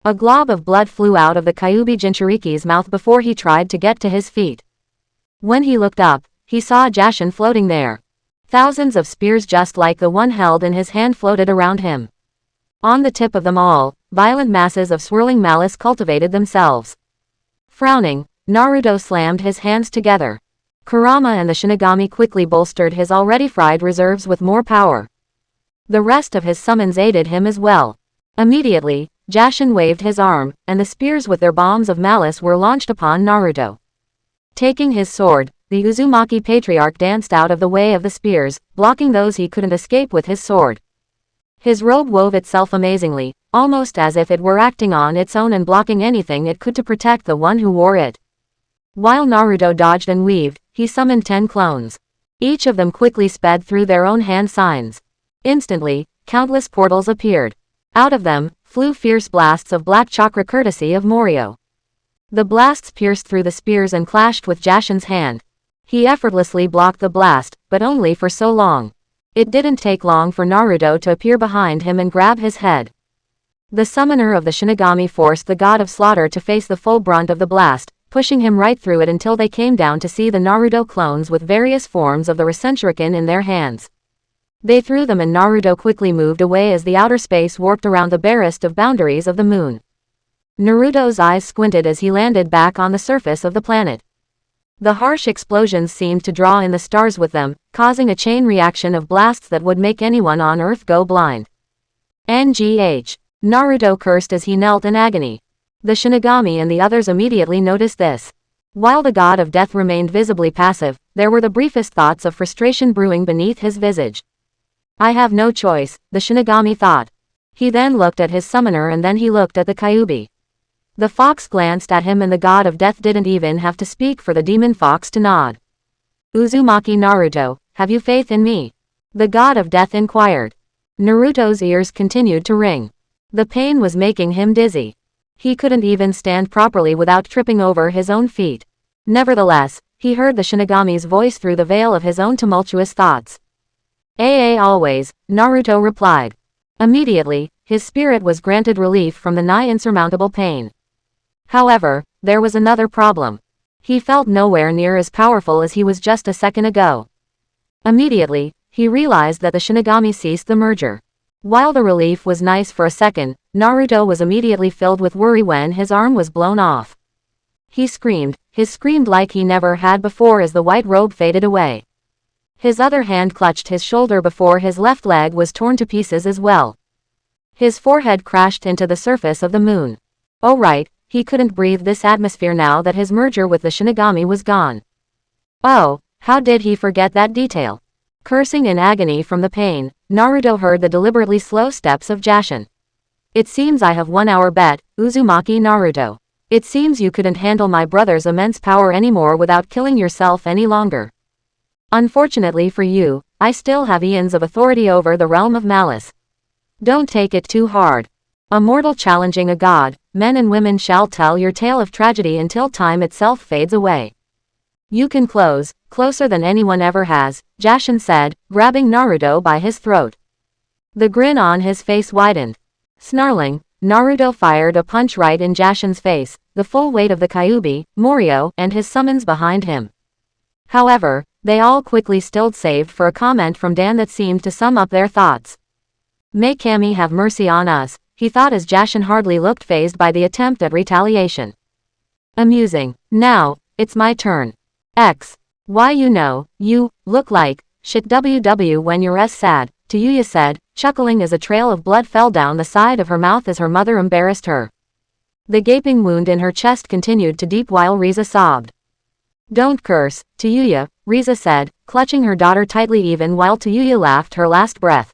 A glob of blood flew out of the Kyuubi Jinchuriki's mouth before he tried to get to his feet. When he looked up, he saw Jashin floating there. Thousands of spears just like the one held in his hand floated around him. On the tip of them all, violent masses of swirling malice cultivated themselves. Frowning, Naruto slammed his hands together. Kurama and the Shinigami quickly bolstered his already fried reserves with more power. The rest of his summons aided him as well. Immediately, Jashin waved his arm, and the spears with their bombs of malice were launched upon Naruto. Taking his sword, the Uzumaki patriarch danced out of the way of the spears, blocking those he couldn't escape with his sword. His robe wove itself amazingly, almost as if it were acting on its own and blocking anything it could to protect the one who wore it. While Naruto dodged and weaved, he summoned 10 clones. Each of them quickly sped through their own hand signs. Instantly, countless portals appeared. Out of them, flew fierce blasts of black chakra courtesy of Morio. The blasts pierced through the spears and clashed with Jashin's hand. He effortlessly blocked the blast, but only for so long. It didn't take long for Naruto to appear behind him and grab his head. The summoner of the Shinigami forced the god of slaughter to face the full brunt of the blast, pushing him right through it until they came down to see the Naruto clones with various forms of the Rasenshuriken in their hands. They threw them and Naruto quickly moved away as the outer space warped around the barest of boundaries of the moon. Naruto's eyes squinted as he landed back on the surface of the planet. The harsh explosions seemed to draw in the stars with them, causing a chain reaction of blasts that would make anyone on Earth go blind. NGH. Naruto cursed as he knelt in agony. The Shinigami and the others immediately noticed this. While the god of death remained visibly passive, there were the briefest thoughts of frustration brewing beneath his visage. I have no choice, the Shinigami thought. He then looked at his summoner and then he looked at the Kyuubi. The fox glanced at him and the god of death didn't even have to speak for the demon fox to nod. Uzumaki Naruto, have you faith in me? The god of death inquired. Naruto's ears continued to ring. The pain was making him dizzy. He couldn't even stand properly without tripping over his own feet. Nevertheless, he heard the Shinigami's voice through the veil of his own tumultuous thoughts. Always, Naruto replied. Immediately, his spirit was granted relief from the nigh insurmountable pain. However, there was another problem. He felt nowhere near as powerful as he was just a second ago. Immediately, he realized that the Shinigami ceased the merger. While the relief was nice for a second, Naruto was immediately filled with worry when his arm was blown off. He screamed like he never had before as the white robe faded away. His other hand clutched his shoulder before his left leg was torn to pieces as well. His forehead crashed into the surface of the moon. Oh right, he couldn't breathe this atmosphere now that his merger with the Shinigami was gone. Oh, how did he forget that detail? Cursing in agony from the pain, Naruto heard the deliberately slow steps of Jashin. It seems I have won our bet, Uzumaki Naruto. It seems you couldn't handle my brother's immense power anymore without killing yourself any longer. Unfortunately for you, I still have eons of authority over the realm of malice. Don't take it too hard. A mortal challenging a god, men and women shall tell your tale of tragedy until time itself fades away. You can closer than anyone ever has, Jashin said, grabbing Naruto by his throat. The grin on his face widened. Snarling, Naruto fired a punch right in Jashin's face, the full weight of the Kyuubi, Morio, and his summons behind him. However, they all quickly stilled save for a comment from Dan that seemed to sum up their thoughts. May Kami have mercy on us, he thought as Jashin hardly looked fazed by the attempt at retaliation. Amusing. Now, it's my turn. Why you look like shit WW when you're sad, Tayuya said, chuckling as a trail of blood fell down the side of her mouth as her mother embarrassed her. The gaping wound in her chest continued to deep while Riza sobbed. Don't curse, Tayuya, Riza said, clutching her daughter tightly even while Tayuya laughed her last breath.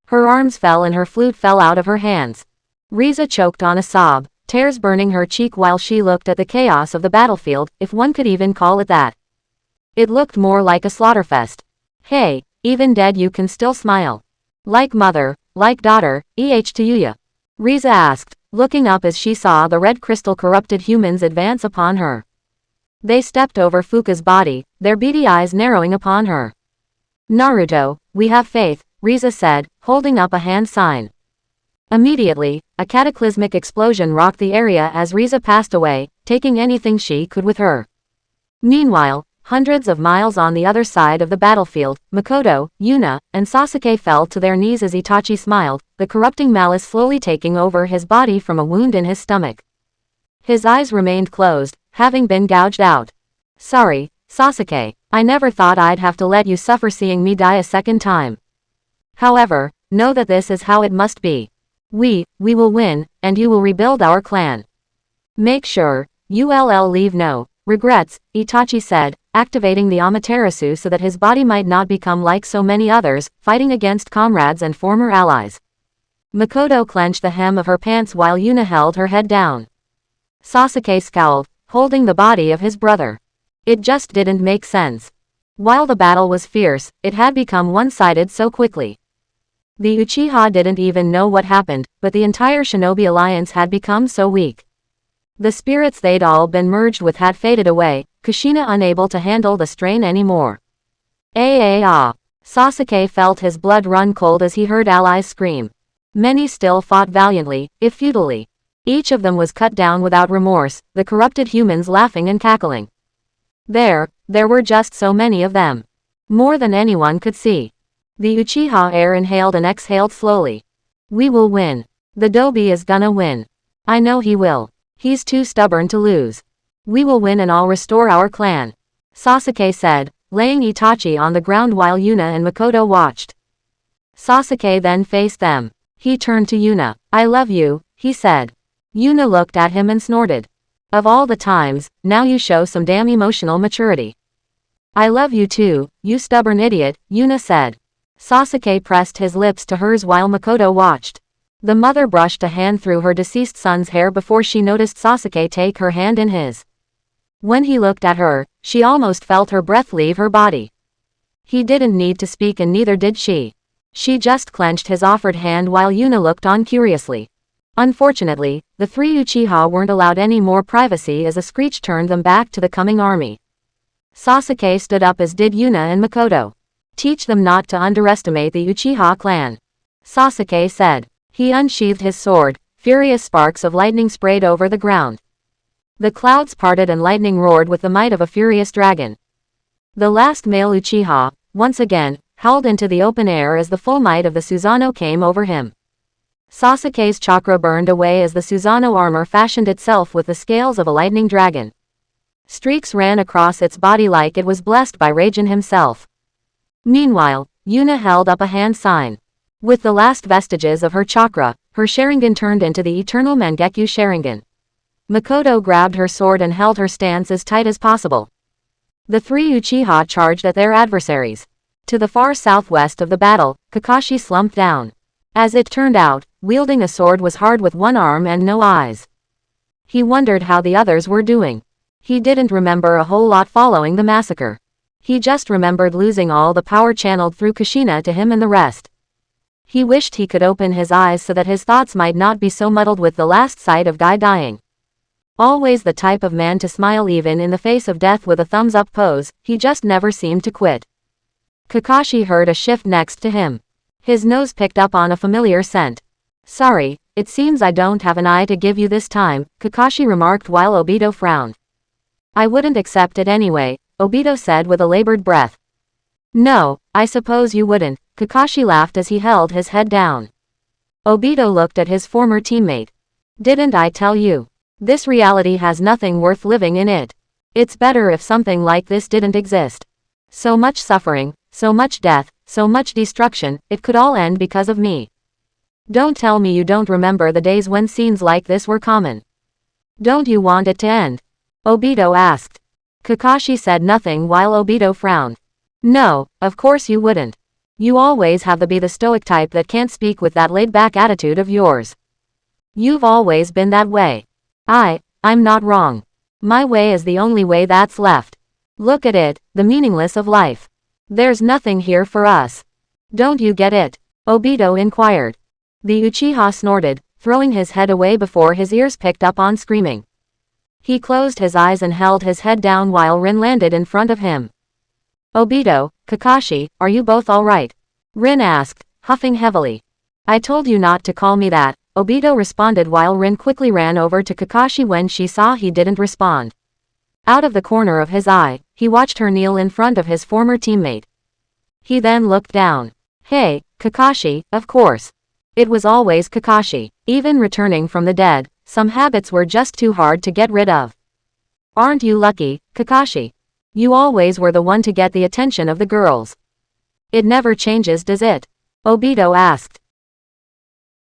Her arms fell and her flute fell out of her hands. Riza choked on a sob, tears burning her cheek while she looked at the chaos of the battlefield, if one could even call it that. It looked more like a slaughterfest. Hey, even dead you can still smile. Like mother, like daughter, Tayuya? Riza asked, looking up as she saw the red crystal corrupted humans advance upon her. They stepped over Fuka's body, their beady eyes narrowing upon her. Naruto, we have faith, Riza said, holding up a hand sign. Immediately, a cataclysmic explosion rocked the area as Riza passed away, taking anything she could with her. Meanwhile, hundreds of miles on the other side of the battlefield, Makoto, Yuna, and Sasuke fell to their knees as Itachi smiled, the corrupting malice slowly taking over his body from a wound in his stomach. His eyes remained closed, having been gouged out. Sorry, Sasuke, I never thought I'd have to let you suffer seeing me die a second time. However, know that this is how it must be. We will win, and you will rebuild our clan. Make sure, you'll leave no regrets, Itachi said, activating the Amaterasu so that his body might not become like so many others, fighting against comrades and former allies. Makoto clenched the hem of her pants while Yuna held her head down. Sasuke scowled, holding the body of his brother. It just didn't make sense. While the battle was fierce, it had become one-sided so quickly. The Uchiha didn't even know what happened, but the entire shinobi alliance had become so weak. The spirits they'd all been merged with had faded away, Kushina unable to handle the strain anymore. Sasuke felt his blood run cold as he heard allies scream. Many still fought valiantly, if futilely. Each of them was cut down without remorse, the corrupted humans laughing and cackling. There were just so many of them. More than anyone could see. The Uchiha heir inhaled and exhaled slowly. We will win. The Dobi is gonna win. I know he will. He's too stubborn to lose. We will win and I'll restore our clan. Sasuke said, laying Itachi on the ground while Yuna and Makoto watched. Sasuke then faced them. He turned to Yuna. I love you, he said. Yuna looked at him and snorted. Of all the times, now you show some damn emotional maturity. I love you too, you stubborn idiot, Yuna said. Sasuke pressed his lips to hers while Makoto watched. The mother brushed a hand through her deceased son's hair before she noticed Sasuke take her hand in his. When he looked at her, she almost felt her breath leave her body. He didn't need to speak and neither did she. She just clenched his offered hand while Yuna looked on curiously. Unfortunately, the three Uchiha weren't allowed any more privacy as a screech turned them back to the coming army. Sasuke stood up as did Yuna and Makoto. Teach them not to underestimate the Uchiha clan, Sasuke said. He unsheathed his sword, furious sparks of lightning sprayed over the ground. The clouds parted and lightning roared with the might of a furious dragon. The last male Uchiha, once again, howled into the open air as the full might of the Susanoo came over him. Sasuke's chakra burned away as the Susanoo armor fashioned itself with the scales of a lightning dragon. Streaks ran across its body like it was blessed by Raijin himself. Meanwhile, Yuna held up a hand sign. With the last vestiges of her chakra, her Sharingan turned into the eternal Mangekyo Sharingan. Makoto grabbed her sword and held her stance as tight as possible. The three Uchiha charged at their adversaries. To the far southwest of the battle, Kakashi slumped down. As it turned out, wielding a sword was hard with one arm and no eyes. He wondered how the others were doing. He didn't remember a whole lot following the massacre. He just remembered losing all the power channeled through Kushina to him and the rest. He wished he could open his eyes so that his thoughts might not be so muddled with the last sight of Guy dying. Always the type of man to smile even in the face of death with a thumbs-up pose, he just never seemed to quit. Kakashi heard a shift next to him. His nose picked up on a familiar scent. Sorry, it seems I don't have an eye to give you this time, Kakashi remarked while Obito frowned. I wouldn't accept it anyway, Obito said with a labored breath. No, I suppose you wouldn't, Kakashi laughed as he held his head down. Obito looked at his former teammate. Didn't I tell you? This reality has nothing worth living in it. It's better if something like this didn't exist. So much suffering, so much death, so much destruction, it could all end because of me. Don't tell me you don't remember the days when scenes like this were common. Don't you want it to end? Obito asked. Kakashi said nothing while Obito frowned. No, of course you wouldn't. You always have to be the stoic type that can't speak with that laid-back attitude of yours. You've always been that way. I'm not wrong. My way is the only way that's left. Look at it, the meaningless of life. There's nothing here for us. Don't you get it? Obito inquired. The Uchiha snorted, throwing his head away before his ears picked up on screaming. He closed his eyes and held his head down while Rin landed in front of him. Obito, Kakashi, are you both alright? Rin asked, huffing heavily. I told you not to call me that, Obito responded while Rin quickly ran over to Kakashi when she saw he didn't respond. Out of the corner of his eye, he watched her kneel in front of his former teammate. He then looked down. Hey, Kakashi, of course. It was always Kakashi. Even returning from the dead, some habits were just too hard to get rid of. Aren't you lucky, Kakashi? You always were the one to get the attention of the girls. It never changes, does it? Obito asked.